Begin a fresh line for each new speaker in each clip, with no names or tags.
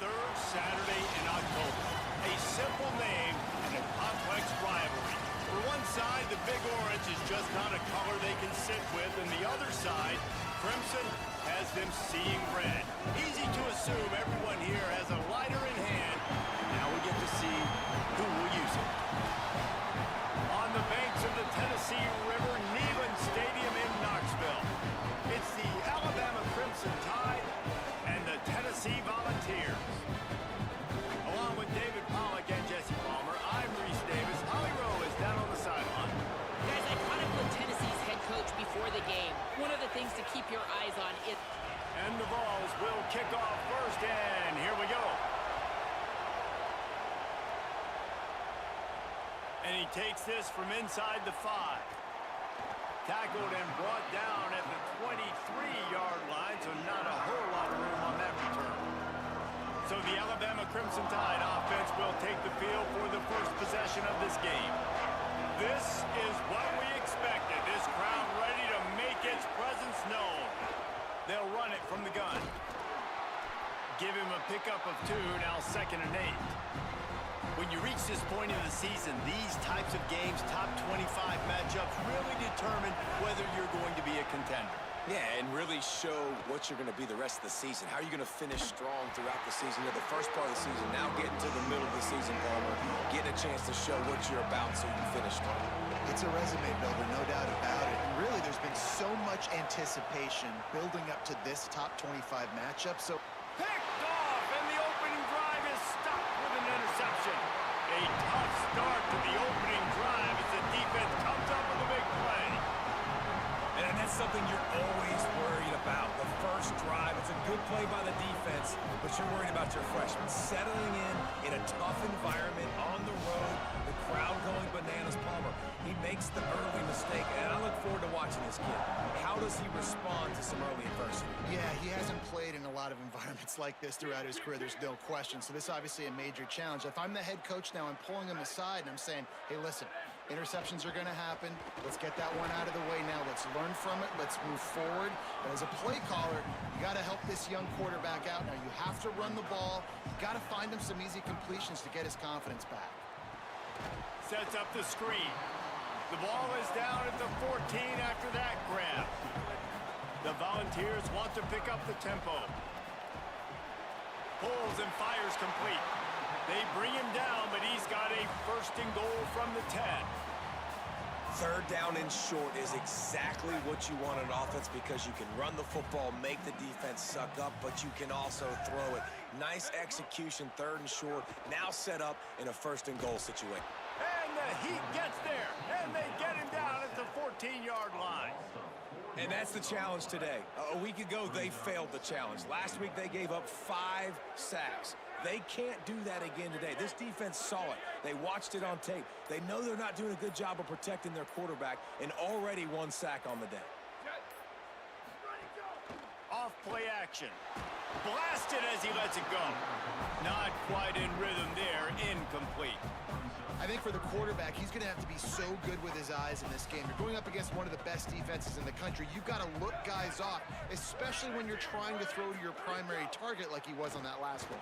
third Saturday in October. A simple name and a complex rivalry. For one side, the Big Orange is just not a color they can sit with, and the other side, Crimson, has them seeing red. Easy to assume everyone here has a lighter in hand, and now we get to see who will use it. On the banks of the Tennessee River, Neyland Stadium in Knoxville, it's the Alabama Crimson Tide and the Tennessee Volunteers. Along with David Pollack and Jesse Palmer, I'm Reese Davis. Holly Rowe is down on the sideline.
Guys, I caught up with Tennessee's head coach before the game. One of the things to keep your eyes on is...
And the Vols will kick off first, and here we go. And he takes this from inside the 5. Tackled and brought down at the 23-yard line, so not a whole lot of room on that return. So the Alabama Crimson Tide offense will take the field for the first possession of this game. This is what we expected. This crowd ready to make its presence known. They'll run it from the gun. Give him a pickup of 2, now 2nd and 8. When you reach this point in the season, these types of games, top 25 matchups, really determine whether you're going to be a contender.
Yeah, and really show what you're going to be the rest of the season. How are you going to finish strong throughout the season? The first part of the season, now getting to the middle of the season, Palmer, getting a chance to show what you're about so you can finish strong.
It's a resume builder, no doubt about it. And really, there's been so much anticipation building up to this top 25 matchup. So
picked off, and the opening drive is stopped with an interception. A tough start to the opening drive as the defense comes up with a big play.
And that's something you're always worried about. The first drive, it's a good play by the defense, but you're worried about your freshmen settling in a tough environment on the road, the crowd going bananas. Palmer, he makes the early mistake, and I look forward to watching this kid. How does he respond to some early adversity?
yeah, he hasn't played in a lot of environments like this throughout his career, there's no question. So this is obviously a major challenge. If I'm the head coach now, I'm pulling him aside and I'm saying, hey, listen, interceptions are going to happen. Let's get that one out of the way now. Let's learn from it. Let's move forward. But as a play caller, you got to help this young quarterback out. Now, you have to run the ball. You got to find him some easy completions to get his confidence back.
Sets up the screen. The ball is down at the 14 after that grab. The Volunteers want to pick up the tempo. Pulls and fires complete. They bring him down, but he's got a 1st and goal from the 10.
3rd down and short is exactly what you want on offense because you can run the football, make the defense suck up, but you can also throw it. Nice execution, 3rd and short, now set up in a 1st and goal situation.
And the Heat gets there, and they get him down at the 14-yard line.
And that's the challenge today. A week ago, they failed the challenge. Last week, they gave up 5 sacks. They can't do that again today. This defense saw it. They watched it on tape. They know they're not doing a good job of protecting their quarterback, and already 1 sack on the day.
Off play action. Blasted as he lets it go. Not quite in rhythm there. Incomplete.
I think for the quarterback, he's going to have to be so good with his eyes in this game. You're going up against one of the best defenses in the country. You've got to look guys off, especially when you're trying to throw to your primary target like he was on that last one.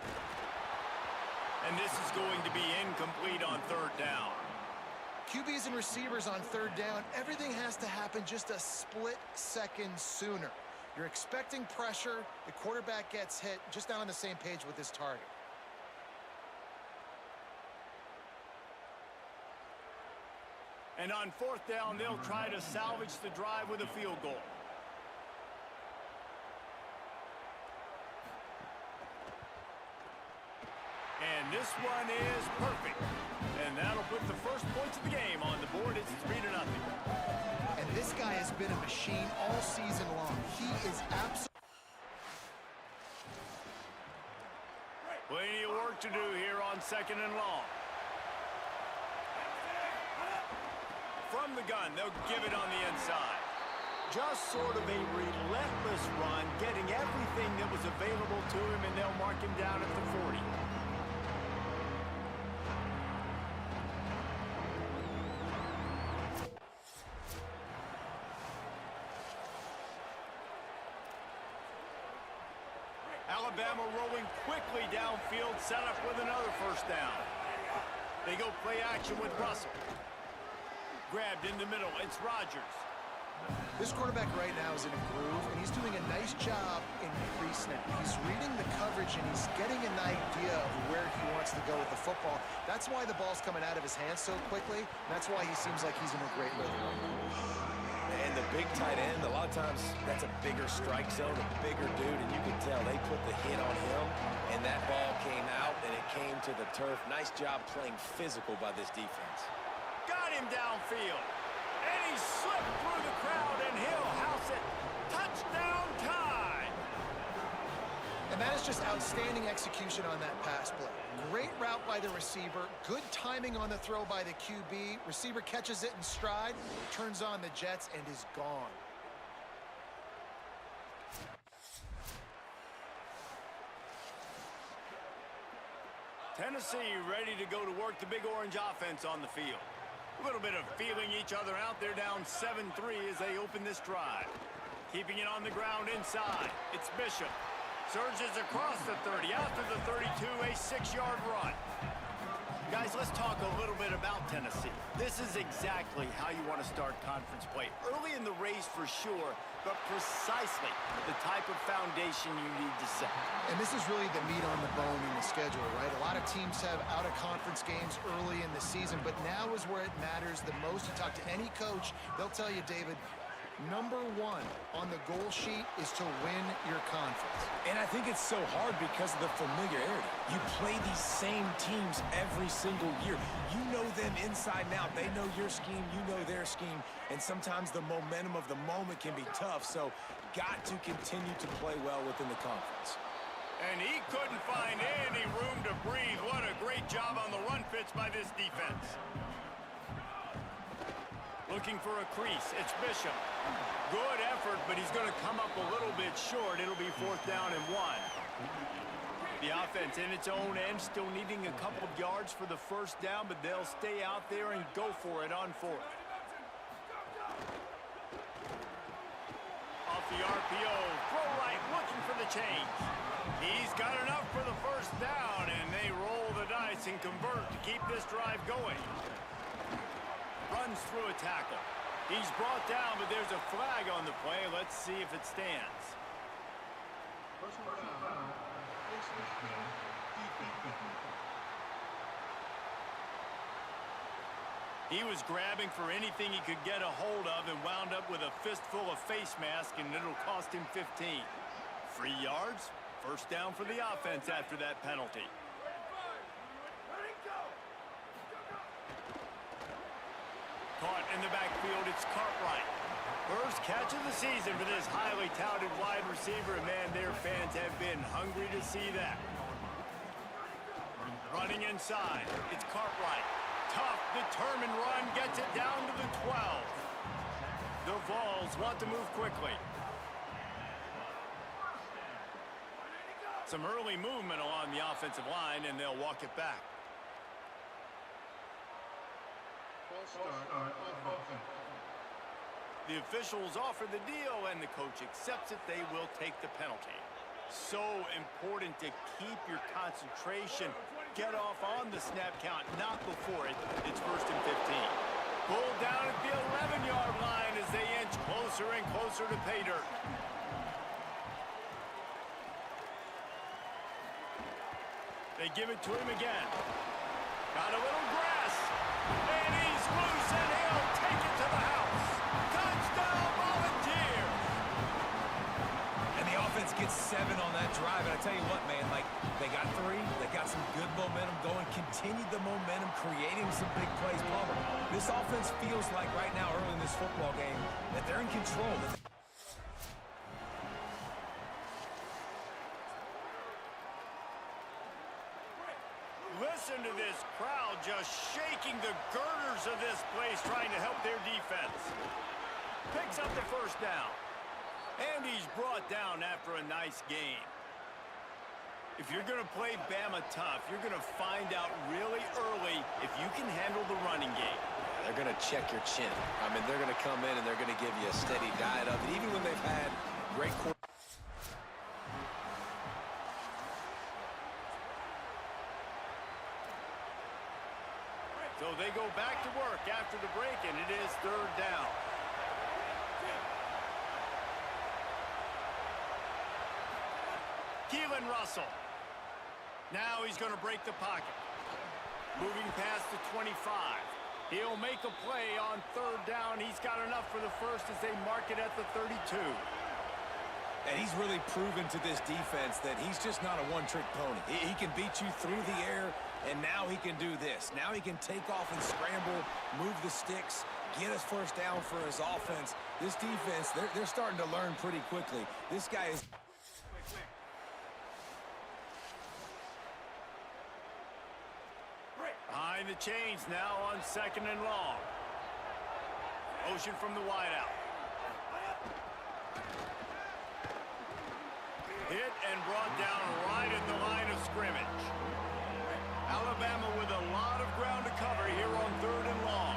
And this is going to be incomplete on 3rd down.
QBs and receivers on 3rd down, everything has to happen just a split second sooner. You're expecting pressure, the quarterback gets hit, just not on the same page with his target.
And on 4th down, they'll try to salvage the drive with a field goal. And this one is perfect. And that'll put the first points of the game on the board. It's 3-0.
And this guy has been a machine all season long. He is absolutely...
Plenty of work to do here on 2nd and long. From the gun, they'll give it on the inside. Just sort of a relentless run, getting everything that was available to him, and they'll mark him down at the 40. Alabama rolling quickly downfield, set up with another first down. They go play action with Russell. Grabbed in the middle, it's Rodgers.
This quarterback right now is in a groove, and he's doing a nice job in pre-snap. He's reading the coverage, and he's getting an idea of where he wants to go with the football. That's why the ball's coming out of his hands so quickly. And that's why he seems like he's in a great rhythm right now.
And the big tight end, a lot of times that's a bigger strike zone, a bigger dude, and you can tell they put the hit on him, and that ball came out, and it came to the turf. Nice job playing physical by this defense.
Got him downfield. And he slipped through the crowd, and he'll house it. Touchdown time!
And that is just outstanding execution on that pass play. Great route by the receiver, good timing on the throw by the QB. Receiver catches it in stride, turns on the jets, and is gone.
Tennessee ready to go to work the Big Orange offense on the field. A little bit of feeling each other out. They're down 7-3 as they open this drive. Keeping it on the ground inside. It's Bishop. Surges across the 30, out to the 32, a 6-yard run. Guys, let's talk a little bit about Tennessee. This is exactly how you want to start conference play. Early in the race for sure, but precisely the type of foundation you need to set.
And this is really the meat on the bone in the schedule, right? A lot of teams have out-of-conference games early in the season, but now is where it matters the most. You talk to any coach, they'll tell you, David, number one on the goal sheet is to win your conference.
And I think it's so hard because of the familiarity. You play these same teams every single year. You know them inside and out. They know your scheme, you know their scheme, and sometimes the momentum of the moment can be tough, so got to continue to play well within the conference.
And he couldn't find any room to breathe. What a great job on the run fits by this defense. Looking for a crease, it's Bishop. Good effort, but he's going to come up a little bit short. It'll be 4th down and 1. The offense in its own end, still needing a couple of yards for the first down, but they'll stay out there and go for it on 4th. Off the RPO, throw right, looking for the change. He's got enough for the first down, and they roll the dice and convert to keep this drive going. Runs through a tackle. He's brought down, but there's a flag on the play. Let's see if it stands. He was grabbing for anything he could get a hold of and wound up with a fistful of face mask, and it'll cost him 15. 3 yards, first down for the offense after that penalty. Caught in the backfield, it's Cartwright. First catch of the season for this highly touted wide receiver, and man, their fans have been hungry to see that. Running inside, it's Cartwright. Tough, determined run, gets it down to the 12. The Vols want to move quickly. Some early movement along the offensive line, and they'll walk it back. The officials offer the deal, and the coach accepts it. They will take the penalty. So important to keep your concentration. Get off on the snap count, not before it. It's 1st and 15. Pulled down at the 11-yard line as they inch closer and closer to pay dirt. They give it to him again. Got a little grass. And he's loose, and he'll take it to the house. Touchdown, Volunteers!
And the offense gets 7 on that drive, and I tell you what, man, like, they got 3, they got some good momentum going, continued the momentum, creating some big plays. Palmer, this offense feels like right now, early in this football game, that they're in control.
Listen to this crowd just shaking the girders of this place, trying to help their defense. Picks up the first down. And he's brought down after a nice game. If you're going to play Bama tough, you're going to find out really early if you can handle the running game.
They're going to check your chin. I mean, they're going to come in and they're going to give you a steady diet of it, even when they've had great quarterbacks.
So they go back to work after the break, and it is third down. Keelan Russell. Now he's going to break the pocket. Moving past the 25. He'll make a play on third down. He's got enough for the first as they mark it at the 32.
And he's really proven to this defense that he's just not a one-trick pony. He can beat you through the air, and now he can do this. Now he can take off and scramble, move the sticks, get us first down for his offense. This defense, they're starting to learn pretty quickly. This guy is...
Behind the chains now on second and long. Motion from the wideout. Hit and brought down right at the line of scrimmage. Alabama with a lot of ground to cover here on third and long.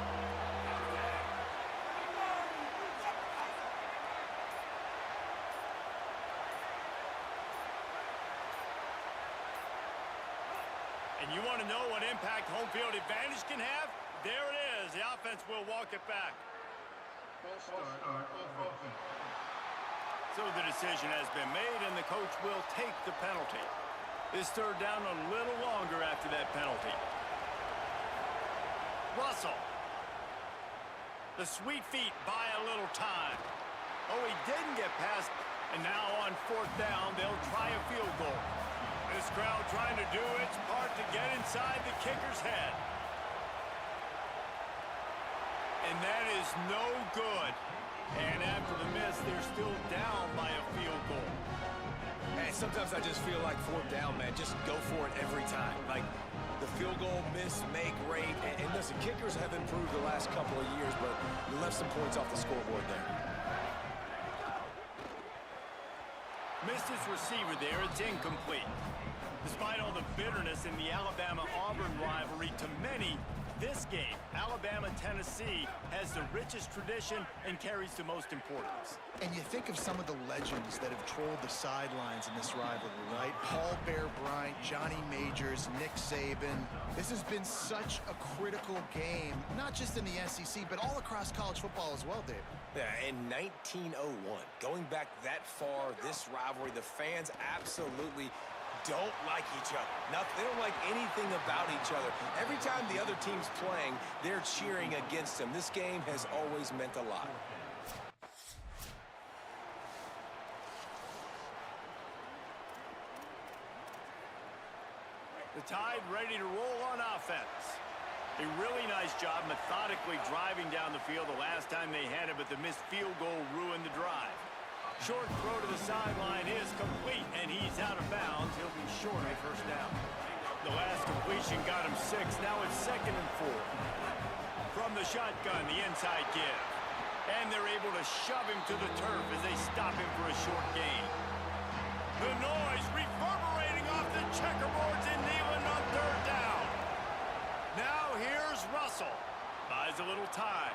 And you want to know what impact home field advantage can have? There it is. The offense will walk it back. So the decision has been made, and the coach will take the penalty. This third down a little longer after that penalty. Russell. The sweet feet buy a little time. Oh, he didn't get past. And now on fourth down, they'll try a field goal. This crowd trying to do its part to get inside the kicker's head. And that is no good. And after the miss, they're still down by a field goal.
And sometimes I just feel like fourth down, man, just go for it every time. Like the field goal miss, make rate. And listen, kickers have improved the last couple of years, but you left some points off the scoreboard there.
Missed his receiver there. It's incomplete. Despite all the bitterness in the Alabama-Auburn rivalry, to many, this game, Alabama-Tennessee, has the richest tradition and carries the most importance.
And you think of some of the legends that have trolled the sidelines in this rivalry, right? Paul Bear Bryant, Johnny Majors, Nick Saban. This has been such a critical game, not just in the SEC, but all across college football as well, Dave.
Yeah, in 1901, going back that far, this rivalry, the fans absolutely don't like each other. They don't like anything about each other. Every time the other team's playing, they're cheering against them. This game has always meant a lot.
The Tide ready to roll on offense. A really nice job methodically driving down the field the last time they had it, but the missed field goal ruined the drive. Short throw to the sideline is complete, and he's out of bounds. He'll be short of first down. The last completion got him 6. Now it's 2nd and 4. From the shotgun, the inside give. And they're able to shove him to the turf as they stop him for a short gain. The noise reverberating off the checkerboards in Neyland on third down. Now here's Russell. Buys a little time.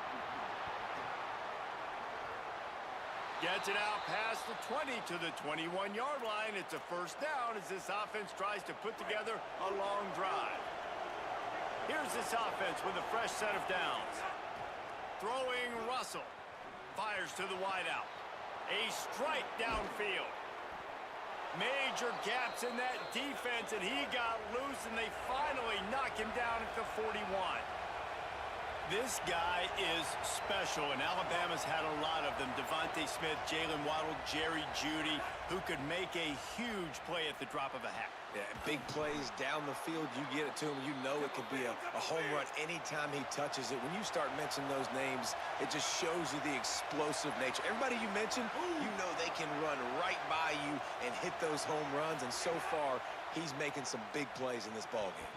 Gets it out past the 20 to the 21-yard line. It's a first down as this offense tries to put together a long drive. Here's this offense with a fresh set of downs. Throwing Russell. Fires to the wideout. A strike downfield. Major gaps in that defense, and he got loose, and they finally knock him down at the 41. This guy is special, and Alabama's had a lot of them. Devontae Smith, Jalen Waddle, Jerry Jeudy, who could make a huge play at the drop of a hat.
Yeah, big plays down the field. You get it to him, you know it could be a home run anytime he touches it. When you start mentioning those names, it just shows you the explosive nature. Everybody you mentioned, you know they can run right by you and hit those home runs, and so far, he's making some big plays in this ballgame.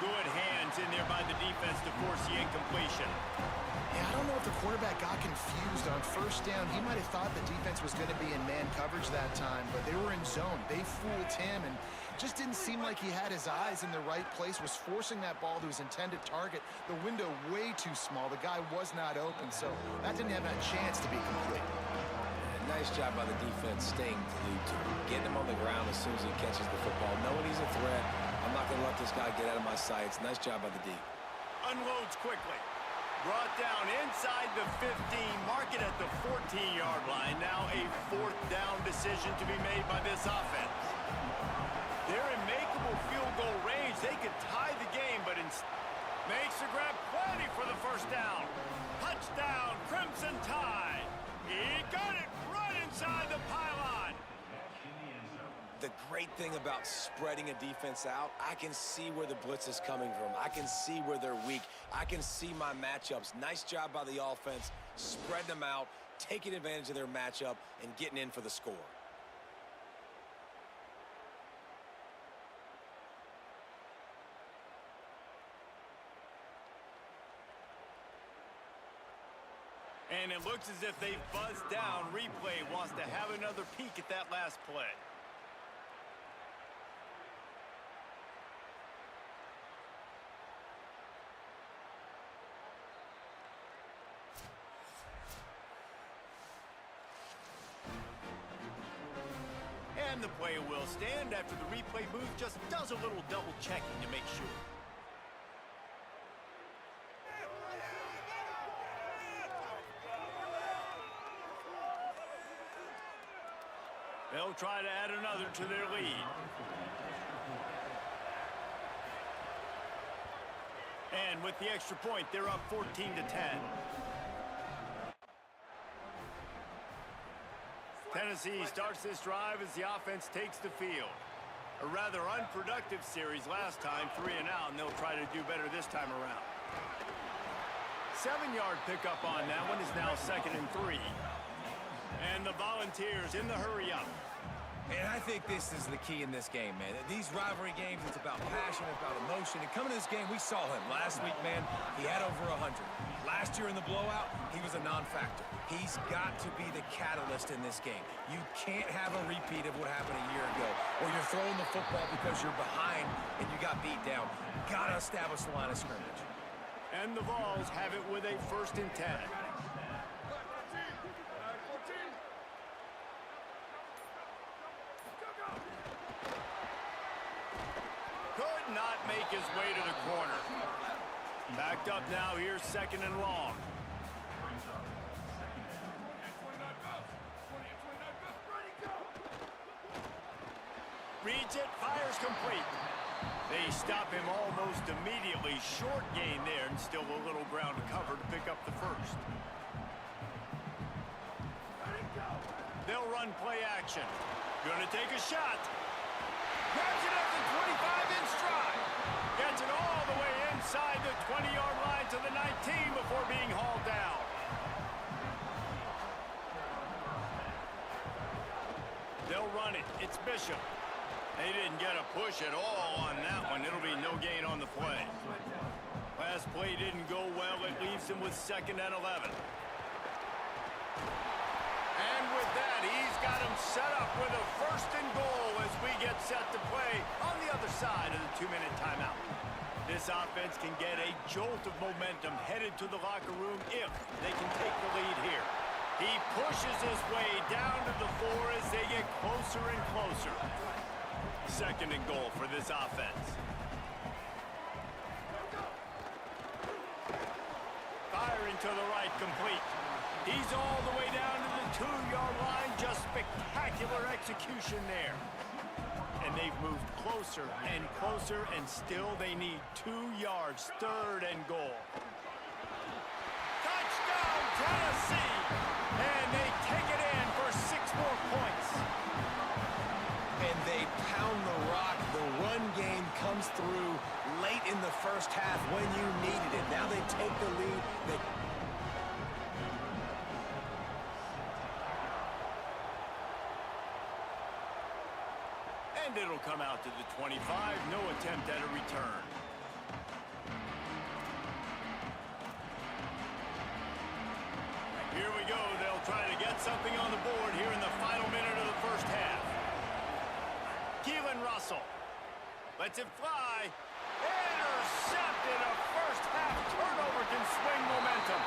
Good hands in there by the defense to force the incompletion.
Yeah, I don't know if the quarterback got confused on first down. He might have thought the defense was going to be in man coverage that time, but they were in zone. They fooled him and just didn't seem like he had his eyes in the right place, was forcing that ball to his intended target. The window way too small. The guy was not open, so that didn't have a chance to be complete.
Nice job by the defense staying glued to him, getting him on the ground as soon as he catches the football, knowing he's a threat. I'm not going to let this guy get out of my sights. Nice job by the D.
Unloads quickly. Brought down inside the 15, mark it at the 14-yard line. Now a fourth down decision to be made by this offense. They're in makeable field goal range. They could tie the game, but makes the grab plenty for the first down. Touchdown, Crimson Tide. He got it right inside the pylon.
The great thing about spreading a defense out, I can see where the blitz is coming from. I can see where they're weak. I can see my matchups. Nice job by the offense, spreading them out, taking advantage of their matchup, and getting in for the score.
And it looks as if they've buzzed down. Replay wants to have another peek at that last play. And the play will stand after the replay booth just does a little double checking to make sure. They'll try to add another to their lead. And with the extra point, they're up 14-10. Tennessee starts this drive as the offense takes the field. A rather unproductive series last time, 3 and out, and they'll try to do better this time around. 7-yard pickup on that one is now 2nd and 3. And the Volunteers in the hurry up.
And I think this is the key in this game, man. These rivalry games, it's about passion, it's about emotion. And coming to this game, we saw him last week, man. He had over 100. Last year in the blowout, he was a non-factor. He's got to be the catalyst in this game. You can't have a repeat of what happened a year ago, or you're throwing the football because you're behind and you got beat down. Got to establish the line of scrimmage.
And the Vols have it with a 1st and 10. Could not make his way to the corner. Backed up now, here's 2nd and long. Reads it, fires complete. They stop him almost immediately. Short gain there, and still a little ground to cover to pick up the 1st. They'll run play action. Gonna take a shot. Grabs it up the 25 in stride. Gets it all the way inside the 20-yard line to the 19 before being hauled down. They'll run it. It's Bishop. They didn't get a push at all on that one. It'll be no gain on the play. Last play didn't go well. It leaves him with 2nd and 11. And with that, he's got him set up with a 1st and goal as we get set to play on the other side of the 2-minute timeout. This offense can get a jolt of momentum headed to the locker room if they can take the lead here. He pushes his way down to the 4 as they get closer and closer. 2nd and goal for this offense. Firing to the right, complete. He's all the way down to the 2-yard line. Just spectacular execution there. And they've moved closer and closer, and still they need 2 yards. 3rd and goal. Touchdown, Tennessee! And they take it in for 6 more points.
And they pound the rock. The run game comes through late in the first half when you needed it. Now they take the lead.
And it'll come out to the 25. No attempt at a return. Here we go. They'll try to get something on the board here in the final minute of the first half. Keelan Russell lets it fly. Intercepted. A first half turnover can swing momentum.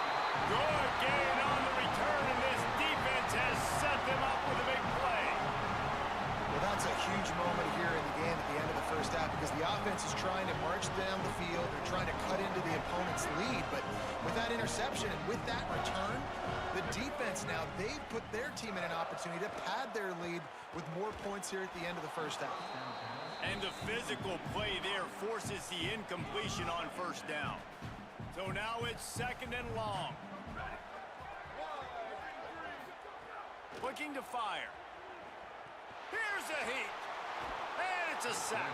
Good gain on the return, and this defense has set them up with a big play.
Well, that's a huge moment here in the game at the end of the first half because the offense defense is trying to march down the field. They're trying to cut into the opponent's lead. But with that interception and with that return, the defense now, they've put their team in an opportunity to pad their lead with more points here at the end of the first half.
And the physical play there forces the incompletion on first down. So now it's 2nd and long. Looking to fire. Here's a heat. And it's a sack.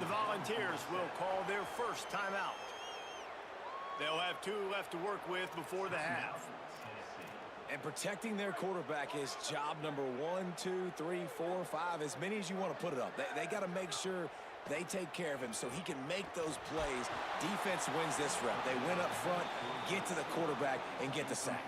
The Volunteers will call their first timeout. They'll have 2 left to work with before the half.
And protecting their quarterback is job number 1, 2, 3, 4, 5, as many as you want to put it up. They got to make sure they take care of him so he can make those plays. Defense wins this rep. They win up front, get to the quarterback, and get the sack.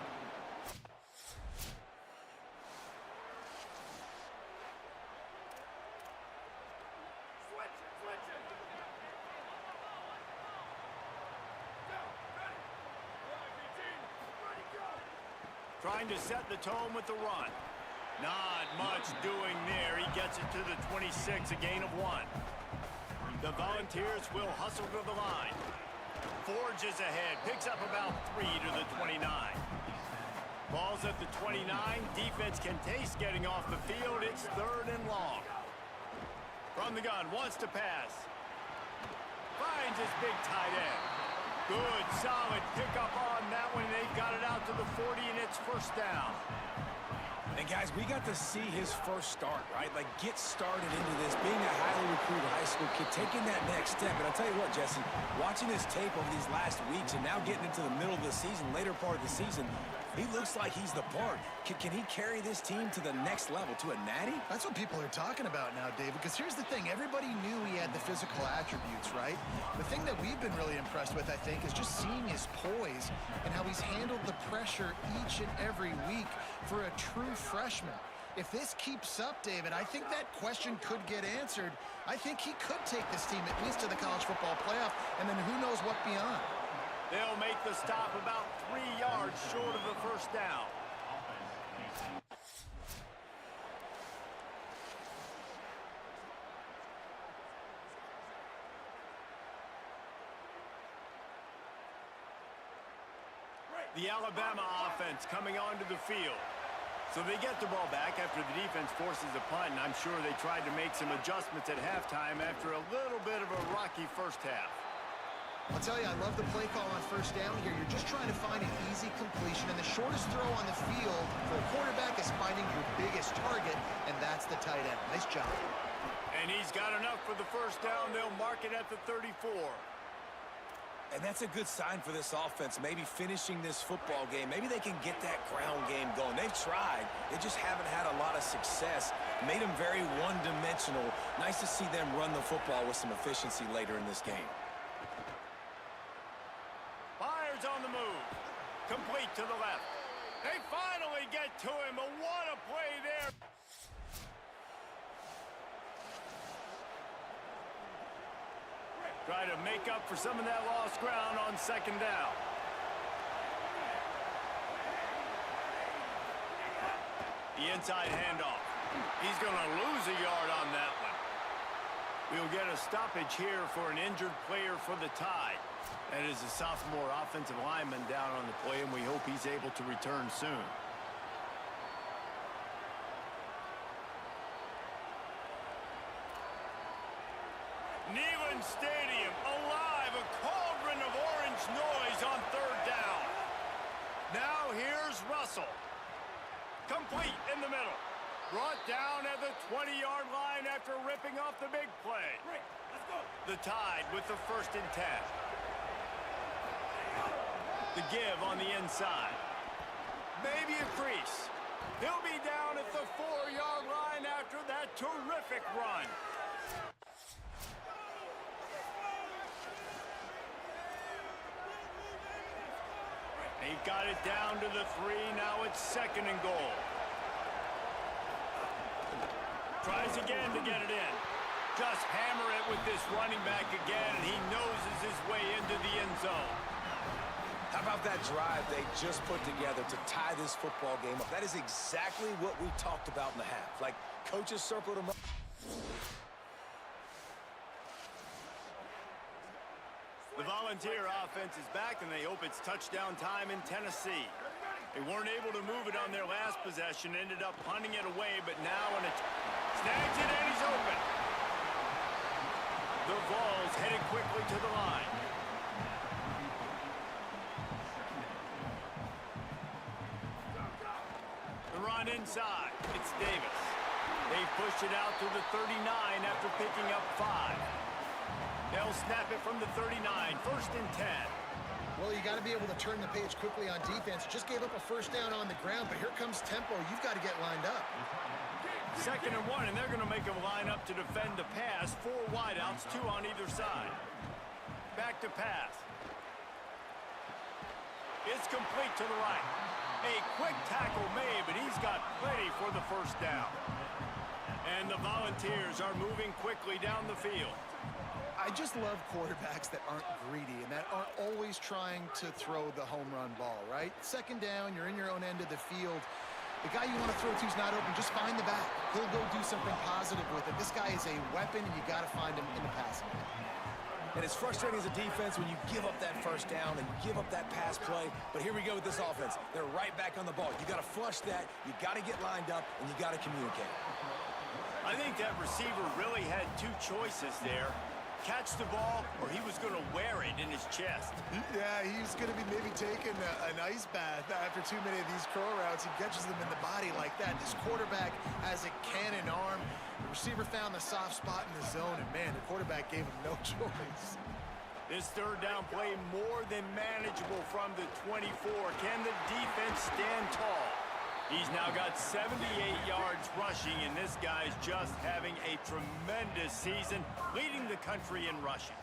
Trying to set the tone with the run. Not much doing there. He gets it to the 26, a gain of 1. The Volunteers will hustle to the line. Forges ahead, picks up about 3 to the 29. Ball's at the 29. Defense can taste getting off the field. It's 3rd and long. From the gun, wants to pass. Finds his big tight end. Good, solid pickup on that one. They've got it out to the 40, and it's first down.
And guys, we got to see his first start, right? Like, get started into this, being a highly recruited high school kid, taking that next step. And I'll tell you what, Jesse, watching his tape over these last weeks and now getting into the middle of the season, later part of the season, he looks like he's the part. Can he carry this team to the next level, to a natty?
That's what people are talking about now, David, because here's the thing. Everybody knew he had the physical attributes, right? The thing that we've been really impressed with, I think, is just seeing his poise and how he's handled the pressure each and every week for a true freshman. If this keeps up, David, I think that question could get answered. I think he could take this team at least to the college football playoff, and then who knows what beyond.
They'll make the stop about 3 yards short of the first down. The Alabama offense coming onto the field. So they get the ball back after the defense forces a punt, and I'm sure they tried to make some adjustments at halftime after a little bit of a rocky first half.
I'll tell you, I love the play call on first down here. You're just trying to find an easy completion, and the shortest throw on the field for a quarterback is finding your biggest target, and that's the tight end. Nice job.
And he's got enough for the first down. They'll mark it at the 34.
And that's a good sign for this offense, maybe finishing this football game. Maybe they can get that ground game going. They've tried. They just haven't had a lot of success. Made them very one-dimensional. Nice to see them run the football with some efficiency later in this game.
Fires on the move. Complete to the left. They finally get to him, but what a play there. Try to make up for some of that lost ground on second down. The inside handoff. He's going to lose a yard on that one. We'll get a stoppage here for an injured player for the Tide. That is a sophomore offensive lineman down on the play, and we hope he's able to return soon. Neyland Stadium, alive, a cauldron of orange noise on third down. Now here's Russell. Complete in the middle. Brought down at the 20-yard line after ripping off the big play. Let's go. The Tide with the 1st and 10. The give on the inside. Maybe a crease. He'll be down at the 4-yard line after that terrific run. They've got it down to the 3. Now it's 2nd and goal. Tries again to get it in. Just hammer it with this running back again, and he noses his way into the end zone.
How about that drive they just put together to tie this football game up? That is exactly what we talked about in the half. Like, coaches circled them up.
The Volunteer offense is back, and they hope it's touchdown time in Tennessee. They weren't able to move it on their last possession, ended up punting it away, but now snags it, and he's open. The Vols headed quickly to the line. The run inside. It's Davis. They pushed it out to the 39 after picking up 5. They'll snap it from the 39, 1st and 10.
Well, you got to be able to turn the page quickly on defense. Just gave up a first down on the ground, but here comes tempo. You've got to get lined up.
2nd and 1, and they're going to make them line up to defend the pass. 4 wideouts, 2 on either side. Back to pass. It's complete to the right. A quick tackle made, but he's got plenty for the first down. And the Volunteers are moving quickly down the field.
I just love quarterbacks that aren't greedy and that aren't always trying to throw the home run ball, right? 2nd down, you're in your own end of the field. The guy you want to throw to is not open. Just find the back. He'll go do something positive with it. This guy is a weapon, and you got to find him in the passing game.
And it's frustrating as a defense when you give up that first down and you give up that pass play. But here we go with this offense. They're right back on the ball. You got to flush that. You got to get lined up, and you got to communicate.
I think that receiver really had 2 choices there. Catch the ball, or he was going to wear it in his chest.
Yeah, he's going to be maybe taking an ice bath after too many of these curl routes. He catches them in the body like that. This quarterback has a cannon arm. The receiver found the soft spot in the zone, and, man, the quarterback gave him no choice.
This 3rd down play more than manageable from the 24. Can the defense stand tall? He's now got 78 yards rushing, and this guy's just having a tremendous season, leading the country in rushing.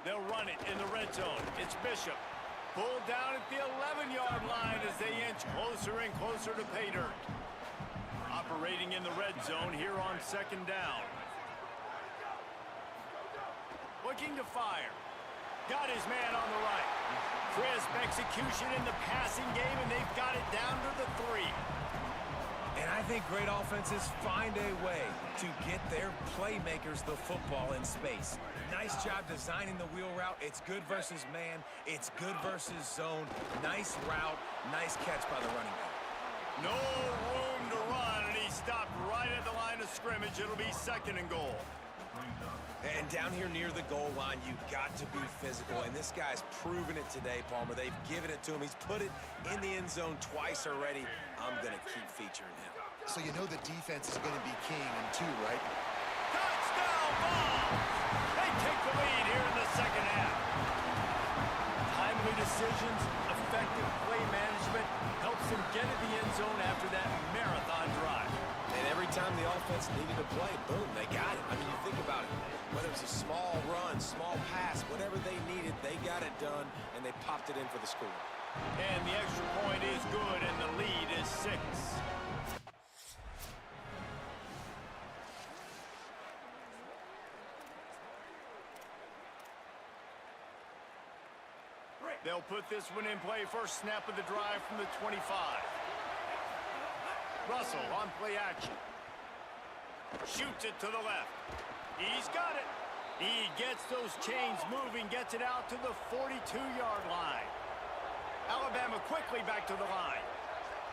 They'll run it in the red zone. It's Bishop. Pulled down at the 11-yard line as they inch closer and closer to pay dirt. Operating in the red zone here on 2nd down. Looking to fire. Got his man on the right. Crisp execution in the passing game, and they've got it down to the 3.
And I think great offenses find a way to get their playmakers the football in space. Nice job designing the wheel route. It's good versus man. It's good versus zone. Nice route. Nice catch by the running back.
No room to run, and he stopped right at the line of scrimmage. It'll be 2nd and goal.
And down here near the goal line, you've got to be physical. And this guy's proven it today, Palmer. They've given it to him. He's put it in the end zone twice already. I'm going to keep featuring him.
So you know the defense is going to be king in 2, right?
Touchdown ball! They take the lead here in the 2nd half. Timely decisions, effective play management helps them get to the end zone after that marathon drive.
And every time the offense needed to play, boom, they got it. I mean, you think about it. Whether it was a small run, small pass, whatever they needed, they got it done, and they popped it in for the score.
And the extra point is good, and the lead is 6. They'll put this one in play. First snap of the drive from the 25. Russell on play action. Shoots it to the left. He's got it. He gets those chains moving, gets it out to the 42-yard line. Alabama quickly back to the line.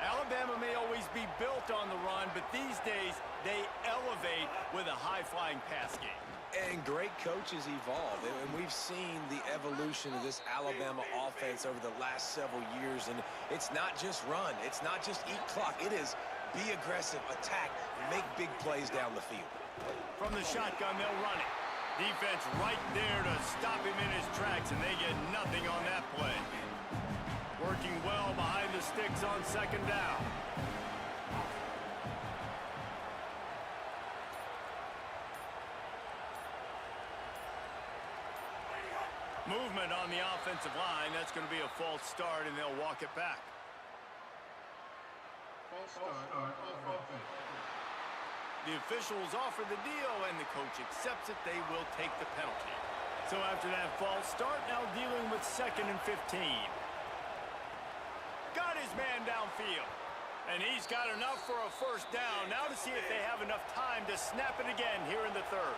Alabama may always be built on the run, but these days they elevate with a high-flying pass game.
And great coaches evolve, and we've seen the evolution of this Alabama offense over the last several years, and it's not just run, it's not just eat clock, it is be aggressive, attack, make big plays down the field.
From the shotgun, they'll run it. Defense right there to stop him in his tracks, and they get nothing on that play. Working well behind the sticks on 2nd down. Movement on the offensive line. That's going to be a false start, and they'll walk it back.
False start on offense.
The officials offer the deal, and the coach accepts it. They will take the penalty. So after that false start, now dealing with 2nd and 15. Got his man downfield. And he's got enough for a first down. Now to see if they have enough time to snap it again here in the third.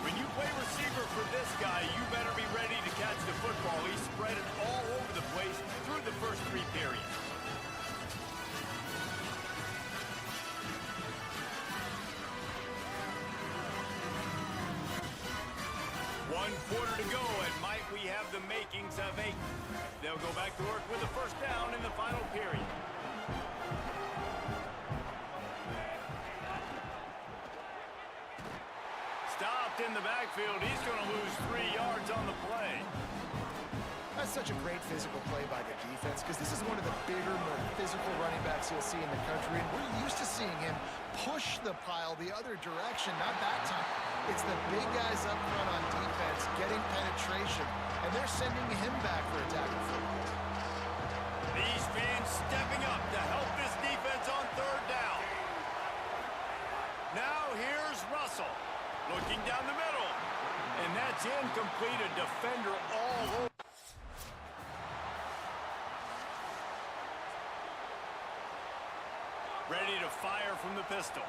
When you play receiver for this guy, you better be ready to catch the football. He's spread it all over the place through the first 3 periods. One quarter to go, and might we have the makings of 8. They'll go back to work with a first down in the final period. Stopped in the backfield. He's going to lose 3 yards on the play.
That's such a great physical play by the defense because this is one of the bigger, more physical running backs you'll see in the country, and we're used to seeing him push the pile the other direction, not that time. It's the big guys up front on defense getting penetration, and they're sending him back for a tackle football.
These fans stepping up to help this defense on third down. Now here's Russell looking down the middle, and that's incomplete. A defender all over. Ready to fire from the pistol.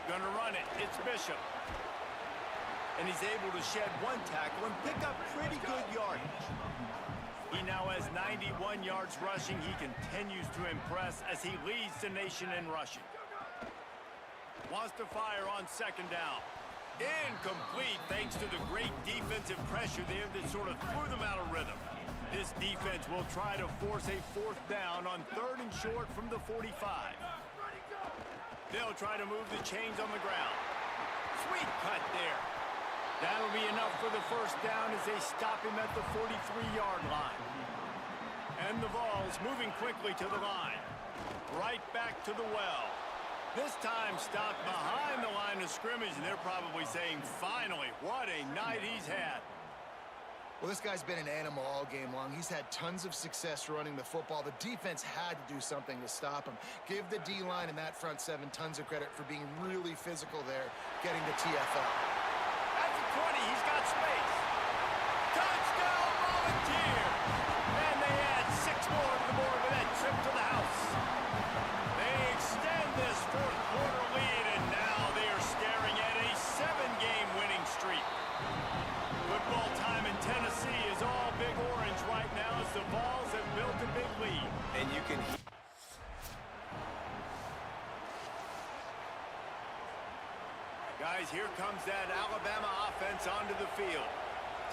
Gonna run it. It's Bishop. And he's able to shed 1 tackle and pick up pretty good yardage. He now has 91 yards rushing. He continues to impress as he leads the nation in rushing. Wants to fire on second down. Incomplete thanks to the great defensive pressure there that sort of threw them out of rhythm. This defense will try to force a 4th down on 3rd and short from the 45. They'll try to move the chains on the ground. Sweet cut there. That'll be enough for the first down as they stop him at the 43-yard line. And the Vols moving quickly to the line. Right back to the well. This time stopped behind the line of scrimmage, and they're probably saying, finally, what a night he's had.
Well, this guy's been an animal all game long. He's had tons of success running the football. The defense had to do something to stop him. Give the D-line and that front 7 tons of credit for being really physical there, getting to TFL.
At the 20, he's got space. Touchdown, Volunteer! And they add 6 more to the board with that trip to the house. They extend this 4th quarter lead, and now they are staring at a 7-game winning streak. Football time in Tennessee is all Big Orange right now as the Vols have built a big lead.
And you can...
Guys, here comes that Alabama offense onto the field.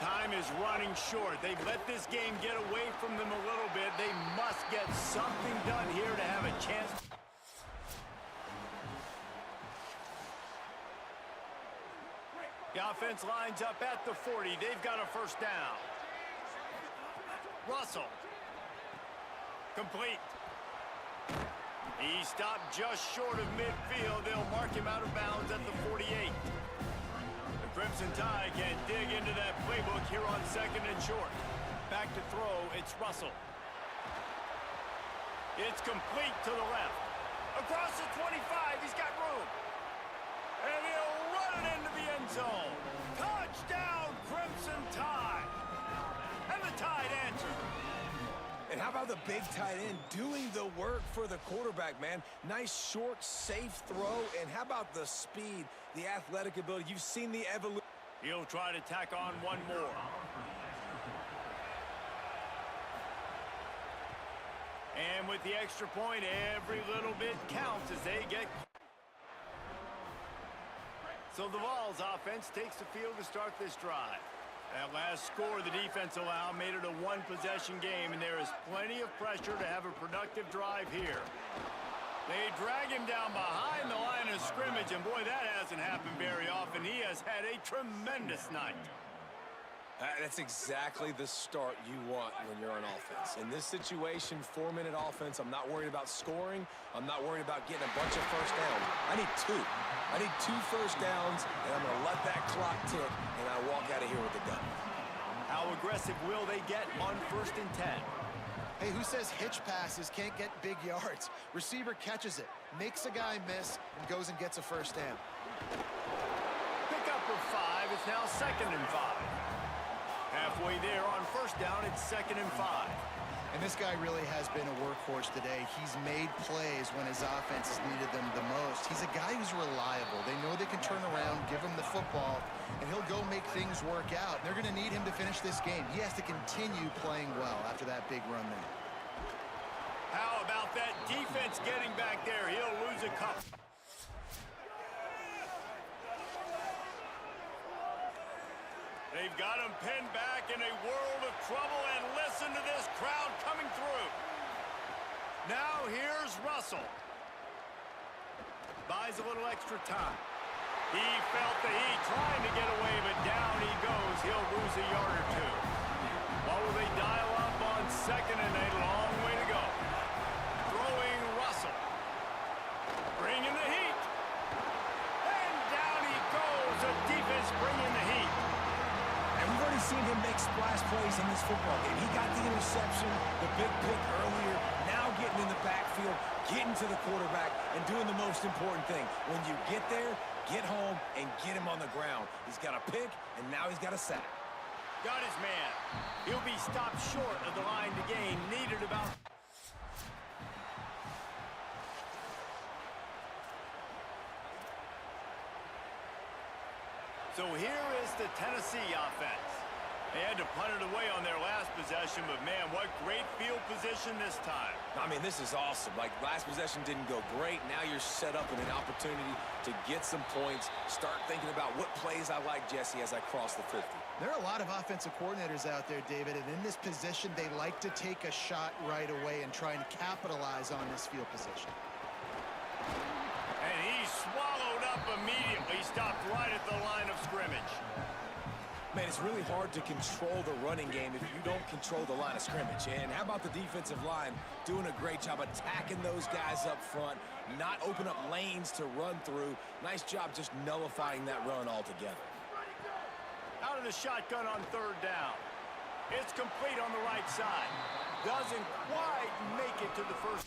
Time is running short. They've let this game get away from them a little bit. They must get something done here to have a chance. The offense lines up at the 40. They've got a first down. Russell. Complete. He stopped just short of midfield. They'll mark him out of bounds at the 48. The Crimson Tide can dig into that playbook here on 2nd and short. Back to throw, it's Russell. It's complete to the left. Across the 25, he's got room. And he'll run it into the end zone. Touchdown, Crimson Tide. And the Tide answers.
And how about the big tight end doing the work for the quarterback, man? Nice, short, safe throw. And how about the speed, the athletic ability? You've seen the evolution.
He'll try to tack on one more. And with the extra point, every little bit counts as they get... So the Vols offense takes the field to start this drive. That last score the defense allowed made it a 1-possession game, and there is plenty of pressure to have a productive drive here. They drag him down behind the line of scrimmage, and boy, that hasn't happened very often. He has had a tremendous night.
That's exactly the start you want when you're on offense. In this situation, 4-minute offense, I'm not worried about scoring. I'm not worried about getting a bunch of first downs. I need 2. I need 2 first downs, and I'm going to let that clock tick, and I walk out of here with the gun.
How aggressive will they get on 1st and 10?
Hey, who says hitch passes can't get big yards? Receiver catches it, makes a guy miss, and goes and gets a first down.
Pick up of 5. It's now 2nd and 5. Halfway there on first down, it's 2nd and 5.
And this guy really has been a workhorse today. He's made plays when his offense has needed them the most. He's a guy who's reliable. They know they can turn around, give him the football, and he'll go make things work out. They're going to need him to finish this game. He has to continue playing well after that big run there.
How about that defense getting back there? He'll lose a couple. They've got him pinned back in a world of trouble, and listen to this crowd coming through. Now here's Russell. Buys a little extra time. He felt the heat trying to get away, but down he goes. He'll lose a yard or two. What will they dial up on 2nd and 8? Long way to go. Throwing Russell. Bringing the heat. And down he goes. The defense bringing the heat.
And we've already seen him make splash plays in this football game. He got the interception, the big pick earlier, now getting in the backfield, getting to the quarterback, and doing the most important thing. When you get there, get home, and get him on the ground. He's got a pick, and now he's got a sack.
Got his man. He'll be stopped short of the line to gain. Needed about... So here is the Tennessee offense. They had to punt it away on their last possession, but man, what great field position this time.
I mean, this is awesome. Like, last possession didn't go great. Now you're set up in an opportunity to get some points. Start thinking about what plays I like, Jesse, as I cross the 50.
There are a lot of offensive coordinators out there, David, and in this position, they like to take a shot right away and try and capitalize on this field position.
And he swallowed up immediately, stopped right at the line of scrimmage.
Man, it's really hard to control the running game if you don't control the line of scrimmage. And how about the defensive line doing a great job attacking those guys up front, not open up lanes to run through. Nice job just nullifying that run altogether.
Out of the shotgun on 3rd down. It's complete on the right side. Doesn't quite make it to the first.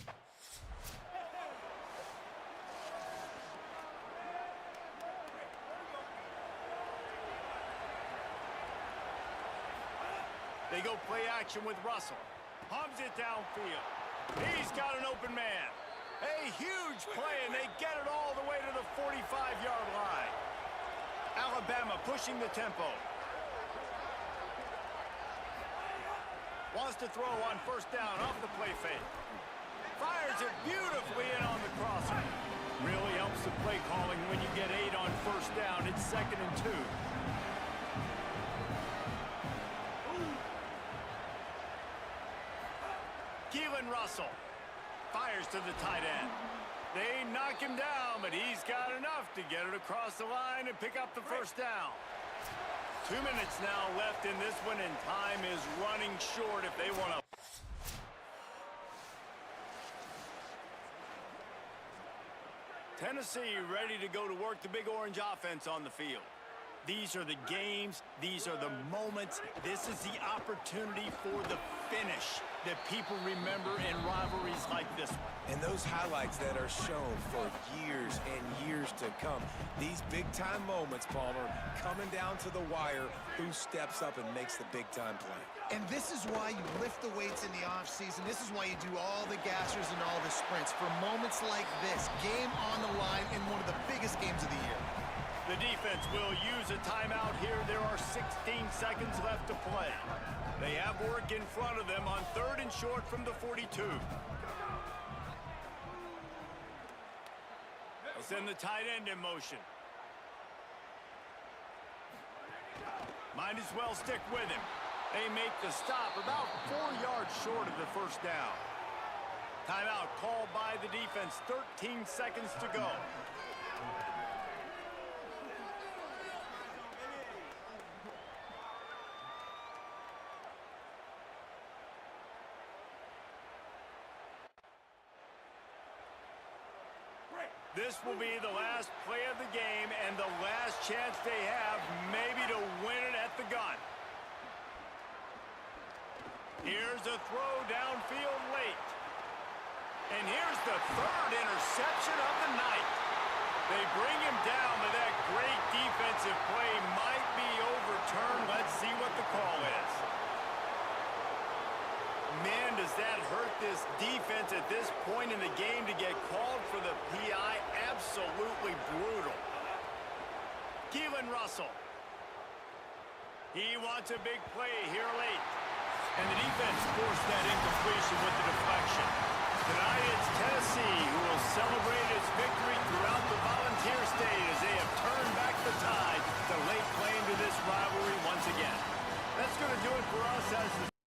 They go play action with Russell. Hums it downfield. He's got an open man. A huge play, and they get it all the way to the 45-yard line. Alabama pushing the tempo. Wants to throw on 1st down off the play fake. Fires it beautifully in on the crosser. Really helps the play calling when you get 8 on 1st down. It's 2nd and 2. Keelan Russell fires to the tight end. They knock him down, but he's got enough to get it across the line and pick up the 1st down. 2 minutes now left in this one, and time is running short if they want to. Tennessee ready to go to work the Big Orange offense on the field. These are the games. These are the moments. This is the opportunity for the finish that people remember in rivalries like this one.
And those highlights that are shown for years and years to come. These big-time moments, Palmer, coming down to the wire, who steps up and makes the big-time play.
And this is why you lift the weights in the offseason. This is why you do all the gassers and all the sprints. For moments like this, game on the line in one of the biggest games of the year.
The defense will use a timeout here. There are 16 seconds left to play. They have work in front of them on 3rd and short from the 42. They'll send the tight end in motion. Might as well stick with him. They make the stop about 4 yards short of the 1st down. Timeout called by the defense. 13 seconds to go. This will be the last play of the game and the last chance they have maybe to win it at the gun. Here's a throw downfield late. And here's the 3rd interception of the night. They bring him down, but that great defensive play might be overturned. Let's see what the call is. Man, does that hurt this defense at this point in the game to get called for the PI? Absolutely brutal. Keelan Russell. He wants a big play here late.
And the defense forced that incompletion with the deflection.
Tonight it's Tennessee who will celebrate its victory throughout the Volunteer State as they have turned back the tide to lay claim to this rivalry once again. That's going to do it for us as the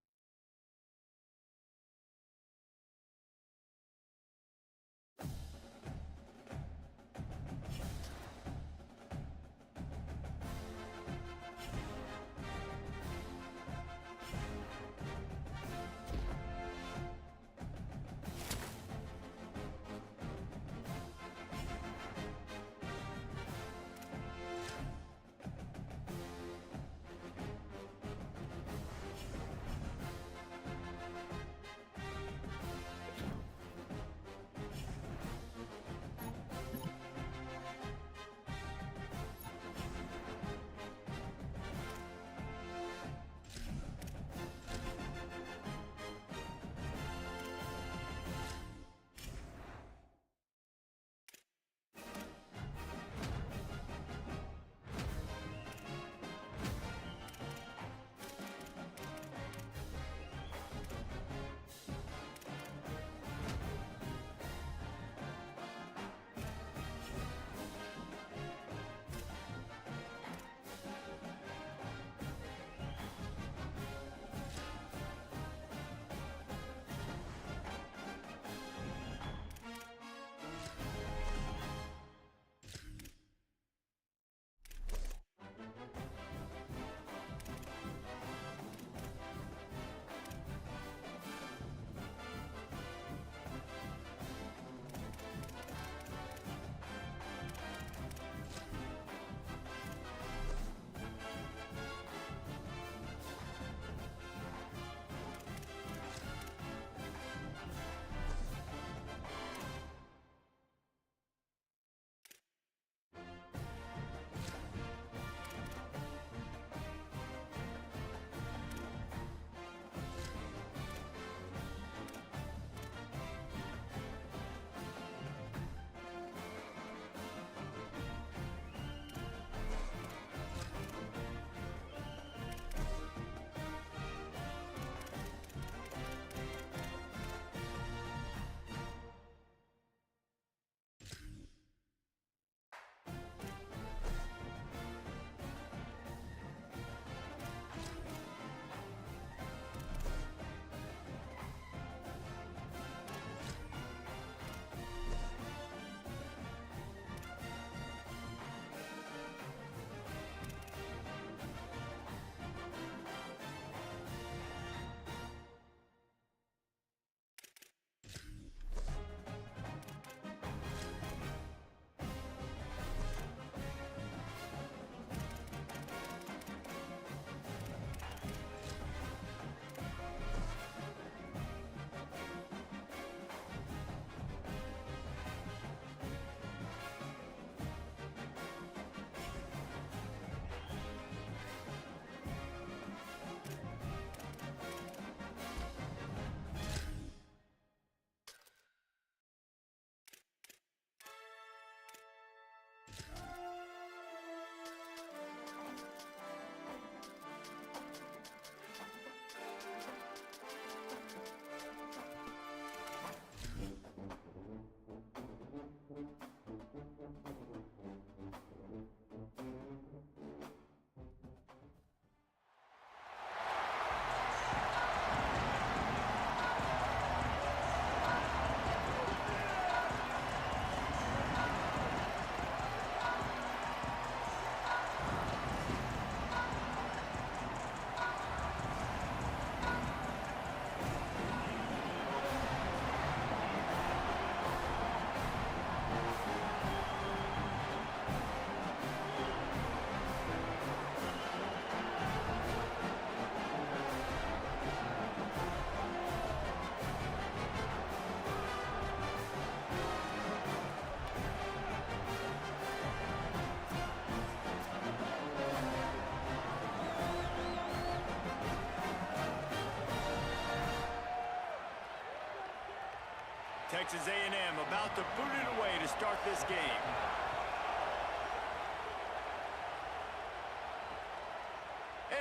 Texas A&M about to boot it away to start this game.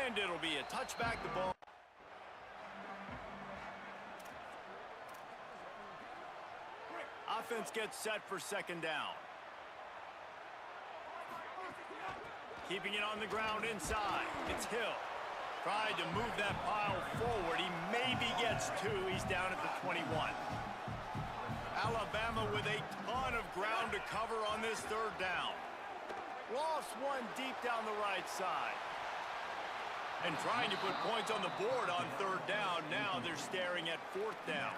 And it'll be a touchback, the ball. Offense gets set for second down. Keeping it on the ground inside. It's Hill. Tried to move that pile forward. He maybe gets two. He's down at the 21. Alabama with a ton of ground to cover on this third down. Lost one deep down the right side. And trying to put points on the board on third down. Now they're staring at fourth down.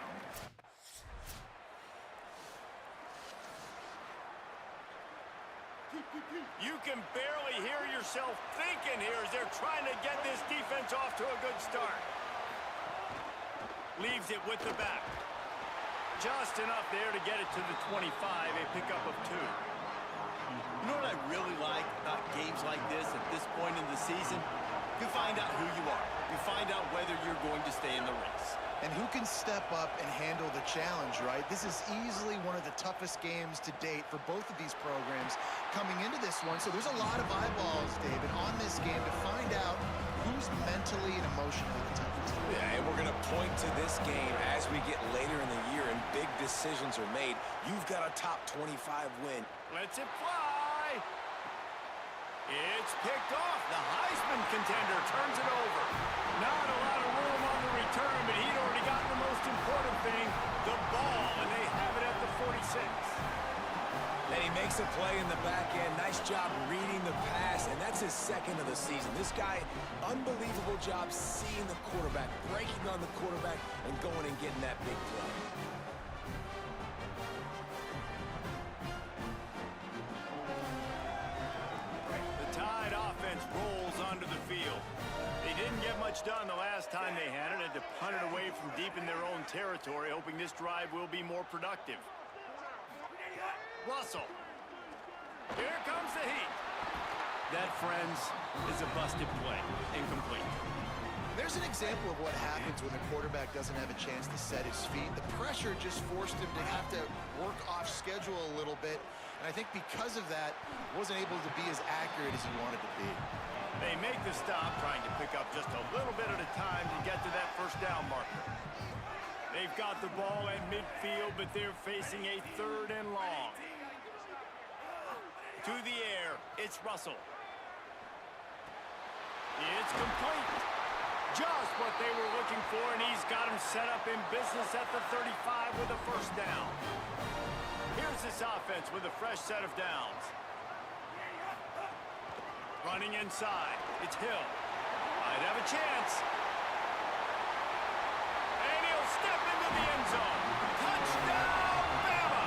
You can barely hear yourself thinking here as they're trying to get this defense off to a good start. Leaves it with the back. Just enough there to get it to the 25, a pickup of 2.
You know what I really like about games like this at this point in the season? You find out who you are. You find out whether you're going to stay in the race.
And who can step up and handle the challenge, right? This is easily one of the toughest games to date for both of these programs coming into this one. So there's a lot of eyeballs, David, on this game to find out who's mentally and emotionally the toughest.
Yeah, and we're going to point to this game as we get later in the year and big decisions are made. You've got a top 25 win.
Lets it fly. It's picked off. The Heisman contender turns it over. Not a lot of room on the return, but he'd already gotten the most important thing, the ball, and they have it at the 46.
And he makes a play in the back end. Nice job reading the pass, and that's his second of the season. This guy, unbelievable job seeing the quarterback, breaking on the quarterback, and going and getting that big play.
The Tide offense rolls onto the field. They didn't get much done the last time they had it. Had to punt it away from deep in their own territory, hoping this drive will be more productive. Russell. Here comes the heat. That, friends, is a busted play. Incomplete.
There's an example of what happens when the quarterback doesn't have a chance to set his feet. The pressure just forced him to have to work off schedule a little bit. And I think because of that, wasn't able to be as accurate as he wanted to be.
They make the stop, trying to pick up just a little bit at a time to get to that first down marker. They've got the ball at midfield, but they're facing a third and long. To the air, it's Russell. It's complete. Just what they were looking for, and he's got him set up in business at the 35 with a first down. Here's this offense with a fresh set of downs. Running inside, it's Hill. Might have a chance. And he'll step into the end zone. Touchdown, Bama!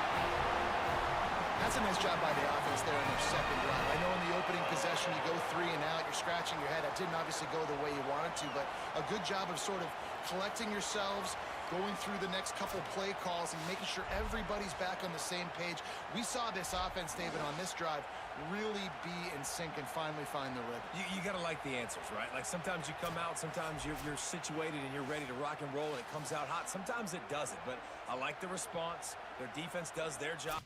That's a nice job by the offense there in their second drive. I know in the opening possession you go 3 and out, you're scratching your head. That didn't obviously go the way you wanted to, but a good job of sort of collecting yourselves, going through the next couple play calls and making sure everybody's back on the same page. We saw this offense, David, on this drive really be in sync and finally find the rhythm.
You got to like the answers, right? Like sometimes you come out, sometimes you're situated and you're ready to rock and roll and it comes out hot. Sometimes it doesn't, but I like the response. Their defense does their job.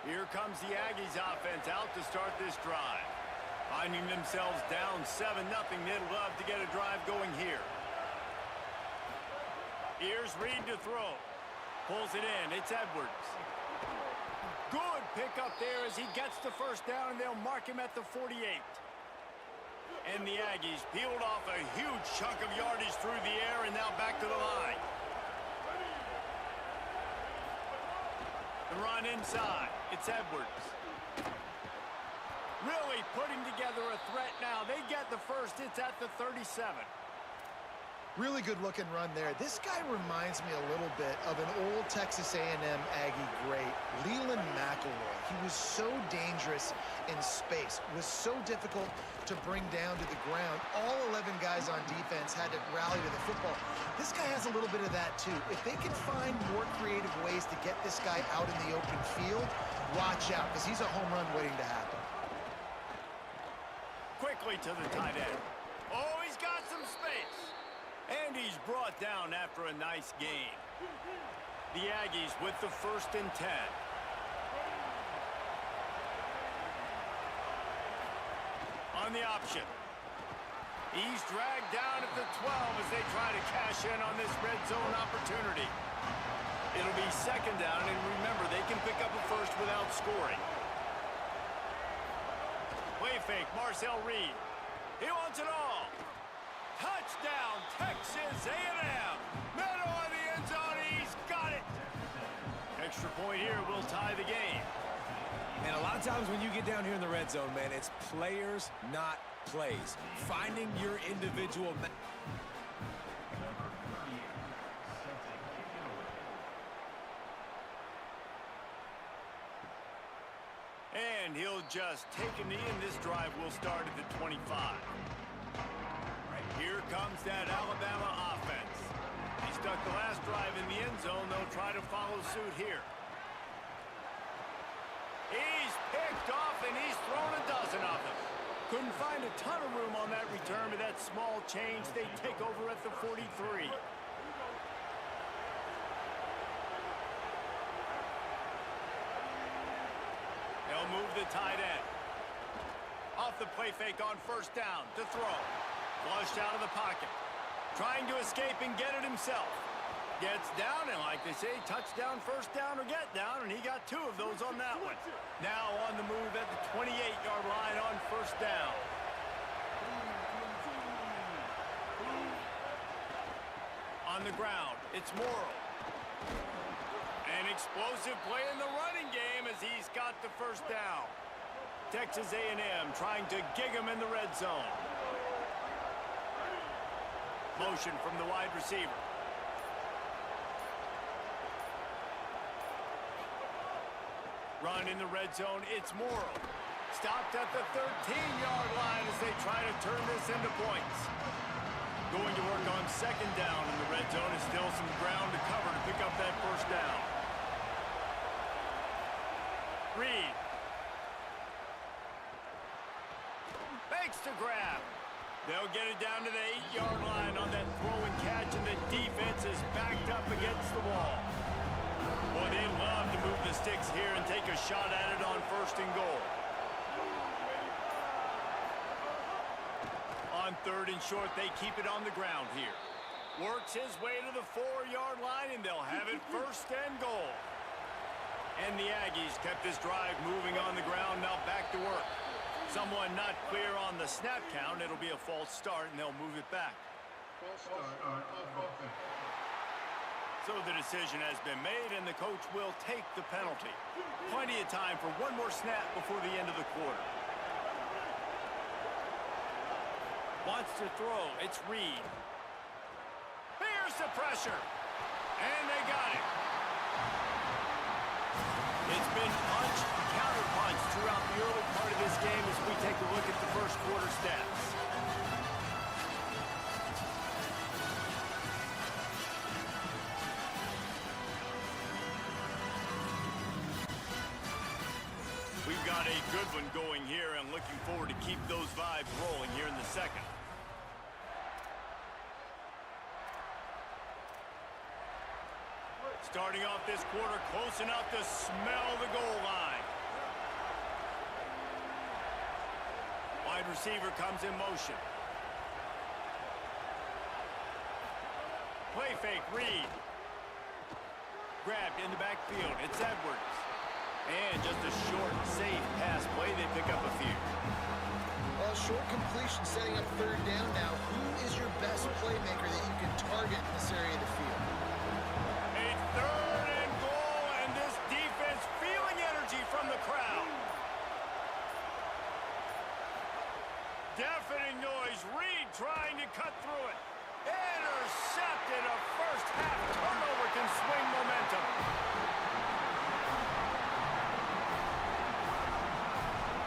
Here comes the Aggies offense out to start this drive. Finding themselves down 7-0, they'd love to get a drive going here. Here's Reed to throw. Pulls it in. It's Edwards. Good pickup there as he gets the first down, and they'll mark him at the 48. And the Aggies peeled off a huge chunk of yardage through the air and now back to the line. The run inside. It's Edwards. Really putting together a threat now. They get the first. It's at the 37.
Really good looking run there. This guy reminds me a little bit of an old Texas A&M Aggie great, Leland McElroy. He was so dangerous in space, was so difficult to bring down to the ground. All 11 guys on defense had to rally to the football. This guy has a little bit of that too. If they can find more creative ways to get this guy out in the open field, watch out, because he's a home run waiting to happen.
Quickly to the tight end. Oh, he's got some space. brought down after a nice gain. The Aggies with the 1st and 10. On the option. He's dragged down at the 12 as they try to cash in on this red zone opportunity. It'll be 2nd down, and remember, they can pick up a first without scoring. Play fake, Marcel Reed. He wants it all. Touchdown, Texas A&M. Middle of the end zone, he's got it. Extra point here will tie the game.
And a lot of times when you get down here in the red zone, man, it's players, not plays. Finding your individual...
And he'll just take a knee, and this drive will start at the 25. Here comes that Alabama offense. He stuck the last drive in the end zone. They'll try to follow suit here. He's picked off, and he's thrown a dozen of them. Couldn't find a ton of room on that return, but that small change, they take over at the 43. They'll move the tight end. Off the play fake on 1st down to throw. Flushed out of the pocket. Trying to escape and get it himself. Gets down, and like they say, touchdown, 1st down, or get down, and he got 2 of those on that one. Now on the move at the 28-yard line on 1st down. On the ground, it's Morrill. An explosive play in the running game as he's got the 1st down. Texas A&M trying to gig him in the red zone. Motion from the wide receiver. Run in the red zone, it's Morrill. Stopped at the 13-yard line as they try to turn this into points. Going to work on 2nd down in the red zone. Is still some ground to cover to pick up that 1st down. Reed. Fakes to grab. They'll get it down to the 8-yard line on that throw and catch, and the defense is backed up against the wall. Boy, they love to move the sticks here and take a shot at it on 1st and goal. On 3rd and short, they keep it on the ground here. Works his way to the 4-yard line, and they'll have it 1st and goal. And the Aggies kept this drive moving on the ground, now back to work. Someone not clear on the snap count. It'll be a false start, and they'll move it back.
False start on offense.
So the decision has been made, and the coach will take the penalty. Plenty of time for one more snap before the end of the quarter. Wants to throw. It's Reed. Here's the pressure. And they got it. It's been punch, counter-punch throughout the early part of this game as we take a look at the 1st quarter stats. We've got a good one going here, and looking forward to keep those vibes rolling here in the 2nd. Starting off this quarter close enough to smell the goal line. Wide receiver comes in motion. Play fake, Reed. Grabbed in the backfield, it's Edwards. And just a short, safe pass play, they pick up a few.
Well, short completion setting up 3rd down now. Who is your best playmaker that you can target in this area of the field?
A 3rd and goal, and this defense feeling energy from the crowd. Deafening noise, Reed trying to cut through it. Intercepted. A 1st half turnover can swing momentum.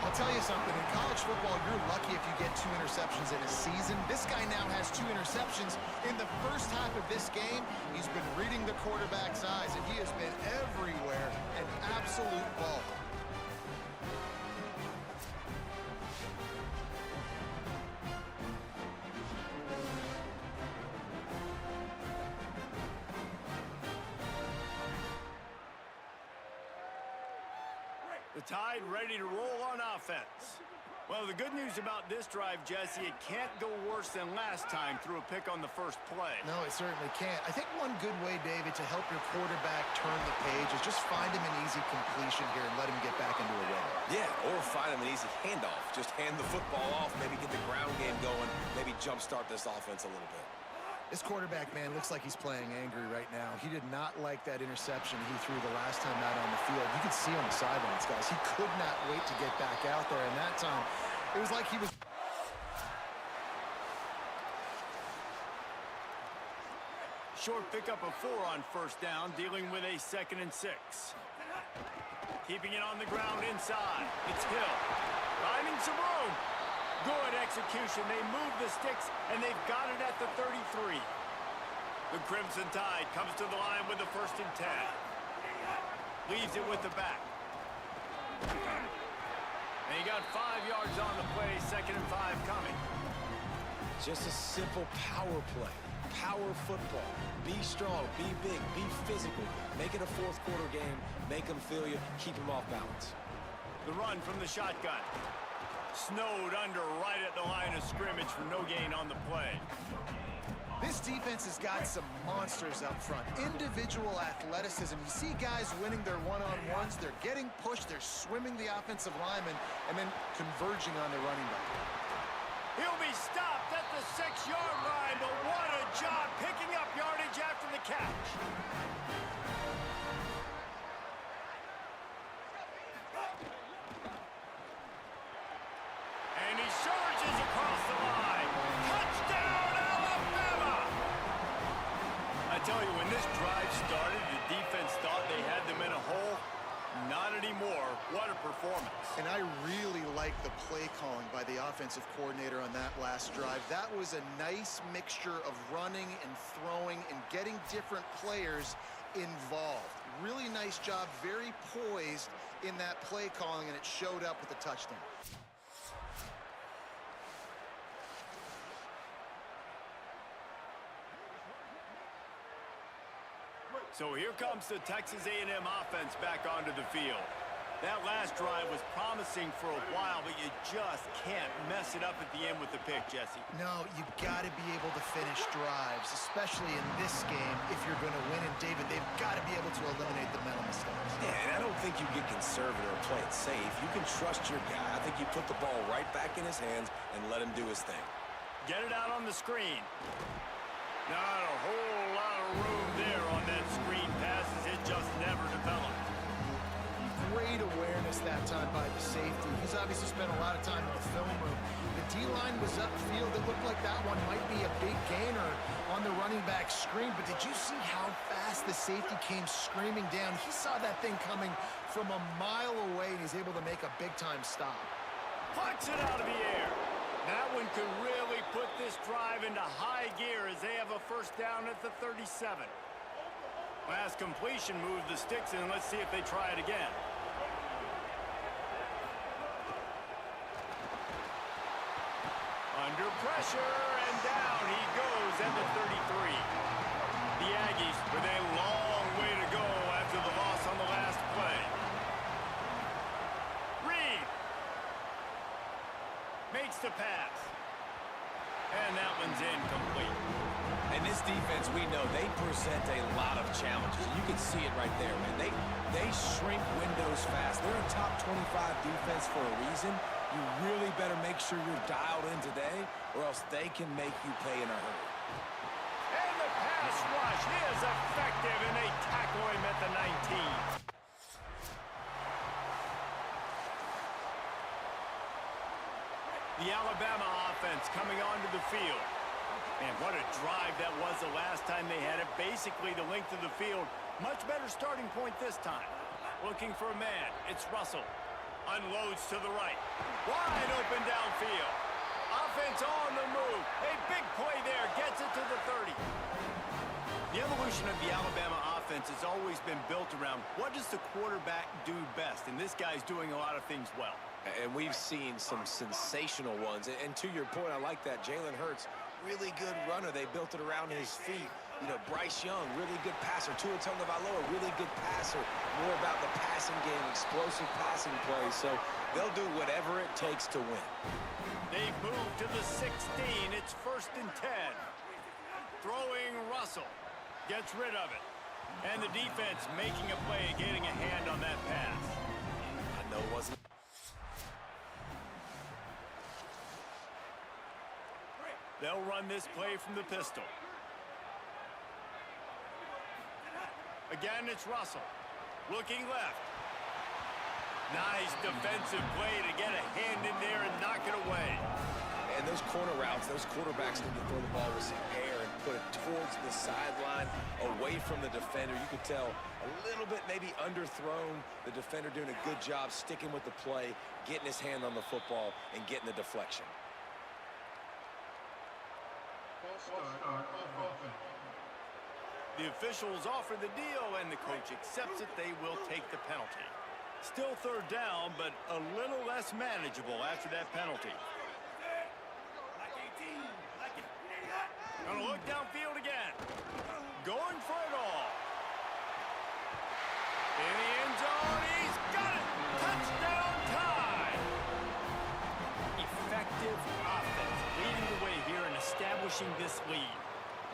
I'll tell you something, in college football, you're lucky if you get 2 interceptions in a season. This guy now has 2 interceptions in the 1st half of this game. He's been reading the quarterback's eyes, and he has been everywhere, an absolute ball.
Tide ready to roll on offense. Well, the good news about this drive, Jesse, it can't go worse than last time through a pick on the first play.
No, it certainly can't. I think one good way, David, to help your quarterback turn the page is just find him an easy completion here and let him get back into a rhythm.
Yeah, or find him an easy handoff. Just hand the football off, maybe get the ground game going, maybe jumpstart this offense a little bit.
This quarterback, man, looks like he's playing angry right now. He did not like that interception he threw the last time out on the field. You could see on the sidelines, guys. He could not wait to get back out there, and that time, it was like he was...
Short pickup of 4 on first down, dealing with a 2nd and 6. Keeping it on the ground inside. It's Hill. Finding some room. Good execution. They move the sticks, and they've got it at the 33. The Crimson Tide comes to the line with the 1st and 10. Leaves it with the back. And he got 5 yards on the play, 2nd and 5 coming.
Just a simple power play. Power football. Be strong, be big, be physical. Make it a fourth quarter game. Make them feel you. Keep them off balance.
The run from the shotgun. Snowed under right at the line of scrimmage for no gain on the play.
This defense has got some monsters up front. Individual athleticism. You see guys winning their one-on-ones. They're getting pushed. They're swimming the offensive lineman and then converging on their running back.
He'll be stopped at the 6-yard line, but what a job picking up yardage after the catch. And he surges across the line. Touchdown, Alabama! I tell you, when this drive started, the defense thought they had them in a hole. Not anymore. What a performance.
And I really like the play calling by the offensive coordinator on that last drive. That was a nice mixture of running and throwing and getting different players involved. Really nice job, very poised in that play calling, and it showed up with a touchdown.
So here comes the Texas A&M offense back onto the field. That last drive was promising for a while, but you just can't mess it up at the end with the pick, Jesse.
No, you got to be able to finish drives, especially in this game if you're going to win. And David, they've got to be able to eliminate the mental mistakes.
Yeah, and I don't think you get conservative or play it safe. You can trust your guy. I think you put the ball right back in his hands and let him do his thing.
Get it out on the screen. Not a whole lot of room there on that screen passes. It just never developed.
Great awareness that time by the safety. He's obviously spent a lot of time in the film room. The D-line was upfield. It looked like that one might be a big gainer on the running back screen, but did you see how fast the safety came screaming down? He saw that thing coming from a mile away, and he's able to make a big-time stop.
Puts it out of the air. That one could really put this drive into high gear as they have a first down at the 37. Last completion moved the sticks in. Let's see if they try it again. Under pressure, and down he goes at the 33. The Aggies with a long way to go after the loss on the last play. Reed makes the pass. And that one's incomplete.
And this defense, we know, they present a lot of challenges. You can see it right there, man. They shrink windows fast. They're a top 25 defense for a reason. You really better make sure you're dialed in today, or else they can make you pay in a hurry.
And the pass rush is effective, and they tackle him at the 19. The Alabama offense coming onto the field. And what a drive that was the last time they had it. Basically the length of the field. Much better starting point this time. Looking for a man. It's Russell. Unloads to the right. Wide open downfield. Offense on the move. A big play there. Gets it to the 30. The evolution of the Alabama offense has always been built around what does the quarterback do best? And this guy's doing a lot of things well.
And we've seen some sensational ones. And to your point, I like that. Jalen Hurts really good runner. They built it around his feet. You know, Bryce Young, really good passer. Tua Tagovailoa, really good passer. More about the passing game, explosive passing plays. So they'll do whatever it takes to win.
They move to the 16. It's 1st and 10. Throwing Russell. Gets rid of it. And the defense making a play, getting a hand on that pass.
I know it wasn't.
They'll run this play from the pistol. Again, it's Russell. Looking left. Nice defensive play to get a hand in there and knock it away.
And those corner routes, those quarterbacks need to throw the ball with some air and put it towards the sideline, away from the defender. You could tell a little bit maybe underthrown. The defender doing a good job sticking with the play, getting his hand on the football, and getting the deflection.
False start off offense.
The officials offer the deal, and the coach accepts it. They will take the penalty. Still 3rd down, but a little less manageable after that penalty. Gonna look downfield again. Going for it all. In the end zone, he's got it. Touchdown time. Effective offense leading the way here and establishing this lead.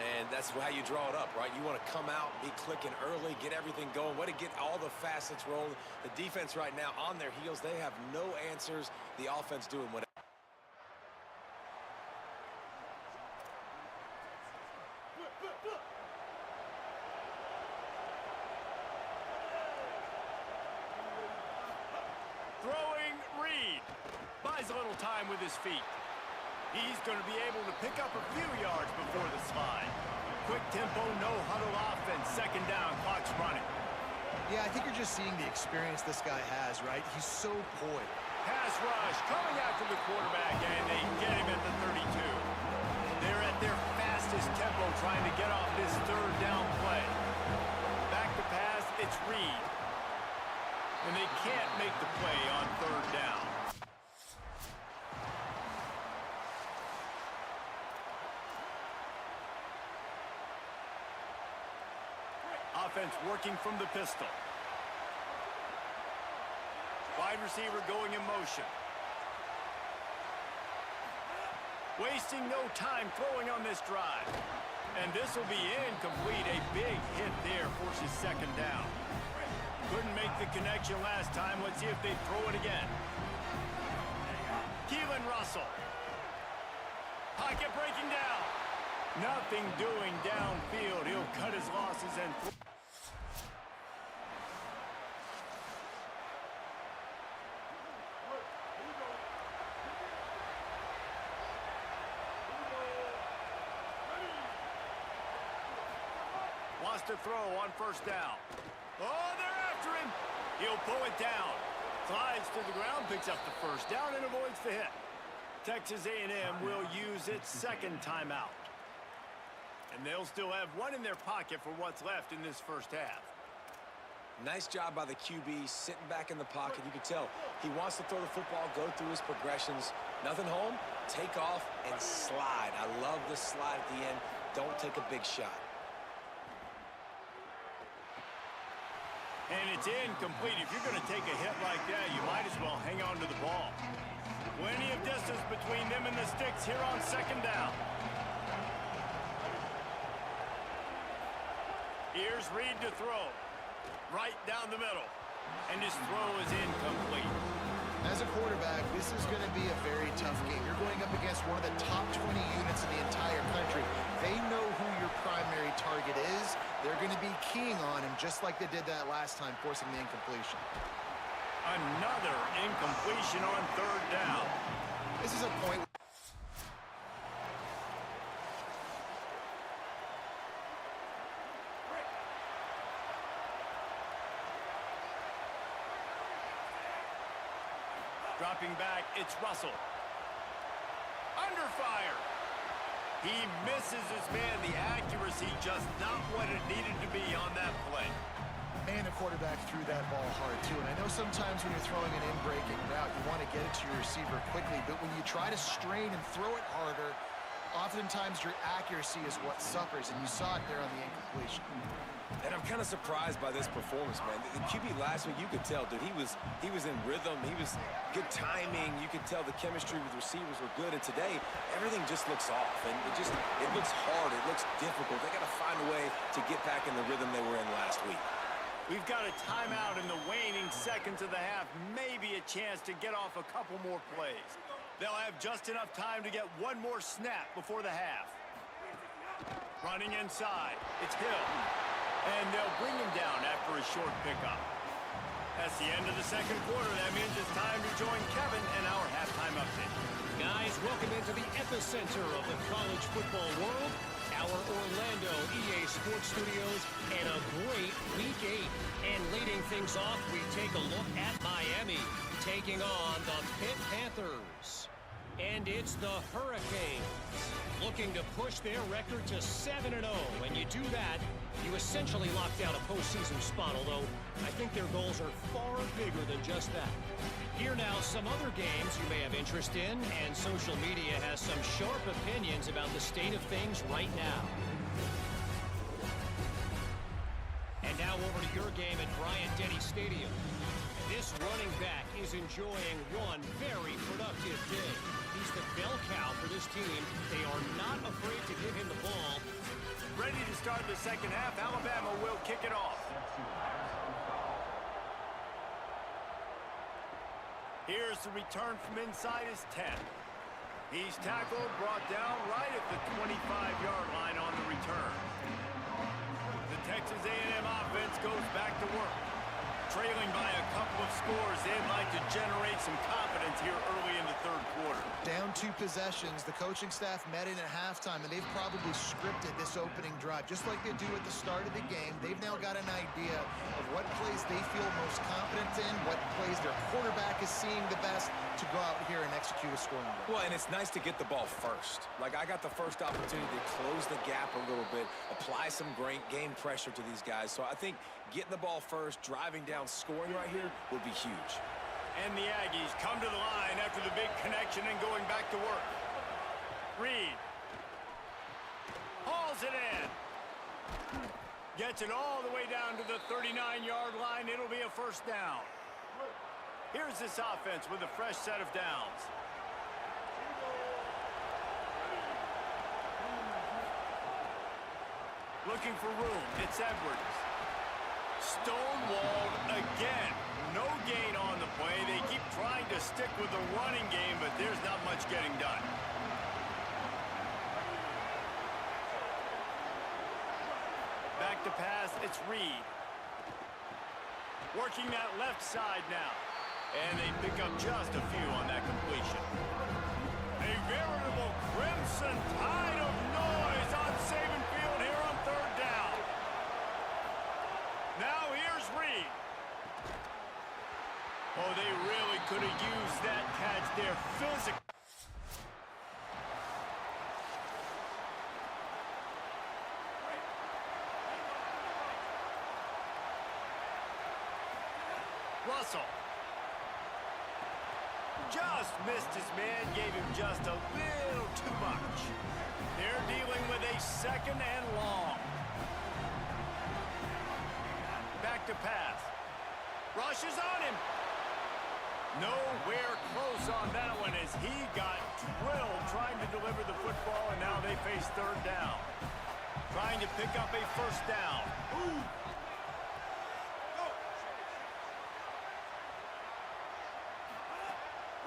And that's how you draw it up, right? You want to come out, be clicking early, get everything going, way to get all the facets rolling. The defense right now on their heels, they have no answers. The offense doing whatever.
Throwing Reed. Buys a little time with his feet. He's going to be able to pick up a few yards before the slide. Quick tempo, no huddle offense. 2nd down, clock's running.
Yeah, I think you're just seeing the experience this guy has, right? He's so poised.
Pass rush coming after the quarterback, and they get him at the 32. They're at their fastest tempo trying to get off this 3rd down play. Back to pass, it's Reed. And they can't make the play on 3rd down. Offense working from the pistol. Wide receiver going in motion. Wasting no time throwing on this drive. And this will be incomplete. A big hit there forces 2nd down. Couldn't make the connection last time. Let's see if they throw it again. Keelan Russell. Pocket breaking down. Nothing doing downfield. He'll cut his losses and... Wants to throw on 1st down. Oh, they're after him. He'll pull it down. Slides to the ground, picks up the 1st down, and avoids the hit. Texas A&M will use its 2nd timeout. And they'll still have one in their pocket for what's left in this 1st half.
Nice job by the QB, sitting back in the pocket. You can tell he wants to throw the football, go through his progressions. Nothing home, take off, and slide. I love the slide at the end. Don't take a big shot.
And it's incomplete. If you're going to take a hit like that, you might as well hang on to the ball. Plenty of distance between them and the sticks here on 2nd down. Here's Reed to throw. Right down the middle. And his throw is incomplete.
As a quarterback, this is going to be a very tough game. You're going up against one of the top 20 units in the entire country. They know who your primary target is. They're going to be keying on him just like they did that last time, forcing the incompletion.
Another incompletion on 3rd down.
This is a point.
Dropping back, it's Russell. Under fire. He misses his man. The accuracy just not what it needed to be on that play.
And the quarterback threw that ball hard, too. And I know sometimes when you're throwing an in-breaking route, you want to get it to your receiver quickly. But when you try to strain and throw it harder, oftentimes your accuracy is what suffers, and you saw it there on the incompletion.
And I'm kind of surprised by this performance, man. The QB last week, you could tell, dude, he was in rhythm. He was good timing. You could tell the chemistry with receivers were good. And today, everything just looks off. And it looks hard. It looks difficult. They got to find a way to get back in the rhythm they were in last week.
We've got a timeout in the waning seconds of the half. Maybe a chance to get off a couple more plays. They'll have just enough time to get one more snap before the half. Running inside. It's Hill. And they'll bring him down after a short pickup. That's the end of the second quarter. That means it's time to join Kevin in our halftime update.
Guys, welcome into the epicenter of the college football world, our Orlando EA Sports Studios, and a great Week 8. And leading things off, we take a look at Miami, taking on the Pitt Panthers. And it's the Hurricanes, looking to push their record to 7-0. When you do that, you essentially lock down a postseason spot, although I think their goals are far bigger than just that. Here now, some other games you may have interest in, and social media has some sharp opinions about the state of things right now. And now over to your game at Bryant-Denny Stadium. This running back is enjoying one very productive day. He's the bell cow for this team. They are not afraid to give him the ball.
Ready to start the second half. Alabama will kick it off. Here's the return from inside his 10. He's tackled, brought down right at the 25-yard line on the return. The Texas A&M offense goes back to work. Trailing by a couple of scores, they'd like to generate some confidence here early in the third quarter.
Down 2 possessions, the coaching staff met in at halftime, and they've probably scripted this opening drive. Just like they do at the start of the game, they've now got an idea of what plays they feel most confident in, what plays their quarterback is seeing the best to go out here and execute a scoring drive.
Well, and it's nice to get the ball first. Like, I got the first opportunity to close the gap a little bit, apply some great game pressure to these guys. So I think getting the ball first, driving down, scoring right here would be huge.
And the Aggies come to the line after the big connection and going back to work. Reed hauls it in. Gets it all the way down to the 39-yard line. It'll be a first down. Here's this offense with a fresh set of downs. Looking for room. It's Edwards. Stonewalled again. No gain on the play. They keep trying to stick with the running game, but there's not much getting done. Back to pass, it's Reed. Working that left side now. And they pick up just a few on that completion. A veritable crimson tide of noise on Saban Field here on third down. Now here's Reed. Oh, they really could have used that catch there physically. Russell. Just missed his man, gave him just a little too much. They're dealing with a second and long. Back to pass. Rush is on him. Nowhere close on that one as he got drilled trying to deliver the football, and now they face third down. Trying to pick up a first down.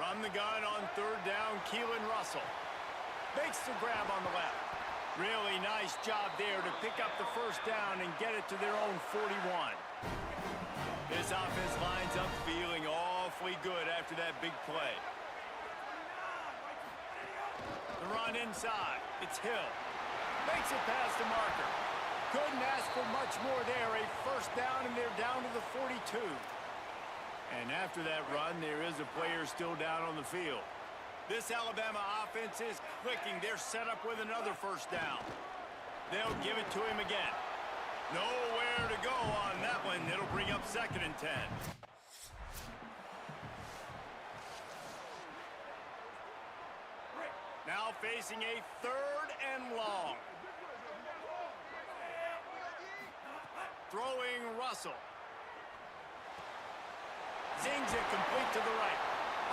From the gun on third down, Keelan Russell. Makes the grab on the left. Really nice job there to pick up the first down and get it to their own 41. This offense lines up feeling awfully good after that big play. The run inside. It's Hill. Makes it past the marker. Couldn't ask for much more there. A first down, and they're down to the 42. And after that run, there is a player still down on the field. This Alabama offense is clicking. They're set up with another first down. They'll give it to him again. Nowhere to go on that one. It'll bring up second and 10. Now facing a 3rd and long. Throwing Russell. Zings it complete to the right.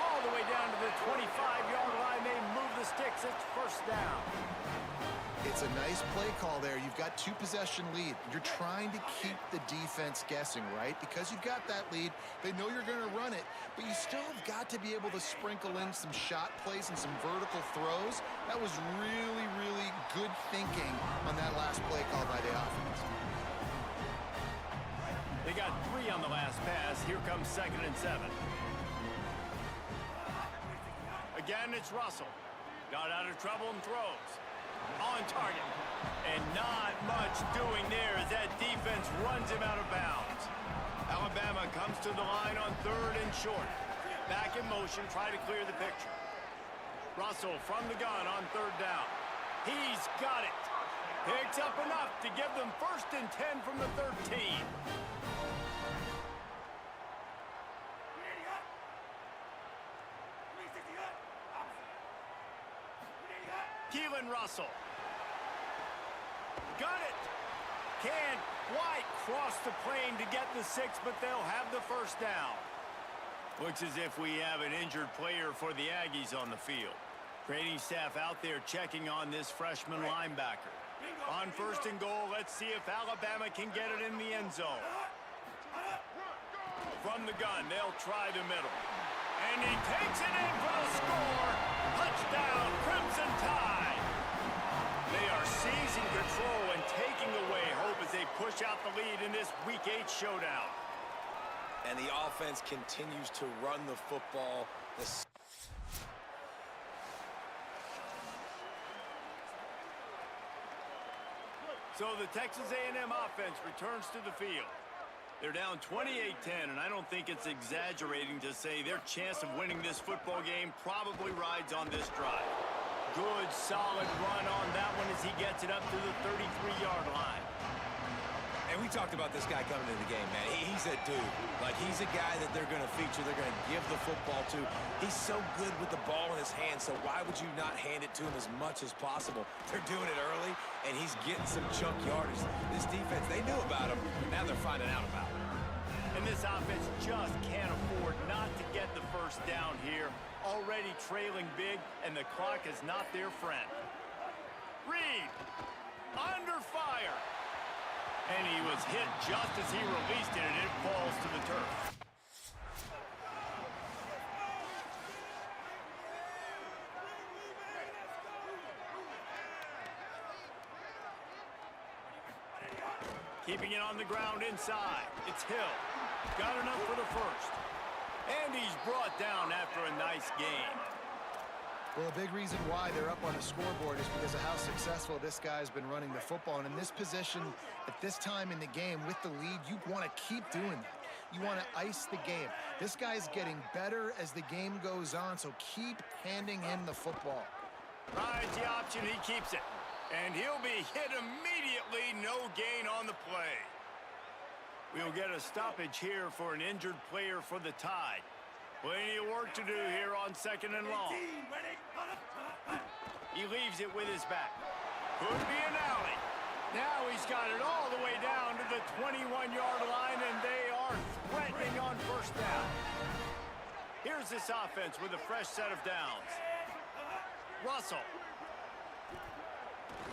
All the way down to the 25-yard line. They move the sticks. It's 1st down.
It's a nice play call there. You've got 2-possession lead. You're trying to keep the defense guessing, right? Because you've got that lead, they know you're going to run it, but you still have got to be able to sprinkle in some shot plays and some vertical throws. That was really, really good thinking on that last play call by the offense.
They got 3 on the last pass. Here comes 2nd and 7. Again, it's Russell. Got out of trouble and throws. On target. And not much doing there as that defense runs him out of bounds. Alabama comes to the line on 3rd and short. Back in motion, try to clear the picture. Russell from the gun on 3rd down. He's got it. Picks up enough to give them 1st and 10 from the 13. Keelan Russell. Got it. Can't quite cross the plane to get the 6, but they'll have the 1st down. Looks as if we have an injured player for the Aggies on the field. Training staff out there checking on this freshman linebacker. On 1st and goal, let's see if Alabama can get it in the end zone. From the gun, they'll try the middle. And he takes it in for the score. Touchdown, Crimson Tide. They are seizing control and taking away hope as they push out the lead in this Week 8 showdown.
And the offense continues to run the football.
So the Texas A&M offense returns to the field. They're down 28-10, and I don't think it's exaggerating to say their chance of winning this football game probably rides on this drive. Good, solid run on that one as he gets it up to the 33-yard line.
And we talked about this guy coming into the game, man. He's a dude. Like, he's a guy that they're going to feature, they're going to give the football to. He's so good with the ball in his hand, so why would you not hand it to him as much as possible? They're doing it early, and he's getting some chunk yardage. This defense, they knew about him, but now they're finding out about him.
And this offense just can't afford not to get the 1st down here. Already trailing big, and the clock is not their friend. Reed, under fire. And he was hit just as he released it, and it falls to the turf. Keeping it on the ground inside. It's Hill. Got enough for the 1st. And he's brought down after a nice game.
Well, a big reason why they're up on the scoreboard is because of how successful this guy's been running the football. And in this position, at this time in the game, with the lead, you want to keep doing that. You want to ice the game. This guy's getting better as the game goes on, so keep handing him the football.
Rides the option, he keeps it. And he'll be hit immediately, no gain on the play. We'll get a stoppage here for an injured player for the Tide. Plenty of work to do here on 2nd and long. He leaves it with his back. Could be an alley. Now he's got it all the way down to the 21-yard line, and they are threatening on 1st down. Here's this offense with a fresh set of downs. Russell.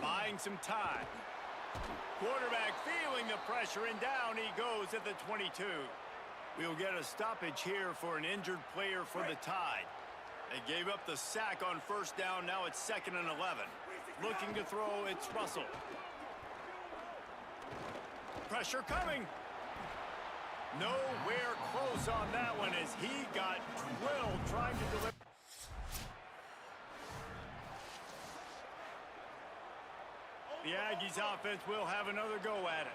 Buying some time. Quarterback feeling the pressure, and down he goes at the 22. We'll get a stoppage here for an injured player for the Tide. They gave up the sack on 1st down. Now it's 2nd and 11. Looking to throw, it's Russell. Pressure coming. Nowhere close on that one as he got drilled trying to deliver. The Aggies offense will have another go at it.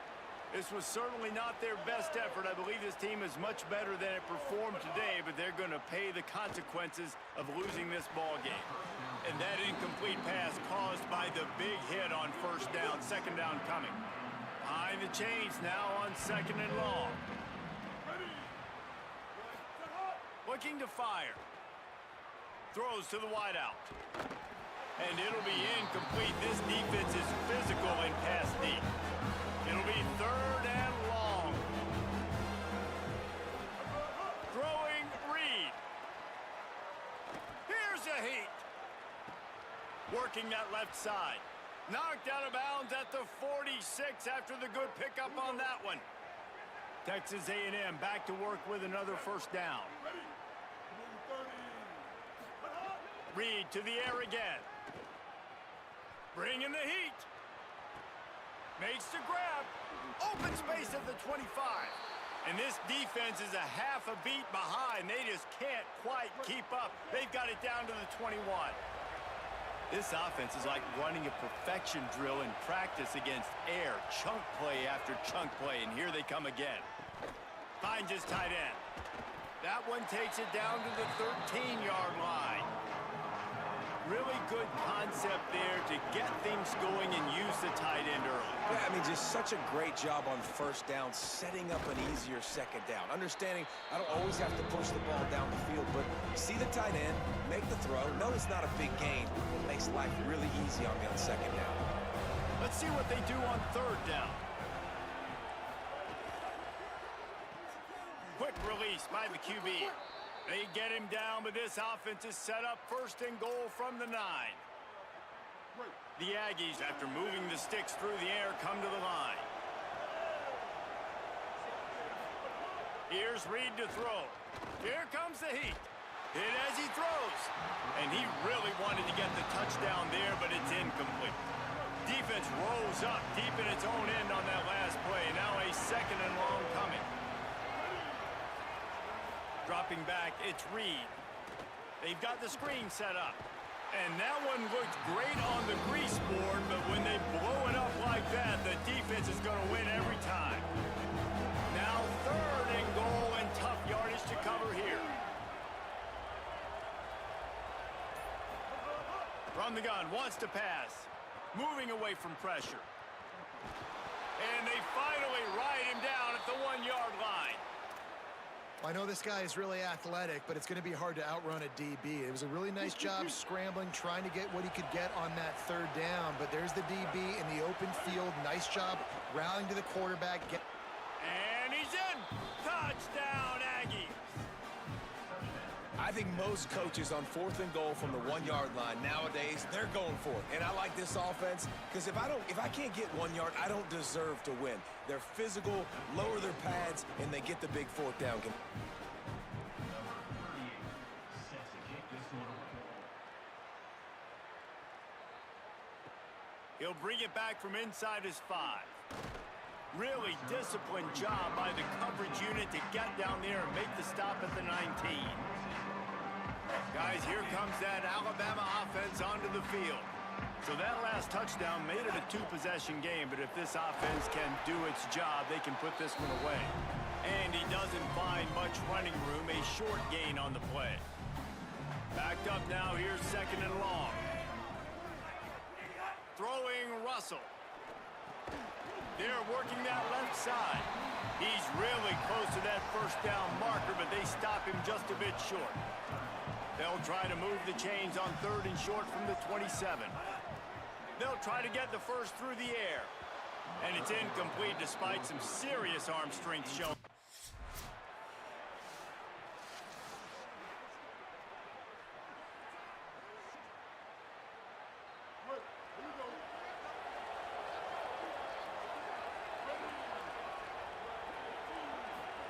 This was certainly not their best effort. I believe this team is much better than it performed today, but they're going to pay the consequences of losing this ball game. And that incomplete pass caused by the big hit on 1st down, 2nd down coming. Behind the chains now on 2nd and long. Looking to fire. Throws to the wideout. And it'll be incomplete. This defense is physical and pass deep. It'll be 3rd and long. Throwing Reed. Here's a heat. Working that left side. Knocked out of bounds at the 46 after the good pickup on that one. Texas A&M back to work with another 1st down. Reed to the air again. Bringing the heat. Makes the grab. Open space at the 25. And this defense is a half a beat behind. They just can't quite keep up. They've got it down to the 21. This offense is like running a perfection drill in practice against air. Chunk play after chunk play, and here they come again. Finds his tight end. That one takes it down to the 13-yard line. Really good concept there to get things going and use the tight end early.
Yeah, I mean, just such a great job on 1st down, setting up an easier 2nd down. Understanding I don't always have to push the ball down the field, but see the tight end, make the throw. No, it's not a big gain. It makes life really easy on me on 2nd down.
Let's see what they do on 3rd down. Quick release by the QB. They get him down, but this offense is set up 1st and goal from the 9. The Aggies, after moving the sticks through the air, come to the line. Here's Reed to throw. Here comes the heat. Hit as he throws. And he really wanted to get the touchdown there, but it's incomplete. Defense rose up deep in its own end on that last play. Now a 2nd and long coming. Dropping back, it's Reed. They've got the screen set up. And that one looked great on the grease board, but when they blow it up like that, the defense is going to win every time. Now 3rd and goal and tough yardage to cover here. Run the gun, wants to pass. Moving away from pressure. And they finally ride him down at the 1-yard line.
I know this guy is really athletic, but it's going to be hard to outrun a DB. It was a really nice job scrambling, trying to get what he could get on that 3rd down, but there's the DB in the open field. Nice job rallying to the quarterback.
And he's in. Touchdown, Aggies.
I think most coaches on 4th and goal from the 1-yard line nowadays, they're going for it. And I like this offense because if I can't get 1 yard, I don't deserve to win. They're physical, lower their pads, and they get the big 4th down.
He'll bring it back from inside his 5. Really disciplined job by the coverage unit to get down there and make the stop at the 19. Guys, here comes that Alabama offense onto the field. So that last touchdown made it a 2-possession game, but if this offense can do its job, they can put this one away. And he doesn't find much running room, a short gain on the play. Backed up now, here's 2nd and long. Throwing Russell. They're working that left side. He's really close to that 1st down marker, but they stop him just a bit short. They'll try to move the chains on 3rd and short from the 27. They'll try to get the 1st through the air. And it's incomplete despite some serious arm strength shown.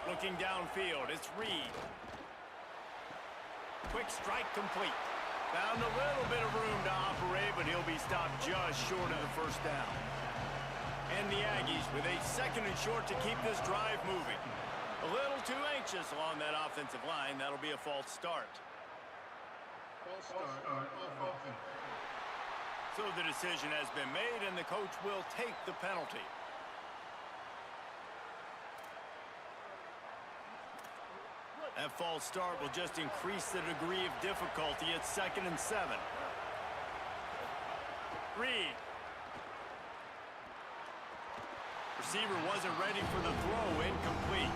Looking downfield, it's Reed. Quick strike complete. Found a little bit of room to operate, but he'll be stopped just short of the 1st down. And the Aggies with a 2nd and short to keep this drive moving. A little too anxious along that offensive line. That'll be a false start.
False start on offense.
So the decision has been made, and the coach will take the penalty. That false start will just increase the degree of difficulty at 2nd and 7. Reed. Receiver wasn't ready for the throw, incomplete.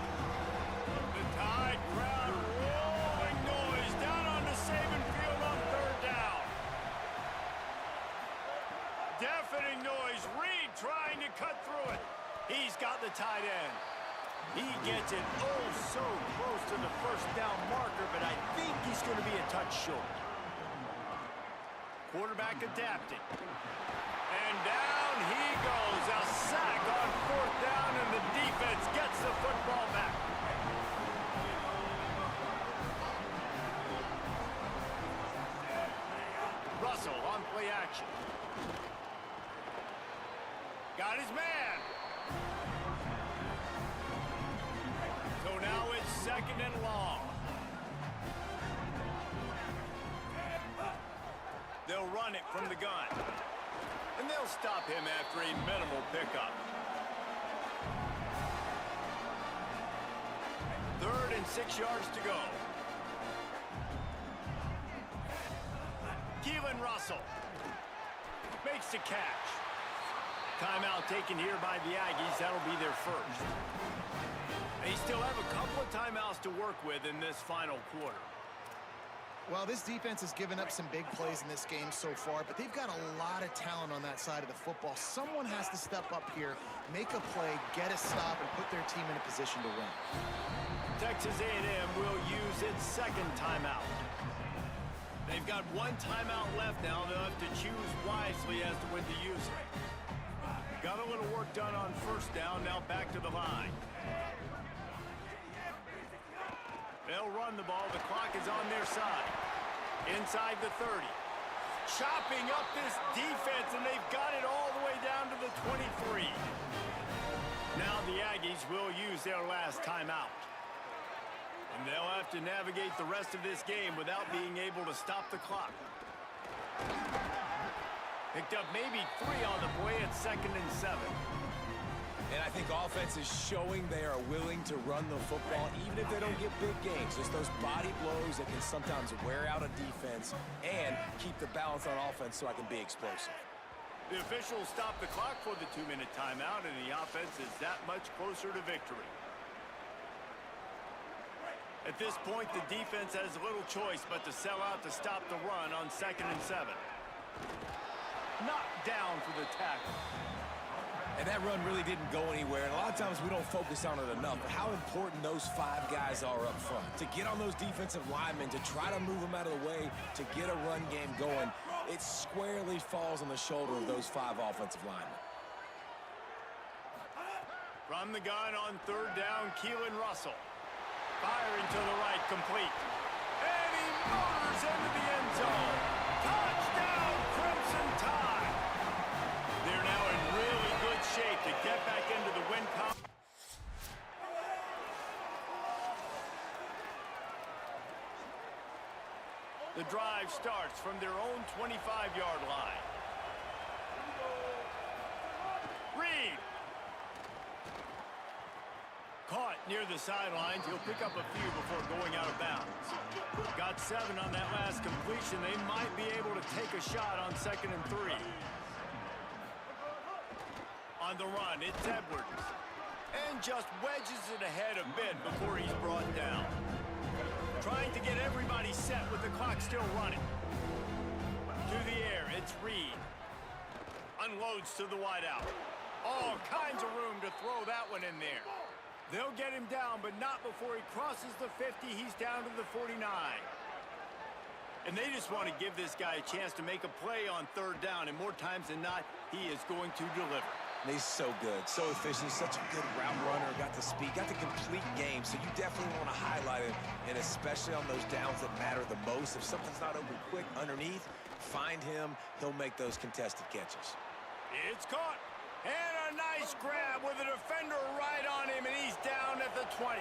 The Tide crowd rolling noise down onto Saban Field on 3rd down. deafening noise. Reed trying to cut through it. He's got the tight end. He gets it oh so close to the first down marker, but I think he's going to be a touch short. Quarterback adapting. And down he goes. A sack on fourth down, and the defense gets the football back. Russell on play action. Got his man. So now it's second and long. They'll run it from the gun. And they'll stop him after a minimal pickup. 3rd and 6 yards to go. Keelan Russell makes the catch. Timeout taken here by the Aggies. That'll be their first. They still have a couple of timeouts to work with in this final quarter.
Well, this defense has given up some big plays in this game so far, but they've got a lot of talent on that side of the football. Someone has to step up here, make a play, get a stop, and put their team in a position to win.
Texas A&M will use its second timeout. They've got one timeout left now. They'll have to choose wisely as to when to use it. Got a little work done on first down. Now back to the line. They'll run the ball. The clock is on their side. Inside the 30. Chopping up this defense, and they've got it all the way down to the 23. Now the Aggies will use their last timeout. And they'll have to navigate the rest of this game without being able to stop the clock. Picked up maybe 3 on the play at 2nd and 7.
And I think offense is showing they are willing to run the football, even if they don't get big gains. Just those body blows that can sometimes wear out a defense and keep the balance on offense so I can be explosive.
The officials stop the clock for the 2-minute timeout, and the offense is that much closer to victory. At this point, the defense has little choice but to sell out to stop the run on 2nd and 7. Knocked down for the tackle.
And that run really didn't go anywhere. And a lot of times we don't focus on it enough. But how important those 5 guys are up front. To get on those defensive linemen, to try to move them out of the way, to get a run game going, it squarely falls on the shoulder of those 5 offensive linemen.
From the gun on 3rd down, Keelan Russell. Firing to the right, complete. And he motors into the end zone. Touchdown, Crimson Tide. They're now in really good shape to get back into the win column. The drive starts from their own 25-yard line. Reed. Caught near the sidelines. He'll pick up a few before going out of bounds. Got 7 on that last completion. They might be able to take a shot on 2nd and 3. On the run, it's Edwards. And just wedges it ahead a bit before he's brought down. Trying to get everybody set with the clock still running. To the air, it's Reed. Unloads to the wideout. All kinds of room to throw that one in there. They'll get him down, but not before he crosses the 50. He's down to the 49. And they just want to give this guy a chance to make a play on 3rd down, and more times than not, he is going to deliver.
He's so good, so efficient, such a good route runner, got the speed, got the complete game, so you definitely want to highlight it, and especially on those downs that matter the most. If something's not open quick underneath, find him, he'll make those contested catches.
It's caught. And a nice grab with a defender right on him, and he's down at the 20.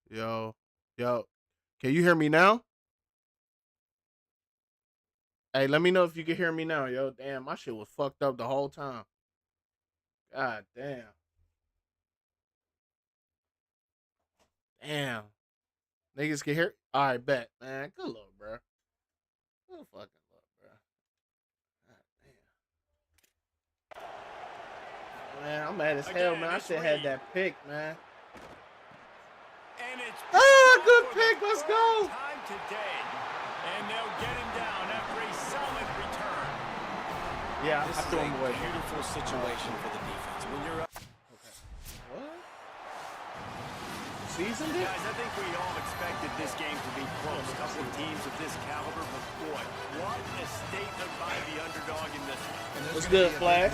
Yo, yo, can you hear me now? Hey, let me know if you can hear me now, yo. Damn, my shit was fucked up the whole time. God damn. Damn. Niggas can hear. All right, bet, man. Good luck, bro. Good fucking luck, bro. God damn. Man, I'm mad as hell, man. I should have had that pick, man.
And it's
Good pick. Let's go.
time today. And they'll get him down after a solid return.
Yeah,
This
I
is
threw him
a
away.
beautiful situation for the defense. When you're up.
What? Seasoned it?
Guys, I think we all expected this game to be close. A couple of teams of this caliber, but boy, what a statement by the underdog in this one.
What's good, Flash?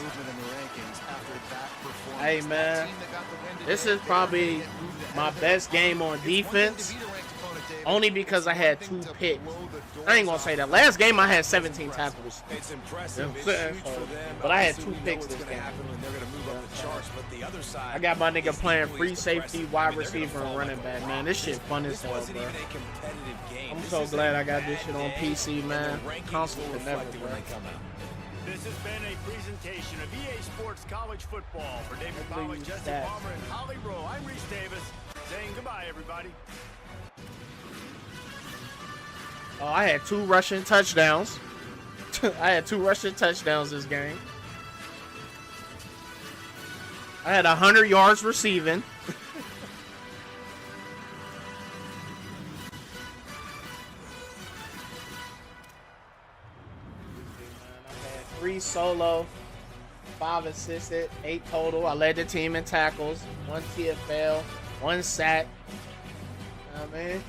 Hey, man. This is probably my best game on defense. Only because I had 2 picks. I ain't gonna say that. Last game I had 17 tackles.
It's impressive.
You know
It's
what I'm saying?
huge for them.
But I had
Obviously,
2
we know
picks
what's
this
gonna
game.
happen when they're gonna move up the charts, but the other side.
I got my nigga
is
playing
equally
free
as
safety,
impressive.
wide
I mean, they're gonna
receiver, and
fall
running
like a
back.
rock.
Man, this shit fun as
This
hell,
wasn't
bro.
even a competitive game.
I'm
This
so
is a
glad I got
bad
this shit on
day,
PC,
and
man.
the rankings
Console
will
can never,
reflect it
bro.
when they come out.
This has been a presentation of EA Sports College Football. For David
Hopefully
Pollack,
you
Jesse
stats.
Palmer, and Holly Rowe, I'm Reese Davis, saying goodbye, everybody.
Oh, I had 2 rushing touchdowns. I had 2 rushing touchdowns this game. I had 100 yards receiving. I had 3 solo, 5 assisted, 8 total. I led the team in tackles, 1 TFL, 1 sack. You know what I mean?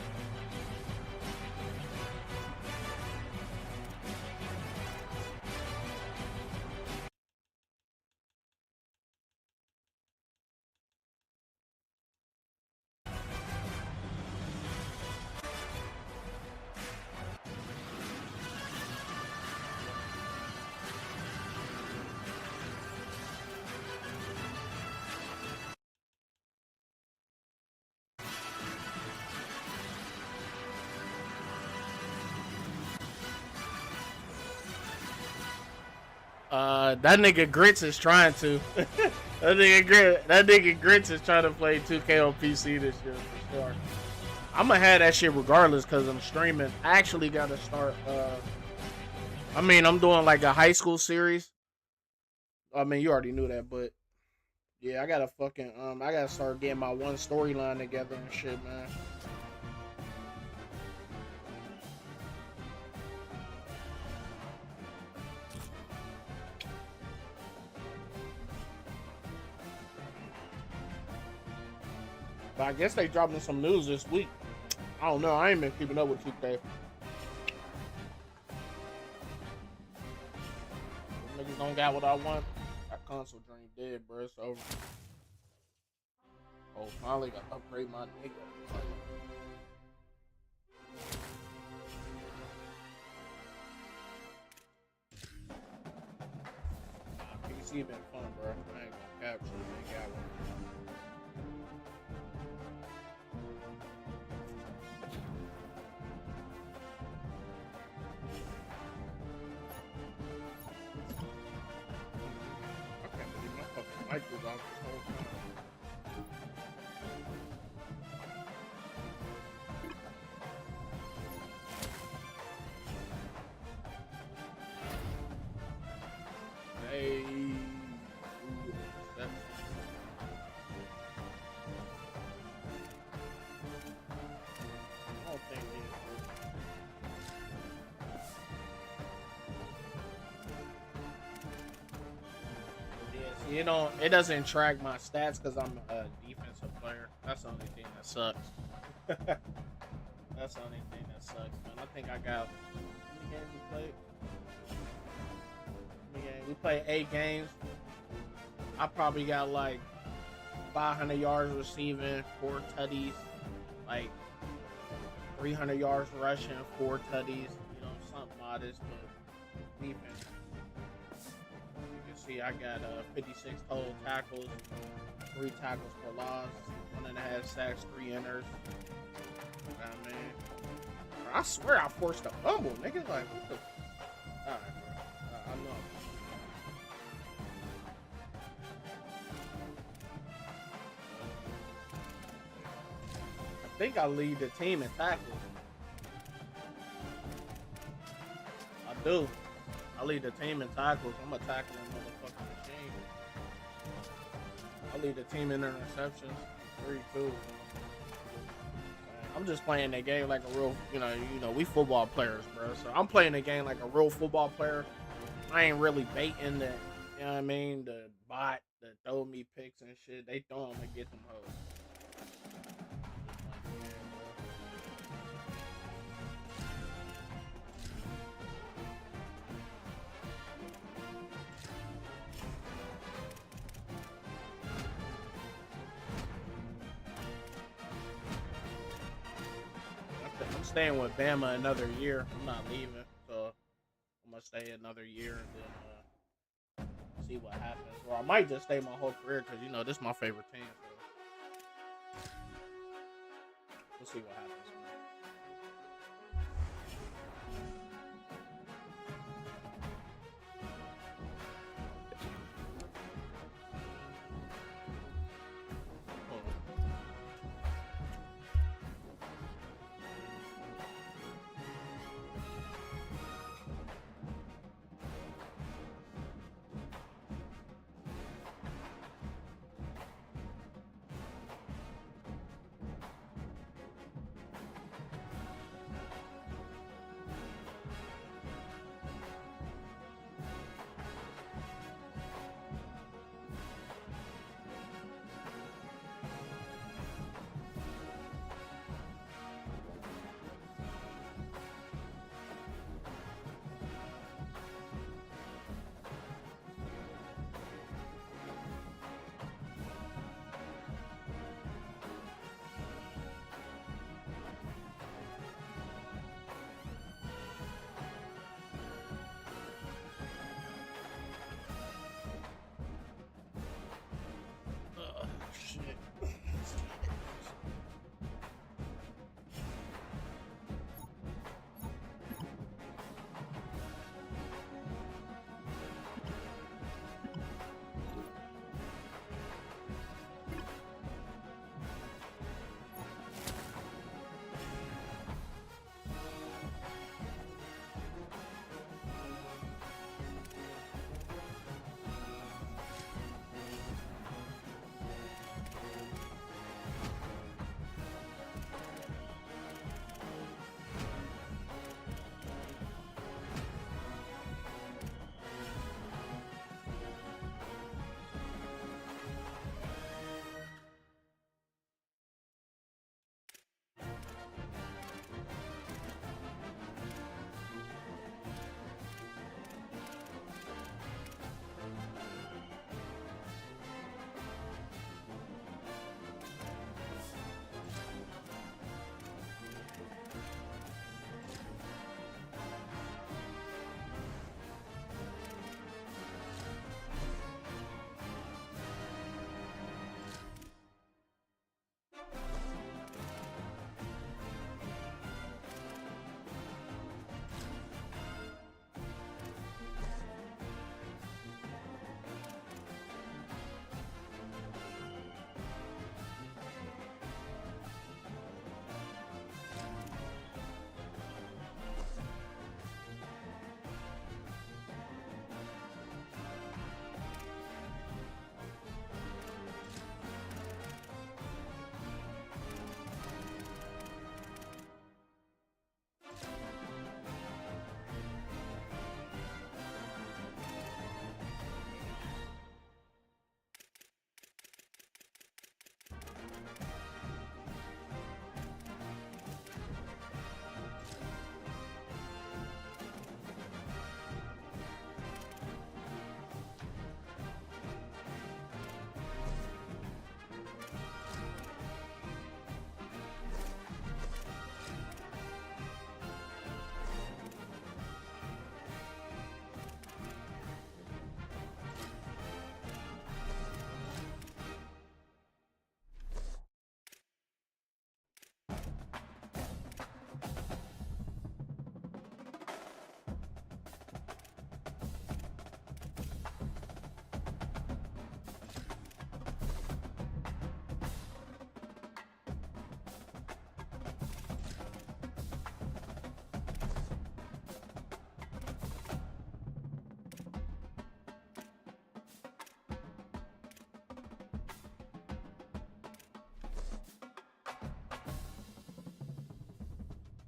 That nigga Grits is trying to. that nigga Grits is trying to play 2K on PC this year for sure. I'm gonna have that shit regardless because I'm streaming. I actually gotta start. I'm doing like a high school series. I mean, you already knew that, but yeah, I gotta fucking I gotta start getting my one storyline together and shit, man. But I guess they dropping some news this week. I don't know. I ain't been keeping up with 2K. Niggas don't got what I want. That console dream dead, bro. It's over. Oh, finally got to upgrade my nigga. PC been fun, bro. I ain't gonna capture it. They got one. Mic was off this whole time. Hey. I don't think it doesn't track my stats because I'm a defensive player. That's the only thing that sucks. That's the only thing that sucks, man. I think I got how many games we played? We played 8 games. I probably got like 500 yards receiving, 4 tutties, like 300 yards rushing, 4 tutties. You know, something modest, but defense. See, I got 56 total tackles, 3 tackles for loss, 1.5 sacks, 3 enters. I mean, I swear I forced a fumble, nigga. Like, what the? Alright, bro. I know. think I lead the team in tackles. I do. I lead the team in tackles. I'm a tackling motherfucking machine. I lead the team in interceptions. 3-2. I'm just playing the game like a real, you know, we football players, bro. So I'm playing the game like a real football player. I ain't really baiting the, you know what I mean, the bot that throw me picks and shit. They throw them and get them hoes. I'm staying with Bama another year. I'm not leaving, so I'm gonna stay another year and then see what happens. Or I might just stay my whole career because, you know, this is my favorite team. So we'll see what happens.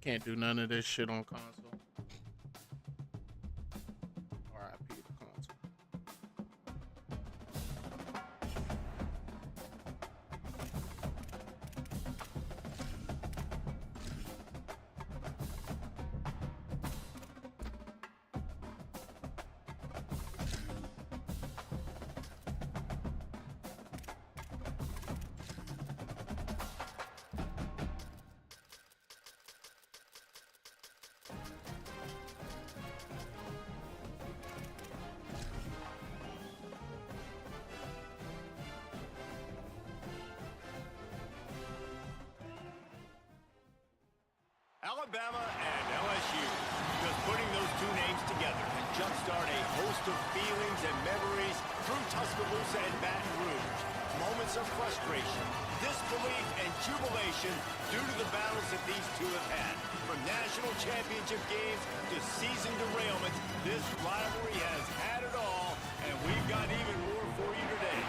can't do none of this shit on console. RIP the console.
Alabama and LSU. Just putting those two names together can jumpstart a host of feelings and memories through Tuscaloosa and Baton Rouge. Moments of frustration, disbelief, and jubilation due to the battles that these two have had. From national championship games to season derailments, this rivalry has had it all, and we've got even more for you today.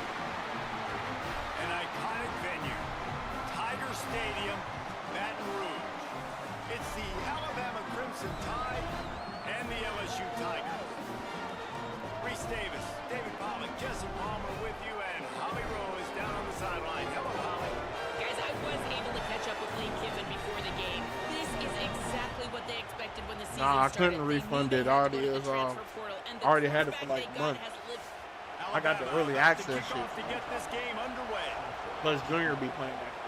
An iconic venue, Tiger Stadium, Baton Rouge. It's the Alabama Crimson Tide and the LSU Tigers. Reese Davis, David Pollock, Jesse Palmer with you, and Holly Rowe is down on the sideline. Hello, Holly.
Guys, I was able to catch up with Lane Kiffin before the game. This is exactly what they expected when the season
Nah, I
started.
couldn't refund it. Already is already had it for like months. I got the early access shit.
To get this game underway.
Plus Junior be playing that shit.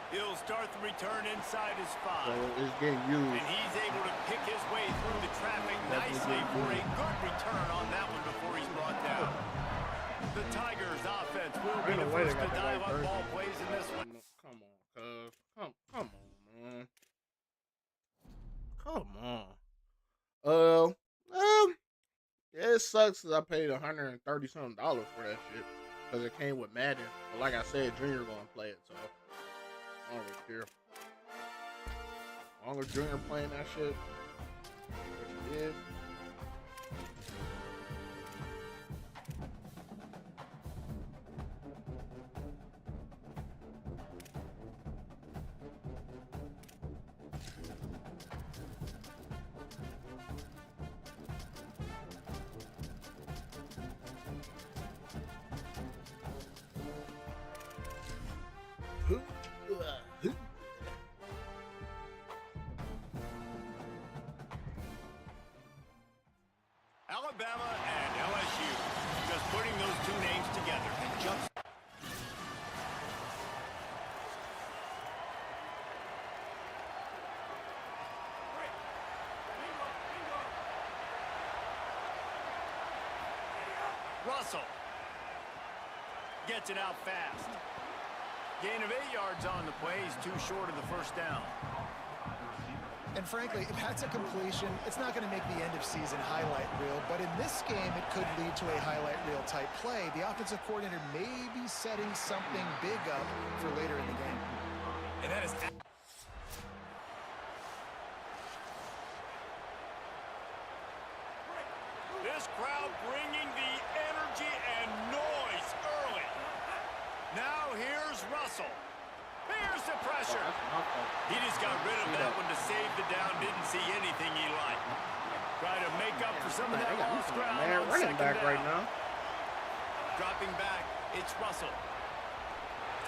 He'll start the return inside his
So
5.
it's getting used.
And he's able to pick his way through the traffic nicely for a good return on that one before he's brought down. The Tigers offense will be the first to dive up ball plays in this one.
Come on, cuz. Come on, man. Come on. Yeah, it sucks that I paid $130-something for that shit. Because it came with Madden. But like I said, Junior gonna play it, so I don't really care. As long as Junior playing that shit, which he is.
Alabama and LSU. Just putting those two names together and jumps. Russell gets it out fast. Gain of 8 yards on the play. He's too short of the first down.
And frankly, if that's a completion, it's not going to make the end of season highlight reel. But in this game, it could lead to a highlight reel type play. The offensive coordinator may be setting something big up for later in the game.
And that is...
This crowd bringing the energy and noise early. Now here's Russell. Here's the pressure. He just got rid of that one to save the down. Didn't see anything he liked. Try to make up for some of that lost ground.
Man, running back right now.
Dropping back, it's Russell.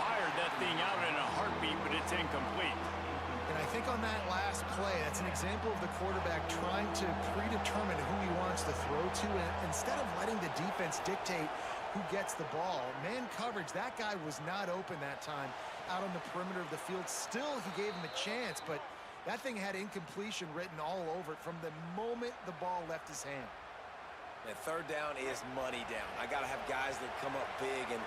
Fired that thing out in a heartbeat, but it's incomplete.
And I think on that last play, that's an example of the quarterback trying to predetermine who he wants to throw to, and instead of letting the defense dictate who gets the ball. Man coverage, that guy was not open that time out on the perimeter of the field. Still, he gave him a chance, but that thing had incompletion written all over it from the moment the ball left his hand.
And third down is money down. I got to have guys that come up big, and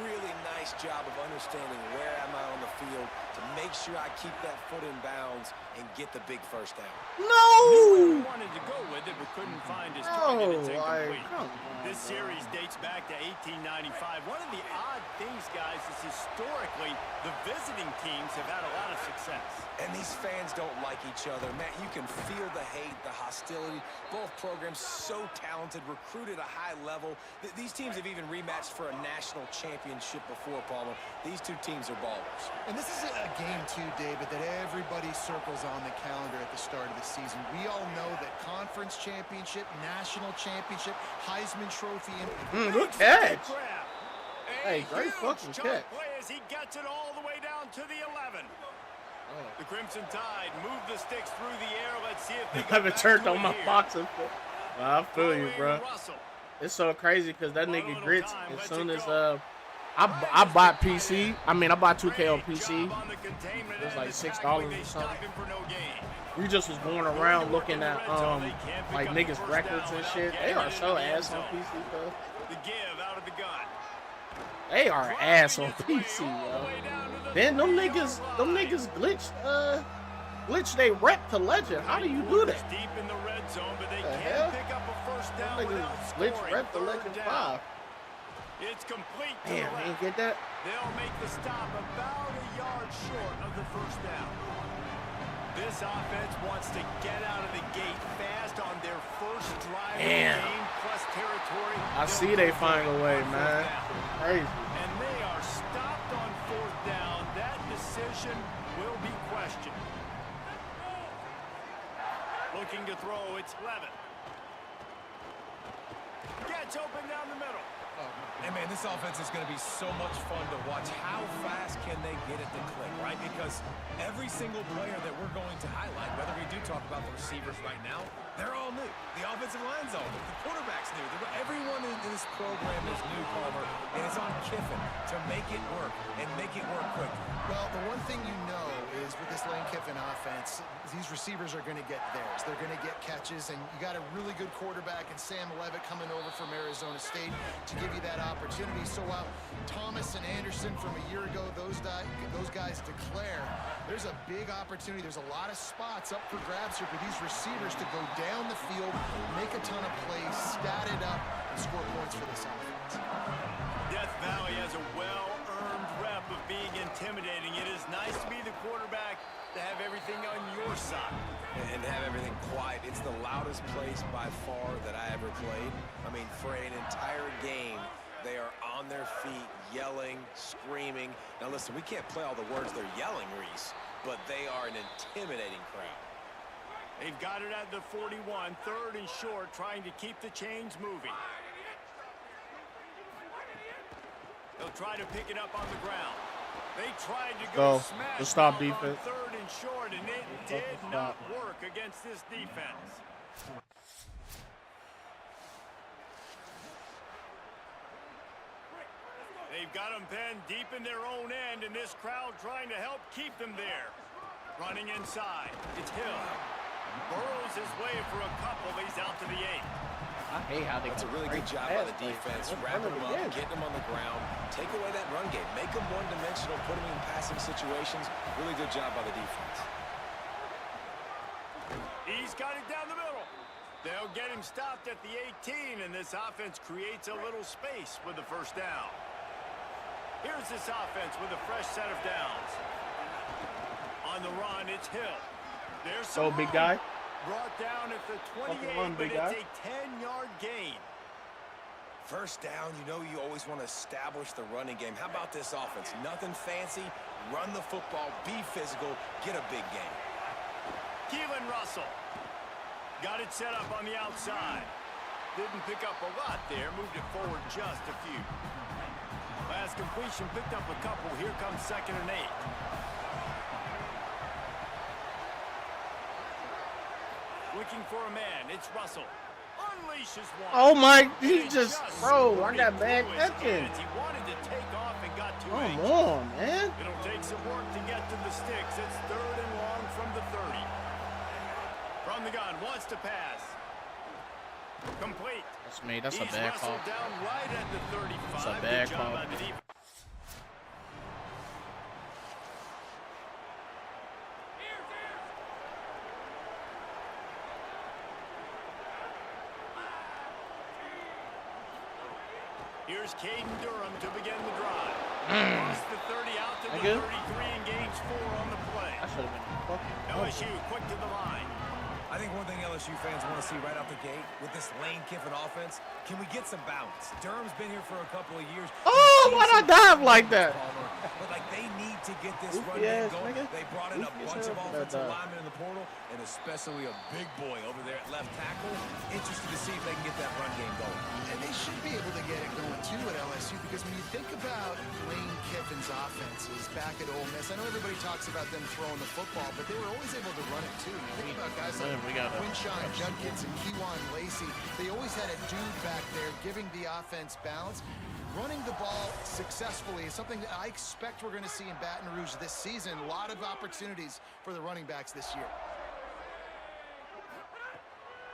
really nice job of understanding where am I on the field to make sure I keep that foot in bounds and get the big first down.
No!
Wanted to go with it, but couldn't find his target. It's incomplete.
Come on,
this series dates back to 1895. One of the odd things, guys, is historically the visiting teams have had a lot of success.
And these fans don't like each other. Matt, you can feel the hate, the hostility. Both programs so talented talented, recruited at a high level. These teams have even rematched for a national championship before, Palmer. These two teams are ballers.
And this is a game, too, David, that everybody circles on the calendar at the start of the season. We all know that conference championship, national championship, Heisman Trophy. And
Good catch.
Hey,
great fucking catch.
Play as he gets it all the way down to the 11. The Crimson Tide move the sticks through the air. Let's see if they
I haven't turned on my boxing. I feel you, bro.
Russell.
It's so crazy because that nigga Grits, as soon as I bought PC, I bought 2K on PC. It was like $6 or something. We just was going around looking at like niggas records and shit. They are so ass on PC, bro.
The give out of the gun.
They are ass on PC, yo. Then them niggas glitch they rep to legend. How do you do that?
Deep in the red zone, but they
The
can't
hell?
pick up a first down
Them
without
niggas glitch
scoring.
rep to
Third
legend
down.
5.
It's complete to
Damn,
the
man,
left.
get that?
They'll make the stop about a yard short of the first down. This offense wants to get out of the gate fast on their first drive of the
Damn.
game, plus territory.
I see they find a way,
on
man.
fourth down.
Crazy.
And they are stopped on fourth down. That decision will be questioned. Looking to throw, it's Levin. Gets open down the middle.
And, man, this offense is going to be so much fun to watch. How fast can they get it to click, right? Because every single player that we're going to highlight, whether we do talk about the receivers right now, they're all new. The offensive line's all new. The quarterback's new. Everyone in this program is new, Palmer, and it's on Kiffin to make it work and make it work quickly.
Well, the one thing you know is with this Lane Kiffin offense, these receivers are going to get theirs. They're going to get catches, and you got a really good quarterback in Sam Levitt coming over from Arizona State to give you that opportunity. So while Thomas and Anderson from a year ago, those guys declare, there's a big opportunity. There's a lot of spots up for grabs here for these receivers to go down the field, make a ton of plays, stat it up, and score points for this offense.
Death Valley has a well-earned rep of being intimidating. It is nice to be the quarterback, to have everything on your side.
And have everything quiet. It's the loudest place by far that I ever played. I mean, for an entire game, they are on their feet, yelling, screaming. Now listen, we can't play all the words they're yelling, Reese, but they are an intimidating crowd.
They've got it at the 41, third and short, trying to keep the chains moving. They'll try to pick it up on the ground. They tried to go smash
the stop
mouth on
defense.
third and short, and it did not work against this defense. They've got them penned deep in their own end, and this crowd trying to help keep them there. Running inside, it's Hill. Burrows his way for a couple. He's out to the 8.
I hate how they
That's a really good job by the defense. Wrap them up, getting them on the ground, take away that run game, make them one-dimensional, put them in passing situations. Really good job by the defense.
He's got it down the middle. They'll get him stopped at the 18, and this offense creates a little space with the first down. Here's this offense with a fresh set of downs. On the run, it's Hill. There's some
big guy.
Brought down at the 28, but it's a 10-yard gain.
First down, you know you always want to establish the running game. How about this offense? Nothing fancy. Run the football, be physical, get a big gain.
Keelan Russell got it set up on the outside. Didn't pick up a lot there, moved it forward just a few. Last completion picked up a couple. Here comes 2nd and 8. Looking for a man, it's Russell. Unleashes one.
Oh my, he just, bro, I got bad catching.
He wanted to take off and got too
Come
anxious.
on, man.
It'll take some work to get to the sticks. It's 3rd and long from the 30. From the gun, wants to pass. Complete.
That's me. That's a
He's
bad call.
wrestled down right at the 35.
That's a bad
Good job
call.
by the defense. Here's Caden Durham to begin the drive. Lost the 30 out to the 33 and gains 4 on the play.
I should have been fucking.
LSU quick to the line.
I I think one thing LSU fans want to see right out the gate with this Lane Kiffin offense, can we get some balance? Durham's been here for a couple of years.
Oh, why'd I dive like that?
But like they need to get this
Goofy
run game
ass
going.
nigga.
They brought in a
Goofy as
bunch of
hell for that
offensive
dive.
linemen in the portal, and especially a big boy over there at left tackle. Interested to see if they can get that run game going.
And they should be able to get it going, too, at LSU, because when you think about Lane Kiffin's offenses back at Ole Miss, I know everybody talks about them throwing the football, but they were always able to run it, too. You think about guys like Quinshawn Judkins and Kejuan Lacey. They always had a dude back there giving the offense balance. Running the ball successfully is something that I expect we're going to see in Baton Rouge this season. A lot of opportunities for the running backs this year.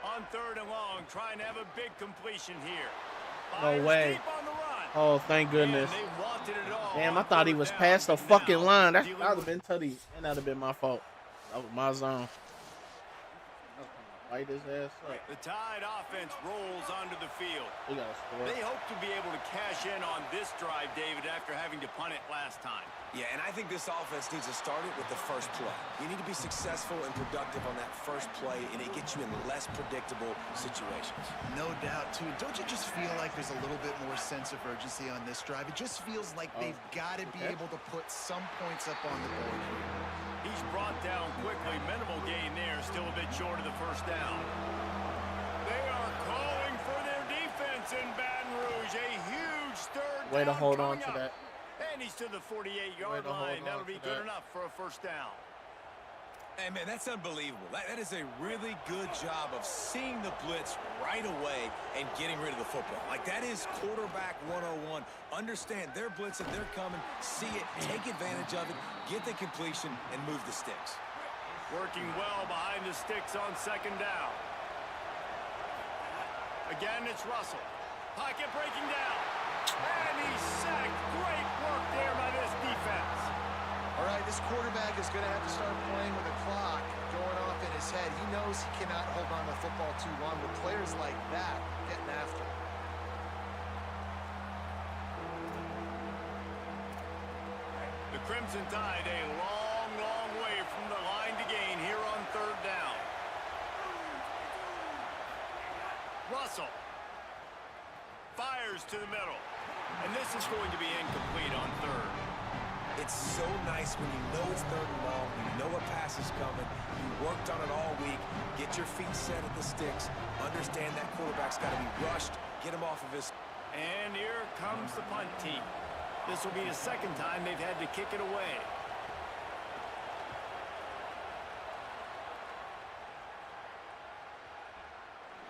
On 3rd and long, trying to have a big completion here.
No way.
Deep on the run.
Oh, thank goodness.
And they wanted it all.
Damn, I
on
thought he
3rd
was
down,
past the
but
fucking
now
line. That
dealing
would have
with
been Tutty. And that would have been my fault. That was my zone. Light his ass up.
the Tide offense rolls onto the field.
We gotta score.
They hope to be able to cash in on this drive, David, after having to punt it last time.
Yeah, and I think this offense needs to start it with the first play. You need to be successful and productive on that first play, and it gets you in less predictable situations.
No doubt, too. Don't you just feel like there's a little bit more sense of urgency on this drive? It just feels like they've got to be able to put some points up on the board here.
He's brought down quickly. Minimal gain there. Still a bit short of the first down. They are calling for their defense in Baton Rouge. A huge third
Way to
down
hold on
coming
to
up.
that.
And he's to the 48-yard
Way to hold
line. That'll
on
be
to
good
that.
enough for a first down.
Hey, man, that's unbelievable. That is a really good job of seeing the blitz right away and getting rid of the football. Like, that is quarterback 101. Understand they're blitzing, they're coming, see it, take advantage of it, get the completion, and move the sticks.
Working well behind the sticks on 2nd down. Again, it's Russell. Pocket breaking down. And he's sacked. Great work there by this defense.
All right, this quarterback is going to have to start playing with a clock going off in his head. He knows he cannot hold on to the football too long with players like that getting after him.
The Crimson Tide a long, long way from the line to gain here on 3rd down. Russell fires to the middle. And this is going to be incomplete on 3rd.
It's so nice when you know it's 3rd and long, you know a pass is coming, you worked on it all week, get your feet set at the sticks, understand that quarterback's got to be rushed, get him off of his...
And here comes the punt team. This will be the 2nd time they've had to kick it away.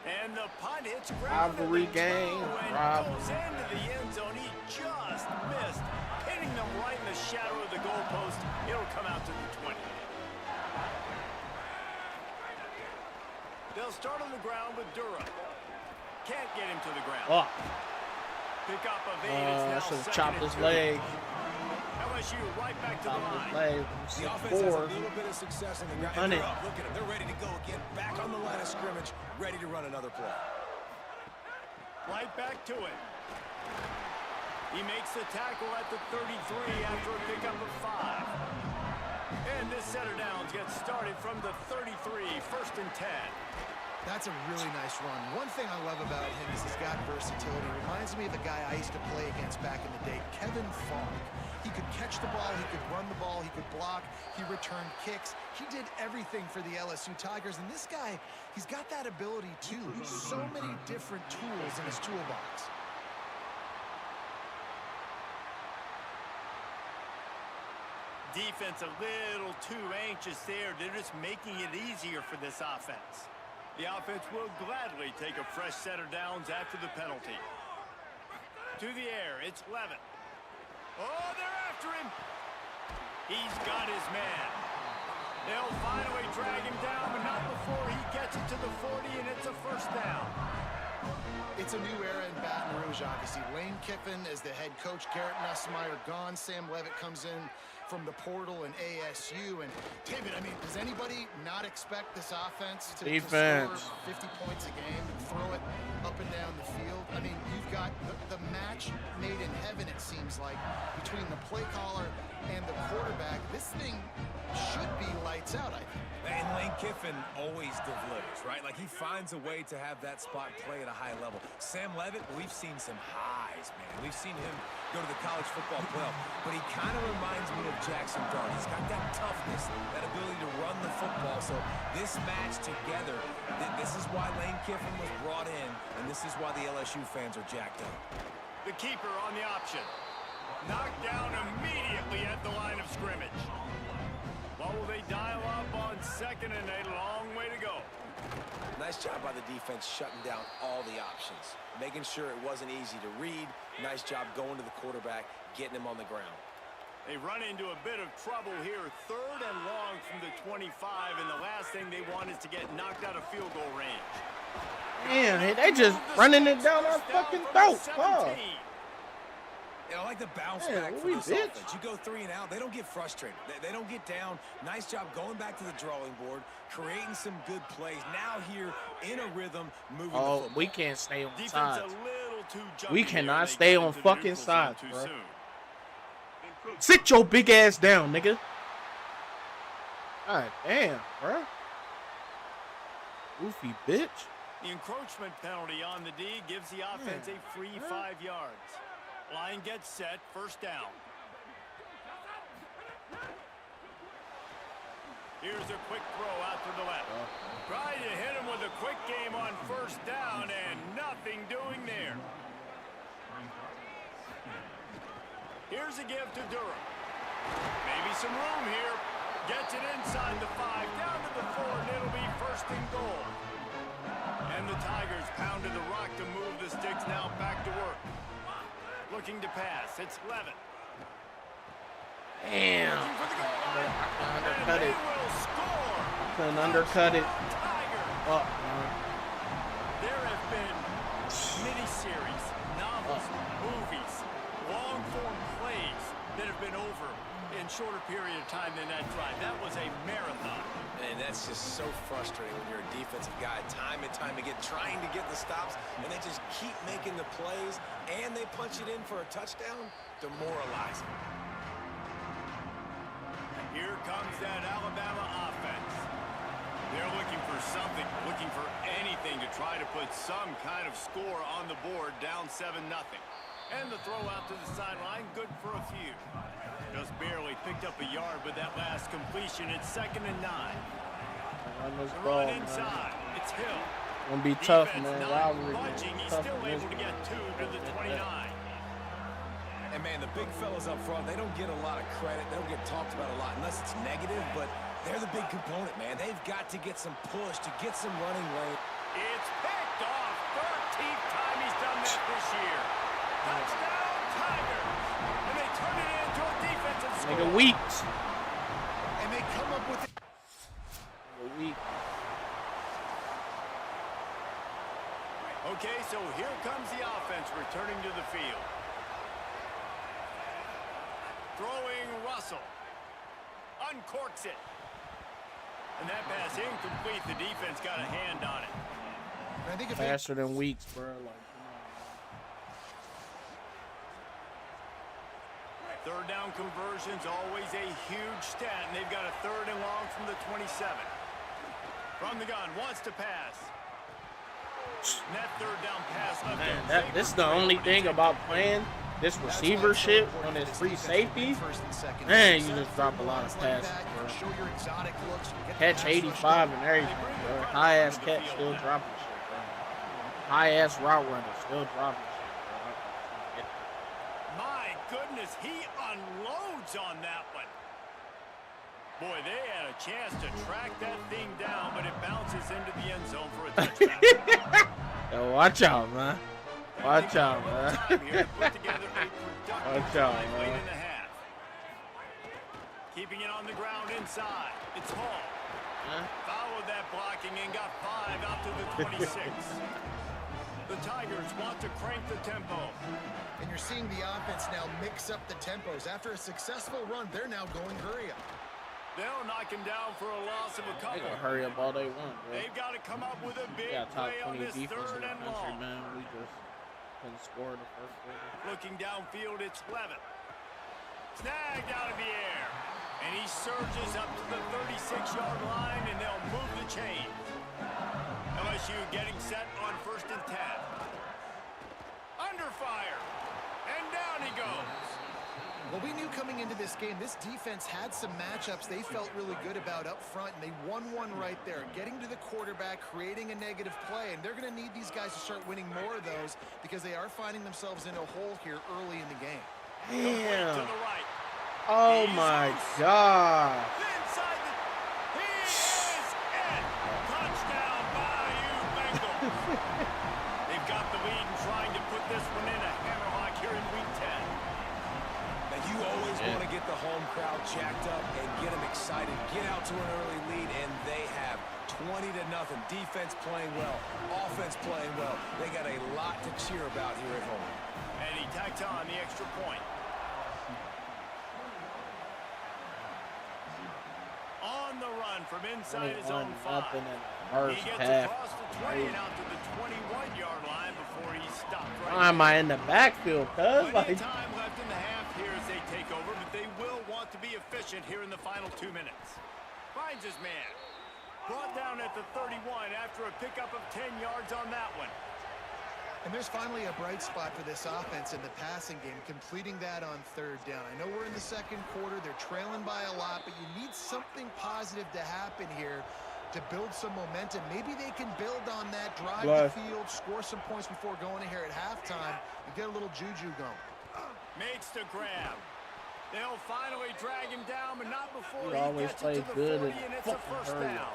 And the punt hits ground.
Rivalry game.
And goes into the end zone. He just missed, hitting them right in the shadow of the goalpost. It'll come out to the 20. They'll start on the ground with Durham. Can't get him to the ground.
Oh,
Pick up of 8. It's
I
now
should have
2nd
chopped
and
his
2.
leg.
LSU right back to the
Chopped his
line.
leg.
The offense has a little bit of success in the ground.
Hunt
They're
it.
up. Look at them. They're ready to go again. Back on the line of scrimmage, ready to run another play.
Right back to it. He makes the tackle at the 33 after a pickup of 5. And this set of downs gets started from the 33, 1st and 10.
That's a really nice run. One thing I love about him is he's got versatility. Reminds me of a guy I used to play against back in the day, Kevin Falk. He could catch the ball, he could run the ball, he could block, he returned kicks. He did everything for the LSU Tigers, and this guy, he's got that ability too. So many different tools in his toolbox.
Defense a little too anxious there. They're just making it easier for this offense. The offense will gladly take a fresh set of downs after the penalty. To the air, it's Levitt. Oh, they're after him. He's got his man. They'll finally drag him down, but not before he gets it to the 40, and it's a first down.
It's a new era in Baton Rouge, obviously. Lane Kiffin is the head coach. Garrett Nussmeier gone. Sam Levitt comes in from the portal and ASU. And, David, I mean, does anybody not expect this offense to score 50 points a game and throw it up and down the field? I mean, you've got the match made in heaven, it seems like, between the play caller and the quarterback, this thing should be lights out, I think.
And Lane Kiffin always delivers, right? Like, he finds a way to have that spot play at a high level. Sam Levitt, we've seen some highs, man. We've seen him go to the college football playoff, but he kind of reminds me of Jackson Dart. He's got that toughness, that ability to run the football. So this match together, this is why Lane Kiffin was brought in, and this is why the LSU fans are jacked up.
The keeper on the option. Knocked down immediately at the line of scrimmage. What will they dial up on second and a long way to go?
Nice job by the defense shutting down all the options, making sure it wasn't easy to read. Nice job going to the quarterback, getting him on the ground.
They run into a bit of trouble here. 3rd and long from the 25, and the last thing they want is to get knocked out of field goal range.
Damn, they just running it down our fucking throat. Oh.
I like the bounce
Yeah,
back for this offense. You go 3 and out, they don't get frustrated. They don't get down. Nice job going back to the drawing board, creating some good plays. Now here in a rhythm, moving the football.
We can't stay on
Defense
sides.
a little too jumpy
We
here.
cannot
They
stay
get
on
into the
fucking
neutral zone
sides,
too
bro.
soon.
Sit your big ass down, nigga. God damn, bro. Goofy bitch.
The encroachment penalty on the D gives the offense a free 5 yards. Line gets set, 1st down. Here's a quick throw out to the left. Try to hit him with a quick game on 1st down, and nothing doing there. Here's a give to Durham. Maybe some room here. Gets it inside the 5, down to the 4, and it'll be 1st and goal. And the Tigers pounded the rock to move the sticks, now back to work. Looking to pass. It's Levitt.
Damn.
Looking for the goal line.
Undercut
And
it.
they will score.
Couldn't undercut it.
Tigers.
Oh,
There have been miniseries, novels, movies, long-form plays that have been over in shorter period of time than that drive. That was a marathon.
And that's just so frustrating when you're a defensive guy. Time and time again, trying to get the stops, and they just keep making the plays, and they punch it in for a touchdown. Demoralizing.
Here comes that Alabama offense. They're looking for something, looking for anything to try to put some kind of score on the board, down 7-0. And the throw out to the sideline, good for a few. Just barely picked up a yard with that last completion. It's 2nd and 9.
run this
The
ball,
run
man.
inside. It's Hill.
Gonna be tough,
Defense
man.
not
Rivalry, man.
budging. He's
Tough
still
in this
able to
one.
get 2 to the 29.
And, man, the big fellas up front, they don't get a lot of credit. They don't get talked about a lot unless it's negative, but they're the big component, man. They've got to get some push, to get some running lane.
It's picked off. 13th time he's done that this year. Touchdown, Tigers. And they turn it into a defensive score.
Nigga Weeks.
And they come up with
Nigga Weeks.
Okay, so here comes the offense returning to the field. Throwing Russell. Uncorks it. And that pass incomplete. The defense got a hand on it.
I think if
Faster than Weeks, bro. Like, come on, man.
3rd down conversions, always a huge stat, and they've got a 3rd and long from the 27. From the gun, wants to pass. And that 3rd down pass left
Man, this is the only thing about playing this receiver shit when it's free safety. Man, you just drop a lot of passes, bro.
show your exotic looks, get the
Catch
pass rush
85 and everything, bro. High ass catch, still dropping shit, bro. High ass route runner, still dropping shit, bro.
My goodness, he unloads on that one. Boy, they had a chance to track that thing down, but it bounces into the end zone for a touchdown.
Yo, watch out, man. Watch out, man. Watch out, man.
Keeping it on the ground inside. It's Hall. Followed that blocking and got 5 out to the 26. The Tigers want to crank the tempo.
And you're seeing the offense now mix up the tempos. After a successful run, they're now going hurry up.
They'll knock him down for a loss of a
They
couple.
gonna hurry up all they want, bro.
They've got to come up with a
We
big
got top
play on
20
this
defense in
3rd
the
and
country,
long.
man. We just couldn't score the first quarter.
Looking downfield, it's Levitt. Snagged out of the air. And he surges up to the 36-yard line, and they'll move the chain. LSU getting set on 1st and 10. Under fire. And down he goes.
Well, we knew coming into this game, this defense had some matchups they felt really good about up front, and they won one right there, getting to the quarterback, creating a negative play, and they're going to need these guys to start winning more of those because they are finding themselves in a hole here early in the game.
Damn.
To the right.
Oh my God.
Inside the... He is in. Touchdown, Bayou Bengals. They've got the lead and trying to put this one in a hammerlock here in Week 10.
Now, you always want to get the home crowd jacked up and get them excited. Get out to an early lead, and they have 20-0. Defense playing well. Offense playing well. They got a lot to cheer about here at home.
And he tacks on the extra point. On the run from inside his own 5. He gets across the 20 and out to the 21-yard line before he stopped right.
Why am I in the backfield, cuz?
Plenty of time left in the half here as they take over, but they will want to be efficient here in the final 2 minutes. Finds his man. Brought down at the 31 after a pickup of 10 yards on that one.
And there's finally a bright spot for this offense in the passing game, completing that on 3rd down. I know we're in the 2nd quarter. They're trailing by a lot, but you need something positive to happen here to build some momentum. Maybe they can build on that, drive the field, score some points before going in here at halftime, and get a little juju going.
Makes the grab. They'll finally drag him down, but not before
he
he gets it to the 40, and it's a 1st down.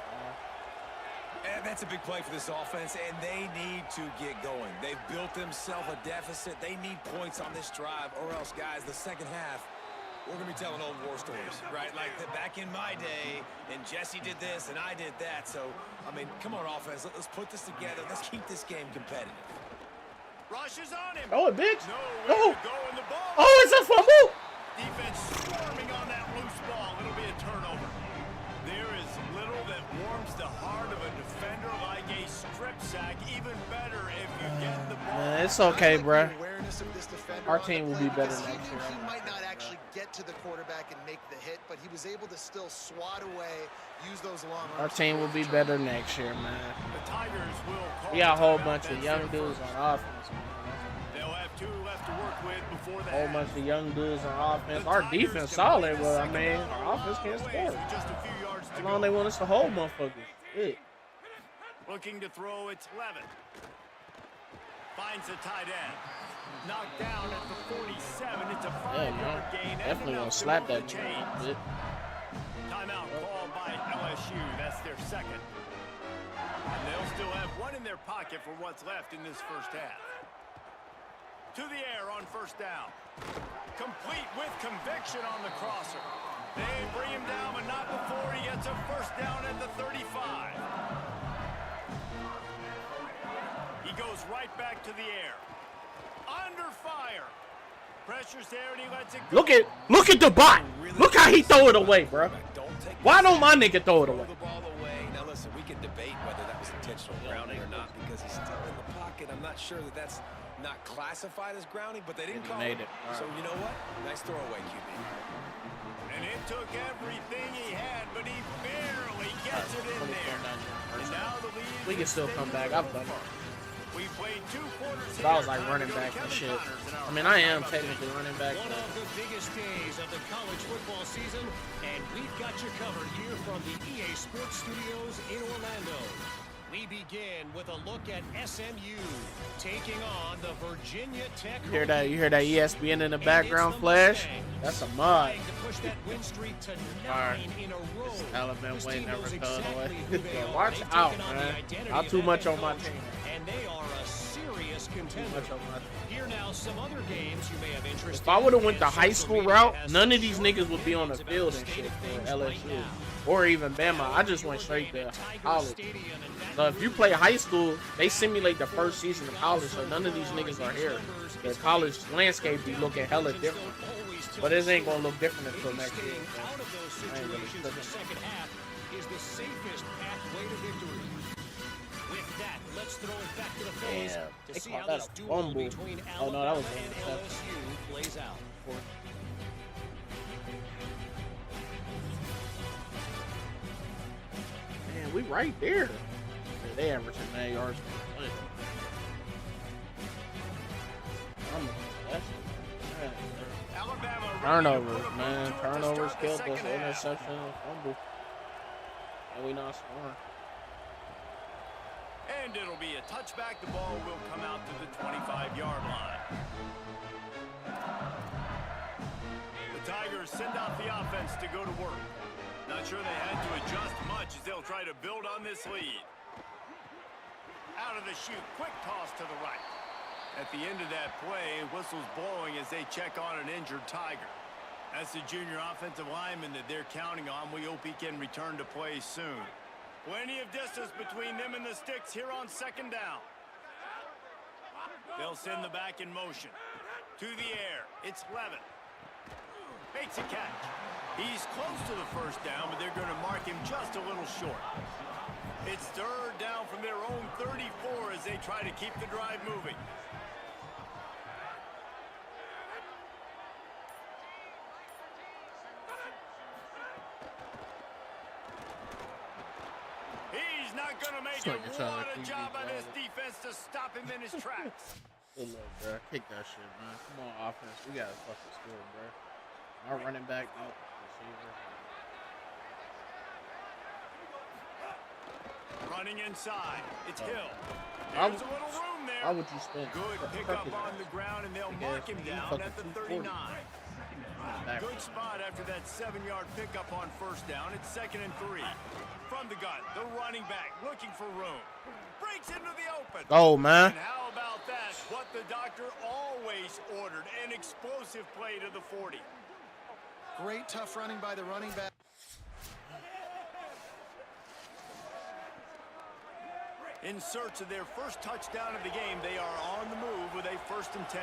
And that's a big play for this offense, and they need to get going. They've built themselves a deficit. They need points on this drive, or else, guys, the second half, we're going to be telling old war stories, right? Like back in my day, and Jesse did this, and I did that. So, I mean, come on, offense. Let's put this together. Let's keep this game competitive.
Rushes on him.
Oh, bitch.
No. Go in the ball.
Oh, it's a fumble.
Defense swarming on that loose ball. It'll be a turnover. There is little that warms the heart of a defender like a strip sack. Even better if you get the ball.
Man, it's okay, bro. Our
Our
team will be better next year.
He might not actually get to the quarterback and make the hit, but he was able to still swat away, use those long arms.
Our team will be better next year, man.
The Tigers will call
We got a whole
timeout.
bunch of
That's
young
their
dudes
first.
on offense, man.
They'll have 2 left to work with before the
Whole
half.
bunch of young dudes on offense.
The
Our
Tigers
defense
can
solid,
play the
but I
second
mean,
half
our offense
a
can't
long
score.
ways with just a few yards to
How
go.
long they want us to hold motherfuckers? Shit.
Looking to throw, it's Levin. Finds the tight end. Knocked down at the 47. It's a 5-yard gain.
Definitely
enough
gonna
to
slap
move
that
the chains.
shit.
Timeout called by LSU. That's their 2nd. And they'll still have 1 in their pocket for what's left in this first half. To the air on 1st down. Complete with conviction on the crosser. They bring him down, but not before he gets a 1st down at the 35. He goes right back to the air. Under fire. Pressure's there, and he lets it go.
Look at the bot. Look how he throw it away, bro. Why don't my nigga throw it away?
The ball away. Now, listen, we can debate whether that was intentional grounding or not because he's still in the pocket. I'm not sure that that's not classified as grounding, but they didn't call it. So, you know what? Nice throwaway, QB.
And it took everything he had, but he barely gets it in there. And now the lead.
We can still come back. I've done it.
We played 2 quarters.
But I was like running back and shit. I mean, I am technically running back.
One of the biggest days of the college football season, and we've got you covered here from the EA Sports Studios in Orlando. We begin with a look at SMU taking on the Virginia Tech.
You hear that ESPN in the background flash? That's a mod.
To push that win streak to 9
Alright.
in a row.
Alabama
This
way
team
never
knows
thrown
exactly
away.
who they are.
Watch
They've
out,
taken on the
man.
identity
Not
of
too
that
much
head
on my
coach,
team.
And they are a serious contender.
Much on my team.
Here now, some other games you may have interest
If I would have went the
in.
high school route, none of these niggas would be on the field and shit for LSU. Or even Bama. I just went straight to college. So if you play high school, they simulate the first season of college, so none of these niggas are here. The college landscape be looking hella different. But it ain't gonna look different until next year.
Out of those situations in the second half is the safest pathway to victory. With that, let's throw it back to the fellas
Damn,
to
they
see
called
how
that
this
a
duel
fumble.
between
Oh, no, that was
Alabama and
an interception.
LSU plays out.
we right there. Yeah, they averaging 9 yards per play.
Alabama
Turnovers, man. Turnovers killed us. Interception, fumble. And we not scoring.
And it'll be a touchback. The ball will come out to the 25-yard line. The Tigers send out the offense to go to work. Not sure they had to adjust much as they'll try to build on this lead. Out of the chute, quick toss to the right. At the end of that play, whistle's blowing as they check on an injured Tiger. That's the junior offensive lineman that they're counting on. We hope he can return to play soon. Plenty of distance between them and the sticks here on second down. They'll send the back in motion. To the air, it's Levin. Makes a catch. He's close to the first down, but they're going to mark him just a little short. It's third down from their own 34 as they try to keep the drive moving. He's not going to make it. What a job by this defense to stop him in his tracks.
Good luck, bro. Kick that shit, man. Come on, offense. We got to fucking score, bro. Our running back, out. Receiver.
Running inside. It's Hill. There's a little room there.
How would you spend?
Good pickup on the ground, and they'll mark him down at the 39. Good spot after that 7-yard pickup on first down. It's 2nd and 3. From the gun, the running back looking for room. Breaks into the open.
Oh, man.
And how about that? What the doctor always ordered. An explosive play to the 40.
Great tough running by the running back.
In search of their first touchdown of the game, they are on the move with a 1st and 10.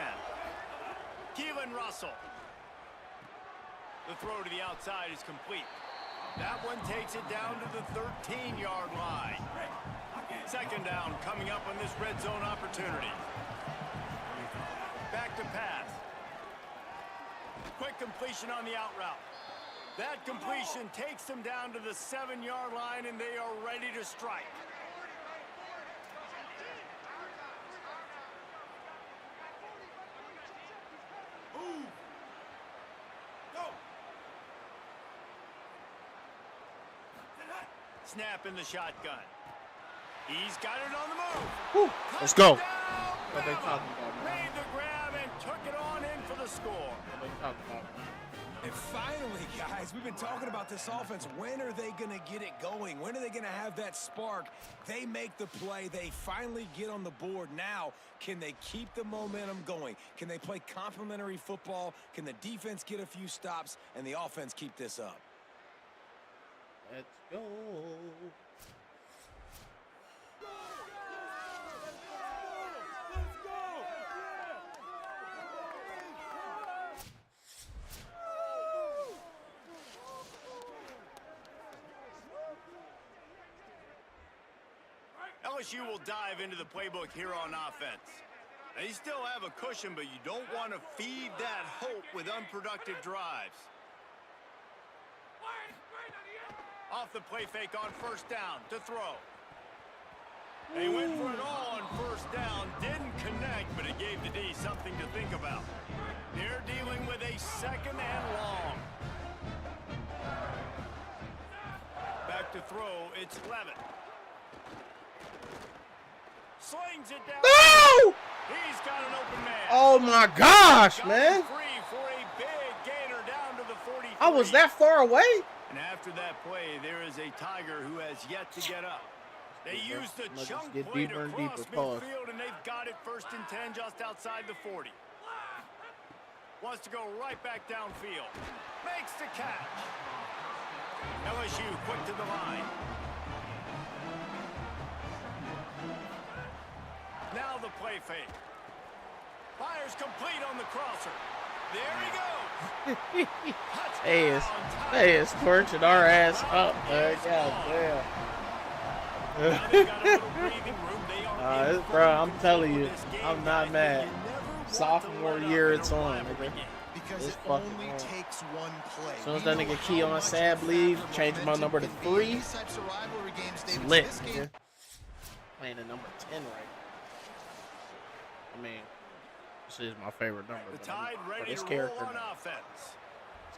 Keelan Russell. The throw to the outside is complete. That one takes it down to the 13-yard line. 2nd down coming up on this red zone opportunity. Back to pass. Quick completion on the out route. That completion takes them down to the 7-yard line, and they are ready to strike. Snap in the shotgun. He's got it on the move.
Whew. Let's go.
What they talking about, man? Made the grab and took it on in for the score.
What they talking about, man?
And finally, guys, we've been talking about this offense. When are they going to get it going? When are they going to have that spark? They make the play. They finally get on the board. Now, can they keep the momentum going? Can they play complementary football? Can the defense get a few stops and the offense keep this up?
Let's go.
LSU will dive into the playbook here on offense. They still have a cushion, but you don't want to feed that hope with unproductive drives. Off the play fake on first down to throw. They went for it all on first down. Didn't connect, but it gave the D something to think about. They're dealing with a 2nd and long. Back to throw, it's Levin. Slings it down.
No!
He's got an open man.
Oh my gosh, man.
Free for a big gainer down to the 43.
I was that far away?
And after that play, there is a Tiger who has yet to get up. They used the chunk play to cross midfield, and they've got it 1st and 10 just outside the 40. Wants to go right back downfield. Makes the catch. LSU quick to the line. Now the play fake. Fires complete on the crosser. There he goes.
Hey, it's torching our ass up, man. God damn. Bro, I'm telling you, I'm not mad. Sophomore year, it's on, nigga.
because
It's
it
fucking
only
wrong.
takes one play.
As soon as that nigga Key on Sab leave, change my number to 3.
These types of rivalry games,
It's
David,
lit,
this game,
nigga. Playing at number 10 right now. I mean, this is my favorite number.
The
But
Tide ready
this
to
character,
roll on offense.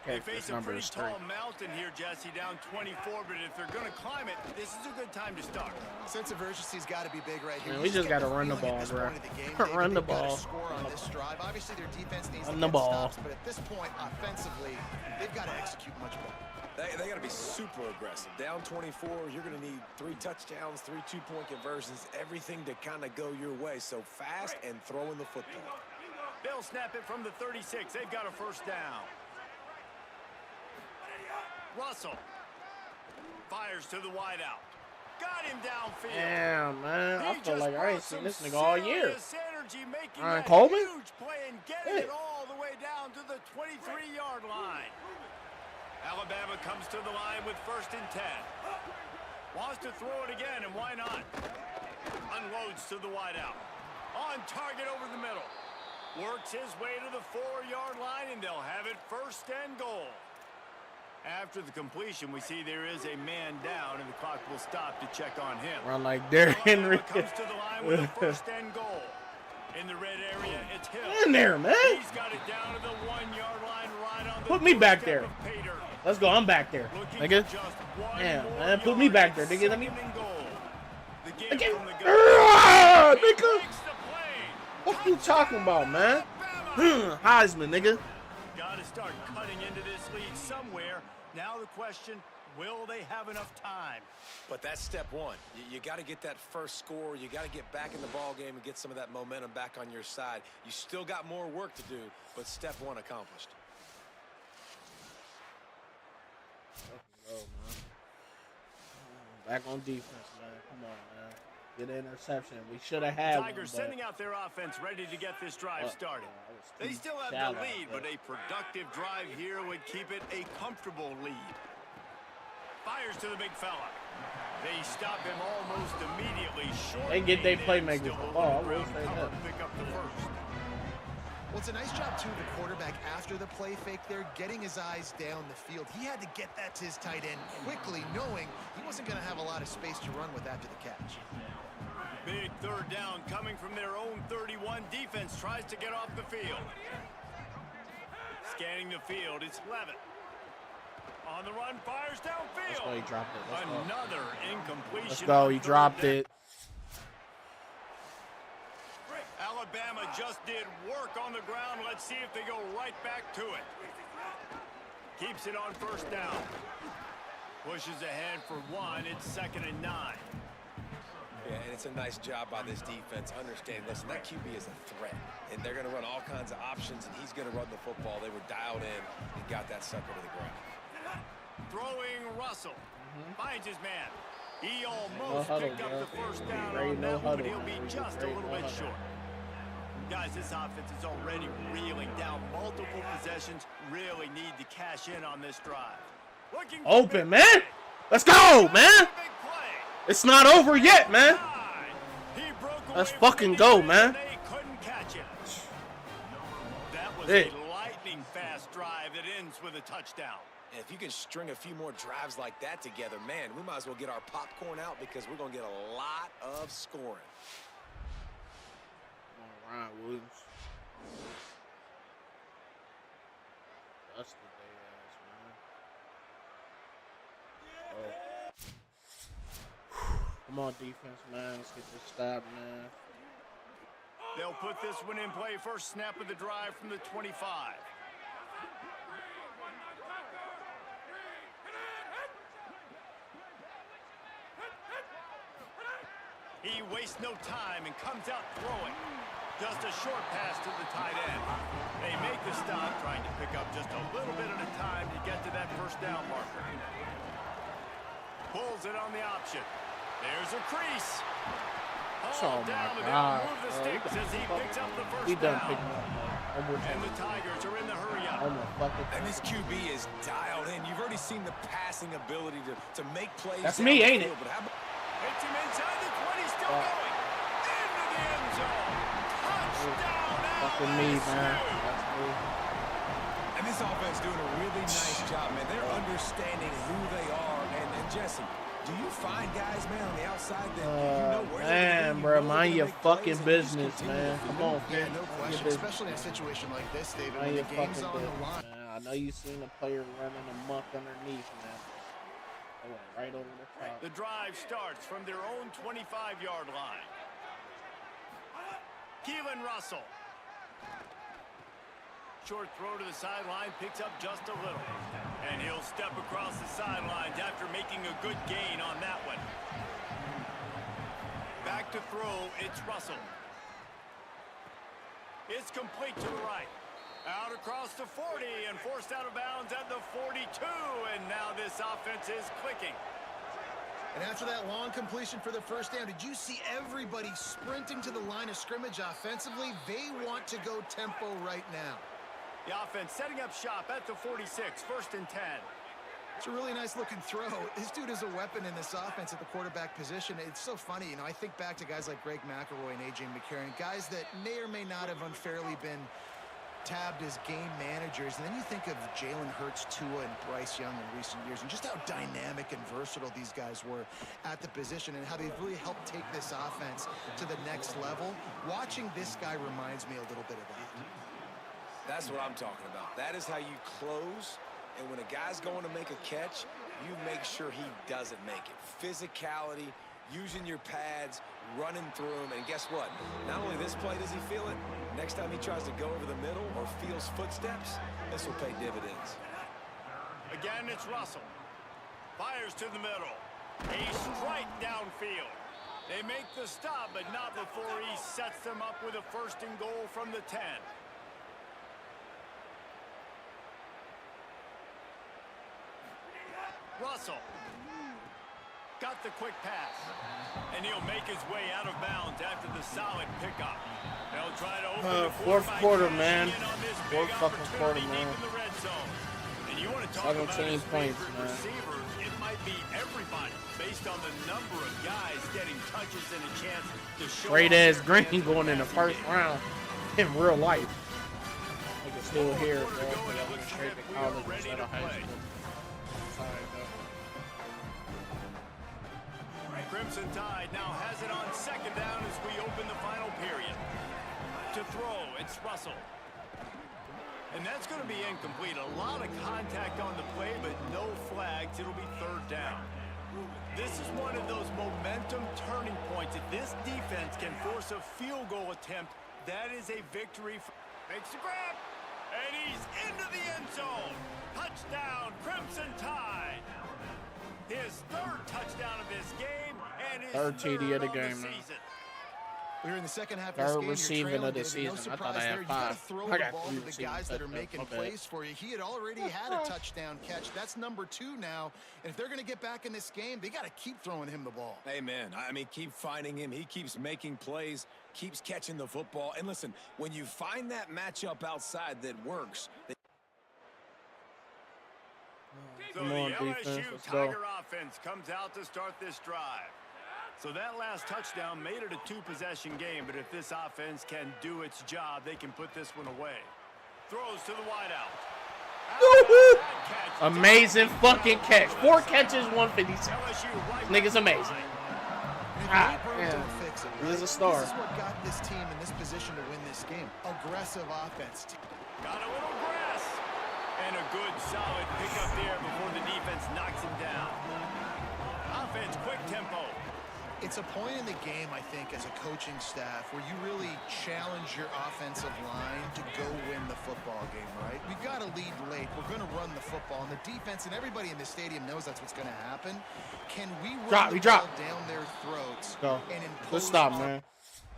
They
this
face a
number
pretty
is 3.
tall mountain here, Jesse, down 24, but if they're going to climb it, this is a good time to start.
sense of urgency's got to be big right here.
Man, we just got to run the ball, bro. Run the ball.
Score on this drive. Obviously, their defense needs
Run
to
the
get
ball.
stops, but at this point, offensively, they've got to execute much better.
They got to be super aggressive. Down 24, you're going to need 3 touchdowns, 3 two-point conversions, everything to kind of go your way. So fast and throwing the football.
They'll snap it from the 36. They've got a first down. Russell fires to the wideout. Got him downfield.
Damn, man. I
He
feel
just
like I ain't
brought
seen
some
this nigga all year.
serious energy, making
Ryan
that
Coleman?
huge play and getting
Hey.
it all the way down to the 23-yard line. Alabama comes to the line with 1st and 10. Wants to throw it again, and why not? Unloads to the wideout. On target over the middle. Works his way to the 4-yard line, and they'll have it 1st and goal. After the completion, we see there is a man down, and the clock will stop to check on him.
Run like Derrick Henry.
Alabama comes to the line with a 1st and goal. In the red area, it's Hill.
In there, man.
He's got it down to the 1-yard line, right on the
Put me back there.
doorstep of Pater.
Let's go. I'm back there,
Looking
nigga.
for just one
Damn,
more
man. Put me
yard.
back there, nigga. Let me.
2nd and goal. The game
Okay.
from the gun.
Ah,
He
nigga.
breaks the play.
What you talking about, man?
Alabama.
Heisman, nigga.
Got to start cutting into this lead somewhere. Now the question, will they have enough time?
But that's step one. You got to get that first score. You got to get back in the ball game and get some of that momentum back on your side. You still got more work to do, but step one accomplished.
Oh, man. Back on defense, man. Come on, man. Get an interception. We should have had
Tigers
one,
sending out their offense ready to get this drive
but-
started.
I was
They
too
still have
shallow,
the lead, but a productive drive here would keep it a comfortable lead. Fires to the big fella. They stop him almost immediately. Short
They get their
gain,
playmakers
still
the
holding
ball. I
the
will
ground
say
cover,
that.
pick up the first.
Well, it's a nice job, too, the quarterback, after the play fake there, getting his eyes down the field. He had to get that to his tight end quickly, knowing he wasn't going to have a lot of space to run with after the catch.
Big 3rd down coming from their own 31. Defense tries to get off the field. Scanning the field, it's Levitt. On the run, fires downfield.
Let's go, he dropped it. Let's go.
Another incompletion.
Let's go,
on
he
3rd
dropped
down.
it.
Alabama just did work on the ground. Let's see if they go right back to it. Keeps it on 1st down. Pushes ahead for 1. It's 2nd and 9.
Yeah, and it's a nice job by this defense. Understand, listen, that QB is a threat, and they're going to run all kinds of options, and he's going to run the football. They were dialed in and got that sucker to the ground.
Throwing Russell. Finds his man. He
No
almost
huddle,
picked up
bro.
the first down
Great
on
no
that one, but
huddle,
he'll be
man.
just a
Great
little
no
bit
huddle.
short. Guys, this offense is already reeling down multiple possessions. Really need to cash in on this drive. Looking for
Open,
big
man.
play.
Let's go, man.
Big play.
It's not over yet, man.
He broke
Let's
away from
fucking
the
go,
defense,
man.
and they couldn't catch it. That was
Hey.
a lightning fast drive that ends with a touchdown.
And if you can string a few more drives like that together, man, we might as well get our popcorn out because we're going to get a lot of scoring.
Come on, Ryan Williams. That's the day ass, man. Oh. Come on, defense, man. Let's get this stop, man.
They'll put this one in play. First snap of the drive from the 25. He wastes no time and comes out throwing. Just a short pass to the tight end. They make the stop, trying to pick up just a little bit at a time to get to that first down marker. Pulls it on the option. There's a crease.
Oh, my
down, and
God.
they'll move the sticks as he picks up the first
He done
down.
picking up, man. One more
And
time.
the Tigers are in the hurry up.
One more fucking
And this
time.
QB is dialed in. You've already seen the passing ability to make plays.
That's
down
me,
the
ain't
field,
it?
But how about
Hits him inside the 20, still going. Into the end zone. Touchdown,
Fucking me, man.
LSU.
That's me.
And this offense doing a really nice job, man. They're understanding who they are. And Jesse, do you find guys, man, on the outside that you know where they're
man, bro, mind your fucking business, man. Come on,
Yeah,
man.
no question, especially in a situation like this, David, when
Mind
the
your
game's
fucking
on the
business,
line.
man. I know you seen a player running amok underneath, man. They went right over the top.
The drive starts from their own 25-yard line. Keelan Russell. Short throw to the sideline, picks up just a little. And he'll step across the sidelines after making a good gain on that one. Back to throw, it's Russell. It's complete to the right. Out across the 40 and forced out of bounds at the 42. And now this offense is clicking.
And after that long completion for the first down, did you see everybody sprinting to the line of scrimmage offensively? They want to go tempo right now.
The offense setting up shop at the 46, 1st and 10.
It's a really nice looking throw. This dude is a weapon in this offense at the quarterback position. It's so funny, you know, I think back to guys like Greg McElroy and A.J. McCarron, guys that may or may not have unfairly been tabbed as game managers. And then you think of Jalen Hurts, Tua, and Bryce Young in recent years, and just how dynamic and versatile these guys were at the position and how they've really helped take this offense to the next level. Watching this guy reminds me a little bit of that.
That's what I'm talking about. That is how you close. And when a guy's going to make a catch, you make sure he doesn't make it. Physicality, using your pads, running through him. And guess what? Not only this play does he feel it, next time he tries to go over the middle or feels footsteps, this will pay dividends.
Again, it's Russell. Fires to the middle. A strike downfield. They make the stop, but not before he sets them up with a 1st and goal from the 10. Russell got the quick pass, and he'll make his way out of bounds after the solid pickup. They'll try to open the
4th quarter, man.
4th
fucking quarter, man.
In the red zone. And you want to talk about his
points,
favorite
man.
receivers, it might be everybody based on the number of guys getting touches and a chance to show
Great
off
ass
their
Green going in the 1st round in real life. I can still hear it, bro. But I'm straight to college instead of high school. Sorry, bro.
Crimson Tide now has it on 2nd down as we open the final period. To throw, it's Russell. And that's going to be incomplete. A lot of contact on the play, but no flags. It'll be 3rd down. This is one of those momentum turning points. If this defense can force a field goal attempt, that is a victory. Makes the grab, and he's into the end zone. Touchdown, Crimson Tide. His 3rd touchdown of this game, and his
3rd TD of the
on
game, man.
season.
We're in the second half of
3rd
this game.
receiving
You're
of the
trailing, David. No
season. I thought I
surprise
had
there. You gotta
5.
throw
I
the
got
ball
3
to the
receiving
guys that are
touchdowns.
making
My bad.
plays for you. He had already had a touchdown catch. That's number 2 now. And if they're going to get back in this game, they got to keep throwing him the ball.
Amen. I mean, keep finding him. He keeps making plays, keeps catching the football. And listen, when you find that matchup outside that works,
So
Come
the
on, defense,
LSU
let's go.
Tiger offense comes out to start this drive. So that last touchdown made it a 2-possession game, but if this offense can do its job, they can put this one away. Throws to the wideout.
Amazing fucking catch. 4 catches, 156.
LSU right
Nigga's amazing.
And if
Ah,
Ray Burrow
man.
don't fix it,
He's
right?
a star.
This is what got this team in this position to win this game. Aggressive offense.
Got a little grass. And a good, solid pickup there before the defense knocks him down. Offense, quick tempo.
It's a point in the game, I think, as a coaching staff where you really challenge your offensive line to go win the football game, right? We've got to lead late. We're going to run the football. And the defense and everybody in the stadium knows that's what's going to happen. Can we run the ball down their throats
Go.
and impose...
Good stop, man.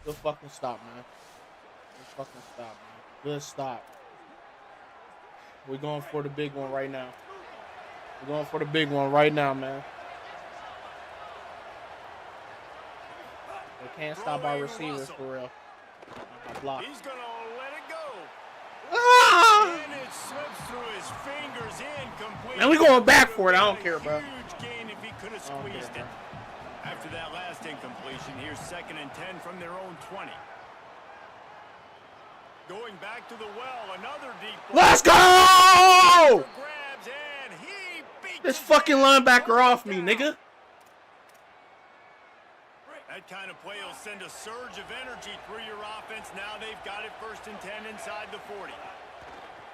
Good fucking stop, man. Good fucking stop, man. Good stop. We're going for the big one right now. We're going for the big one right now, man. They can't stop our receivers for real. Block.
He's going to let it go.
Ah!
And it slips through his fingers incomplete.
Man, we going back for it. I don't care, bro.
Huge gain if he could have squeezed it. After that last incompletion, here's 2nd and 10 from their own 20. Going back to the well, another deep ball.
Let's go!
Grabs and he beats
This
it
fucking
in.
linebacker off me,
Down.
nigga.
That kind of play will send a surge of energy through your offense. Now they've got it 1st and 10 inside the 40.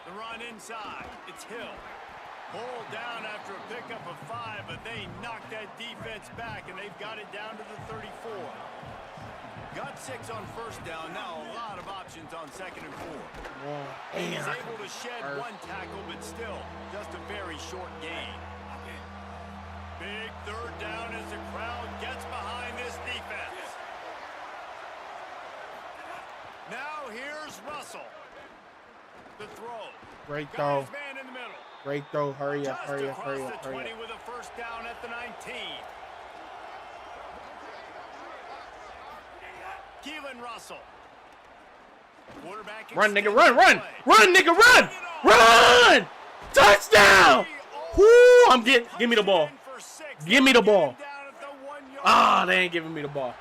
The run inside. It's Hill. Pulled down after a pickup of 5, but they knocked that defense back, and they've got it down to the 34. Got 6 on 1st down. Now a lot of options on 2nd and 4. He's able to shed 1 tackle, but still just a very short gain. Big 3rd down as the crowd gets behind this defense. Now here's Russell. The throw.
Great
Got
throw.
his man in the middle.
Great throw. Hurry up,
Just
hurry up,
across
hurry up,
the
hurry
20
up.
with a 1st down at the 19. Keelan Russell. Quarterback
Run, nigga,
extends
run,
the
run!
play.
Run, nigga, run! Run! Touchdown! Woo! I'm getting. Give me the ball. Give me the ball. Ah, they ain't giving me the ball.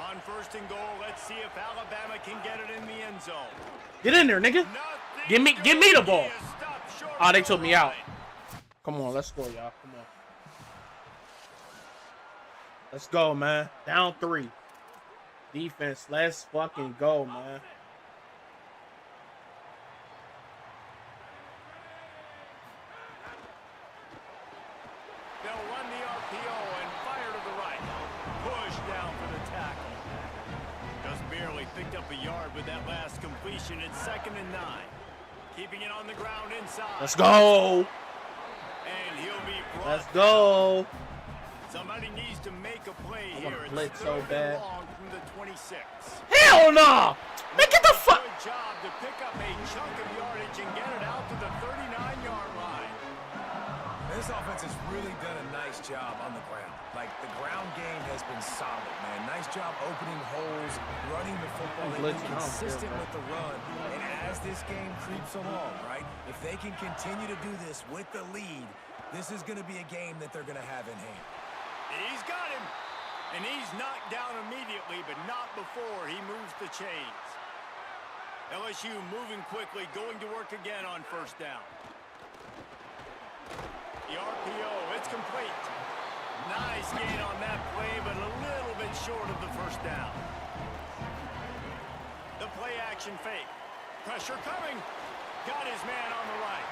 On 1st and goal, let's see if Alabama can get it in the end zone.
Get in there, nigga. Give me the ball. Ah, they took me out. Come on, let's score, y'all. Come on. Let's go, man. Down 3. Defense, let's fucking go, man.
They'll run the RPO and fire to the right. Push down for the tackle. Just barely picked up a yard with that last completion. It's 2nd and 9. Keeping it on the ground inside.
Let's go.
And he'll be brought
Let's go.
Somebody needs to make a play
I
here.
wanna
It's
blitz
3rd
so
and
bad.
long from the 26.
Hell no. Man, get the fuck.
Good job to pick up a chunk of yardage and get it out to the 39-yard line.
This offense has really done a nice job on the ground. Like, the ground game has been solid, man. Nice job opening holes, running the football. They've been consistent with the run. And as this game creeps along, right, if they can continue to do this with the lead, this is going to be a game that they're going to have in hand.
He's got him. And he's knocked down immediately, but not before he moves the chains. LSU moving quickly, going to work again on 1st down. The RPO, it's complete. Nice gain on that play, but a little bit short of the 1st down. The play action fake. Pressure coming. Got his man on the right.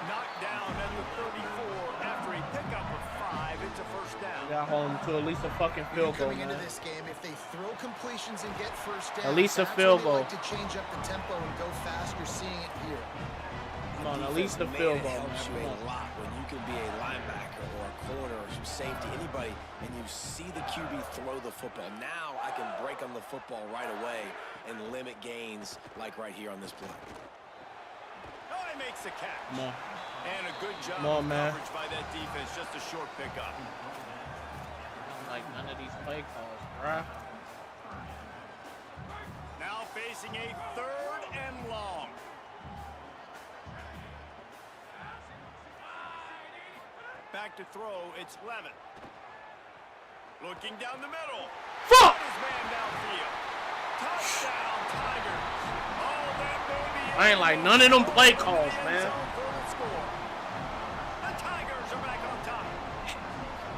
Knocked down at the 34 after a pickup of 5. It's a 1st down.
Got hold him to at least a fucking field goal,
Coming
man.
into this game, if they throw completions and get 1st down,
At least a
that's
field
when they
goal.
like to change up the tempo and go fast. You're seeing it here.
Come on, at least a field goal,
helps
man.
you
Come
a
on.
lot when you can be a linebacker or a corner or some safety, anybody, and you see the QB throw the football. Now I can break on the football right away and limit gains like right here on this play.
Oh, he makes the catch.
Come on.
And a good job
Come on,
of
man.
coverage by that defense. Just a short pickup.
Like none of these play calls, bruh.
Now facing a 3rd and long. Back to throw, it's Levin. Looking down the middle.
Fuck!
Got his man downfield. Touchdown, Tigers. Oh, that baby.
I ain't like none of them play calls, man.
The Tigers are back on top.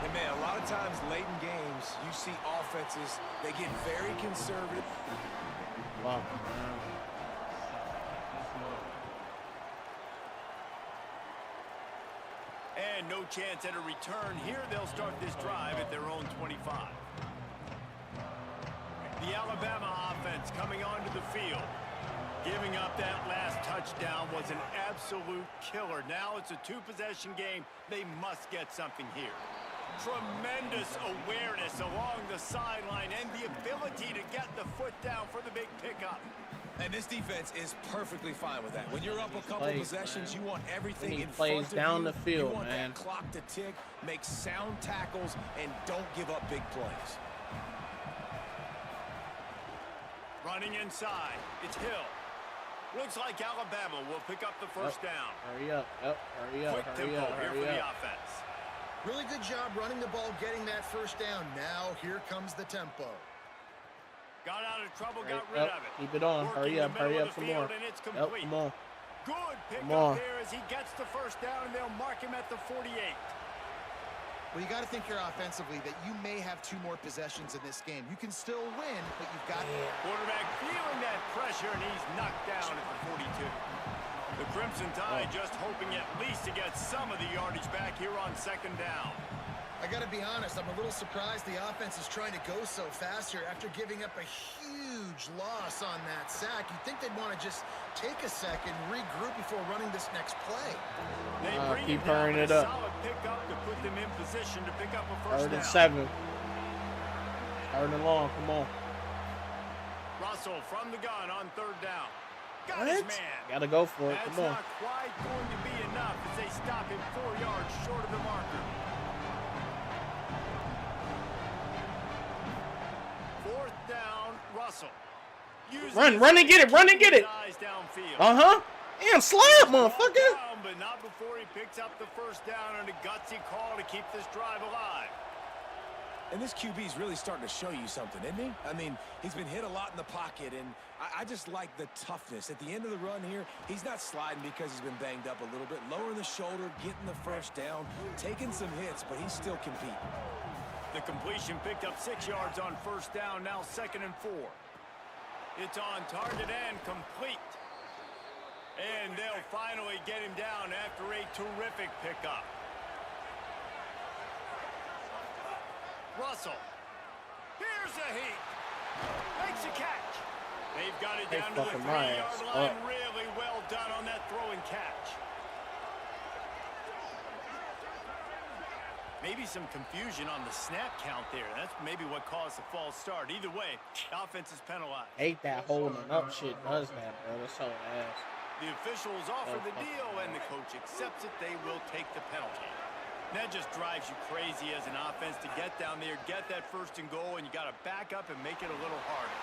And, man, a lot of times late in games, you see offenses, they get very conservative.
Wow.
And no chance at a return. Here they'll start this drive at their own 25. The Alabama offense coming onto the field. Giving up that last touchdown was an absolute killer. Now it's a 2-possession game. They must get something here. Tremendous awareness along the sideline and the ability to get the foot down for the big pickup.
And this defense is perfectly fine with that. When you're up a couple
Plays,
possessions,
man.
you want everything
We need
in
plays
front of
down
you.
the field,
you want
man.
that clock to tick, make sound tackles, and don't give up big plays.
Running inside, it's Hill. Looks like Alabama will pick up the first down.
Hurry up, hurry up,
Quick
hurry
tempo
up,
here for
hurry
the
up.
offense.
Really good job running the ball, getting that first down. Now here comes the tempo.
Got out of trouble,
Right,
got rid of it.
keep it on.
Working
Hurry up,
the middle
hurry
of
up
the
some more.
field, and it's
Yep,
complete.
come on.
Good pick
Come
up
on.
there as he gets the first down, and they'll mark him at the 48.
Well, you got to think here offensively that you may have 2 more possessions in this game. You can still win, but you've got...
Quarterback feeling that pressure, and he's knocked down at the 42. The Crimson Tide just hoping at least to get some of the yardage back here on second down.
I got to be honest, I'm a little surprised the offense is trying to go so fast here after giving up a huge loss on that sack. You'd think they'd want to just take a second, regroup before running this next play.
They bring
keep
him down
hurrying
with
it
a
up.
solid pickup to put them in position to pick up a first
3rd and
down.
7. 3rd and long. Come on.
Russell from the gun on 3rd down. Got his man.
Gotta go for it.
That's
Come on.
not quite going to be enough as they stop him 4 yards short of the marker. 4th down, Russell.
Run and get it. Run and get it. Uh-huh. Damn, slide, motherfucker.
Down, but not before he picks up the first down and a gutsy call to keep this drive alive.
And this QB's really starting to show you something, isn't he? I mean, he's been hit a lot in the pocket, and I just like the toughness. At the end of the run here, he's not sliding because he's been banged up a little bit. Lowering the shoulder, getting the first down, taking some hits, but he's still competing.
The completion picked up 6 yards on 1st down, now 2nd and 4. It's on target and complete. And they'll finally get him down after a terrific pickup. Russell. Here's a heat. Makes a catch. They've got it down to the 3-yard line. Really well done on that throw and catch. Maybe some confusion on the snap count there. That's maybe what caused the false start. Either way, offense is penalized.
Hate that holding up shit does that, bro. That's so ass.
The officials offer the deal, and the coach accepts it. They will take the penalty. And that just drives you crazy as an offense to get down there, get that 1st and goal, and you got to back up and make it a little harder.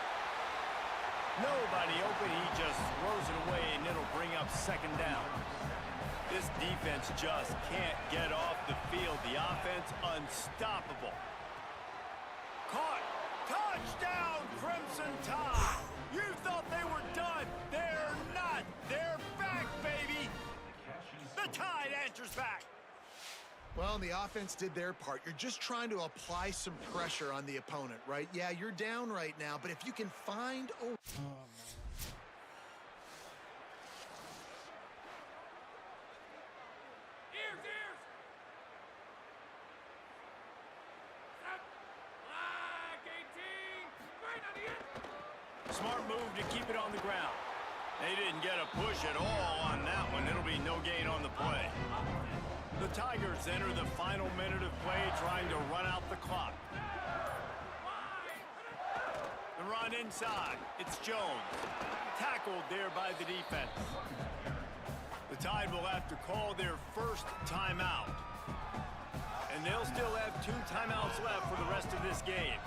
Nobody open. He just throws it away, and it'll bring up 2nd down. This defense just can't get off the field. The offense unstoppable. Caught. Touchdown, Crimson Tide. You thought they were done. They're not. They're back, baby. The Tide answers back.
Well, the offense did their part. You're just trying to apply some pressure on the opponent, right? Yeah, you're down right now, but if you can find...
Smart move to keep it on the ground. They didn't get a push at all on that one. It'll be no gain on the play. The Tigers enter the final minute of play trying to run out the clock. The run inside. It's Jones. Tackled there by the defense. The Tide will have to call their first timeout. And they'll still have 2 timeouts left for the rest of this game.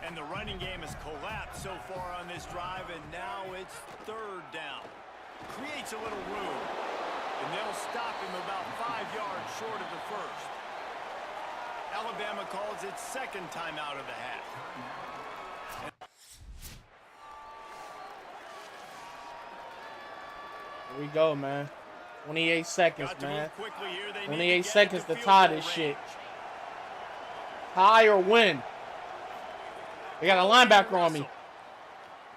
And the running game has collapsed so far on this drive, and now it's 3rd down. Creates a little room, and they'll stop him about 5 yards short of the 1st. Alabama calls its 2nd timeout of the half.
Here we go, man. 28 seconds,
Got to
man.
move quickly here. They
28 seconds to tie this shit. Tie or win. They got a linebacker on me.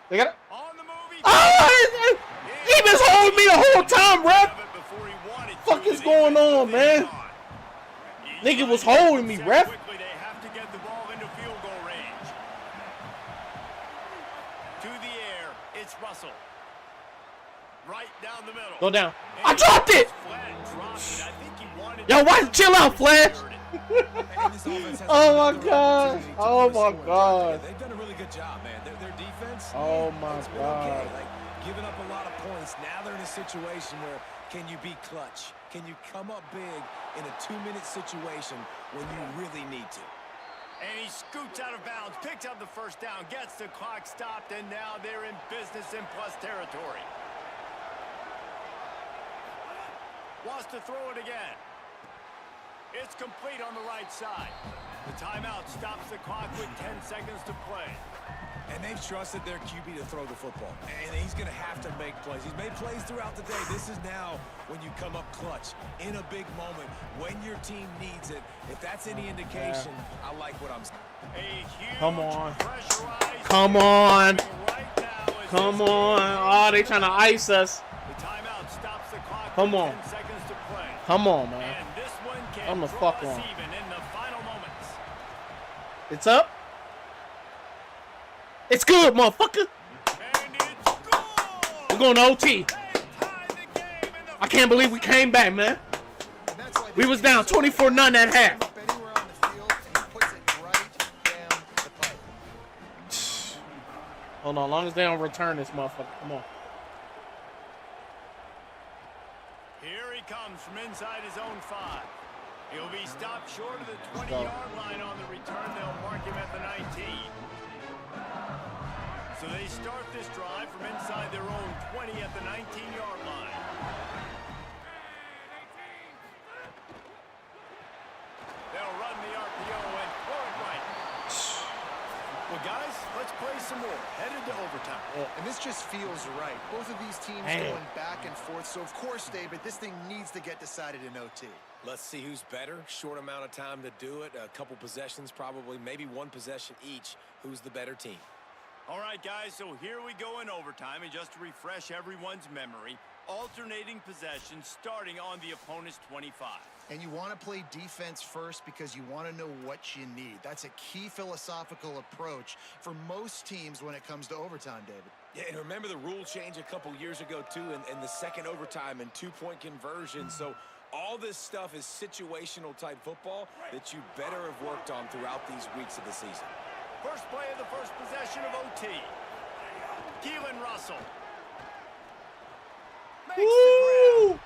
They got a...
On the move,
he was holding me the whole time, ref. Fuck is going on, man? Nigga was holding me, ref.
Quickly, they have to get the ball into field goal range. To the air, it's Russell. Right down the middle.
Go down. I dropped it. Yo, why? Chill out, Flash. Oh my God! Oh my God!
They've done a really good job, man. Their defense.
Oh my God!
Okay. Like giving up a lot of points. Now they're in a situation where can you be clutch? Can you come up big in a 2-minute situation when you really need to?
And he scoots out of bounds, picks up the first down, gets the clock stopped, and now they're in business in plus territory. Wants to throw it again. It's complete on the right side. The timeout stops the clock with 10 seconds to play.
And they've trusted their QB to throw the football. And he's going to have to make plays. He's made plays throughout the day. This is now when you come up clutch in a big moment when your team needs it. If that's any indication, I like what I'm saying.
Come on. Come on. Come on. Oh, they trying to ice us.
The timeout stops the clock.
Come on.
10 seconds to play.
Come on, man.
And this one can
I'm the
draw
fuck
us
on.
even in the final moments.
It's up. It's good, motherfucker.
And it's good.
We're going to OT.
They tied the game in the
I can't believe we came back, man.
That's why
We was down 24-0 at half.
up anywhere on the field, and he puts it right down the pipe.
Hold on, as long as they don't return this motherfucker. Come on.
Here he comes from inside his own 5. He'll be stopped short of the 20-yard line on the return. They'll mark him at the 19. So they start this drive from inside their own 20 at the 19-yard line. They'll run the RPO and throw it right. Well, guys, let's play some more. Headed to overtime.
And this just feels right. Both of these teams
Damn.
going back and forth. So, of course, David, this thing needs to get decided in OT.
Let's see who's better. Short amount of time to do it. A couple possessions, probably, maybe one possession each. Who's the better team?
All right, guys, so here we go in overtime. And just to refresh everyone's memory, alternating possessions starting on the opponent's 25.
And you want to play defense first because you want to know what you need. That's a key philosophical approach for most teams when it comes to overtime, David.
Yeah, and remember the rule change a couple years ago, too, and the second overtime and two-point conversion. So all this stuff is situational type football that you better have worked on throughout these weeks of the season.
First play of the first possession of OT. Keelan Russell. Makes the
Woo!
grab.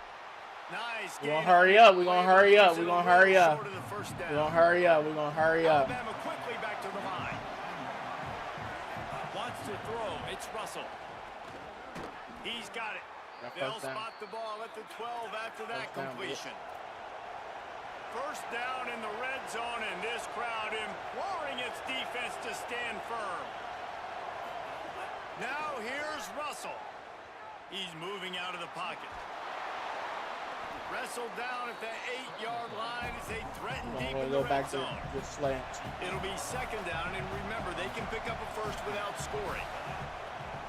Nice.
We're going to hurry up. We're going to hurry up. We're going to hurry up.
Short of the first down.
We're going to hurry up. We're going to hurry up.
Alabama quickly back to the line. Wants to throw. It's Russell. He's got it. They'll spot the ball at the 12 after that completion. First down in the red zone, and this crowd imploring its defense to stand firm. Now here's Russell. He's moving out of the pocket. Wrestled down at the 8-yard line as they threaten deep in the red zone.
Good slants.
It'll be second down, and remember, they can pick up a first without scoring.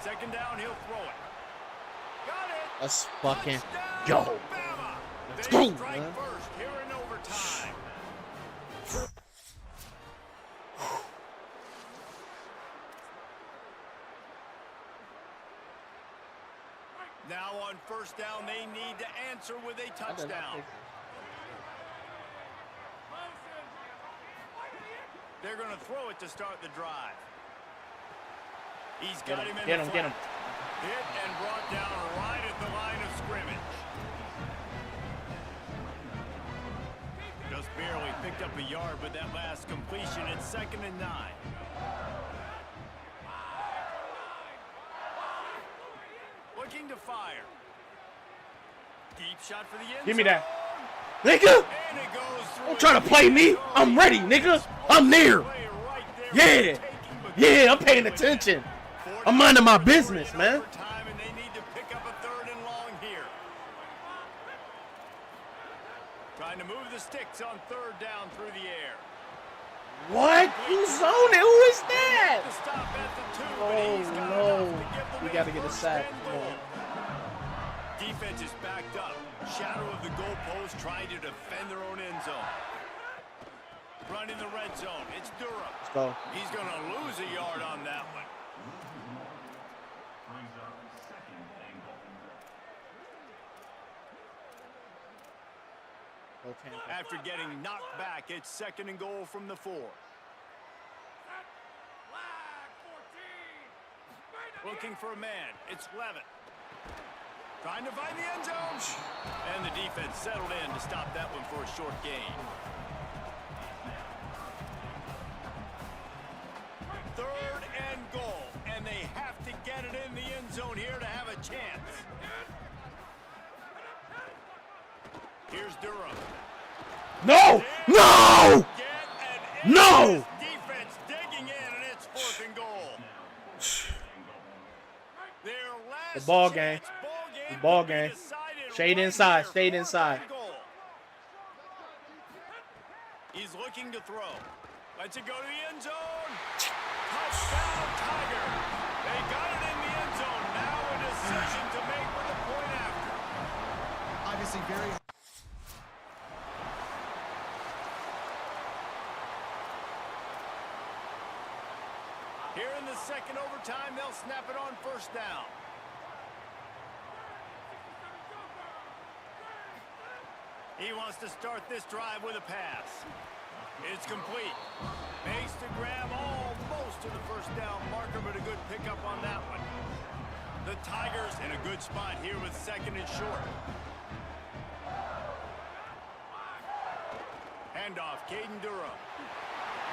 Second down, he'll throw it. Got it.
Let's fucking
Touchdown,
go.
Alabama.
Let's
They
go,
strike
man.
first here in overtime. Now on first down, they need to answer with a touchdown. They're going to throw it to start the drive. He's got him in the
Get him.
hit and brought down right at the line of scrimmage. Just barely picked up a yard with that last completion. It's 2nd and 9. Looking to fire. Deep shot for the end
Give me that.
zone.
Nigga!
And it goes through.
Don't try to play me. I'm ready, nigga. I'm there.
Play right there.
Yeah.
Taking
Yeah, I'm paying attention. I'm minding my business, man.
Time, and they need to pick up a 3rd and long here. Trying to move the sticks on 3rd down through the air.
What? Who's on it? Who is that?
To stop at the 2, but
Oh,
he's got
no.
enough to give them
We got to get a
first
sack.
and
Come
goal.
on.
Defense is backed up. Shadow of the goalpost trying to defend their own end zone. Run in the red zone. It's Durham.
Let's go.
He's going to lose a yard on that one.
Go Tampa.
After getting knocked back, it's 2nd and goal from the 4. Looking for a man. It's Levitt. Trying to find the end zone. And the defense settled in to stop that one for a short gain. 3rd and goal. And they have to get it in the end zone here to have a chance.
No! No! No!
Defense digging in, and it's 4th and goal. Their last
The ball game. The ball game. Shade inside. Stayed inside.
He's looking to throw. Lets it go to the end zone. Touchdown, Tiger. They got it in the end zone. Now a decision to make with the point after.
Obviously very.
Here in the second overtime, they'll snap it on 1st down. He wants to start this drive with a pass. It's complete. Makes the grab almost to the 1st down marker, but a good pickup on that one. The Tigers in a good spot here with 2nd and short. Handoff, Caden Durham.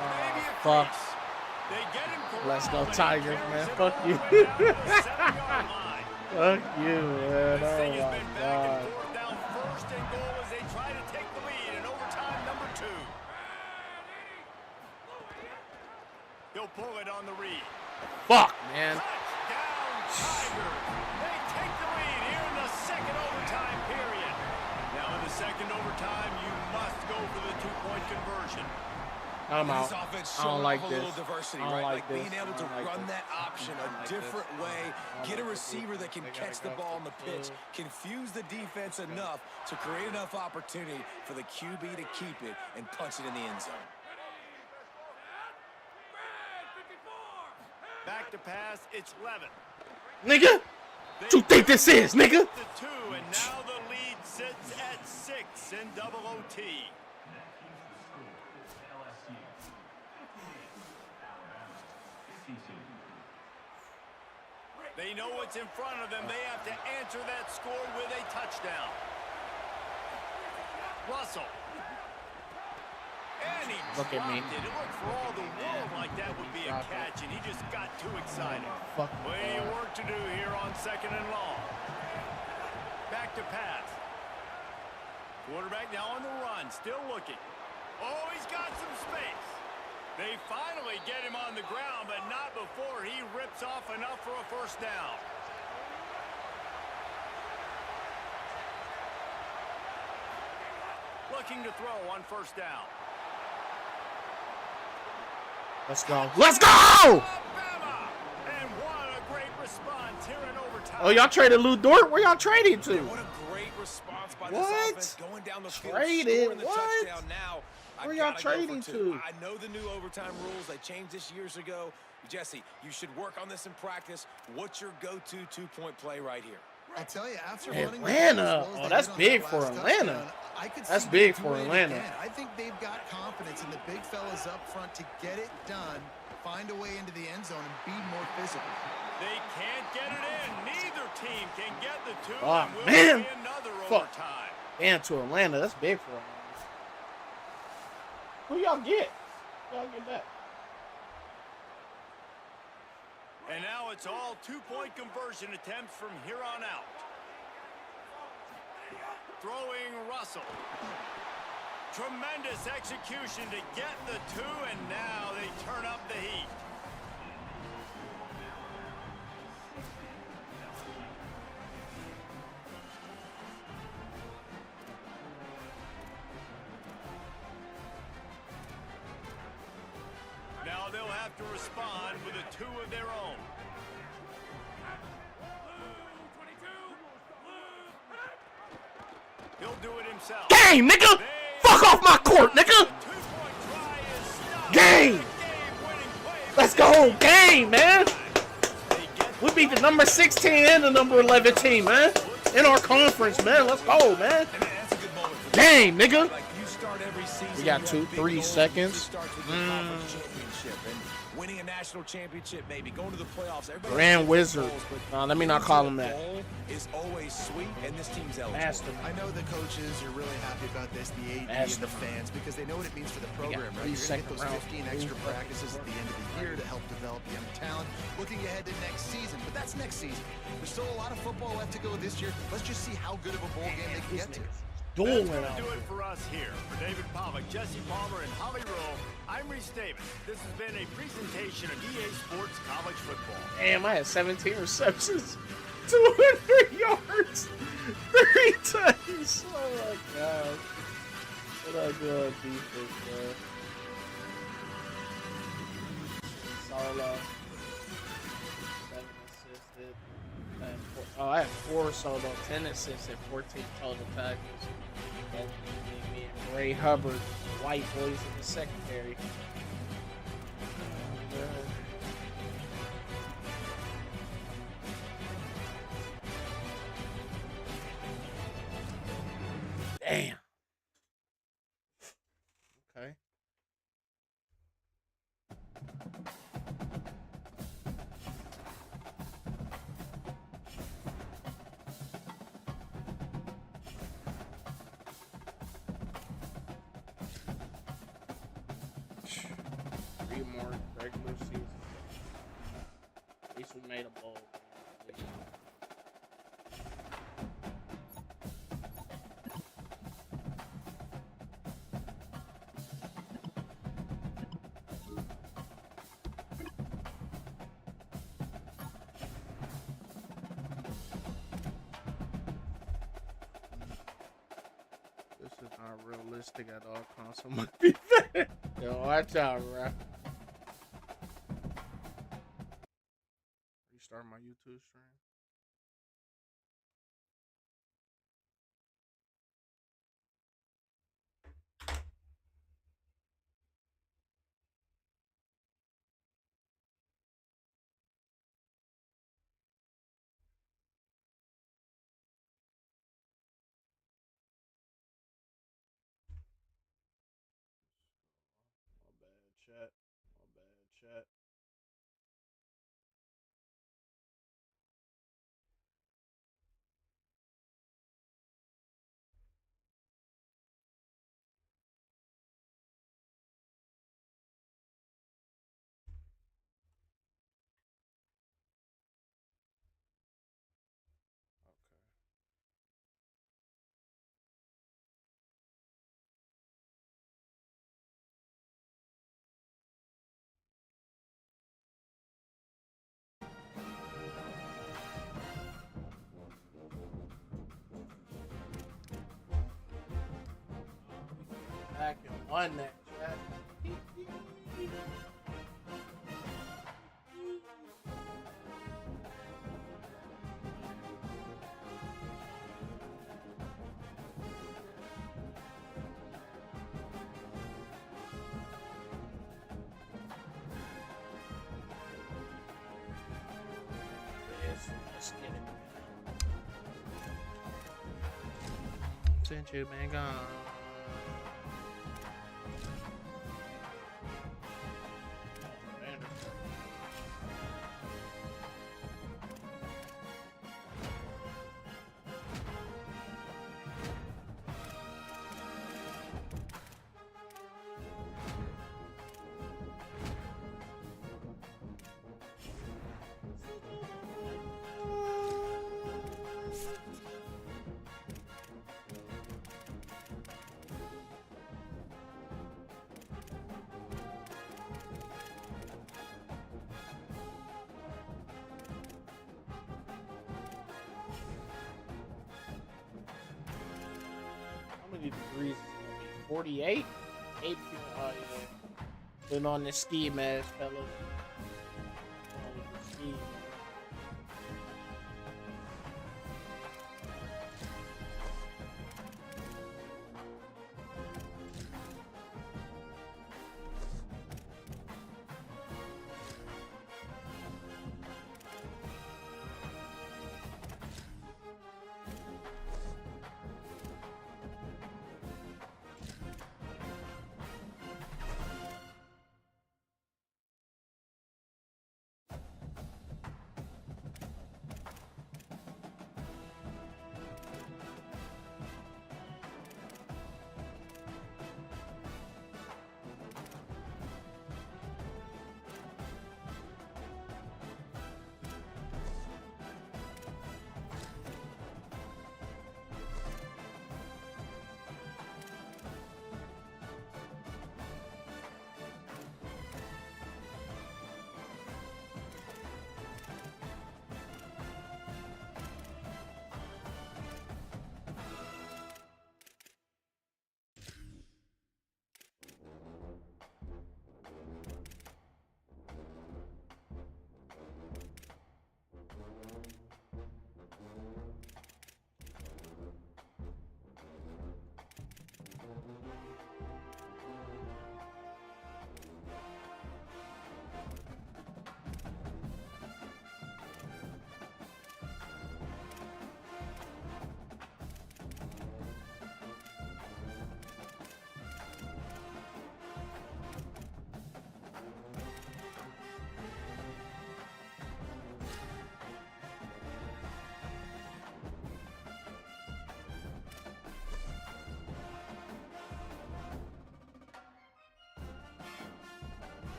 Maybe a
Fuck.
crease. They get him corralled,
Let's go
and he
Tigers,
carries
man.
it
Fuck
all
you.
the way down to the 7-yard line.
Fuck you, man.
This thing
Oh
has been
my
back and
god.
forth down 1st and goal as they try to take the lead in overtime number 2. He'll pull it on the read.
Fuck, man.
Touchdown, Tigers. They take the lead here in the second overtime period. Now in the second overtime, you must go for the 2-point conversion.
I'm out.
This offense
I don't
showing
like
off a
this.
little diversity,
I don't
right?
like this.
Being able
I
to
don't like
run
this.
that option
I don't
a
like
different
this.
way,
I
get a
don't like
receiver
this.
that can
They
catch the
gotta go
ball on the
for
pitch,
two.
confuse the defense enough to create enough opportunity for the QB to keep it and punch it in the end zone.
Back to pass, it's Levin.
Nigga, what you think this is, nigga?
The 2, and now the lead sits at 6 in double OT. They know what's in front of them. They have to answer that score with a touchdown. Russell. And he
Look at me.
dropped it. It looked for all the world like that would be a catch, and he just got too excited.
Fuck.
Plenty of work to do here on 2nd and long. Back to pass. Quarterback now on the run, still looking. Oh, he's got some space. They finally get him on the ground, but not before he rips off enough for a 1st down. Looking to throw on 1st down.
Let's go. Let's go!
Alabama! And what a great response here in overtime.
Oh, y'all traded Lou Dort? Where y'all trading to?
What a great response by
What?
this offense, going down the field,
Traded?
scoring the
What?
touchdown now. I
Where y'all
gotta go for
trading
2.
to?
I know the new overtime rules. They changed this years ago. Jesse, you should work on this in practice. What's your go-to 2-point play right here?
I tell you, after
Atlanta.
running the ball as well as
Oh,
they
that's
did on
big
that
for
last
Atlanta.
touchdown, I could
That's
see
big
them
for
doing it
Atlanta.
again. I think they've got confidence in the big fellas up front to get it done, find a way into the end zone, and be more physical.
They can't get it in. Neither team can get the 2.
Oh,
and will
man.
be another
Fuck.
overtime.
And to Atlanta. That's big for Atlanta. Who y'all get? Y'all get that?
And now it's all 2-point conversion attempts from here on out. Throwing Russell. Tremendous execution to get the 2, and now they turn up the heat. Now they'll have to respond with a 2 of their own. He'll do it himself.
Game, nigga! Fuck off my court, nigga! Game! Let's go! Game, man! We beat the number 16 and the number 11 team, man. In our conference, man. Let's go, man. Game, nigga! We got 2-3 seconds.
Winning a national championship, maybe going to the playoffs.
Grand Wizard. Let me not call him that.
Is always sweet, and this team's eligible.
Master.
I know the coaches are really happy about this, the AD and the fans, because they know what it means for the program, right? You're going to get those 15 extra practices at the end of the year to help develop young talent. Looking ahead to next season, but that's next season. There's still a lot of football left to go this year. Let's just see how good of a bowl game they can get to.
doing
That's
out
gonna do
there?
it for us here. For David Pollack, Jesse Palmer, and Holly Rowe, I'm Reese Davis. This has been a presentation of EA Sports College Football.
Damn, I had 17 receptions, 200 yards, 3 touchdowns. Oh my god. What I do on defense, man? Solo. 7 assisted. I had 4 solo, 10 assisted, 14 total tackles. That me and Ray Hubbard, white boys in the secondary. Damn. Okay. Three more regular season. At least we made a bowl. This is not realistic at all. Console might be fat. Yo, watch out, bro. Restart my YouTube stream. My bad, chat. My bad, chat. Okay. Back and won that chat. Let's get it. Since you've been gone. How many degrees is it gonna be? 48? 8. Oh yeah. Been on the ski mask, fellas. On the ski mask.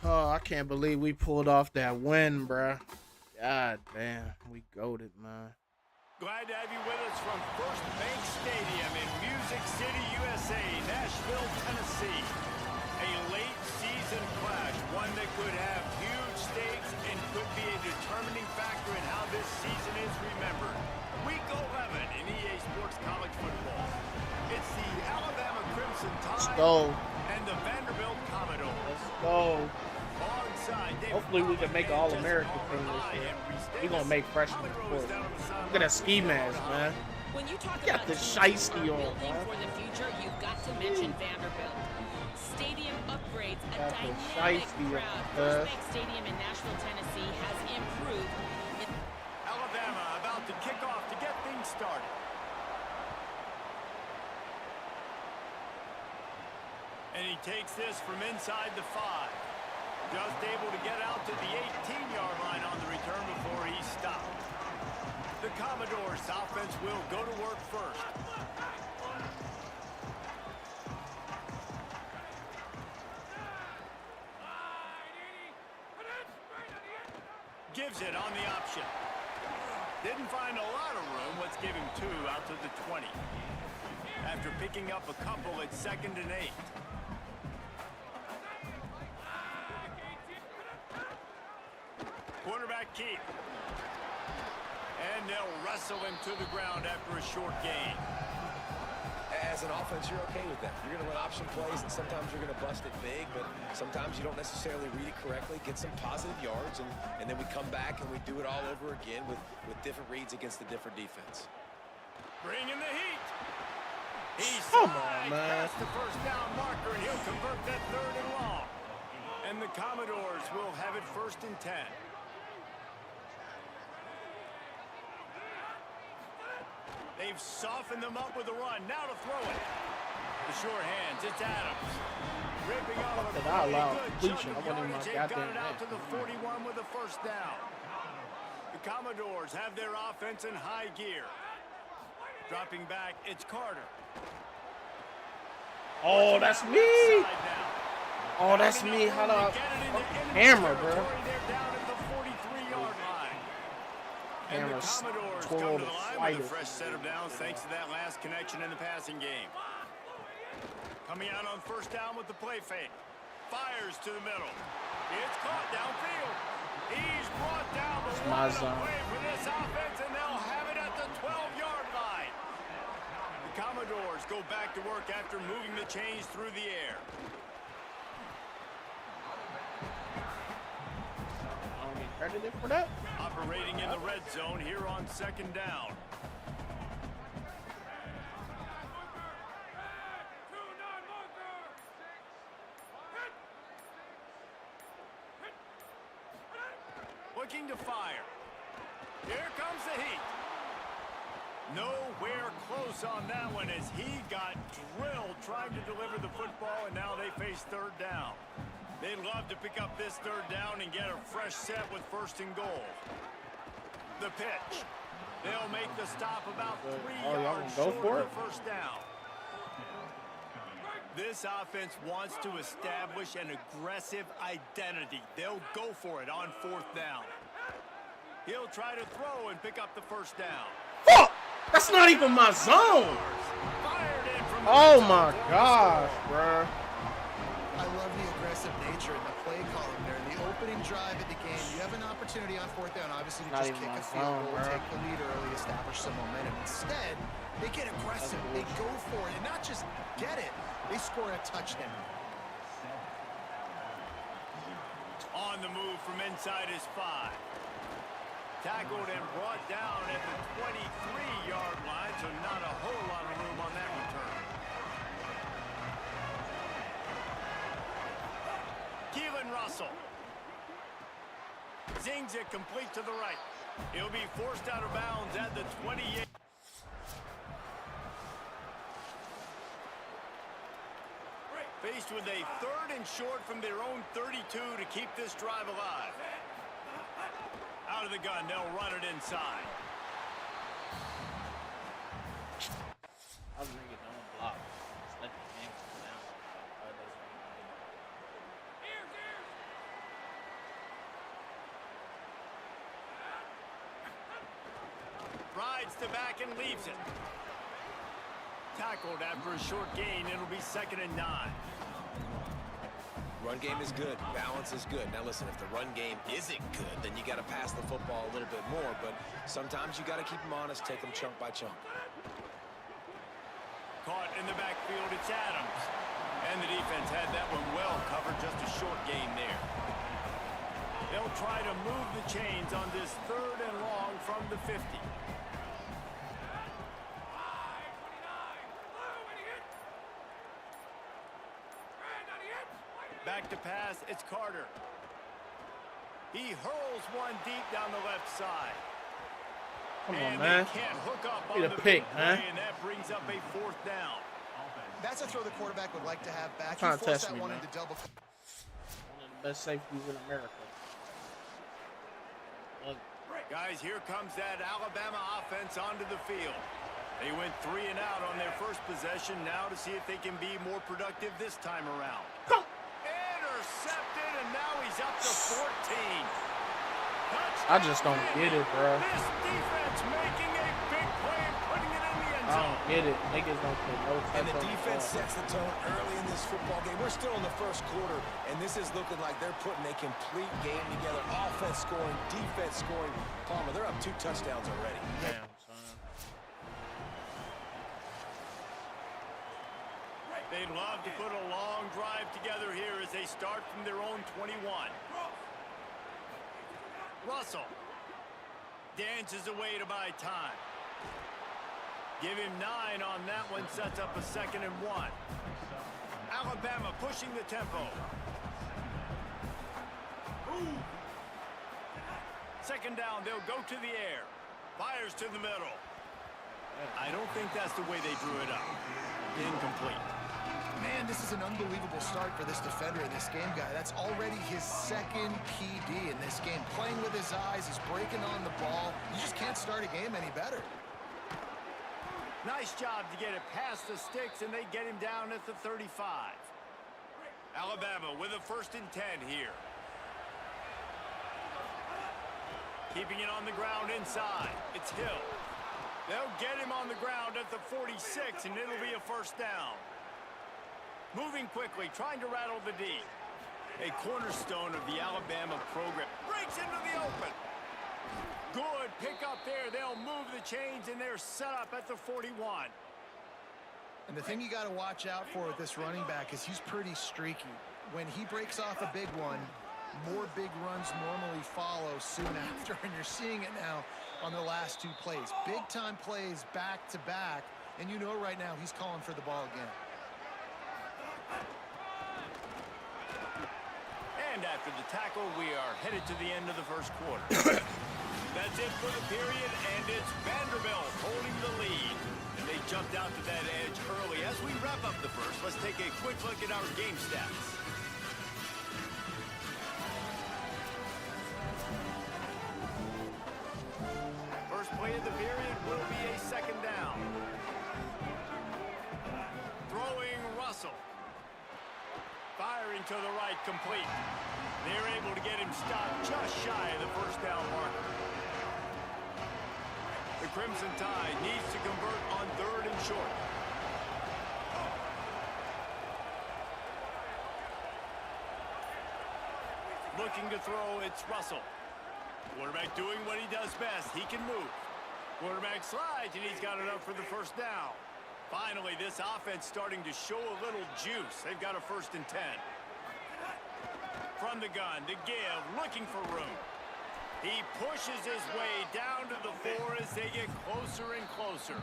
Oh, I can't believe we pulled off that win, bruh. God damn, we goated, man.
Glad to have you with us from First Bank Stadium in Music City, USA, Nashville, Tennessee. A late season clash, one that could have huge stakes and could be a determining factor in how this season is remembered. Week 11 in EA Sports College Football. It's the Alabama Crimson Tide and the Vanderbilt Commodores.
Let's go. Hopefully we can make an All-American team this year. We're going to make freshmen, of course. Look at that ski mask, man.
When you talk
Got
about
the shiesty on,
building
man.
for the future, you've got to mention Vanderbilt. Stadium upgrades, a
Got the
dynamic
shiesty on,
crowd. First Bank Stadium in Nashville, Tennessee has improved.
Alabama about to kick off to get things started. And he takes this from inside the 5. Just able to get out to the 18-yard line on the return before he stopped. The Commodores offense will go to work first. Gives it on the option. Didn't find a lot of room. Let's give him 2 out to the 20. After picking up a couple at 2nd and 8. Quarterback keep. And they'll wrestle him to the ground after a short gain.
As an offense, you're okay with that. You're going to run option plays, and sometimes you're going to bust it big, but sometimes you don't necessarily read it correctly, get some positive yards, and then we come back and we do it all over again with different reads against the different defense.
Bring in the heat. He's
Come on, man.
past the first down marker, and he'll convert that 3rd and long. And the Commodores will have it 1st and 10. They've softened them up with a run. Now to throw it. The short hands. It's Adams. Ripping off a
Did I allow
pretty good
completion?
chunk
I
of
wasn't in my
yardage. They've got
goddamn
it out
head.
to the 41 with a 1st down. The Commodores have their offense in high gear. Dropping back, it's Carter.
Oh, that's me. Oh, that's me. How do I... Hammer, bro.
They're down at the 43-yard line. And the
Hammer's
Commodores
twirl
come to
the
the line with a
slightest.
fresh set of downs thanks to that last connection in the passing game. Coming out on 1st down with the play fake. Fires to the middle. It's caught downfield. He's brought down the
my
one
zone.
away for this offense, and they'll have it at the 12-yard line. The Commodores go back to work after moving the chains through the air.
I don't get credited for that.
Operating in the red zone here on 2nd down. Looking to fire. Here comes the heat. Nowhere close on that one as he got drilled trying to deliver the football, and now they face 3rd down. They'd love to pick up this 3rd down and get a fresh set with 1st and goal. The pitch. They'll make the stop about 3 yards
go
short
for
of
it?
the 1st down. This offense wants to establish an aggressive identity. They'll go for it on 4th down. He'll try to throw and pick up the 1st down.
Fuck! That's not even my zone.
Fired in from the
Oh
red zone
my
for the
gosh,
score.
bro.
I love the aggressive nature in the play column there. The opening drive of the game, you have an opportunity on 4th down, obviously, to
Not
just
even
kick
my
a field
zone,
goal,
bro.
take the lead early, establish some momentum. Instead, they get aggressive. They go for it, and not just get it, they score a touchdown.
On the move from inside his 5. Tackled and brought down at the 23-yard line, so not a whole lot of room on that return. Keelan Russell. Zings it complete to the right. He'll be forced out of bounds at the 28. Faced with a 3rd and short from their own 32 to keep this drive alive. Out of the gun, they'll run it inside.
I was thinking don't block. Just let the game come down.
slides to back and leaves it. Tackled after a short gain. It'll be 2nd and 9.
Run game is good. Balance is good. Now listen, if the run game isn't good, then you got to pass the football a little bit more. But sometimes you got to keep them honest, take them chunk by chunk.
Caught in the backfield, it's Adams. And the defense had that one well covered, just a short gain there. They'll try to move the chains on this 3rd and long from the 50. Back to pass, it's Carter. He hurls one deep down the left side.
Come on,
and
man.
they can't hook up
Need
on
a
the
pick,
big
man.
play, and that brings up a 4th down.
That's a throw the quarterback would like to have back.
Trying
He
to
forced
test
that
me,
one
man.
into double.
One of the best safeties in America. Look,
Guys, here comes that Alabama offense onto the field. They went 3 and out on their first possession. Now to see if they can be more productive this time around. Intercepted, and now he's up to 14.
I just don't get it, bro.
This defense making a big play and putting it in the end
I
zone.
don't get it. Niggas don't put no
And the
touch on the
defense
ball.
sets the tone early in this football game. We're still in the first quarter, and this is looking like they're putting a complete game together. Offense scoring, defense scoring. Palmer, they're up 2 touchdowns already.
Damn, son.
They'd love to put a long drive together here as they start from their own 21. Russell dances away to buy time. Give him 9 on that one, sets up a 2nd and 1. Alabama pushing the tempo. 2nd down, they'll go to the air. Fires to the middle. I don't think that's the way they drew it up. Incomplete.
Man, this is an unbelievable start for this defender in this game, guy. That's already his 2nd PD in this game. Playing with his eyes, he's breaking on the ball. You just can't start a game any better.
Nice job to get it past the sticks, and they get him down at the 35. Alabama with a 1st and 10 here. Keeping it on the ground inside. It's Hill. They'll get him on the ground at the 46, and it'll be a 1st down. Moving quickly, trying to rattle the D. A cornerstone of the Alabama program. Breaks into the open. Good pick up there. They'll move the chains, and they're set up at the 41.
And the thing you got to watch out for with this running back is he's pretty streaky. When he breaks off a big one, more big runs normally follow soon after, and you're seeing it now on the last 2 plays. Big-time plays back-to-back, and you know right now he's calling for the ball again.
And after the tackle, we are headed to the end of the 1st quarter. That's it for the period, and it's Vanderbilt holding the lead. And they jumped out to that edge early. As we wrap up the 1st, let's take a quick look at our game stats. First play of the period will be a 2nd down. Throwing Russell. Firing to the right, complete. They're able to get him stopped just shy of the 1st down marker. The Crimson Tide needs to convert on 3rd and short. Looking to throw, it's Russell. Quarterback doing what he does best. He can move. Quarterback slides, and he's got enough for the 1st down. Finally, this offense starting to show a little juice. They've got a 1st and 10. From the gun, to give, looking for room. He pushes his way down to the 4 as they get closer and closer.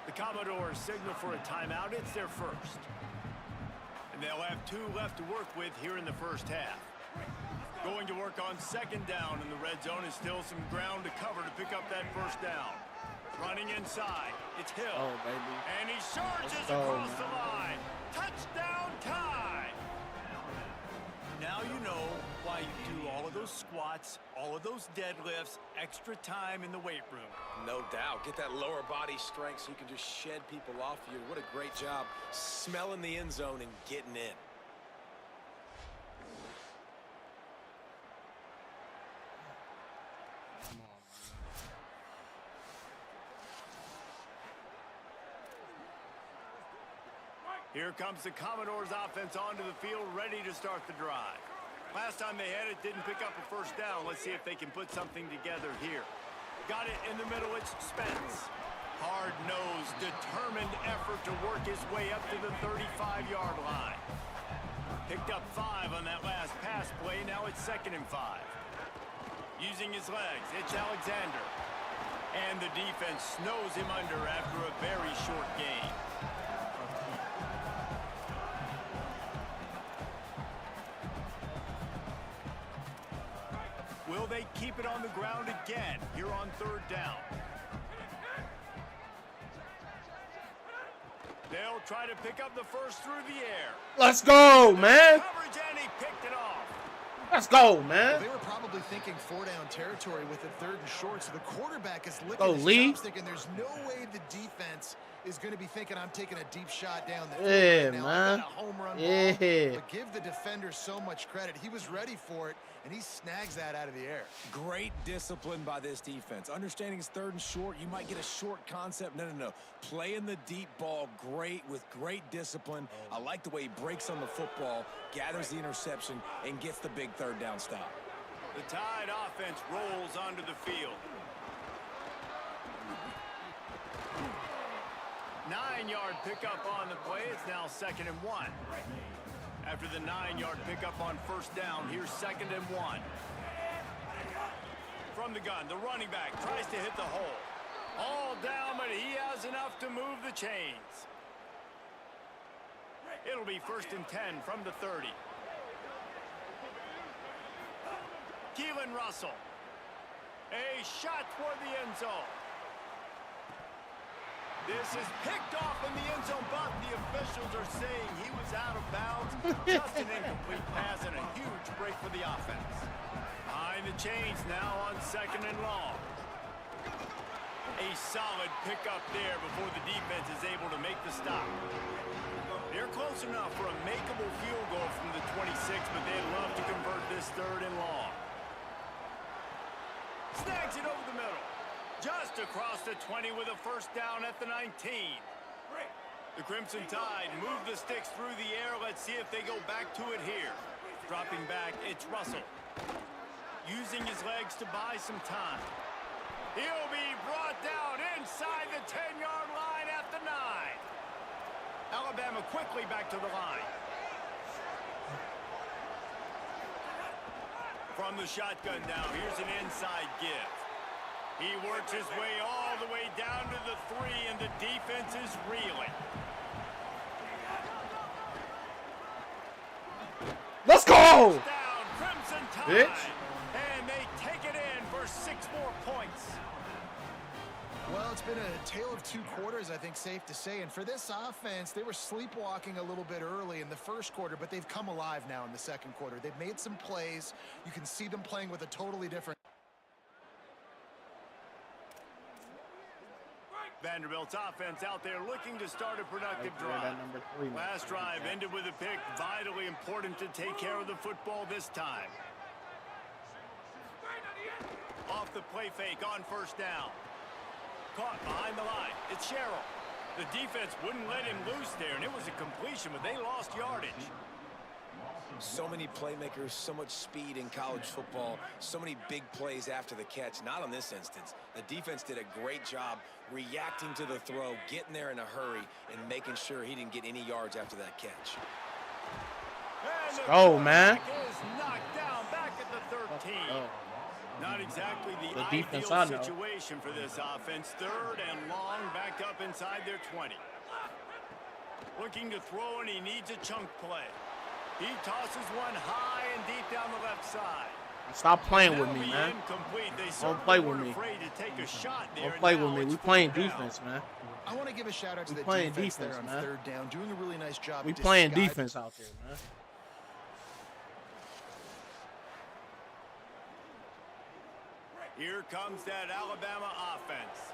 The Commodores signal for a timeout. It's their 1st. And they'll have 2 left to work with here in the 1st half. Going to work on 2nd down in the red zone is still some ground to cover to pick up that 1st down. Running inside, it's Hill.
Oh, baby.
And he surges
Let's go,
across the
man.
line. Touchdown time! Now you know why you do all of those squats, all of those deadlifts, extra time in the weight room.
No doubt. Get that lower body strength so you can just shed people off you. What a great job smelling the end zone and getting in.
Here comes the Commodores offense onto the field, ready to start the drive. Last time they had it, didn't pick up a first down. Let's see if they can put something together here. Got it in the middle, it's Spence. Hard-nosed, determined effort to work his way up to the 35-yard line. Picked up 5 on that last pass play, now it's 2nd and 5. Using his legs, it's Alexander. And the defense snows him under after a very short gain. Will they keep it on the ground again here on 3rd down? They'll try to pick up the first through the air.
Let's go, man.
Coverage, and he picked it off.
Let's go, man.
Well, they were probably thinking 4-down territory with it 3rd and short, so the quarterback is licking
Go,
his
Lee.
chops thinking there's no way the defense is going to be thinking I'm taking a deep shot down the
Yeah,
field right now.
man.
I got a home run
Yeah.
ball. But give the defender so much credit. He was ready for it, and he snags that out of the air.
Great discipline by this defense. Understanding it's 3rd and short, you might get a short concept. No. Playing the deep ball great with great discipline. I like the way he breaks on the football, gathers the interception, and gets the big 3rd down stop.
The Tide offense rolls onto the field. 9-yard pickup on the play. It's now 2nd and 1. After the 9-yard pickup on 1st down, here's 2nd and 1. From the gun, the running back tries to hit the hole. All down, but he has enough to move the chains. It'll be 1st and 10 from the 30. Keelan Russell. A shot toward the end zone. This is picked off in the end zone, but the officials are saying he was out of bounds. Just an incomplete pass and a huge break for the offense. Behind the chains now on 2nd and long. A solid pickup there before the defense is able to make the stop. They're close enough for a makeable field goal from the 26, but they'd love to convert this 3rd and long. Snags it over the middle. Just across the 20 with a 1st down at the 19. The Crimson Tide move the sticks through the air. Let's see if they go back to it here. Dropping back, it's Russell. Using his legs to buy some time. He'll be brought down inside the 10-yard line at the 9. Alabama quickly back to the line. From the shotgun now, here's an inside give. He works his way all the way down to the 3, and the defense is reeling.
Let's go!
Down, Crimson Tide,
Bitch.
and they take it in for 6 more points.
Well, it's been a tale of 2 quarters, I think, safe to say. And for this offense, they were sleepwalking a little bit early in the 1st quarter, but they've come alive now in the 2nd quarter. They've made some plays. You can see them playing with a totally different...
Vanderbilt's offense out there looking to start a productive drive. Last drive ended with a pick. Vitally important to take care of the football this time. Off the play fake on 1st down. Caught behind the line. It's Sherrill. The defense wouldn't let him loose there, and it was a completion, but they lost yardage.
So many playmakers, so much speed in college football, so many big plays after the catch. Not on this instance. The defense did a great job reacting to the throw, getting there in a hurry, and making sure he didn't get any yards after that catch.
Oh, man.
Is knocked down back at the 13. Not exactly the
defense
ideal situation for this offense. 3rd and long, backed up inside their 20. Looking to throw, and he needs a chunk play. He tosses one high and deep down the left side.
Stop playing with me, man. Don't play with me. Don't play with me. We playing defense, man.
I want to give a shout out to the
playing
defense there
defense,
on
man.
3rd down, doing a really nice job.
We playing defense out there, man.
Here comes that Alabama offense.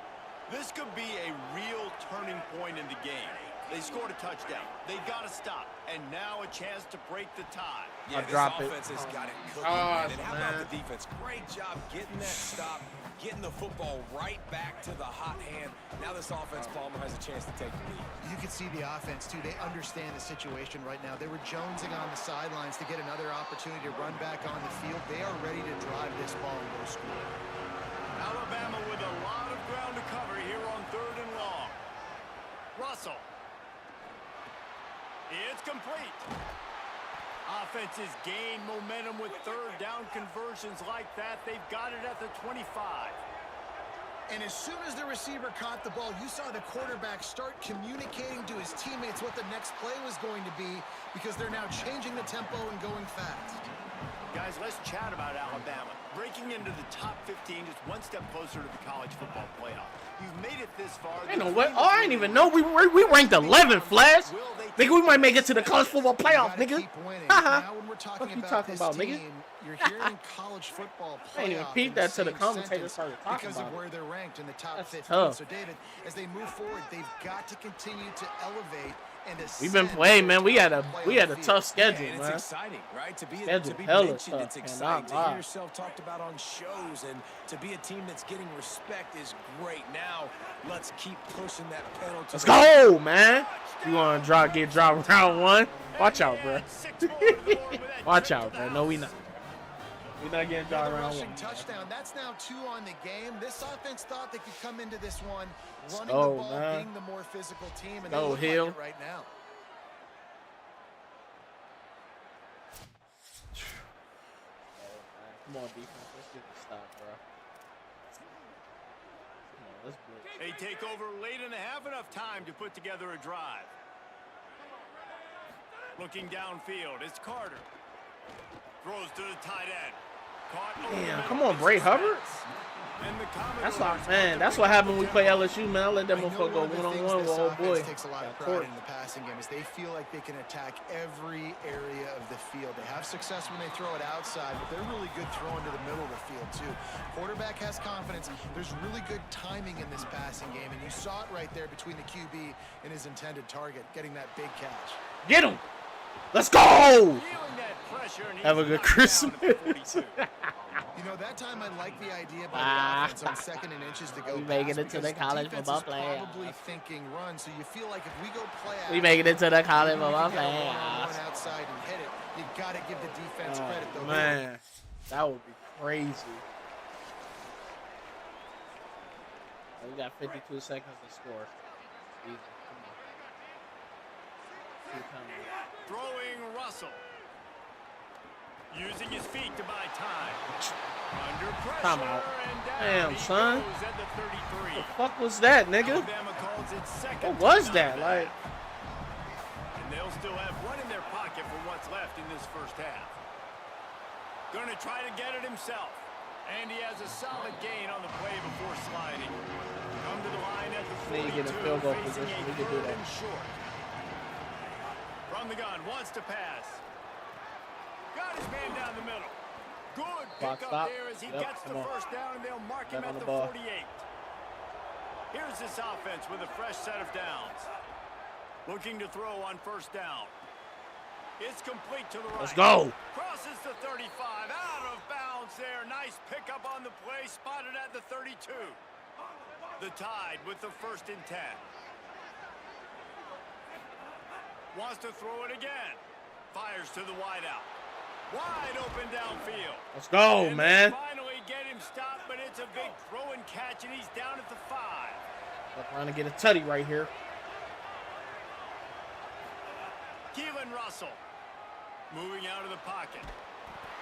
This could be a real turning point in the game.
They scored a touchdown. They got to stop. And now a chance to break the tie.
Yeah, this offense has got it cooking. And how about the defense? Great job getting that stop, getting the football right back to the hot hand. Now this offense, Palmer, has a chance to take the lead.
You can see the offense, too. They understand the situation right now. They were jonesing on the sidelines to get another opportunity to run back on the field. They are ready to drive this ball and go score.
Alabama with a lot of ground to cover here on 3rd and long. Russell. It's complete. Offenses gain momentum with 3rd down conversions like that. They've got it at the 25.
And as soon as the receiver caught the ball, you saw the quarterback start communicating to his teammates what the next play was going to be because they're now changing the tempo and going fast.
Guys, let's chat about Alabama. Breaking into the top 15 is one step closer to the college football playoff. You've made it this far.
I know what? Oh, I didn't even know we ranked 11th, Flash. Nigga, we might make it to the college football playoff, nigga.
Now when we're talking
What you
about
talking
this
about,
team,
nigga?
you're hearing college football playoff.
I ain't even
in
peeped
the
that till the
same
commentators
sentence
started talking
because
about
of
it.
where they're ranked in the top
That's
15.
tough.
So, David, as they move forward, they've got to continue to elevate and
We've been
ascend
playing, man. We had a
field.
tough schedule,
And it's
man.
exciting, right? To be
Schedule
mentioned,
hella
it's
tough, man.
exciting to
Nah.
hear yourself talked about on shows, and to be a team that's getting respect is great. Now, let's keep pushing that pedal to
Let's go, man. You want to get dropped round 1? Watch out, bro. Watch out, bro. No, we not. We're not getting dropped
Another
round
rushing
1.
touchdown. That's now 2 on the game. This offense thought they could come into this one running
go,
the ball,
man.
being the more physical team, and
Go,
they look
Hill.
like it right now.
Come on, defense. Let's get the stop, bro. Come on, let's blitz.
They take over late in the half, enough time to put together a drive. Looking downfield, it's Carter. Throws to the tight end. Caught over the
Damn,
middle.
come on, Bray Hubbard.
And the
That's
Commodores
what, man. That's what happened when we play LSU, man. I let that
I know
motherfucker go
one of the things
one-on-one with
this
old boy.
offense takes a lot of
Got
pride
torched.
in the passing game is they feel like they can attack every area of the field. They have success when they throw it outside, but they're really good throwing to the middle of the field too. Quarterback has confidence. There's really good timing in this passing game, and you saw it right there between the QB and his intended target, getting that big catch.
Get him. Let's go.
feeling that pressure, and he's
Have a good
knocked down
Christmas.
at the 42.
You know, that time I like the idea by the offense on 2nd and inches to go
We making
pass
it to the
because
college
defense
football
is probably
playoffs.
thinking run, so you feel like if we go play
We making it to the college
even if
football
you get a
playoffs.
one-on-one outside and hit it, you got to give the defense credit, though.
Oh, man. That would be crazy. We got 52 seconds to score. Easy. Come on. Keep coming.
Throwing Russell. Using his feet to buy time. Under pressure.
Time out.
And down
Damn,
he
son.
goes at the 33.
What the fuck was that, nigga?
Alabama calls it second.
What was
down
that?
back.
Like,
And they'll still have one in their pocket for what's left in this first half. Gonna try to get it himself. And he has a solid gain on the play before sliding. Come to the line at the 42.
Need to get in field goal
facing
position.
a
We can do
3rd
that.
and short. From the gun, wants to pass. Got his man down the middle. Good
Box
pick
stop.
up there as he
Yep,
gets the
come on.
first down, and they'll mark him
Step on
at
the
the
ball.
48. Here's this offense with a fresh set of downs. Looking to throw on first down. It's complete to the right.
let's go.
Crosses the 35. Out of bounds there. Nice pickup on the play. Spotted at the 32. The Tide with the 1st and 10. Wants to throw it again. Fires to the wideout. Wide open downfield.
Let's go,
And
man.
they finally get him stopped, but it's a big throw and catch, and he's down at the 5.
Trying to get a tutty right here.
Keelan Russell moving out of the pocket.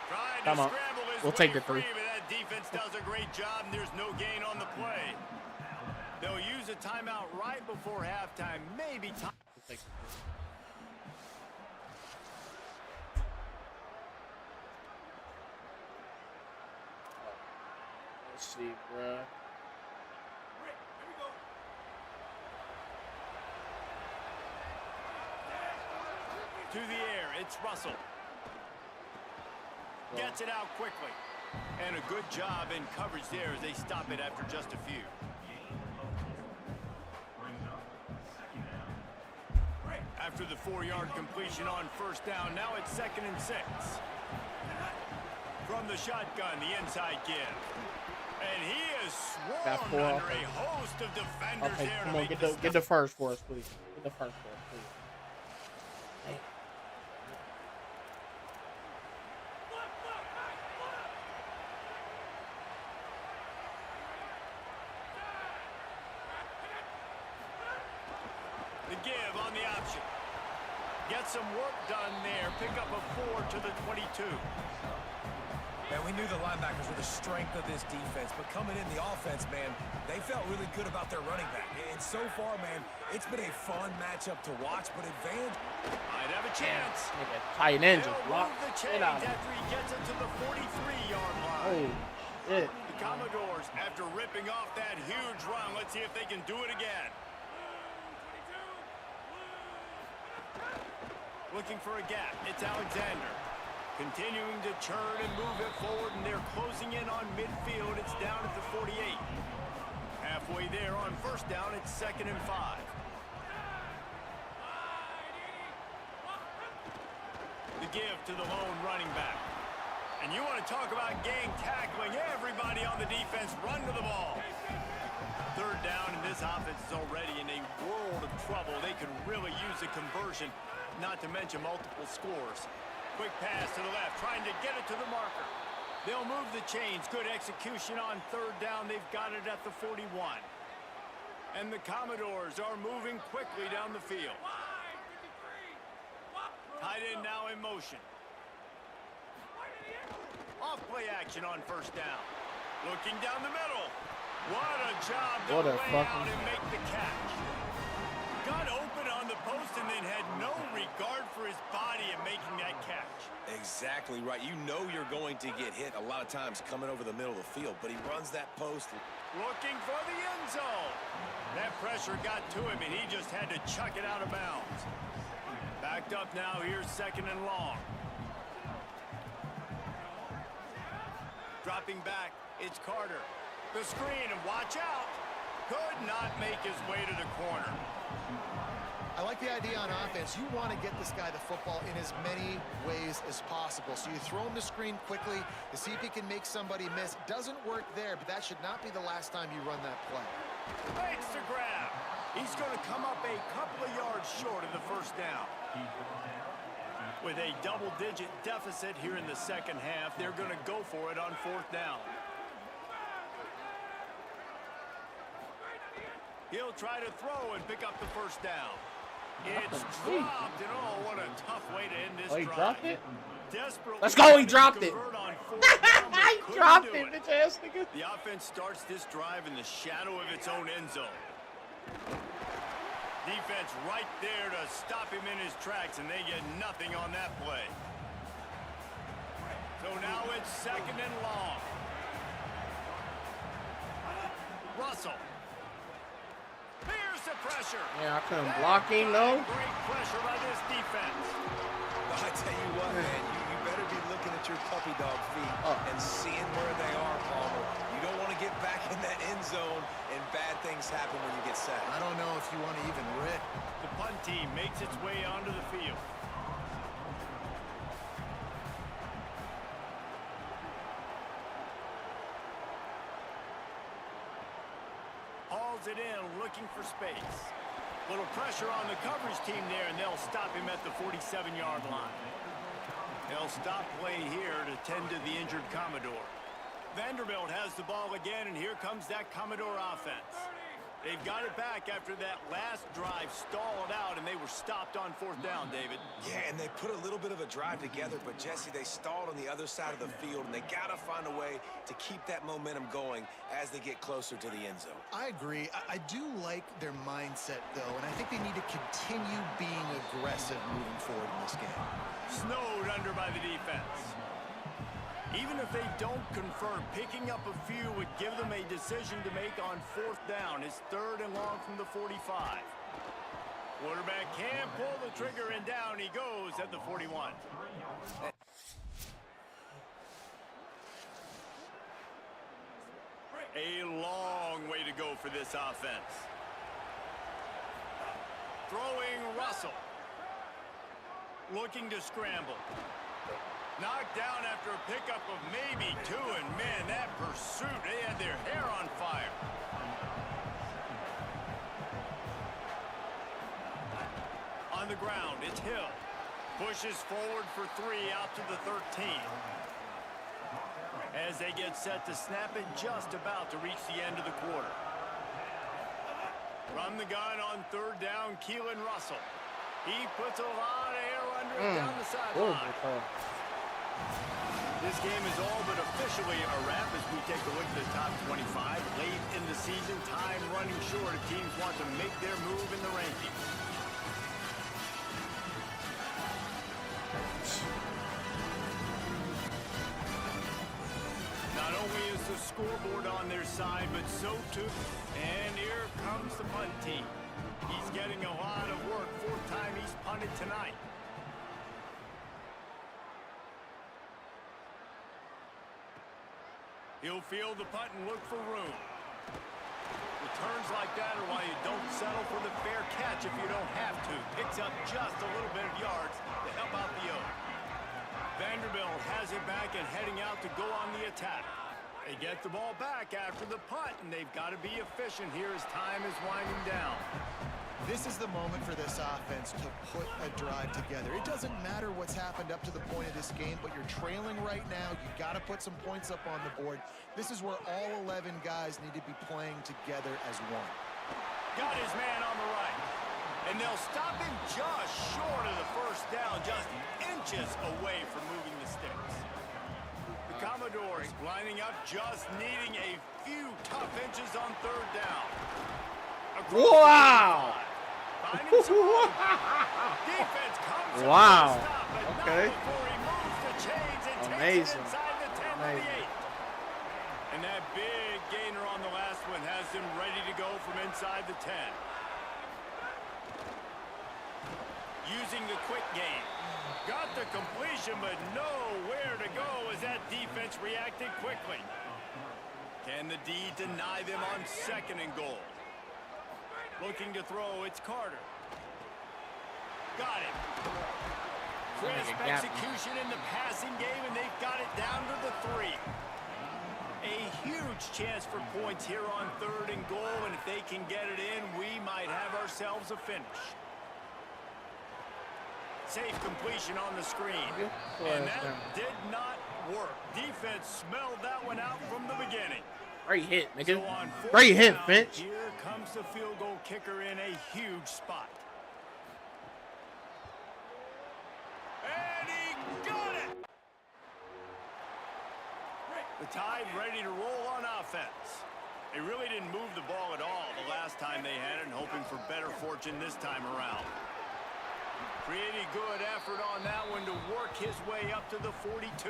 Trying
Come
to
on.
scramble his
We'll
way
take the
free,
3.
but that defense does a great job, and there's no gain on the play. They'll use a timeout right before halftime. Maybe time.
We'll take the 3. Let's see, bruh.
To the air, it's Russell. Gets it out quickly. And a good job in coverage there as they stop it after just a few. After the 4-yard completion on first down, now it's 2nd and 6. From the shotgun, the inside give. And he is swarmed under a host of defenders
okay,
there.
Come on, get the first for us, please. Get the first for us, please. Hey.
The give on the option. Get some work done there. Pick up a 4 to the 22.
Man, we knew the linebackers were the strength of this defense, but coming in the offense, man, they felt really good about their running back. And so far, man, it's been a fun matchup to watch, but advantage
Might have a chance.
Tight end just
They'll
blocked.
move the chains after he gets it to the 43-yard line.
Oh, shit.
The Commodores, after ripping off that huge run, let's see if they can do it again. Looking for a gap. It's Alexander. Continuing to churn and move it forward, and they're closing in on midfield. It's down at the 48. Halfway there on first down, it's 2nd and 5. The give to the lone running back. And you want to talk about gang tackling. Everybody on the defense run to the ball. 3rd down, and this offense is already in a world of trouble. They could really use a conversion, not to mention multiple scores. Quick pass to the left, trying to get it to the marker. They'll move the chains. Good execution on 3rd down. They've got it at the 41. And the Commodores are moving quickly down the field. Tight end now in motion. Off play action on first down. Looking down the middle. What a job to lay out and make the catch. Got open on the post and then had no regard for his body in making that catch.
Exactly right. You know you're going to get hit a lot of times coming over the middle of the field, but he runs that post.
Looking for the end zone. That pressure got to him, and he just had to chuck it out of bounds. Backed up now. Here's 2nd and long. Dropping back. It's Carter. The screen, and watch out. Could not make his way to the corner.
I like the idea on offense. You want to get this guy the football in as many ways as possible. So you throw him the screen quickly to see if he can make somebody miss. Doesn't work there, but that should not be the last time you run that play.
Makes the grab. He's going to come up a couple of yards short of the first down. With a double-digit deficit here in the second half, they're going to go for it on 4th down. He'll try to throw and pick up the first down. It's dropped, and oh, what a tough way to end this drive.
He dropped it?
Desperately
Let's go, he dropped it.
He
dropped it, bitch ass nigga.
The offense starts this drive in the shadow of its own end zone. Defense right there to stop him in his tracks, and they get nothing on that play. So now it's 2nd and long. Russell. Here's the pressure.
Yeah, I couldn't block him, no.
Great pressure by this defense.
I tell you what, man, you better be looking at your puppy dog feet and seeing where they are, Palmer. You don't want to get back in that end zone and bad things happen when you get sacked.
I don't know if you want to even rip.
The punt team makes its way onto the field. Hauls it in, looking for space. Little pressure on the coverage team there, and they'll stop him at the 47-yard line. They'll stop play here to tend to the injured Commodore. Vanderbilt has the ball again, and here comes that Commodore offense. They've got it back after that last drive stalled out, and they were stopped on 4th down, David.
Yeah, and they put a little bit of a drive together, but, Jesse, they stalled on the other side of the field, and they got to find a way to keep that momentum going as they get closer to the end zone.
I agree. I do like their mindset, though, and I think they need to continue being aggressive moving forward in this game.
Snowed under by the defense. Even if they don't convert, picking up a few would give them a decision to make on 4th down. It's 3rd and long from the 45. Quarterback can pull the trigger, and down he goes at the 41. A long way to go for this offense. Throwing Russell. looking to scramble. Knocked down after a pickup of maybe 2, and man, that pursuit, they had their hair on fire. On the ground, it's Hill. Pushes forward for 3 out to the 13. As they get set to snap it, just about to reach the end of the quarter. From the gun on 3rd down, Keelan Russell. He puts a lot of air under it down the sideline. This game is all but officially a wrap as we take a look at the top 25. Late in the season, time running short if teams want to make their move in the rankings. Not only is the scoreboard on their side, but so too. And here comes the punt team. He's getting a lot of work. 4th time he's punted tonight. He'll field the punt and look for room. Returns like that are why you don't settle for the fair catch if you don't have to. Picks up just a little bit of yards to help out the Oak. Vanderbilt has it back and heading out to go on the attack. They get the ball back after the punt, and they've got to be efficient here as time is winding down.
This is the moment for this offense to put a drive together. It doesn't matter what's happened up to the point of this game, but you're trailing right now. You got to put some points up on the board. This is where all 11 guys need to be playing together as one.
Got his man on the right. And they'll stop him just short of the 1st down, just inches away from moving the sticks. The Commodores lining up, just needing a few tough inches on 3rd down.
Wow!
Defense comes
wow.
Stop,
okay.
Before he moves the chains and
amazing.
Takes it inside the 10 to the 8. And that big gainer on the last one has him ready to go from inside the 10. Using the quick game. Got the completion, but nowhere to go as that defense reacted quickly. Can the D deny them on 2nd and goal? Looking to throw, it's Carter. Got it. Crisp execution in the passing game, and they've got it down to the 3. A huge chance for points here on 3rd and goal, and if they can get it in, we might have ourselves a finish. Safe completion on the screen. And that did not work. Defense smelled that one out from the beginning.
Great hit, nigga.
So
Great hit, Finch.
Here comes the field goal kicker in a huge spot. And he got it! The Tide ready to roll on offense. They really didn't move the ball at all the last time they had it, and hoping for better fortune this time around. Pretty good effort on that one to work his way up to the 42.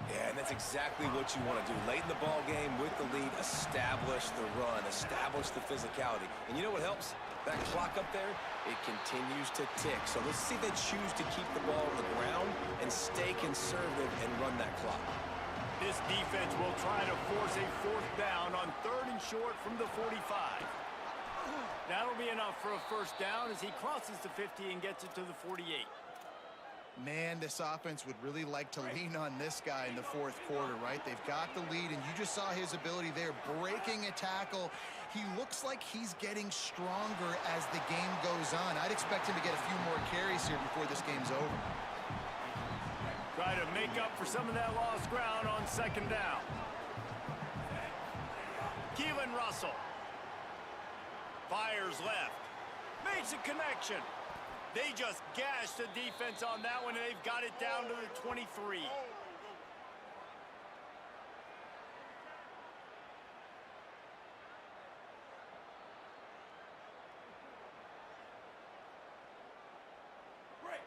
Yeah, and that's exactly what you want to do. Late in the ball game with the lead, establish the run, establish the physicality. And you know what helps? That clock up there, it continues to tick. So let's see if they choose to keep the ball on the ground and stay conservative and run that clock.
This defense will try to force a 4th down on 3rd and short from the 45. That'll be enough for a 1st down as he crosses the 50 and gets it to the 48.
Man, this offense would really like to lean on this guy in the 4th quarter, right? They've got the lead, and you just saw his ability there, breaking a tackle. He looks like he's getting stronger as the game goes on. I'd expect him to get a few more carries here before this game's over.
Try to make up for some of that lost ground on 2nd down. Keelan Russell. Fires left. Makes a connection. They just gashed the defense on that one, and they've got it down to the 23.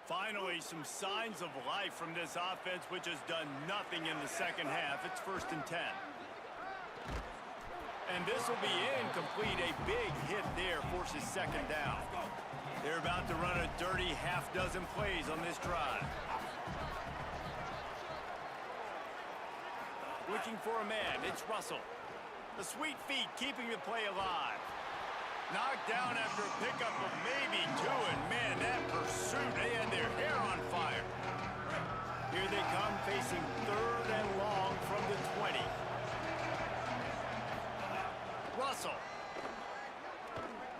Finally, some signs of life from this offense, which has done nothing in the 2nd half. It's 1st and 10. And this will be incomplete. A big hit there forces 2nd down. They're about to run a dirty half-dozen plays on this drive. Looking for a man, it's Russell. The sweet feet keeping the play alive. Knocked down after a pickup of maybe 2, and man, that pursuit, they had their hair on fire. Here they come, facing 3rd and long from the 20. Russell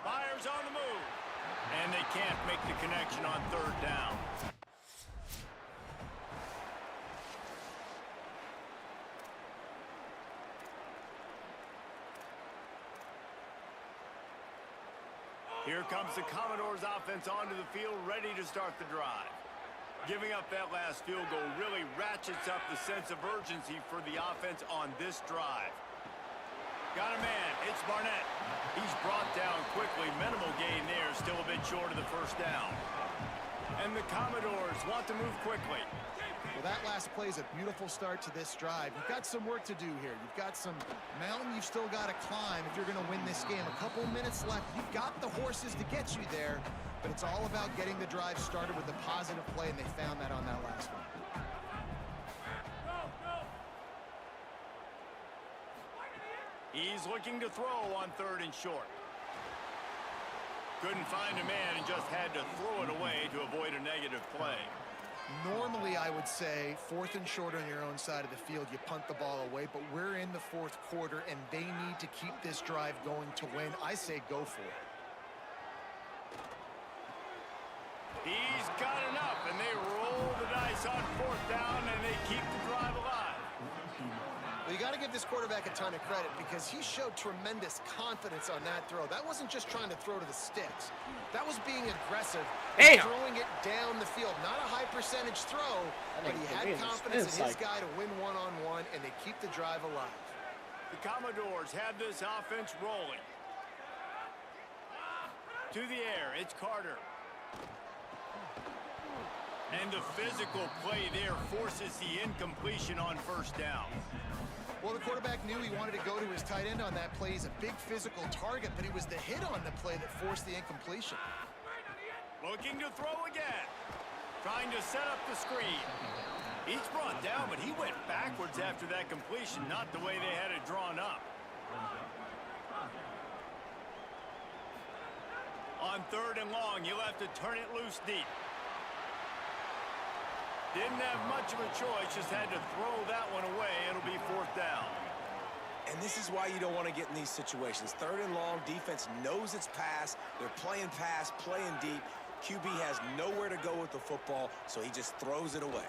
fires on the move, and they can't make the connection on 3rd down. Here comes the Commodores offense onto the field, ready to start the drive. Giving up that last field goal really ratchets up the sense of urgency for the offense on this drive. Got a man, it's Barnett. He's brought down quickly, minimal gain there, still a bit short of the 1st down. And the Commodores want to move quickly.
Well, that last play is a beautiful start to this drive. You've got some work to do here. You've got some mountain you've still got to climb if you're going to win this game. A couple minutes left. You've got the horses to get you there, but it's all about getting the drive started with a positive play, and they found that on that last one.
He's looking to throw on 3rd and short. Couldn't find a man and just had to throw it away to avoid a negative play.
Normally, I would say 4th and short on your own side of the field, you punt the ball away, but we're in the 4th quarter, and they need to keep this drive going to win. I say go for it.
He's got enough, and they roll the dice on 4th down, and they keep the drive alive.
Well, you got to give this quarterback a ton of credit because he showed tremendous confidence on that throw. That wasn't just trying to throw to the sticks. That was being aggressive and throwing it down the field. Not a high percentage throw, but he had confidence in his guy to win one-on-one, and they keep the drive alive.
The Commodores have this offense rolling. To the air, it's Carter. And the physical play there forces the incompletion on 1st down.
Well, the quarterback knew he wanted to go to his tight end on that play. He's a big physical target, but it was the hit on the play that forced the incompletion.
Looking to throw again. Trying to set up the screen. He's brought down, but he went backwards after that completion, not the way they had it drawn up. On 3rd and long, you'll have to turn it loose deep. Didn't have much of a choice, just had to throw that one away. It'll be 4th down.
And this is why you don't want to get in these situations. 3rd and long, defense knows it's pass. They're playing pass, playing deep. QB has nowhere to go with the football, so he just throws it away.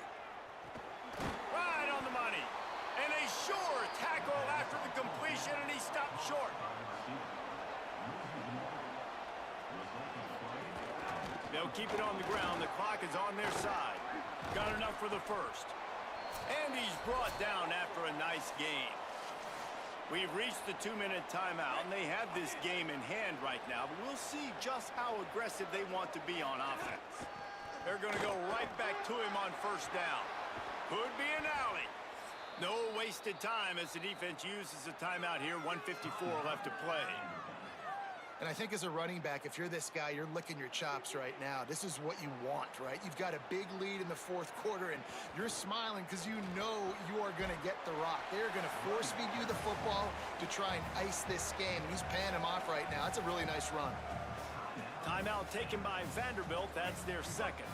Right on the money. And a sure tackle after the completion, and he stopped short. They'll keep it on the ground. The clock is on their side. Got enough for the 1st. And he's brought down after a nice gain. We've reached the 2-minute timeout, and they have this game in hand right now, but we'll see just how aggressive they want to be on offense. They're going to go right back to him on 1st down. Could be an alley. No wasted time as the defense uses a timeout here. 1:54 left to play.
And I think as a running back, if you're this guy, you're licking your chops right now. This is what you want, right? You've got a big lead in the 4th quarter, and you're smiling because you know you are going to get the rock. They're going to force feed you the football to try and ice this game. He's paying him off right now. That's a really nice run.
Timeout taken by Vanderbilt. That's their 2nd.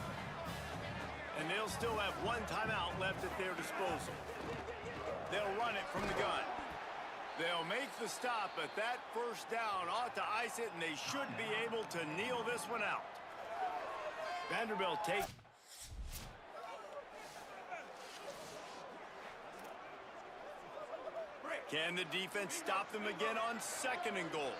And they'll still have 1 timeout left at their disposal. They'll run it from the gun. They'll make the stop, but that 1st down ought to ice it, and they should be able to kneel this one out. Vanderbilt take. Can the defense stop them again on 2nd and goal?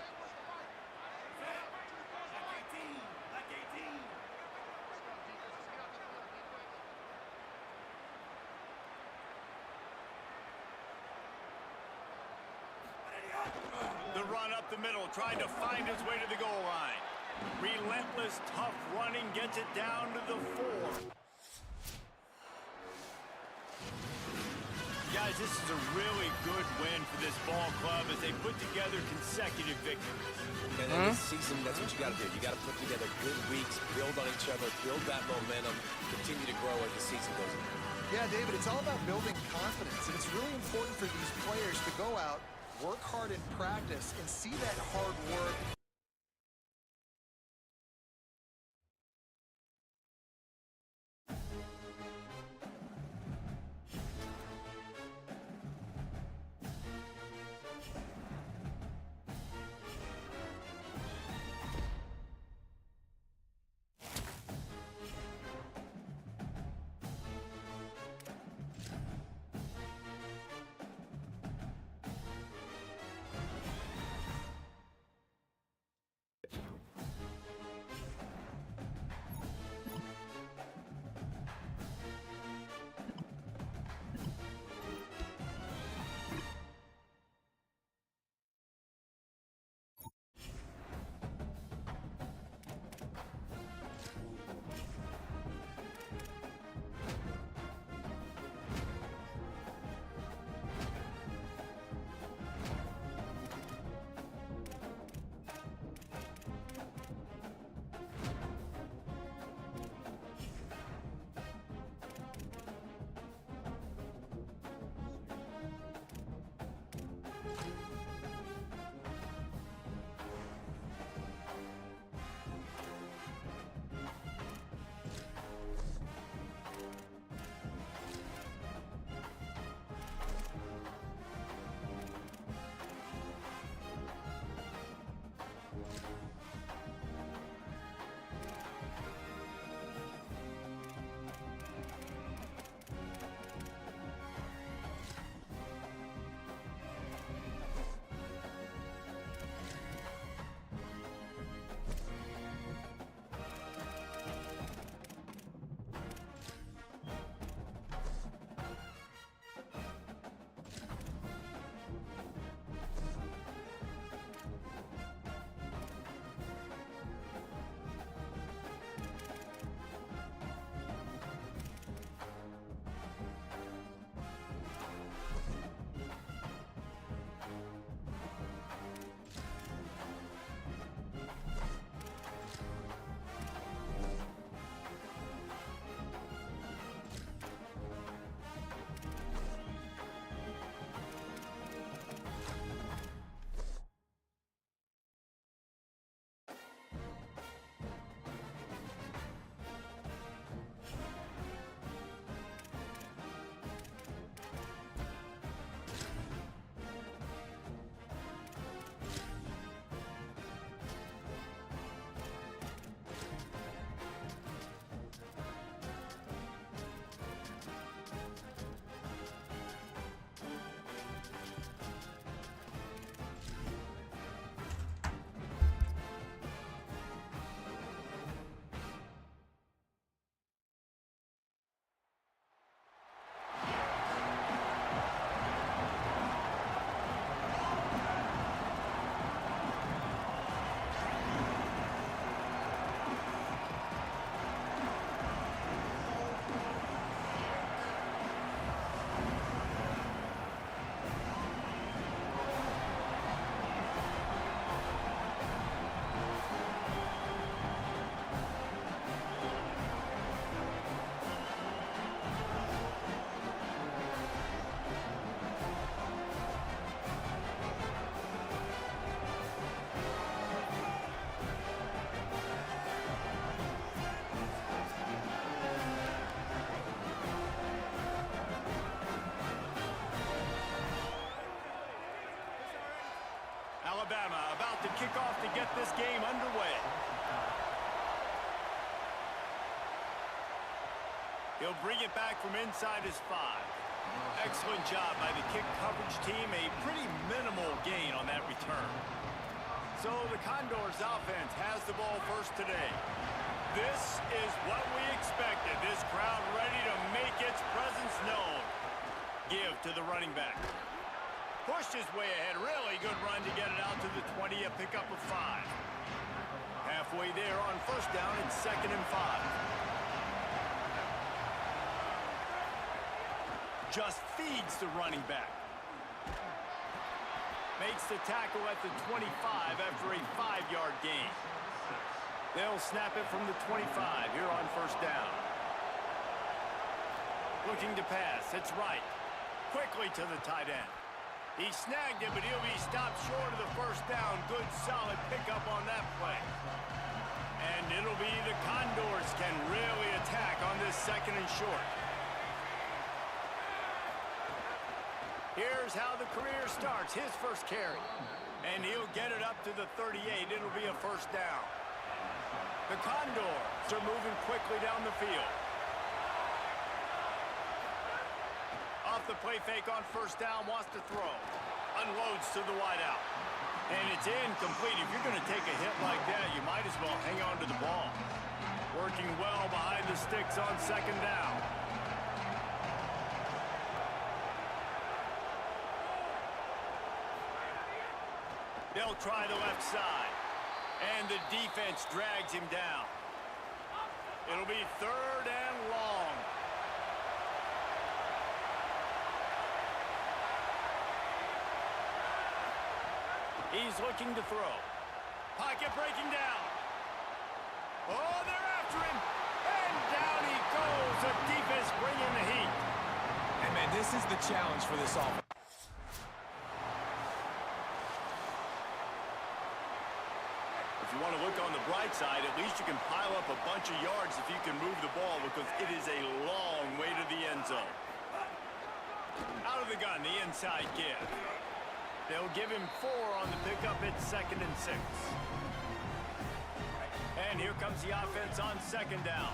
The run up the middle, trying to find his way to the goal line. Relentless, tough running, gets it down to the 4. Guys, this is a really good win for this ball club as they put together consecutive victories.
And in this season, that's what you got to do. You got to put together good weeks, build on each other, build that momentum, continue to grow as the season goes on.
Yeah, David, it's all about building confidence, and it's really important for these players to go out, work hard in practice, and see that hard work
kickoff to get this game underway. He'll bring it back from inside his 5. Excellent job by the kick coverage team. A pretty minimal gain on that return. So the Condors offense has the ball first today. This is what we expected. This crowd ready to make its presence known. Give to the running back. Pushed his way ahead. Really good run to get it out to the 20. A pickup of 5. Halfway there on first down. It's 2nd and 5. Just feeds the running back. Makes the tackle at the 25 after a 5-yard gain. They'll snap it from the 25 here on first down. Looking to pass. It's right. Quickly to the tight end. He snagged it, but he'll be stopped short of the first down. Good, solid pickup on that play. And it'll be the Condors can really attack on this 2nd and short. Here's how the career starts. His first carry. And he'll get it up to the 38. It'll be a first down. The Condors are moving quickly down the field. Off the play fake on first down. Wants to throw. Unloads to the wideout. And it's incomplete. If you're going to take a hit like that, you might as well hang on to the ball. Working well behind the sticks on 2nd down. They'll try the left side. And the defense drags him down. It'll be 3rd and long. He's looking to throw. Pocket breaking down. Oh, they're after him. And down he goes. The defense bringing the heat.
And, man, this is the challenge for this offense.
If you want to look on the bright side, at least you can pile up a bunch of yards if you can move the ball, because it is a long way to the end zone. Out of the gun, the inside give. They'll give him 4 on the pickup. It's 2nd and 6. And here comes the offense on 2nd down.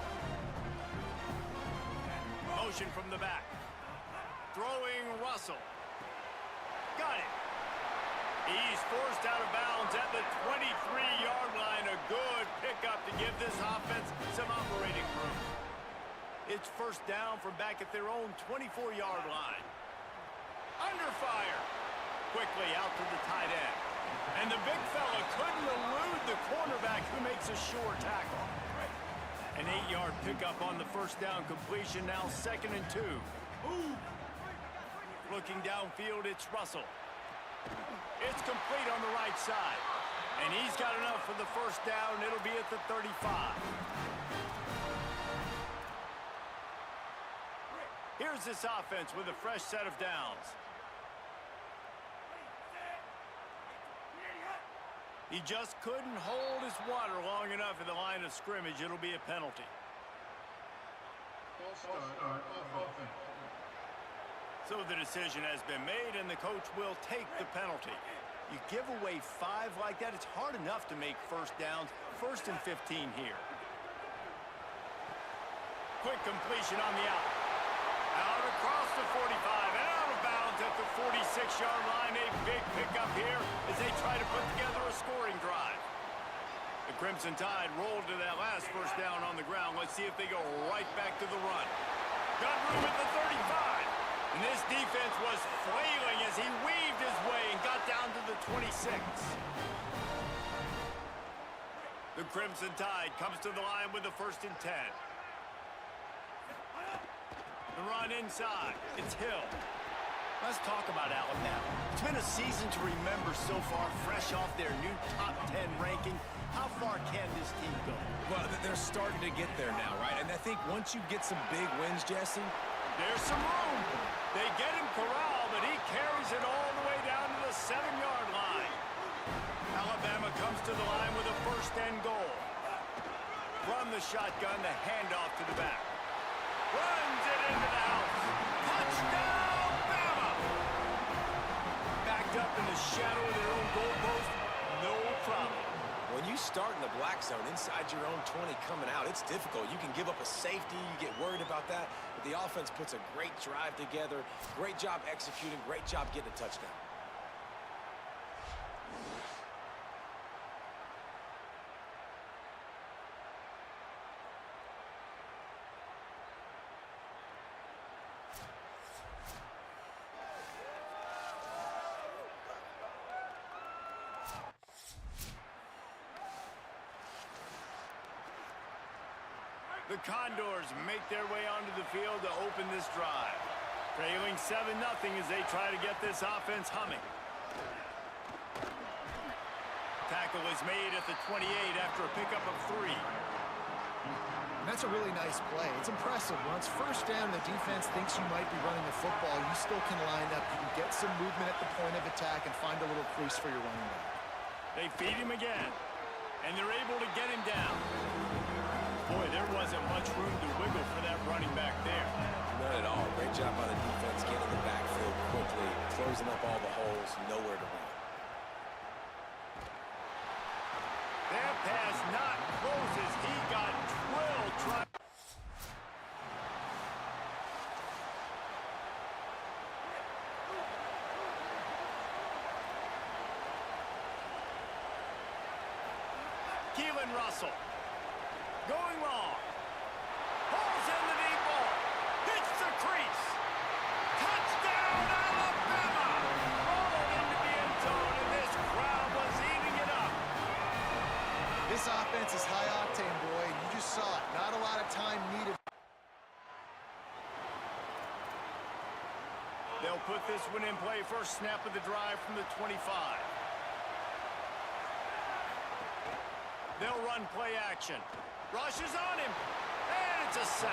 Motion from the back. Throwing Russell. Got it. He's forced out of bounds at the 23-yard line. A good pickup to give this offense some operating room. It's first down from back at their own 24-yard line. Under fire. Quickly out to the tight end. And the big fella couldn't elude the cornerback, who makes a sure tackle. An 8-yard pickup on the first down completion. Now 2nd and 2. Looking downfield, it's Russell. It's complete on the right side. And he's got enough for the first down. It'll be at the 35. Here's this offense with a fresh set of downs. He just couldn't hold his water long enough in the line of scrimmage. It'll be a penalty.
False start off offense.
So the decision has been made, and the coach will take the penalty. You give away 5 like that, it's hard enough to make first downs. 1st and 15 here. Quick completion on the out. Out across the 45 and out of bounds at the 46-yard line. A big pickup here as they try to put together a scoring drive. The Crimson Tide rolled to that last first down on the ground. Let's see if they go right back to the run. Got room at the 35. And this defense was flailing as he weaved his way and got down to the 26. The Crimson Tide comes to the line with the 1st and 10. The run inside. It's Hill. Let's talk about Alabama. It's been a season to remember so far, fresh off their new top 10 ranking. How far can this team go?
Well, they're starting to get there now, right? And I think once you get some big wins, Jesse,
there's some room. They get him corralled, but he carries it all the way down to the 7-yard line. Alabama comes to the line with a 1st and goal. From the shotgun, the handoff to the back. Runs it into the house. Touchdown, Bama! Backed up in the shadow of their own goalpost, no problem.
start in the black zone inside your own 20 coming out, it's difficult. You can give up a safety. You get worried about that. But the offense puts a great drive together. Great job executing. Great job getting a touchdown.
The Condors make their way onto the field to open this drive. Trailing 7-0 as they try to get this offense humming. Tackle is made at the 28 after a pickup of 3.
And that's a really nice play. It's impressive. When it's first down, the defense thinks you might be running the football. You still can line up. You can get some movement at the point of attack and find a little crease for your running back.
They feed him again, and they're able to get him down. Boy, there wasn't much room to wiggle for that running back there.
None at all. Great job by the defense getting the backfield quickly, closing up all the holes, nowhere to run.
That pass not closes. He got drilled trying. Keelan Russell. Going long. Pulls in the deep ball. Hits the crease. Touchdown, Alabama! Rolled into the end zone, and this crowd was eating it up.
This offense is high octane, boy, and you just saw it. Not a lot of time needed.
They'll put this one in play. First snap of the drive from the 25. They'll run play action. Rushes on him, and it's a sack.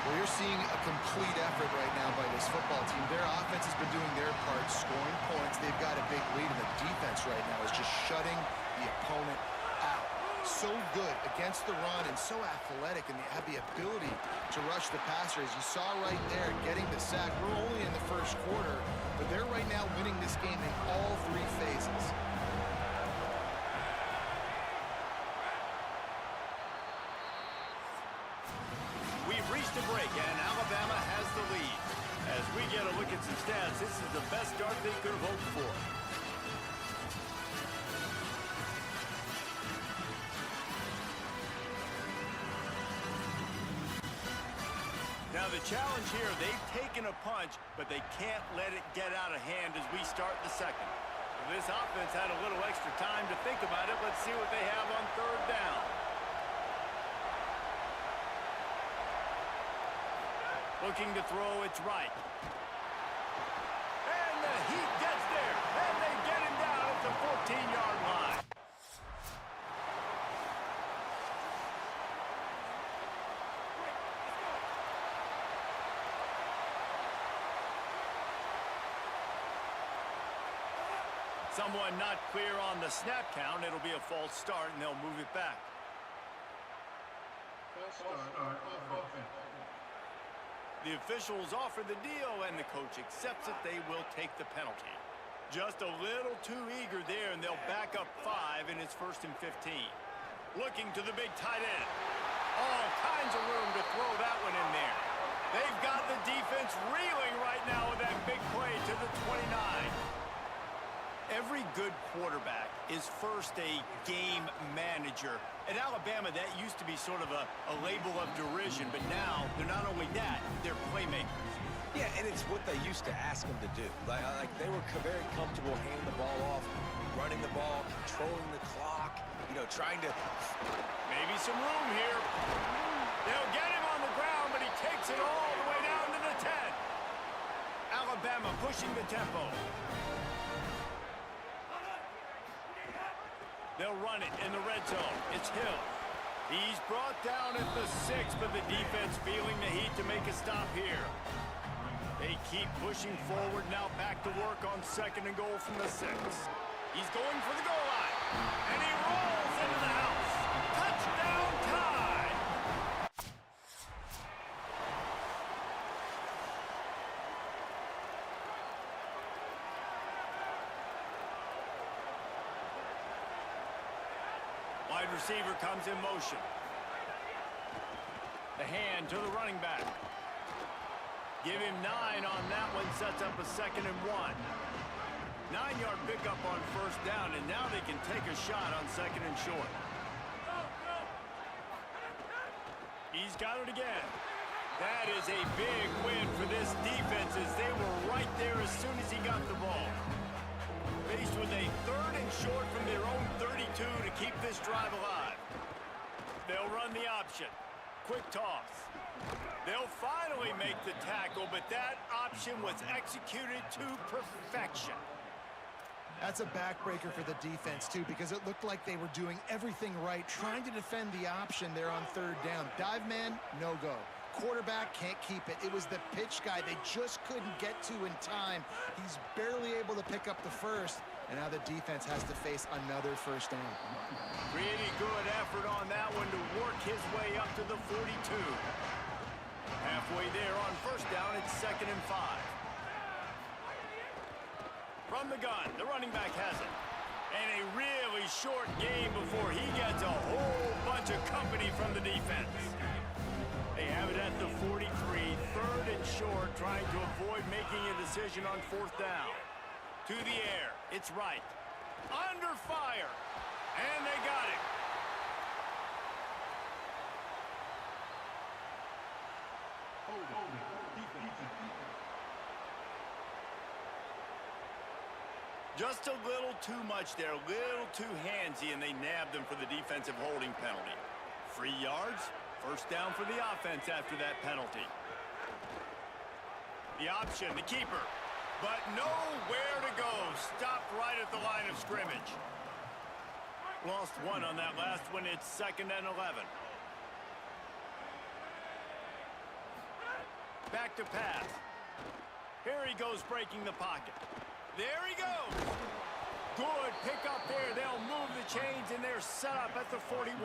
Well, you're seeing a complete effort right now by this football team. Their offense has been doing their part, scoring points. They've got a big lead, and the defense right now is just shutting the opponent out. So good against the run and so athletic, and they have the ability to rush the passer. As you saw right there, getting the sack. We're only in the first quarter, but they're right now winning this game in all 3 phases.
We've reached a break, and Alabama has the lead. As we get a look at some stats, this is the best start they could have hoped for. Now the challenge here, they've taken a punch, but they can't let it get out of hand as we start the second. This offense had a little extra time to think about it. Let's see what they have on 3rd down. Looking to throw, it's right. And the Heat gets there, and they get him down at the 14-yard line. Someone not clear on the snap count. It'll be a false start, and they'll move it back.
False start, offense.
The officials offer the deal, and the coach accepts it. They will take the penalty. Just a little too eager there, and they'll back up 5, and it's 1st and 15. Looking to the big tight end. All kinds of room to throw that one in there. They've got the defense reeling right now with that big play to the 29. Every good quarterback is first a game manager. At Alabama, that used to be sort of a label of derision, but now they're not only that, they're playmakers.
Yeah, and it's what they used to ask them to do. Like they were very comfortable handing the ball off, running the ball, controlling the clock, trying to...
Maybe some room here. They'll get him on the ground, but he takes it all the way down to the 10. Alabama pushing the tempo. They'll run it in the red zone. It's Hill. He's brought down at the 6, but the defense feeling the heat to make a stop here. They keep pushing forward, now back to work on 2nd and goal from the 6. He's going for the goal line, and he rolls into the house. Touchdown tie! Wide receiver comes in motion. The hand to the running back. Give him 9 on that one, sets up a 2nd and 1. 9-yard pickup on 1st down, and now they can take a shot on 2nd and short. He's got it again. That is a big win for this defense as they were right there as soon as he got the ball. Faced with a 3rd and short from their own 32 to keep this drive alive. They'll run the option. Quick toss. They'll finally make the tackle, but that option was executed to perfection.
That's a backbreaker for the defense, too, because it looked like they were doing everything right, trying to defend the option there on 3rd down. Dive man, no go. Quarterback can't keep it. It was the pitch guy they just couldn't get to in time. He's barely able to pick up the 1st, and now the defense has to face another 1st down.
Pretty good effort on that one to work his way up to the 42. Halfway there on 1st down, it's 2nd and 5. From the gun, the running back has it. And a really short game before he gets a whole bunch of company from the defense. They have it at the 43, 3rd and short, trying to avoid making a decision on 4th down. To the air, it's right. Under fire, and they got it. Just a little too much there, a little too handsy, and they nabbed them for the defensive holding penalty. 3 yards, 1st down for the offense after that penalty. The option, the keeper, but nowhere to go. Stopped right at the line of scrimmage. Lost 1 on that last one. It's 2nd and 11. Back to pass. Here he goes breaking the pocket. There he goes. Good pickup there. They'll move the chains, and they're set up at the 41.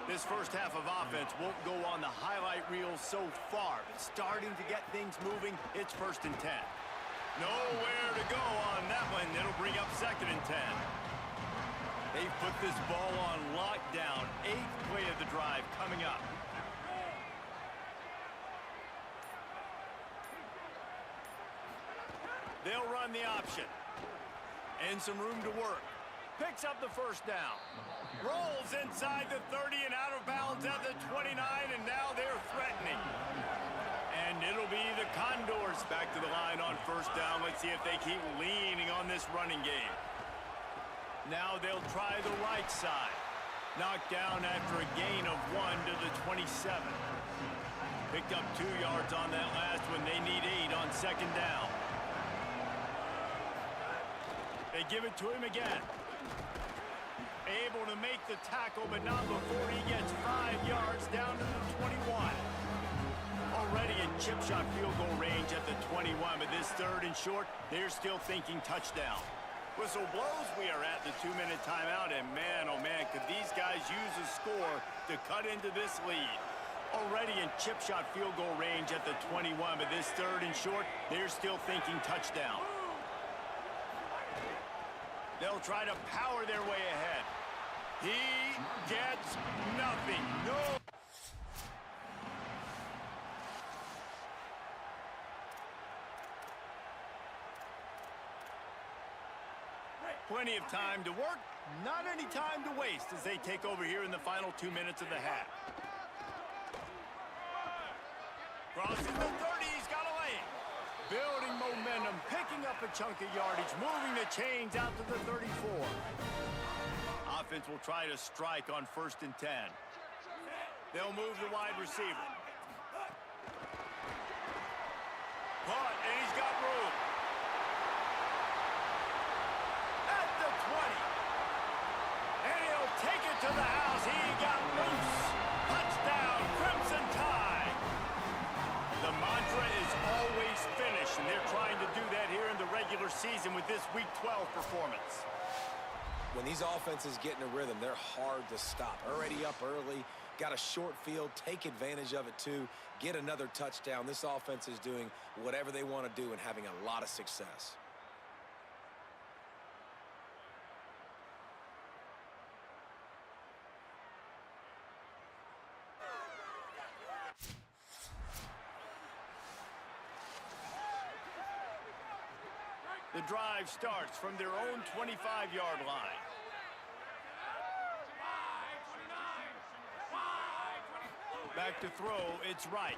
This 1st half of offense won't go on the highlight reel so far, but starting to get things moving, it's 1st and 10. Nowhere to go on that one. It'll bring up 2nd and 10. They've put this ball on lockdown. 8th play of the drive coming up. They'll run the option. And some room to work. Picks up the 1st down. Rolls inside the 30 and out of bounds at the 29, and now they're threatening. And it'll be the Condors back to the line on 1st down. Let's see if they keep leaning on this running game. Now they'll try the right side. Knocked down after a gain of 1 to the 27. Picked up 2 yards on that last one. They need 8 on 2nd down. They give it to him again. Able to make the tackle, but not before he gets 5 yards down to the 21. Already in chip shot field goal range at the 21, but this 3rd and short, they're still thinking touchdown. Whistle blows, we are at the 2-minute timeout, and man, oh man, could these guys use a score to cut into this lead. Already in chip shot field goal range at the 21, but this 3rd and short, they're still thinking touchdown. They'll try to power their way ahead. He gets nothing. No. Plenty of time to work, not any time to waste as they take over here in the final 2 minutes of the half. Crosses the 30, he's got a lane. Building momentum, picking up a chunk of yardage, moving the chains out to the 34. Offense will try to strike on 1st and 10. They'll move the wide receiver. Caught, and he's got room. At the 20. And he'll take it to the house. He got loose. Touchdown, Crimson Tide. The mantra is always finish, and they're trying to do that here in the regular season with this Week 12 performance.
When these offenses get in a rhythm, they're hard to stop. Already up early, got a short field, take advantage of it too, get another touchdown. This offense is doing whatever they want to do and having a lot of success.
The drive starts from their own 25-yard line. Back to throw, it's right.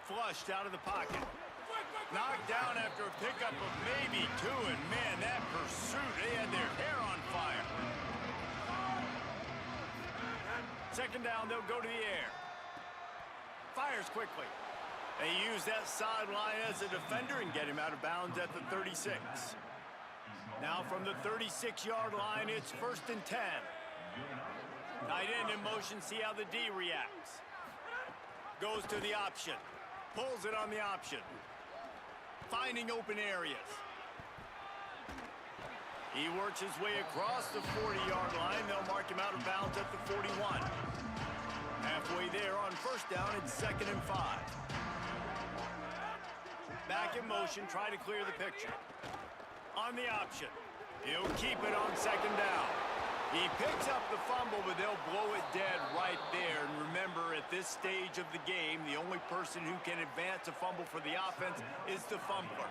Flushed out of the pocket. Knocked down after a pickup of maybe 2, and man, that pursuit, they had their hair on fire. Second down, they'll go to the air. Fires quickly. They use that sideline as a defender and get him out of bounds at the 36. Now from the 36-yard line, it's 1st and 10. Tight end in motion, see how the D reacts. Goes to the option. Pulls it on the option. Finding open areas. He works his way across the 40-yard line. They'll mark him out of bounds at the 41. Halfway there on 1st down, it's 2nd and 5. Back in motion, try to clear the picture. On the option. He'll keep it on 2nd down. He picks up the fumble, but they'll blow it dead right there. And remember, at this stage of the game, the only person who can advance a fumble for the offense is the fumbler.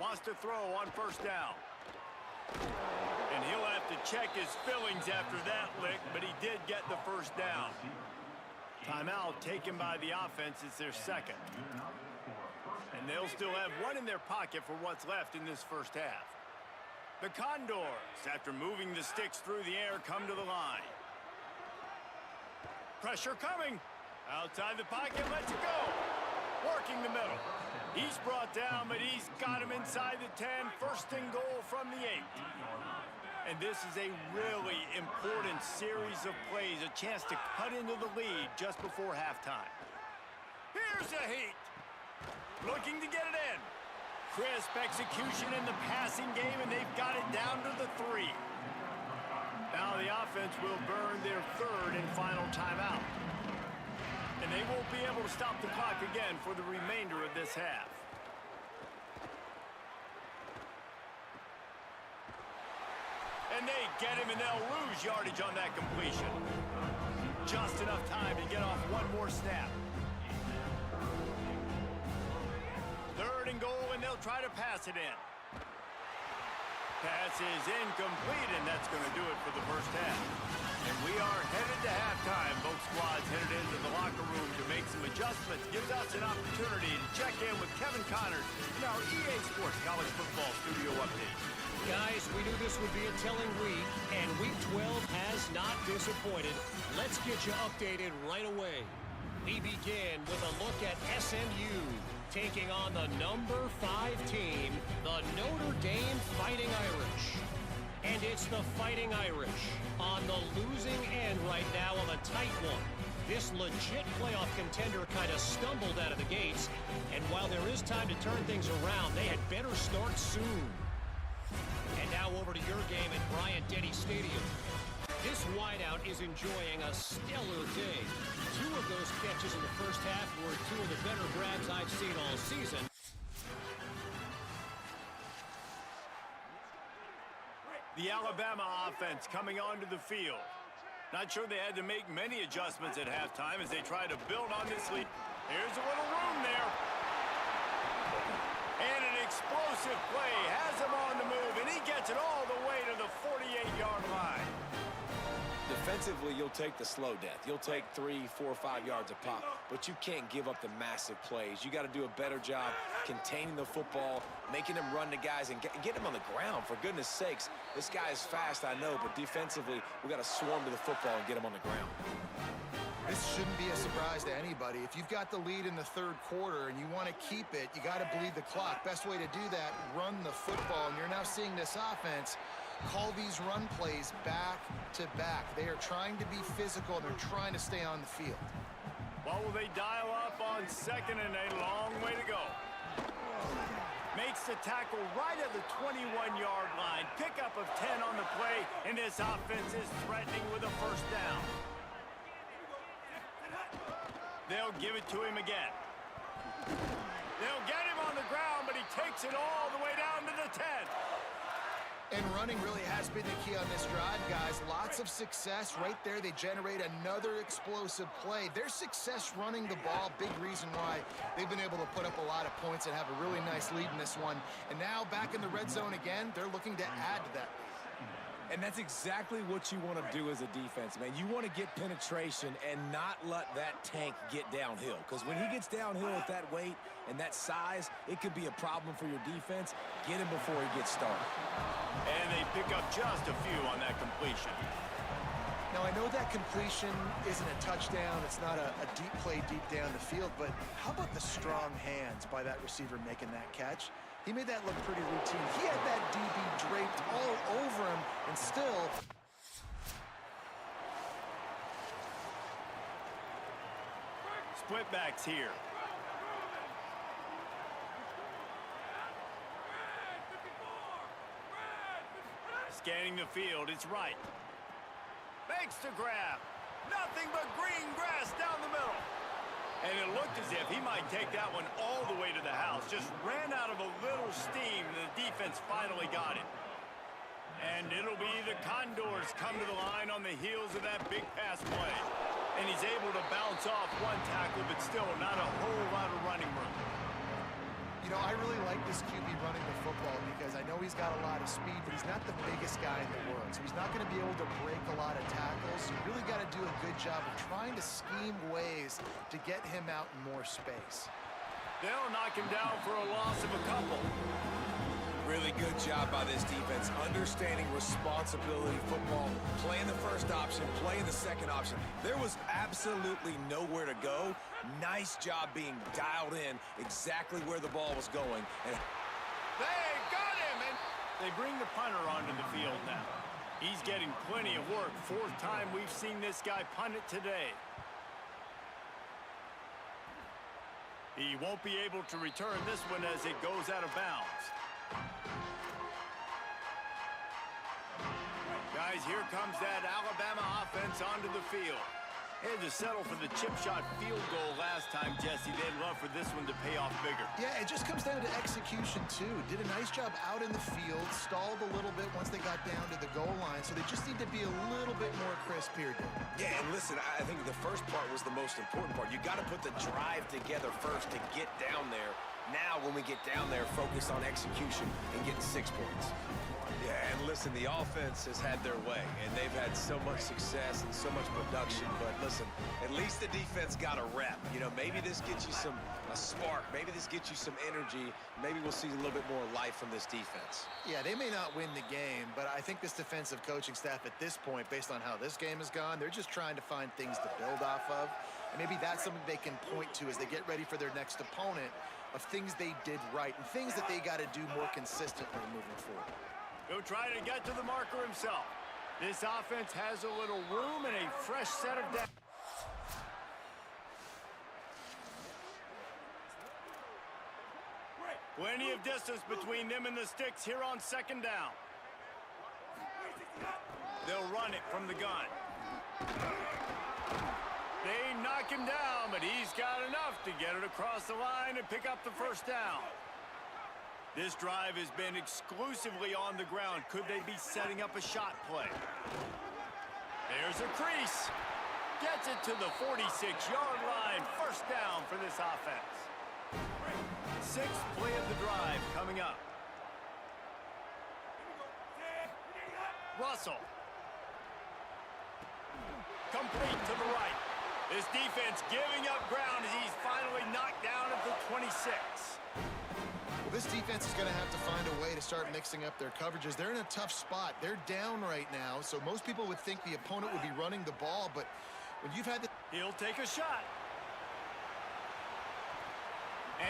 Wants to throw on 1st down. And he'll have to check his fillings after that lick, but he did get the 1st down. Timeout taken by the offense. It's their 2nd. And they'll still have 1 in their pocket for what's left in this 1st half. The Condors, after moving the sticks through the air, come to the line. Pressure coming. Outside the pocket, lets it go. Working the middle. He's brought down, but he's got him inside the 10. 1st and goal from the 8. And this is a really important series of plays, a chance to cut into the lead just before halftime. Here's a heat. Looking to get it in. Crisp execution in the passing game, and they've got it down to the 3. Now the offense will burn their 3rd and final timeout. And they won't be able to stop the clock again for the remainder of this half. And they get him, and they'll lose yardage on that completion. Just enough time to get off one more snap. 3rd and goal, and they'll try to pass it in. Pass is incomplete, and that's going to do it for the 1st half. And we are headed to halftime. Both squads headed into the locker room to make some adjustments. Gives us an opportunity to check in with Kevin Connors in our EA Sports College Football Studio Update.
Guys, we knew this would be a telling week, and Week 12 has not disappointed. Let's get you updated right away. We begin with a look at SMU taking on the number 5 team, the Notre Dame Fighting Irish. And it's the Fighting Irish on the losing end right now of a tight one. This legit playoff contender kind of stumbled out of the gates, and while there is time to turn things around, they had better start soon. And now over to your game at Bryant-Denny Stadium. This wideout is enjoying a stellar day. 2 of those catches in the 1st half were 2 of the better grabs I've seen all season.
The Alabama offense coming onto the field. Not sure they had to make many adjustments at halftime as they try to build on this lead. Here's a little room there. And an explosive play has him on the move, and he gets it all the way to the 48-yard line.
Defensively, you'll take the slow death. You'll take 3, 4, 5 yards a pop, but you can't give up the massive plays. You got to do a better job containing the football, making them run the guys, and get them on the ground. For goodness sakes, this guy is fast, I know, but defensively, we got to swarm to the football and get him on the ground.
This shouldn't be a surprise to anybody. If you've got the lead in the 3rd quarter and you want to keep it, you got to bleed the clock. Best way to do that, run the football. And you're now seeing this offense call these run plays back to back. They are trying to be physical, and they're trying to stay on the field.
What will they dial up on 2nd and a long way to go? Makes the tackle right at the 21-yard line. Pickup of 10 on the play, and this offense is threatening with a 1st down. They'll give it to him again. They'll get him on the ground, but he takes it all the way down to the 10.
And running really has been the key on this drive, guys. Lots of success right there. They generate another explosive play. Their success running the ball, big reason why they've been able to put up a lot of points and have a really nice lead in this one. And now back in the red zone again, they're looking to add to that lead.
And that's exactly what you want to do as a defense, man. You want to get penetration and not let that tank get downhill. Because when he gets downhill at that weight and that size, it could be a problem for your defense. Get him before he gets started.
And they pick up just a few on that completion.
Now, I know that completion isn't a touchdown. It's not a deep play deep down the field. But how about the strong hands by that receiver making that catch? He made that look pretty routine. He had that DB draped all over him, and still...
Split backs here. Scanning the field, it's right. Makes the grab. Nothing but green grass down the middle. And it looked as if he might take that one all the way to the house. Just ran out of a little steam, and the defense finally got it. And it'll be the Condors come to the line on the heels of that big pass play. And he's able to bounce off one tackle, but still not a whole lot of running room.
You know, I really like this QB running the football because I know he's got a lot of speed, but he's not the biggest guy in the world. So he's not going to be able to break a lot of tackles. So you really got to do a good job of trying to scheme ways to get him out in more space.
They'll knock him down for a loss of a couple.
Really good job by this defense, understanding responsibility football, playing the first option, playing the second option. There was absolutely nowhere to go. Nice job being dialed in exactly where the ball was going. And
they got him, and they bring the punter onto the field now. He's getting plenty of work. Fourth time we've seen this guy punt it today. He won't be able to return this one as it goes out of bounds. Guys, here comes that Alabama offense onto the field. Had to settle for the chip shot field goal last time, Jesse. They'd love for this one to pay off bigger.
Yeah, it just comes down to execution, too. Did a nice job out in the field, stalled a little bit once they got down to the goal line, so they just need to be a little bit more crisp here.
Yeah, and listen, I think the first part was the most important part. You got to put the drive together first to get down there. Now, when we get down there, focus on execution and getting 6 points.
yeah, and listen, the offense has had their way, and they've had so much success and so much production. But listen, at least the defense got a rep. You know, maybe this gets you a spark. Maybe this gets you some energy. Maybe we'll see a little bit more life from this defense.
Yeah, they may not win the game, but I think this defensive coaching staff at this point, based on how this game has gone, they're just trying to find things to build off of. And maybe that's something they can point to as they get ready for their next opponent, of things they did right and things that they got to do more consistently moving forward.
He'll try to get to the marker himself. This offense has a little room and a fresh set of depth. Plenty of distance between them and the sticks here on second down. They'll run it from the gun. They knock him down, but he's got enough to get it across the line and pick up the first down. This drive has been exclusively on the ground. Could they be setting up a shot play? There's a crease. Gets it to the 46-yard line. First down for this offense. Sixth play of the drive coming up. Russell. Complete to the right. This defense giving up ground as he's finally knocked down at the 26.
Well, this defense is going to have to find a way to start mixing up their coverages. They're in a tough spot. They're down right now, so most people would think the opponent would be running the ball, but when you've had the...
He'll take a shot.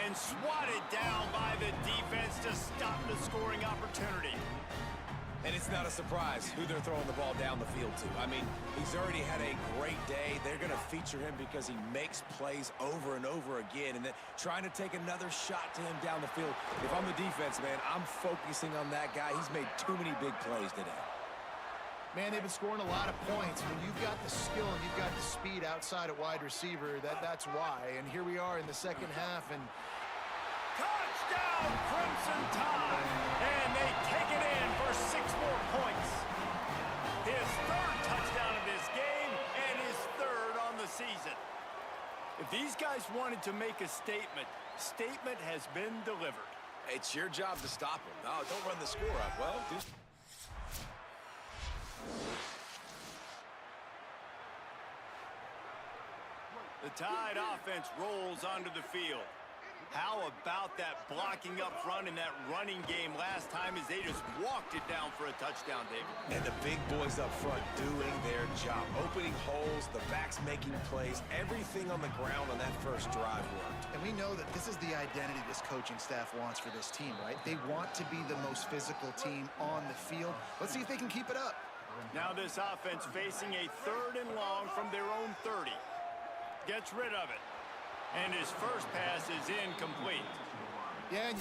And swatted down by the defense to stop the scoring opportunity.
And it's not a surprise who they're throwing the ball down the field to. I mean, he's already had a great day. They're going to feature him because he makes plays over and over again. And then trying to take another shot to him down the field. If I'm the defense, man, I'm focusing on that guy. He's made too many big plays today.
Man, they've been scoring a lot of points. When you've got the skill and you've got the speed outside at wide receiver, that's why. And here we are in the second half, and
Touchdown, Crimson Tide! And they take it in for 6 more points. His 3rd touchdown of this game and his 3rd on the season. If these guys wanted to make a statement, statement has been delivered.
It's your job to stop him. No, don't run the score up. Well, do...
The Tide offense rolls onto the field. How about that blocking up front in that running game last time as they just walked it down for a touchdown, David?
And the big boys up front doing their job. Opening holes, the backs making plays. Everything on the ground on that first drive worked.
And we know that this is the identity this coaching staff wants for this team, right? They want to be the most physical team on the field. Let's see if they can keep it up.
Now this offense facing a 3rd and long from their own 30. Gets rid of it. And his first pass is incomplete.
Yeah, and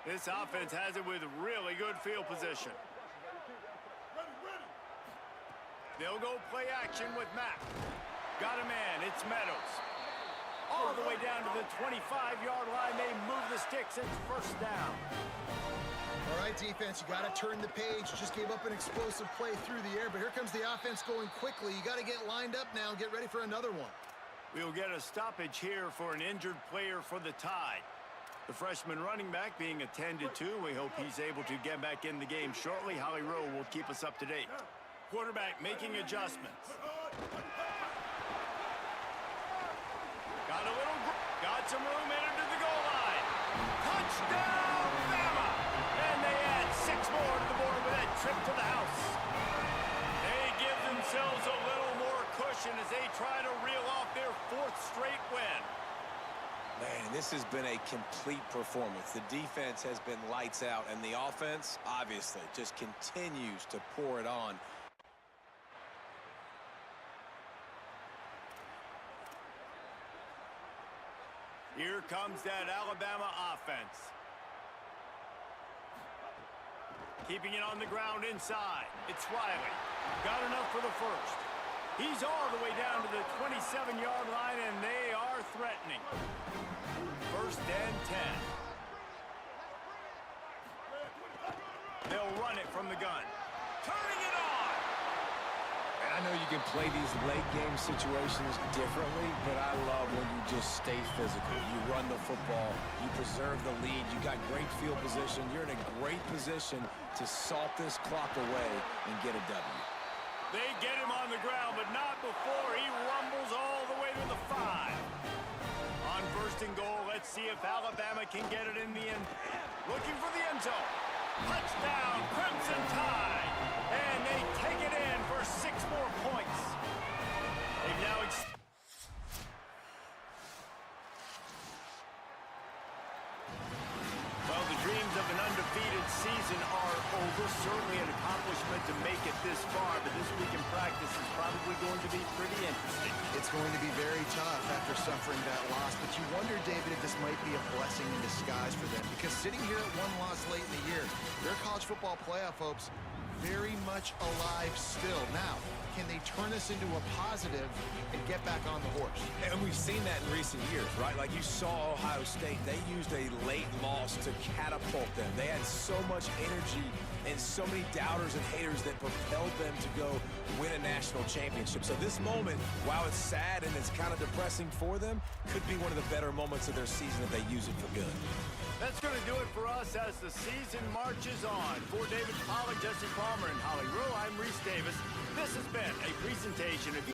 this offense has it with really good field position. They'll go play action with Mack. Got a man, it's Meadows. All the way down to the 25-yard line, they move the sticks, it's 1st down.
all right, defense, you got to turn the page. You just gave up an explosive play through the air, but here comes the offense going quickly. You got to get lined up now, get ready for another one.
We'll get a stoppage here for an injured player for the Tide. The freshman running back being attended to. We hope he's able to get back in the game shortly. Holly Rowe will keep us up to date. Quarterback making adjustments. Got some room entered to the goal line. Touchdown, Bama! And they add 6 more to the board with that trip to the house. They give themselves a little more cushion as they try to reel off their 4th straight win.
Man, this has been a complete performance. The defense has been lights out, and the offense, obviously, just continues to pour it on.
Here comes that Alabama offense. Keeping it on the ground inside. It's Riley. Got enough for the 1st. He's all the way down to the 27-yard line, and they are threatening. 1st and 10. They'll run it from the gun. Turning it on!
And I know you can play these late game situations differently, but I love when you just stay physical. You run the football, you preserve the lead, you got great field position, you're in a great position to salt this clock away and get a W.
They get him on the ground, but not before he rumbles all the way to the 5. On 1st and goal, let's see if Alabama can get it in the end. Looking for the end zone. Touchdown, Crimson Tide! And they take it in for 6 more points. They've now well, the dreams of an undefeated season are over. Certainly an accomplishment to make it this far, but this week in practice is probably going to be pretty interesting.
It's going to be very tough after suffering that loss, but you wonder, David, if this might be a blessing in disguise for them, because sitting here at 1 loss late in the year, their college football playoff hopes very much alive still. Now, can they turn this into a positive and get back on the horse?
And we've seen that in recent years, right? Like you saw Ohio State, they used a late loss to catapult them. They had so much energy and so many doubters and haters that propelled them to go win a national championship. So this moment, while it's sad and it's kind of depressing for them, could be one of the better moments of their season if they use it for good.
That's going to do it for us as the season marches on. For David Pollack, Jesse Palmer, and Holly Rowe, I'm Reese Davis. This has been a presentation of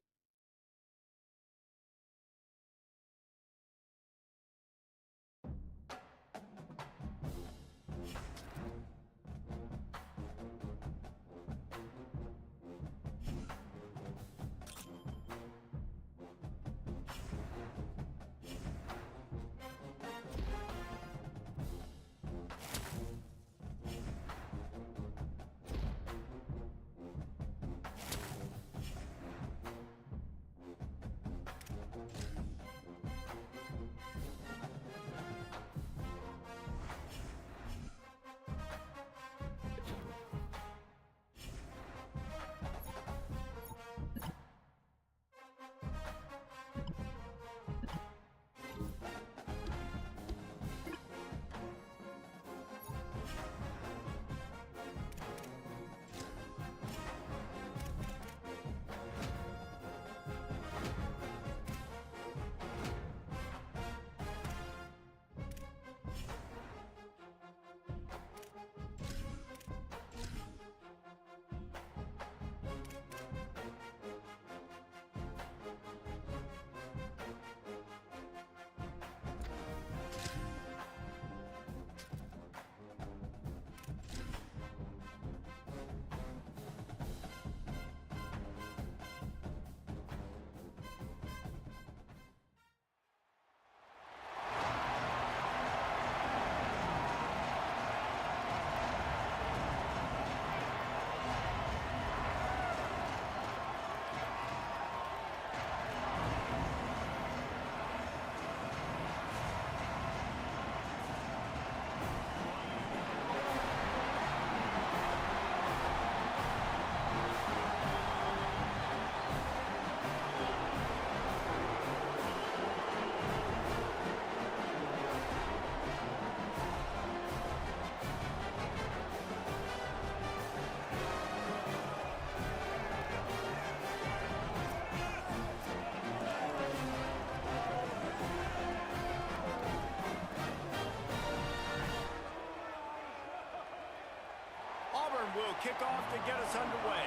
kickoff to get us underway.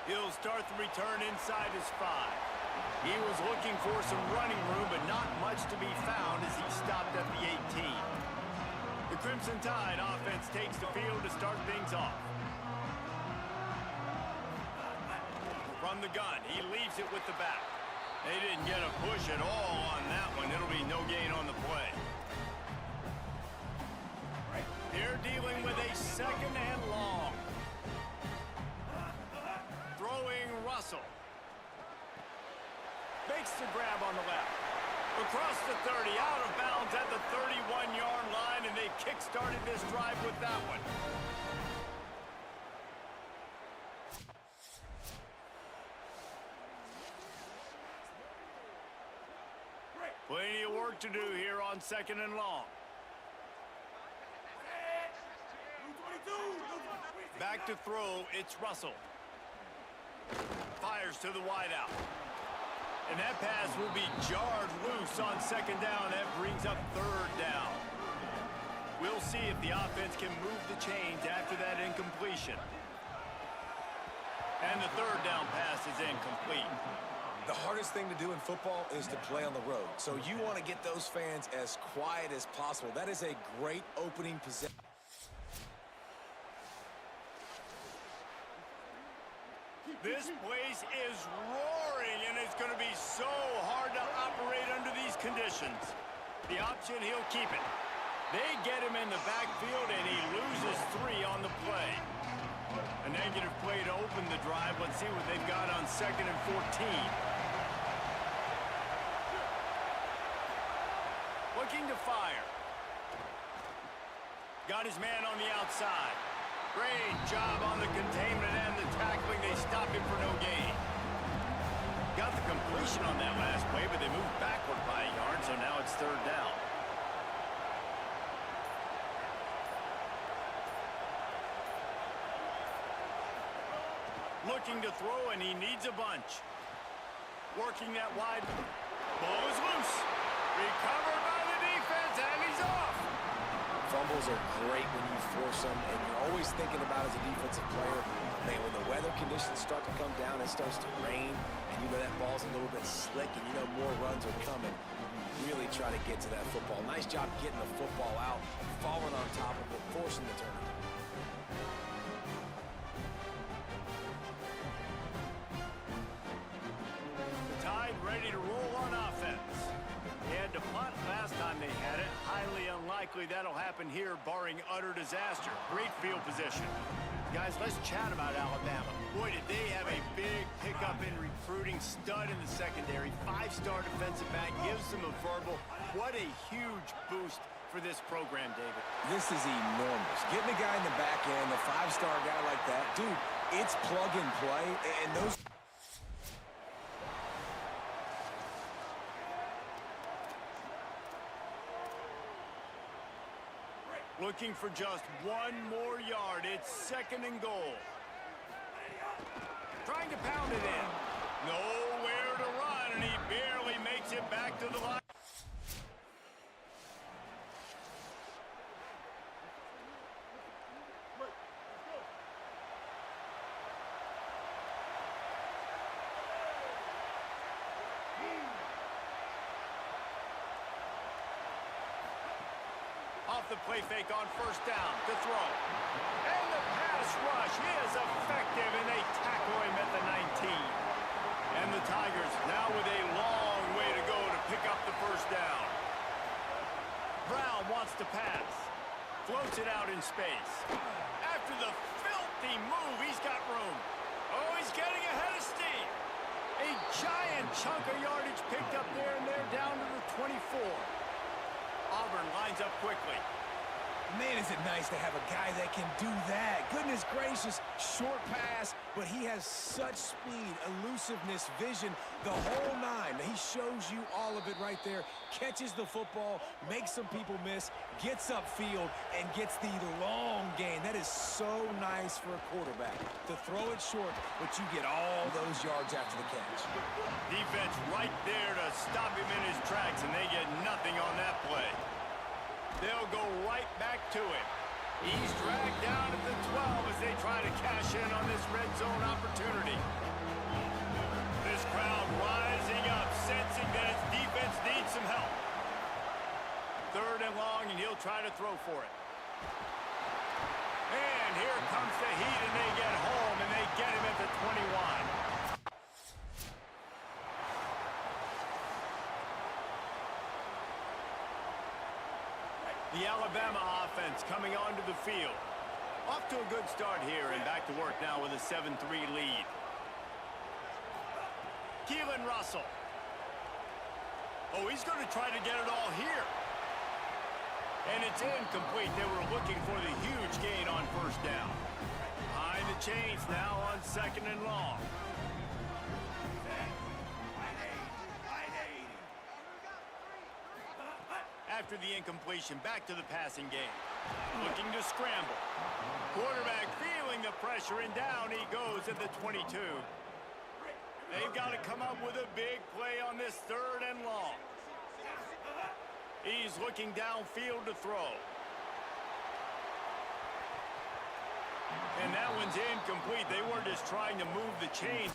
He'll start the return inside his 5. He was looking for some running room, but not much to be found as he stopped at the 18. The Crimson Tide offense takes the field to start things off. From the gun, he leaves it with the back. They didn't get a push at all on that one. It'll be no gain on the play. They're dealing with a 2nd and long. Throwing Russell. Makes the grab on the left. Across the 30, out of bounds at the 31-yard line, and they kick-started this drive with that one. Plenty of work to do here on 2nd and long. Back to throw, it's Russell. Fires to the wideout. And that pass will be jarred loose on 2nd down. That brings up 3rd down. We'll see if the offense can move the chains after that incompletion. And the 3rd down pass is incomplete.
The hardest thing to do in football is to play on the road. So you want to get those fans as quiet as possible. That is a great opening possession.
This place is roaring, and it's going to be so hard to operate under these conditions. The option, he'll keep it. They get him in the backfield, and he loses 3 on the play. A negative play to open the drive. Let's see what they've got on 2nd and 14. Looking to fire. Got his man on the outside. Great job on the containment and the tackling. They stopped him for no gain. Got the completion on that last play, but they moved backward by a yard, so now it's 3rd down. Looking to throw, and he needs a bunch. Working that wide. Ball is loose. Recovered by the defense, and he's off.
Fumbles are great when you force them, and you're always thinking about as a defensive player, man, when the weather conditions start to come down, it starts to rain, and you know that ball's a little bit slick, and you know more runs are coming. You really try to get to that football. Nice job getting the football out, falling on top of it, forcing the turnover.
The Tide ready to roll on offense. They had to punt last time they had it. Highly unlikely that'll happen here, barring utter disaster. Great field position. Guys, let's chat about Alabama. Boy, did they have a big pickup in recruiting. Stud in the secondary. 5-star defensive back. Gives them a verbal. What a huge boost for this program, David.
This is enormous. Getting a guy in the back end, a 5-star guy like that, dude, it's plug and play, and those...
Looking for just 1 more yard. It's 2nd and goal. Trying to pound it in. Nowhere to run, and he barely makes it back to the line. Off the play fake on 1st down to throw. And the pass rush is effective, and they tackle him at the 19. And the Tigers now with a long way to go to pick up the 1st down. Brown wants to pass. Floats it out in space. After the filthy move, he's got room. Oh, he's getting ahead of steam. A giant chunk of yardage picked up there, and they're down to the 24. Auburn lines up quickly.
Man, is it nice to have a guy that can do that. Goodness gracious, short pass, but he has such speed, elusiveness, vision, the whole 9. He shows you all of it right there. Catches the football, makes some people miss, gets upfield, and gets the long gain. That is so nice for a quarterback to throw it short, but you get all those yards after the catch.
Defense right there to stop him in his tracks, and they get nothing on that play. They'll go right back to him. He's dragged down at the 12 as they try to cash in on this red zone opportunity. This crowd rising up, sensing that its defense needs some help. 3rd and long, and he'll try to throw for it. And here comes the heat, and they get home, and they get him at the 21. The Alabama offense coming onto the field. Off to a good start here, and back to work now with a 7-3 lead. Keelan Russell. Oh, he's going to try to get it all here. And it's incomplete. They were looking for the huge gain on 1st down. Behind the chains now on 2nd and long. After the incompletion, back to the passing game. Looking to scramble. Quarterback feeling the pressure, and down he goes at the 22. They've got to come up with a big play on this 3rd and long. He's looking downfield to throw. And that one's incomplete. They weren't just trying to move the chain.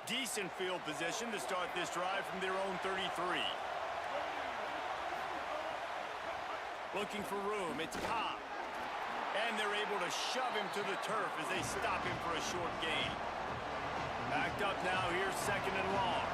Decent field position to start this drive from their own 33. Looking for room. It's Cobb. And they're able to shove him to the turf as they stop him for a short gain. Backed up now, here's 2nd and long.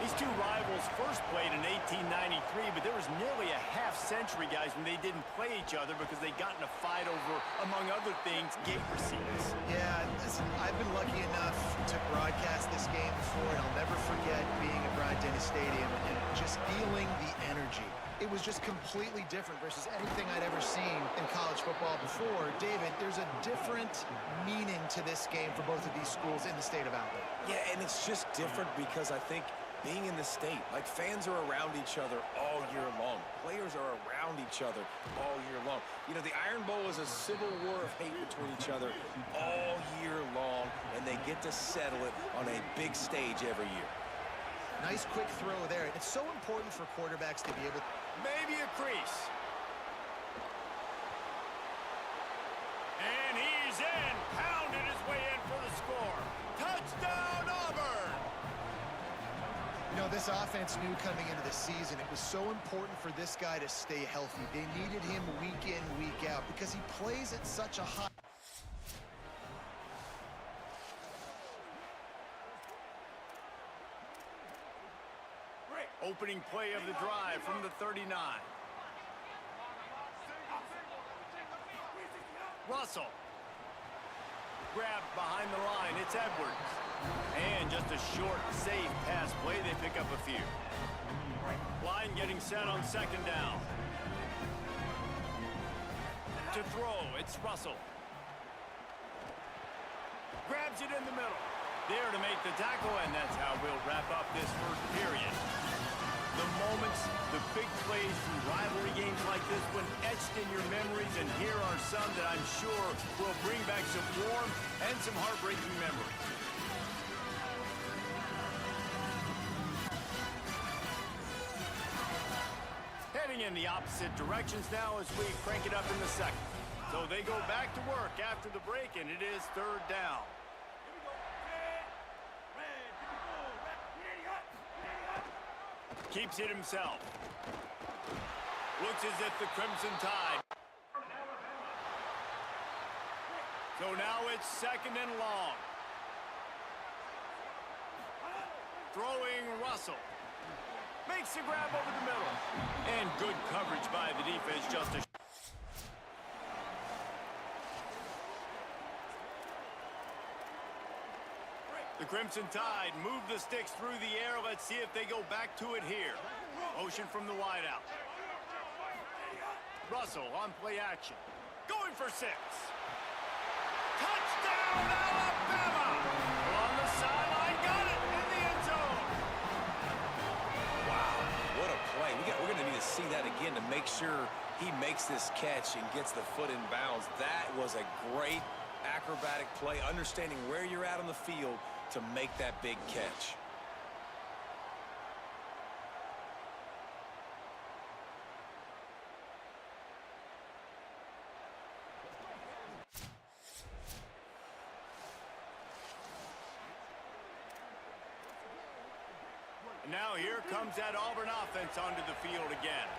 These two rivals first played in 1893, but there was nearly a half-century, guys, when they didn't play each other because they got in a fight over, among other things, gate receipts.
Yeah, listen, I've been lucky enough to broadcast this game before, and I'll never forget being at Bryant-Denny Stadium and just feeling the energy. It was just completely different versus anything I'd ever seen in college football before. David, there's a different meaning to this game for both of these schools in the state of Alabama.
Yeah, and it's just different because I think being in the state, like fans are around each other all year long. Players are around each other all year long. You know, the Iron Bowl is a civil war of hate between each other all year long, and they get to settle it on a big stage every year.
Nice quick throw there. It's so important for quarterbacks to be able to...
Maybe a crease. And he's in. Pounded his way in for the score. Touchdown, Auburn!
You know, this offense knew coming into the season it was so important for this guy to stay healthy. They needed him week in, week out because he plays at such a high...
Opening play of the drive from the 39. Russell. Grabbed behind the line. It's Edwards. And just a short, safe pass play. They pick up a few. Line getting set on 2nd down. To throw, it's Russell. Grabs it in the middle. There to make the tackle, and that's how we'll wrap up this 1st period. The moments, the big plays from rivalry games like this one etched in your memories, and here are some that I'm sure will bring back some warm and some heartbreaking memories. Heading in the opposite directions now as we crank it up in the 2nd. So they go back to work after the break, and it is 3rd down. Keeps it himself. Looks as if the Crimson Tide. So now it's 2nd and long. Throwing Russell. Makes the grab over the middle. And good coverage by the defense just to... The Crimson Tide move the sticks through the air. Let's see if they go back to it here. Motion from the wideout. Russell on play action. Going for 6. Touchdown, Alabama! On the sideline, got it in the end zone.
Wow, what a play. We're going to need to see that again to make sure he makes this catch and gets the foot in bounds. That was a great acrobatic play, understanding where you're at on the field to make that big catch.
Now here comes that Auburn offense onto the field again.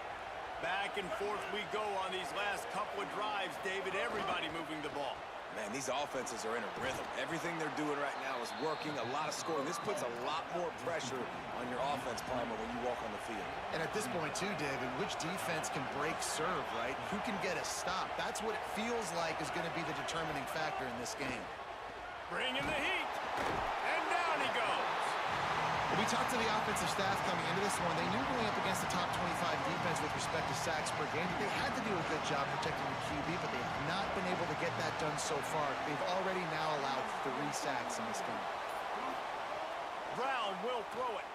Back and forth we go on these last couple of drives, David. Everybody moving the ball.
Man, these offenses are in a rhythm. Everything they're doing right now is working, a lot of scoring. This puts a lot more pressure on your offense, Palmer, when you walk on the field.
And at this point, too, David, which defense can break serve, right? Who can get a stop? That's what it feels like is going to be the determining factor in this game.
Bringing the heat. And down he goes.
We talked to the offensive staff coming into this one. They knew going up against the top 25 defense with respect to sacks per game that they had to do a good job protecting the QB, but they have not been able to get that done so far. They've already now allowed 3 sacks in this game.
Brown will throw it.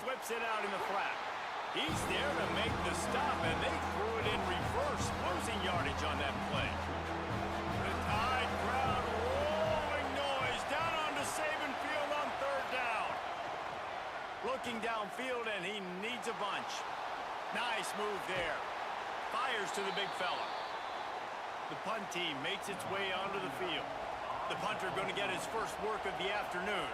Flips it out in the flat. He's there to make the stop, and they threw it in reverse, losing yardage on that play. The Tide crowd rolling noise down onto Saban Field on 3rd down. Looking downfield, and he needs a bunch. Nice move there. Fires to the big fella. The punt team makes its way onto the field. The punter going to get his first work of the afternoon.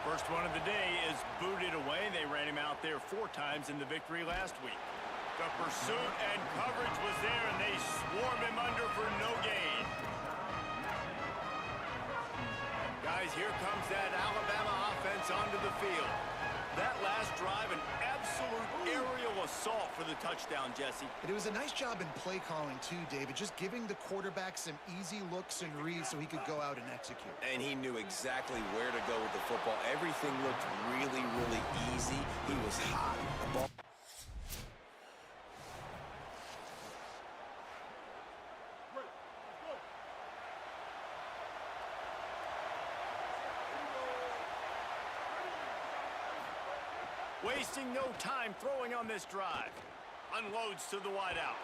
First one of the day is booted away. They ran him out there 4 times in the victory last week. The pursuit and coverage was there, and they swarm him under for no gain. Guys, here comes that Alabama offense onto the field. That last drive, an absolute aerial assault for the touchdown, Jesse.
But it was a nice job in play calling, too, David, just giving the quarterback some easy looks and reads so he could go out and execute.
And he knew exactly where to go with the football. Everything looked really, really easy. He was hot. The ball.
Wasting no time throwing on this drive. Unloads to the wideout.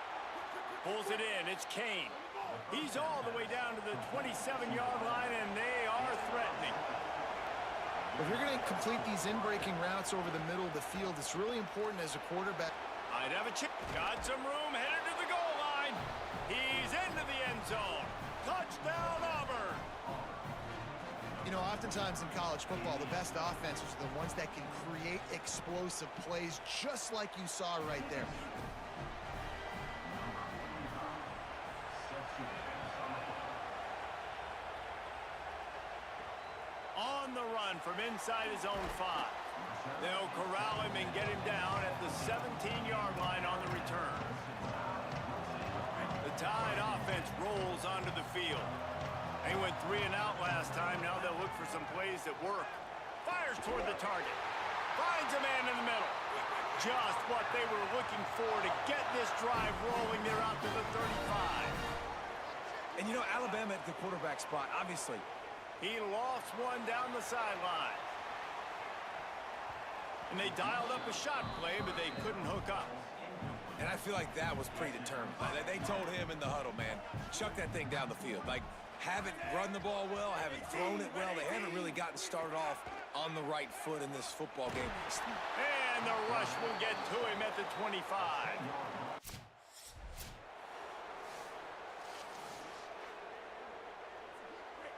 Pulls it in. It's Kane. He's all the way down to the 27-yard line, and they are threatening.
If you're going to complete these in-breaking routes over the middle of the field, it's really important as a quarterback.
I'd have a chip. Got some room, headed to the goal line. He's into the end zone. Touchdown, Auburn.
You know, oftentimes in college football, the best offenses are the ones that can create explosive plays, just like you saw right there.
On the run from inside his own 5. They'll corral him and get him down at the 17-yard line on the return. The Tide offense rolls onto the field. They went 3 and out last time. Now they'll look for some plays that work. Fires toward the target. Finds a man in the middle. Just what they were looking for to get this drive rolling. They're out to the 35.
And you know, Alabama at the quarterback spot, obviously.
He lofts one down the sideline. And they dialed up a shot play, but they couldn't hook up.
And I feel like that was predetermined. They told him in the huddle, man, chuck that thing down the field. Like, haven't run the ball well, haven't thrown it well. They haven't really gotten started off on the right foot in this football game.
And the rush will get to him at the 25.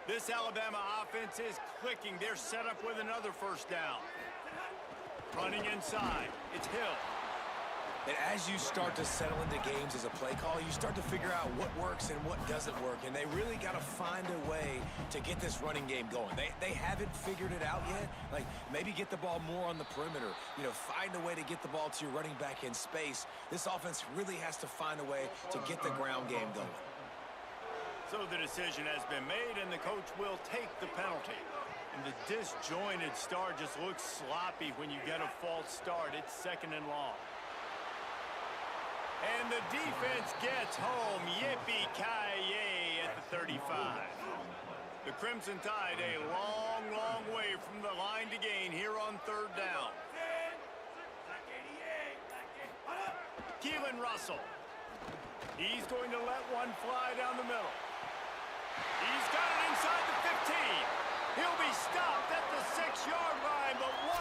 This Alabama offense is clicking. They're set up with another first down. Running inside. It's Hill.
And as you start to settle into games as a play call, you start to figure out what works and what doesn't work. And they really got to find a way to get this running game going. They haven't figured it out yet. Like, maybe get the ball more on the perimeter. You know, find a way to get the ball to your running back in space. This offense really has to find a way to get the ground game going.
So the decision has been made, and the coach will take the penalty. And the disjointed start just looks sloppy when you get a false start. It's 2nd and long. And the defense gets home. Yippee-ki-yay at the 35. The Crimson Tide a long, long way from the line to gain here on 3rd down. Keelan Russell. He's going to let one fly down the middle. He's got it inside the 15. He'll be stopped at the 6-yard line, but what?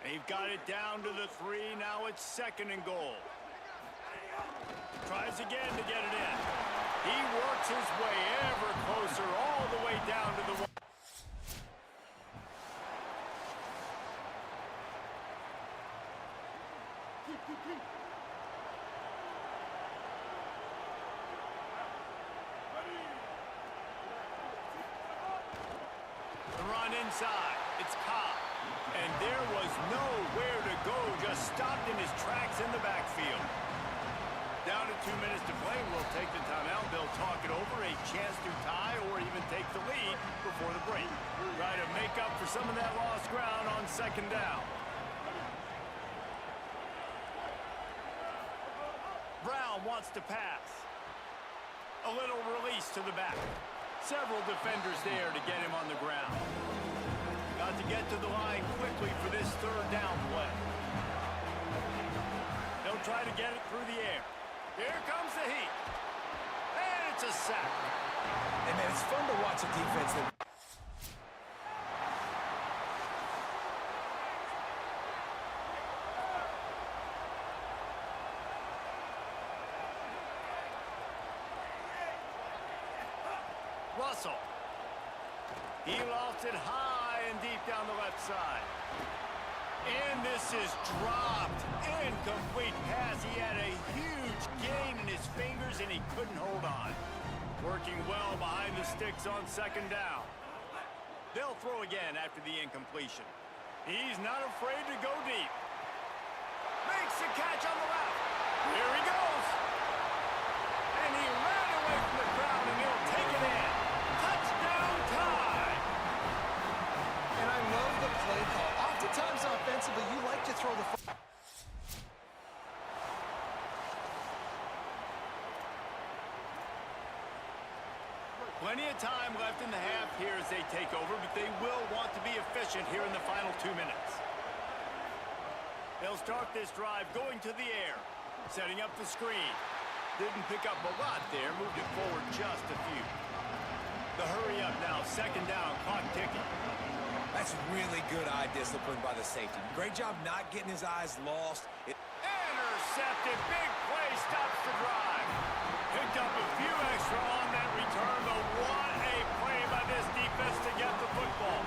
They've got it down to the 3. Now it's 2nd and goal. Tries again to get it in. He works his way ever closer all the way down to the one. The run inside. It's Cobb. And there was nowhere to go. Just stopped in his tracks in the backfield. Down to 2 minutes to play. We'll take the timeout. They'll talk it over. A chance to tie or even take the lead before the break. Try to make up for some of that lost ground on second down. Brown wants to pass. A little release to the back. Several defenders there to get him on the ground. Got to get to the line quickly for this third down play. They'll try to get it through the air. Here comes the heat. And it's a sack.
And man, it's fun to watch a defense that...
Russell. He lofts it high and deep down the left side. And this is dropped. Incomplete pass. He had a huge gain in his fingers and he couldn't hold on. Working well behind the sticks on second down. They'll throw again after the incompletion. He's not afraid to go deep. Makes the catch on the left. Here he goes. And he ran away from the crowd and he'll take it in. Touchdown tie.
And I love the play call. Oftentimes offensively, you like to throw the football.
Plenty of time left in the half here as they take over, but they will want to be efficient here in the final 2 minutes. They'll start this drive going to the air, setting up the screen. Didn't pick up a lot there, moved it forward just a few. The hurry up now, second down, clock ticking.
That's really good eye discipline by the safety. Great job not getting his eyes lost.
Intercepted, big play, stops the drive. Picked up a few extra on that return, but what a play by this defense to get the football.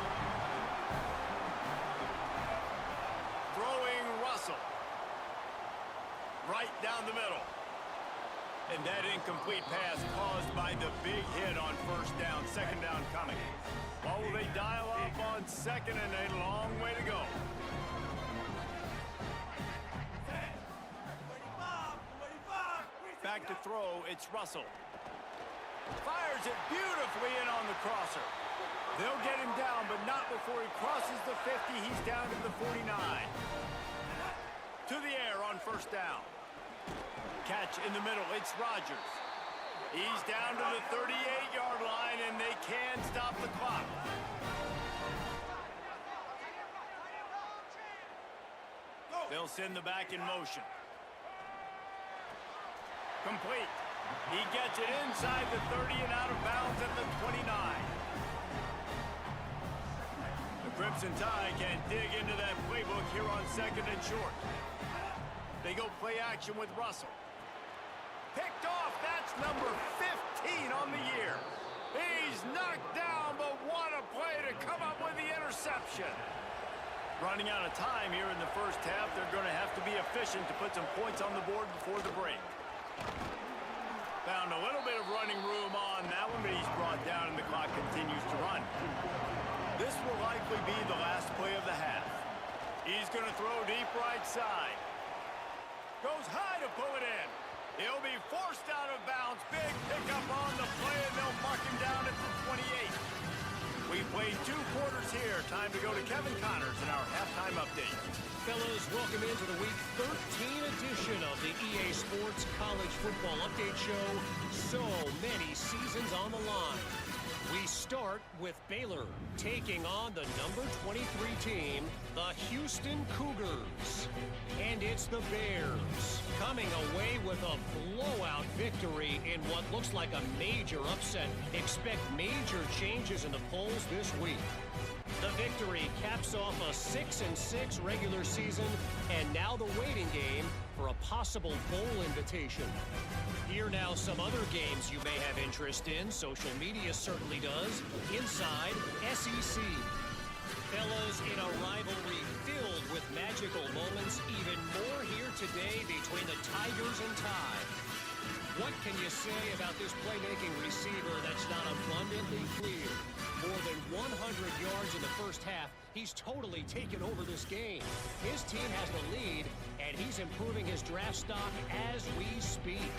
Throwing Russell. Right down the middle. And that incomplete pass caused by the big hit on first down, second down coming. What will they dial up on second and a long way to go? Back to throw, it's Russell. Fires it beautifully in on the crosser. They'll get him down, but not before he crosses the 50. He's down to the 49. To the air on first down. Catch in the middle, it's Rodgers. He's down to the 38-yard line, and they can stop the clock. They'll send the back in motion. Complete. He gets it inside the 30 and out of bounds at the 29. The Crimson Tide can dig into that playbook here on second and short. They go play action with Russell. Picked off, that's number 15 on the year. He's knocked down, but what a play to come up with the interception. Running out of time here in the first half, they're going to have to be efficient to put some points on the board before the break. Found a little bit of running room on that one, but he's brought down and the clock continues to run. This will likely be the last play of the half. He's going to throw deep right side. Goes high to pull it in. He'll be forced out of bounds. Big pickup on the play, and they'll mark him down at the 28. We've played 2 quarters here. Time to go to Kevin Connors in our halftime update.
Fellas, welcome into the Week 13 edition of the EA Sports College Football Update Show. So many seasons on the line. We start with Baylor taking on the number 23 team, the Houston Cougars. And it's the Bears coming away with a blowout victory in what looks like a major upset. Expect major changes in the polls this week. The victory caps off a 6-6 regular season, and now the waiting game for a possible bowl invitation. Here now some other games you may have interest in. Social media certainly does. Inside SEC. Fellas, in a rivalry filled with magical moments, even more here today between the Tigers and Tide. What can you say about this playmaking receiver that's not abundantly clear? More than 100 yards in the first half. He's totally taken over this game. His team has the lead, and he's improving his draft stock as we speak.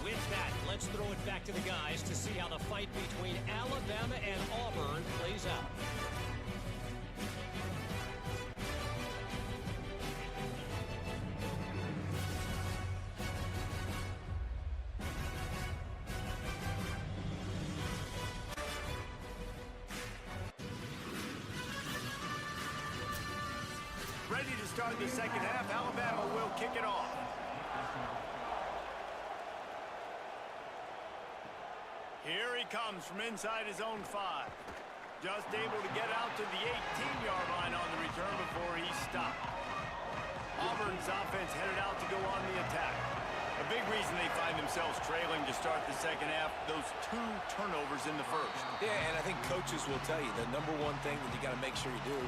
With that, let's throw it back to the guys to see how the fight between Alabama and Auburn plays out.
Ready to start the second half. Alabama will kick it off. Here he comes from inside his own 5. Just able to get out to the 18-yard line on the return before he's stopped. Auburn's offense headed out to go on the attack. A big reason they find themselves trailing to start the second half, those 2 turnovers in the first.
Yeah, and I think coaches will tell you the number one thing that you got to make sure you do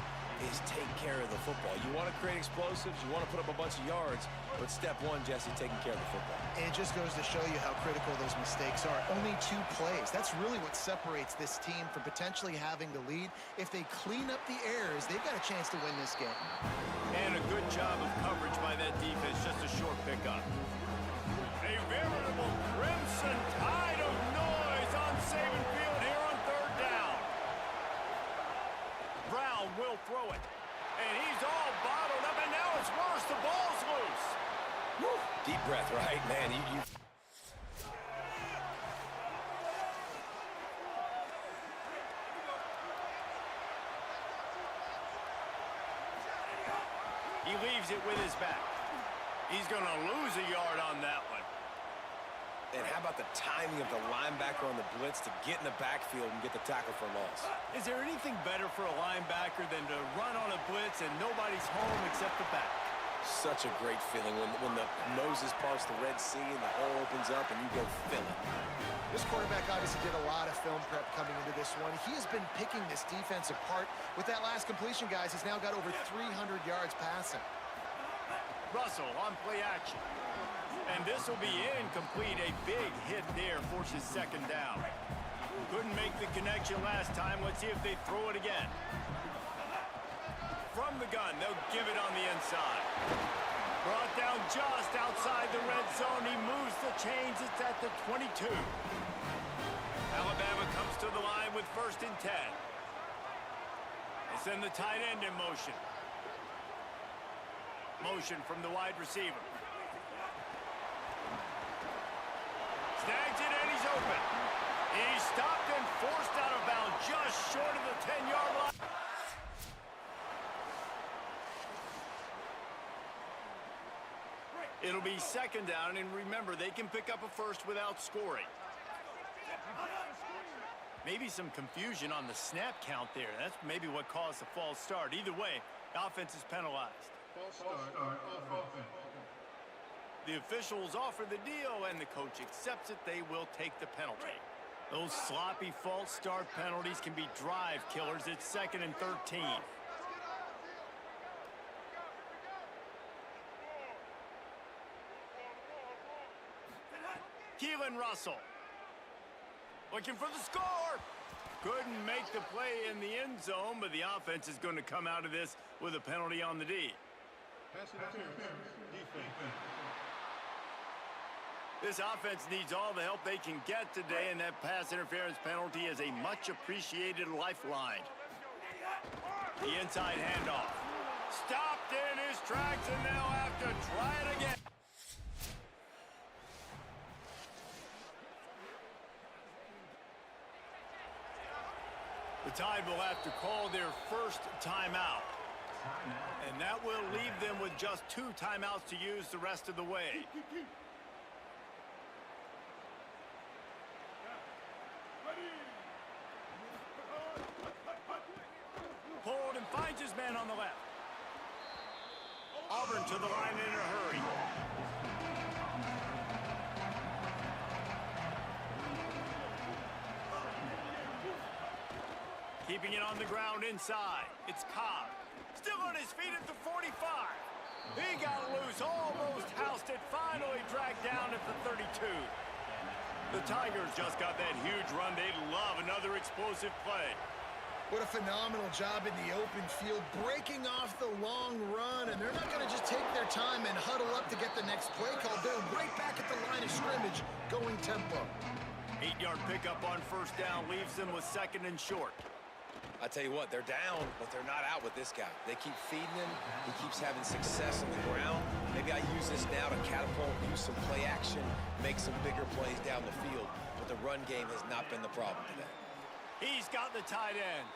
is take care of the football. You want to create explosives, you want to put up a bunch of yards, but step one, Jesse, taking care of the football.
And it just goes to show you how critical those mistakes are. Only 2 plays. That's really what separates this team from potentially having the lead. If they clean up the errors, they've got a chance to win this game.
And a good job of coverage by that defense, just a short pickup. A veritable crimson tide of noise on Saban Field here on 3rd down. Brown will throw it. And he's all bottled up, and now it's worse. The ball's loose.
Woo. Deep breath, right? Man, you...
He leaves it with his back. He's going to lose a yard on that one.
And how about the timing of the linebacker on the blitz to get in the backfield and get the tackle for loss?
Is there anything better for a linebacker than to run on a blitz and nobody's home except the back?
Such a great feeling when the noses parts the Red Sea and the hole opens up and you go fill it.
This quarterback obviously did a lot of film prep coming into this one. He has been picking this defense apart. With that last completion, guys, he's now got over 300 yards passing.
Russell on play action. And this will be incomplete. A big hit there forces 2nd down. Couldn't make the connection last time. Let's see if they throw it again. From the gun, they'll give it on the inside. Brought down just outside the red zone. He moves the chains. It's at the 22. Alabama comes to the line with 1st and 10. They send the tight end in motion. Motion from the wide receiver. Snags it and he's open. He's stopped and forced out of bounds just short of the 10-yard line. It'll be 2nd down, and remember, they can pick up a first without scoring. Maybe some confusion on the snap count there. That's maybe what caused the false start. Either way, the offense is penalized.
False start, offense.
The officials offer the deal, and the coach accepts it. They will take the penalty. Those sloppy false start penalties can be drive killers. It's 2nd and 13. Keelan Russell looking for the score. Couldn't make the play in the end zone, but the offense is going to come out of this with a penalty on the D.
Pass interference, defense.
This offense needs all the help they can get today, and that pass interference penalty is a much-appreciated lifeline. The inside handoff. Stopped in his tracks, and now have to try it again. The Tide will have to call their first timeout. And that will leave them with just 2 timeouts to use the rest of the way. Auburn to the line in a hurry. Keeping it on the ground inside. It's Cobb. Still on his feet at the 45. He got loose, almost housed it, finally dragged down at the 32. The Tigers just got that huge run. They'd love another explosive play.
What a phenomenal job in the open field, breaking off the long run, and they're not going to just take their time and huddle up to get the next play call. They're right back at the line of scrimmage, going tempo.
8-yard pickup on first down leaves them with second and short.
I tell you what, they're down, but they're not out with this guy. They keep feeding him. He keeps having success on the ground. Maybe I use this now to catapult, use some play action, make some bigger plays down the field. But the run game has not been the problem today.
He's got the tight end.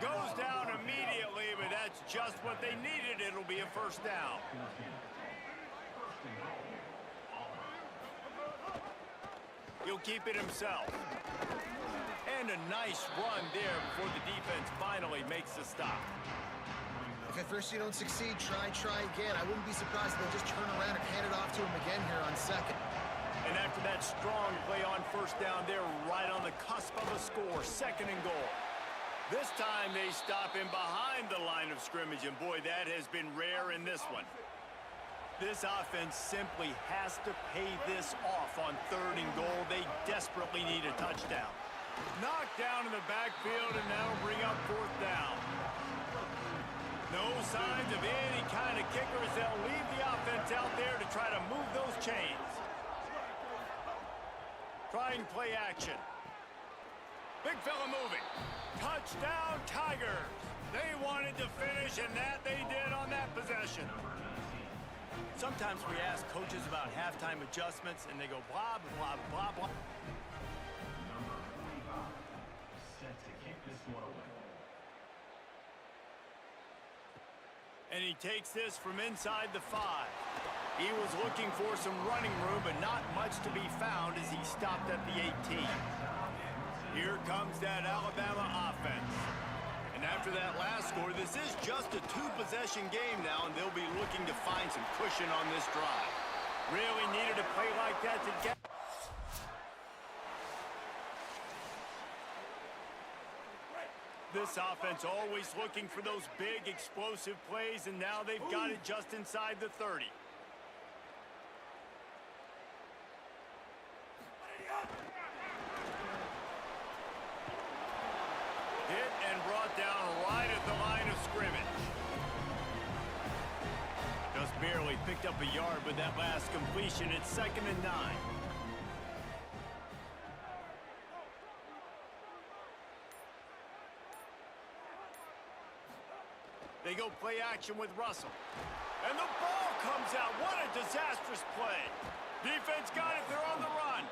Goes down immediately, but that's just what they needed. It'll be a first down. He'll keep it himself. And a nice run there before the defense finally makes the stop.
If at first you don't succeed, try again. I wouldn't be surprised if they just turn around and hand it off to him again here on second.
And after that strong play on first down, they're right on the cusp of a score, second and goal. This time they stop him behind the line of scrimmage, and boy, that has been rare in this one. This offense simply has to pay this off on third and goal. They desperately need a touchdown. Knocked down in the backfield, and that'll bring up fourth down. No signs of any kind of kickers. They'll leave the offense out there to try to move those chains. Trying play action. Big fella moving. Touchdown, Tigers. They wanted to finish, and that they did on that possession. Sometimes we ask coaches about halftime adjustments, and they go blah, blah, blah, blah. And he takes this from inside the 5. He was looking for some running room, but not much to be found as he stopped at the 18. Here comes that Alabama offense. And after that last score, this is just a 2-possession game now, and they'll be looking to find some cushion on this drive. Really needed a play like that to get. This offense always looking for those big, explosive plays, and now they've got it just inside the 30. Hit and brought down right at the line of scrimmage. Just barely picked up a yard with that last completion. It's second and 9. They go play action with Russell. And the ball comes out. What a disastrous play. Defense got it. They're on the run.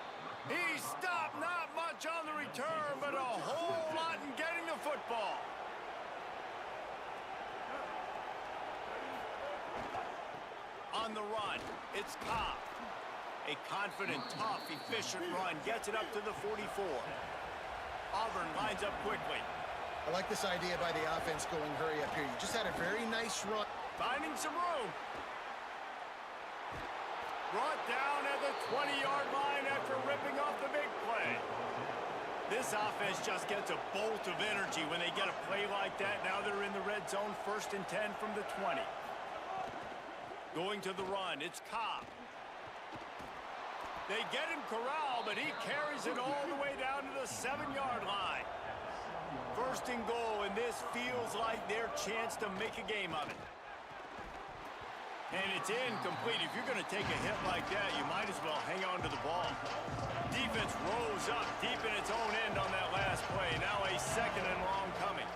He stopped. Not much on the return, but a whole lot in getting the football. On the run, it's Cobb. A confident, tough, efficient run. Gets it up to the 44. Auburn lines up quickly.
I like this idea by the offense going hurry up here. You just had a very nice run.
Finding some room. Brought down at the 20-yard line after ripping off the big play. This offense just gets a bolt of energy when they get a play like that. Now they're in the red zone, first and 10 from the 20. Going to the run, it's Cobb. They get him corralled, but he carries it all the way down to the 7-yard line. First and goal, and this feels like their chance to make a game of it. And it's incomplete. If you're going to take a hit like that, you might as well hang on to the ball. Defense rose up deep in its own end on that last play. Now a second and long coming.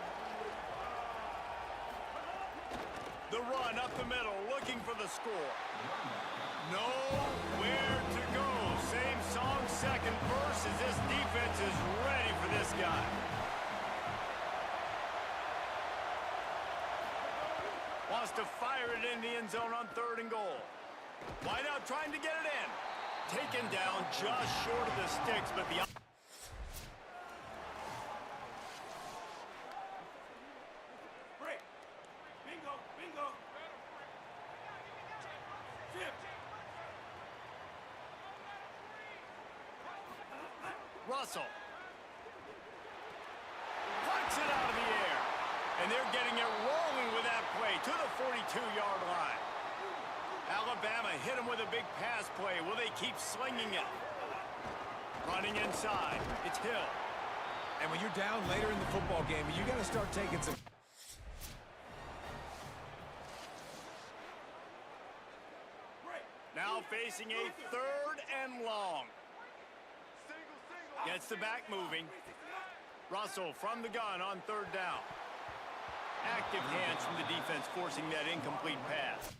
The run up the middle, looking for the score. Nowhere to go. Same song, second verse, as this defense is ready for this guy. Wants to fire it in the end zone on third and goal. Wide out trying to get it in. Taken down just short of the sticks, but the... Break. Bingo, bingo. Russell. Plucks it out of the air. And they're getting it rolling with that play to the 42-yard line. Alabama hit him with a big pass play. Will they keep slinging it? Running inside. It's Hill.
And when you're down later in the football game, you got to start taking some...
Now facing a 3rd and long. Gets the back moving. Russell from the gun on 3rd down. Active hands from the defense forcing that incomplete pass.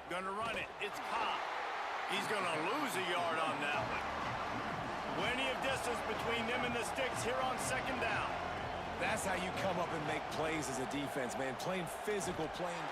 Gonna run it. It's Cobb. He's gonna lose a yard on that one. Plenty of distance between them and the sticks here on 2nd down.
That's how you come up and make plays as a defense, man. Playing physical, playing...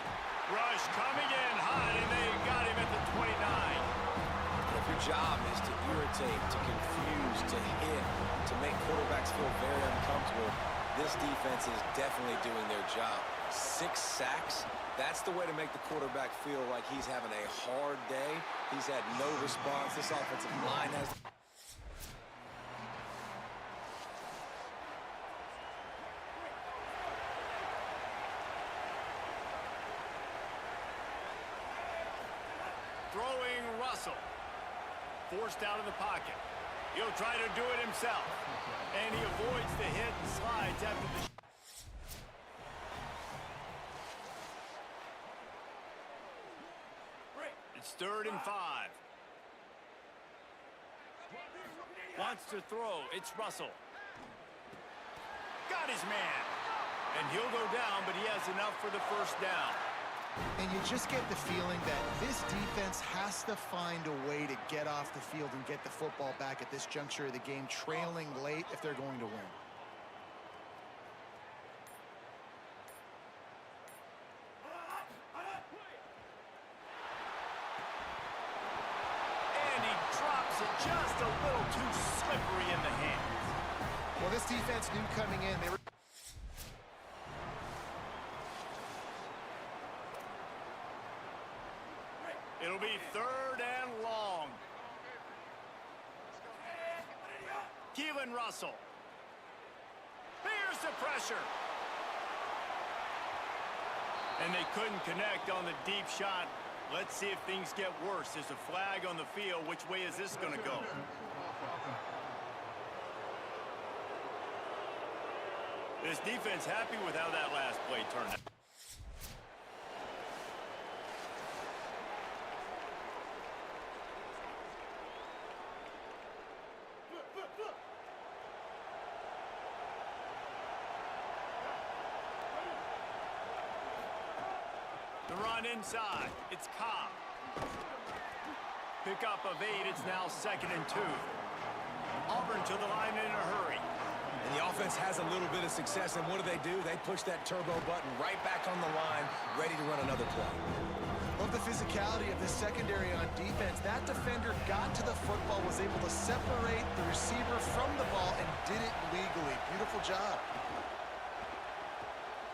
Rush coming in high, and they got him at the 29.
If your job is to irritate, to confuse, to hit, to make quarterbacks feel very uncomfortable, this defense is definitely doing their job. 6 sacks, that's the way to make the quarterback feel like he's having a hard day. He's had no response. This offensive line has...
Throwing Russell. Forced out of the pocket. He'll try to do it himself. And he avoids the hit and slides after the... It's 3rd and 5. Wants to throw. It's Russell. Got his man. And he'll go down, but he has enough for the 1st down.
And you just get the feeling that this defense has to find a way to get off the field and get the football back at this juncture of the game, trailing late if they're going to win.
And he drops it just a little too slippery in the hands.
Well, this defense knew coming in they were...
It'll be 3rd and long. Keelan Russell. Here's the pressure. And they couldn't connect on the deep shot. Let's see if things get worse. There's a flag on the field. Which way is this going to go? This defense happy with how that last play turned out. The run inside. It's Cobb. Pick up of 8. It's now 2nd and 2. Auburn to the line in a hurry.
And the offense has a little bit of success, and what do? They push that turbo button right back on the line, ready to run another play.
Love the physicality of the secondary on defense. That defender got to the football, was able to separate the receiver from the ball, and did it legally. Beautiful job.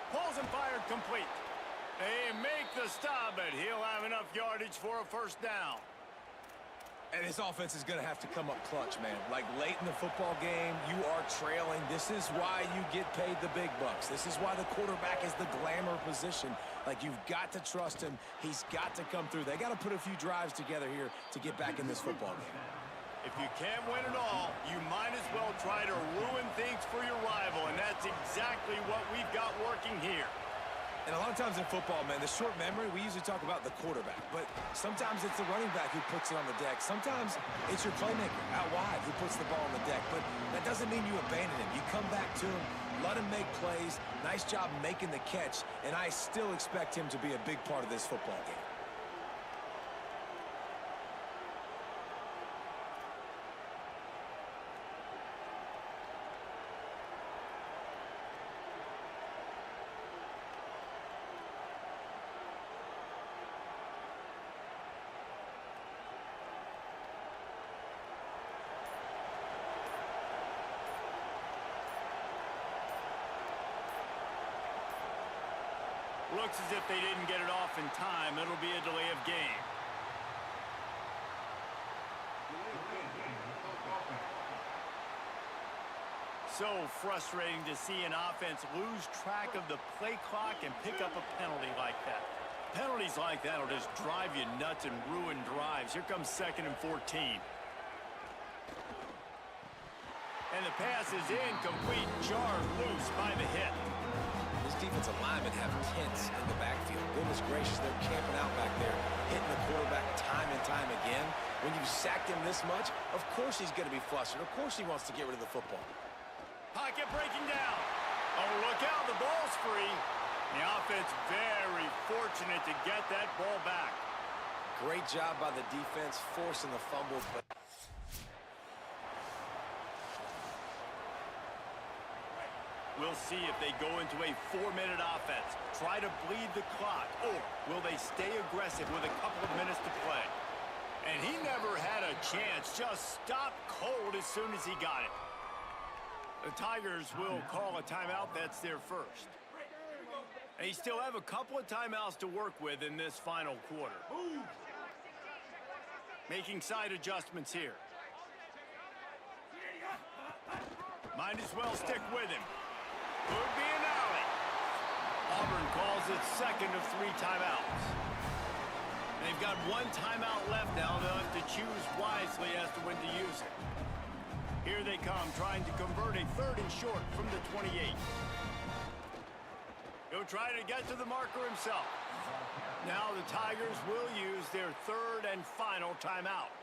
Pulls and fired complete. They make the stop, but he'll have enough yardage for a 1st down.
And this offense is going to have to come up clutch, man. Like late in the football game, you are trailing. This is why you get paid the big bucks. This is why the quarterback is the glamour position. Like, you've got to trust him. He's got to come through. They got to put a few drives together here to get back in this football game.
If you can't win it all, you might as well try to ruin things for your rival, and that's exactly what we've got working here.
And a lot of times in football, man, the short memory, we usually talk about the quarterback. But sometimes it's the running back who puts it on the deck. Sometimes it's your playmaker out wide who puts the ball on the deck. But that doesn't mean you abandon him. You come back to him, let him make plays. Nice job making the catch. And I still expect him to be a big part of this football game.
Looks as if they didn't get it off in time. It'll be a delay of game. So frustrating to see an offense lose track of the play clock and pick up a penalty like that. Penalties like that will just drive you nuts and ruin drives. Here comes 2nd and 14. And the pass is incomplete, jarred loose by the hit.
This defensive linemen have tents in the backfield. Goodness gracious, they're camping out back there, hitting the quarterback time and time again. When you've sacked him this much, of course he's going to be flustered. Of course he wants to get rid of the football.
Pocket breaking down. Oh, look out, the ball's free. The offense very fortunate to get that ball back.
Great job by the defense forcing the fumble. But
we'll see if they go into a 4-minute offense. Try to bleed the clock. Or will they stay aggressive with a couple of minutes to play? And he never had a chance. Just stopped cold as soon as he got it. The Tigers will call a timeout. That's their first. They still have a couple of timeouts to work with in this final quarter. Making side adjustments here. Might as well stick with him. Could be an alley. Auburn calls it 2nd of 3 timeouts. They've got 1 timeout left now. They'll have to choose wisely as to when to use it. Here they come, trying to convert a 3rd and short from the 28. He'll try to get to the marker himself. Now the Tigers will use their 3rd and final timeout.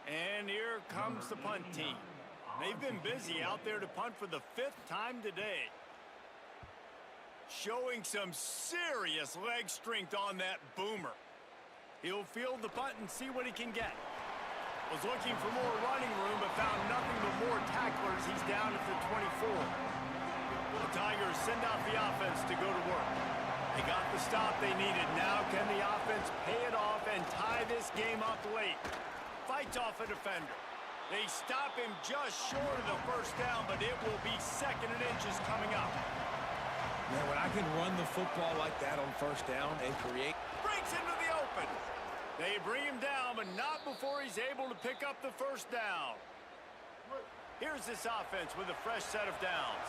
And here comes the punt team. They've been busy out there to punt for the 5th time today. Showing some serious leg strength on that boomer. He'll field the punt and see what he can get. Was looking for more running room, but found nothing but more tacklers. He's down at the 24. The Tigers send out the offense to go to work. They got the stop they needed. Now can the offense pay it off and tie this game up late? Fights off a defender. They stop him just short of the 1st down, but it will be 2nd and inches coming up.
man, when I can run the football like that on 1st down and create.
Breaks into the open. They bring him down, but not before he's able to pick up the 1st down. Here's this offense with a fresh set of downs.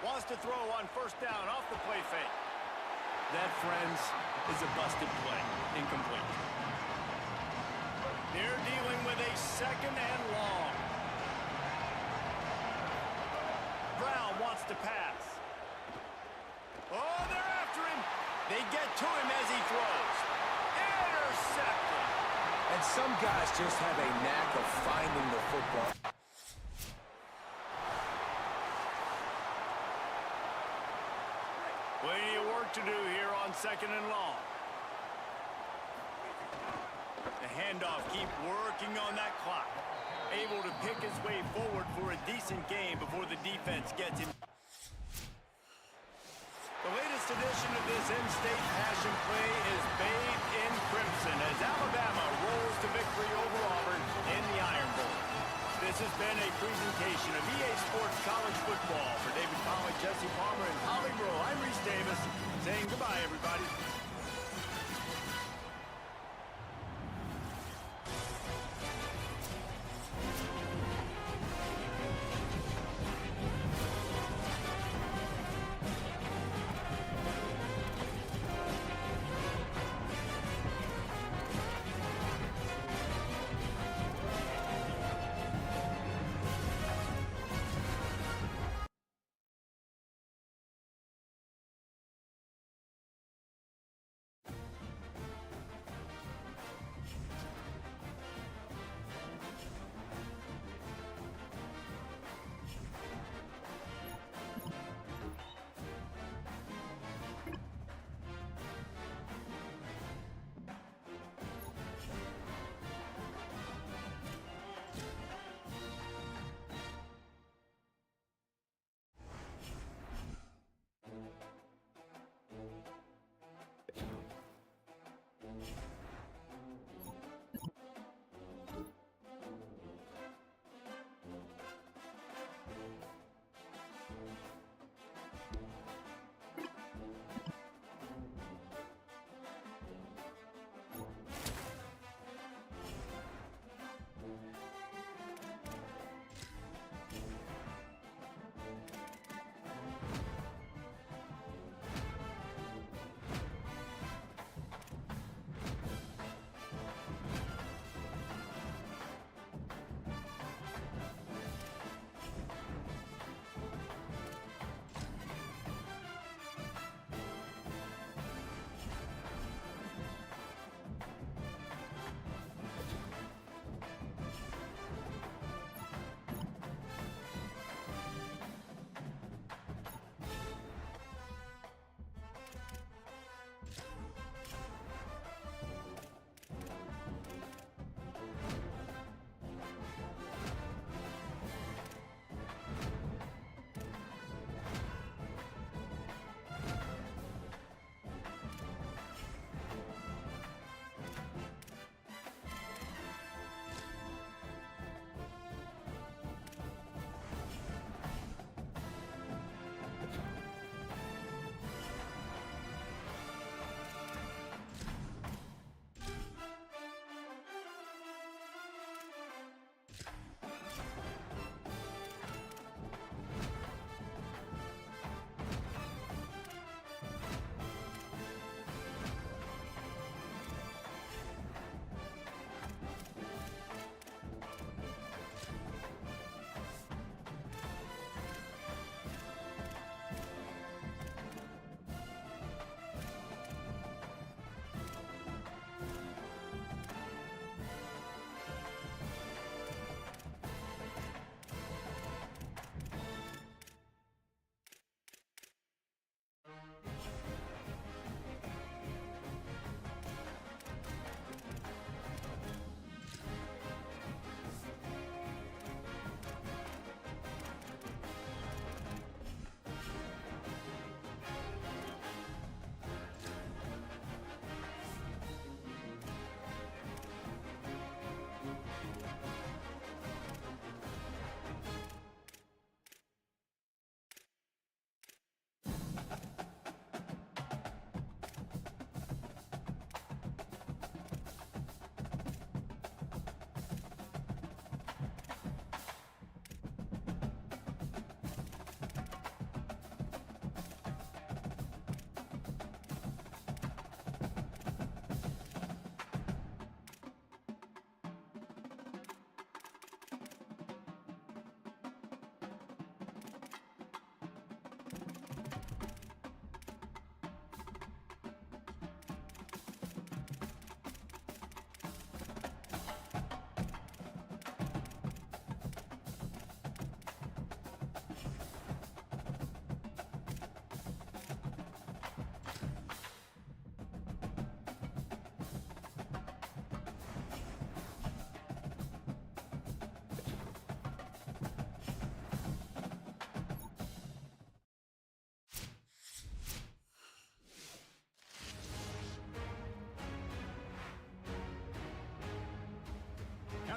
Wants to throw on 1st down off the play fake. That, friends, is a busted play. Incomplete. They're dealing with a 2nd and long. Brown wants to pass. Oh, they're after him. They get to him as he throws. Intercepted.
And some guys just have a knack of finding the football.
Plenty of work to do here on 2nd and long. The handoff, keep working on that clock. Able to pick his way forward for a decent game before the defense gets him. The latest edition of this in-state passion play is bathed in crimson as Alabama rolls to victory over Auburn in the Iron Bowl. This has been a presentation of EA Sports College Football. For David Pollack, Jesse Palmer, and Holly Rowe, I'm Reese Davis saying goodbye, everybody.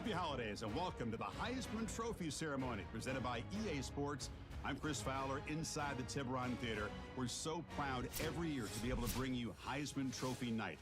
Happy holidays and welcome to the Heisman Trophy ceremony presented by EA Sports. I'm Chris Fowler inside the Tiburon Theater. We're so proud every year to be able to bring you Heisman Trophy night.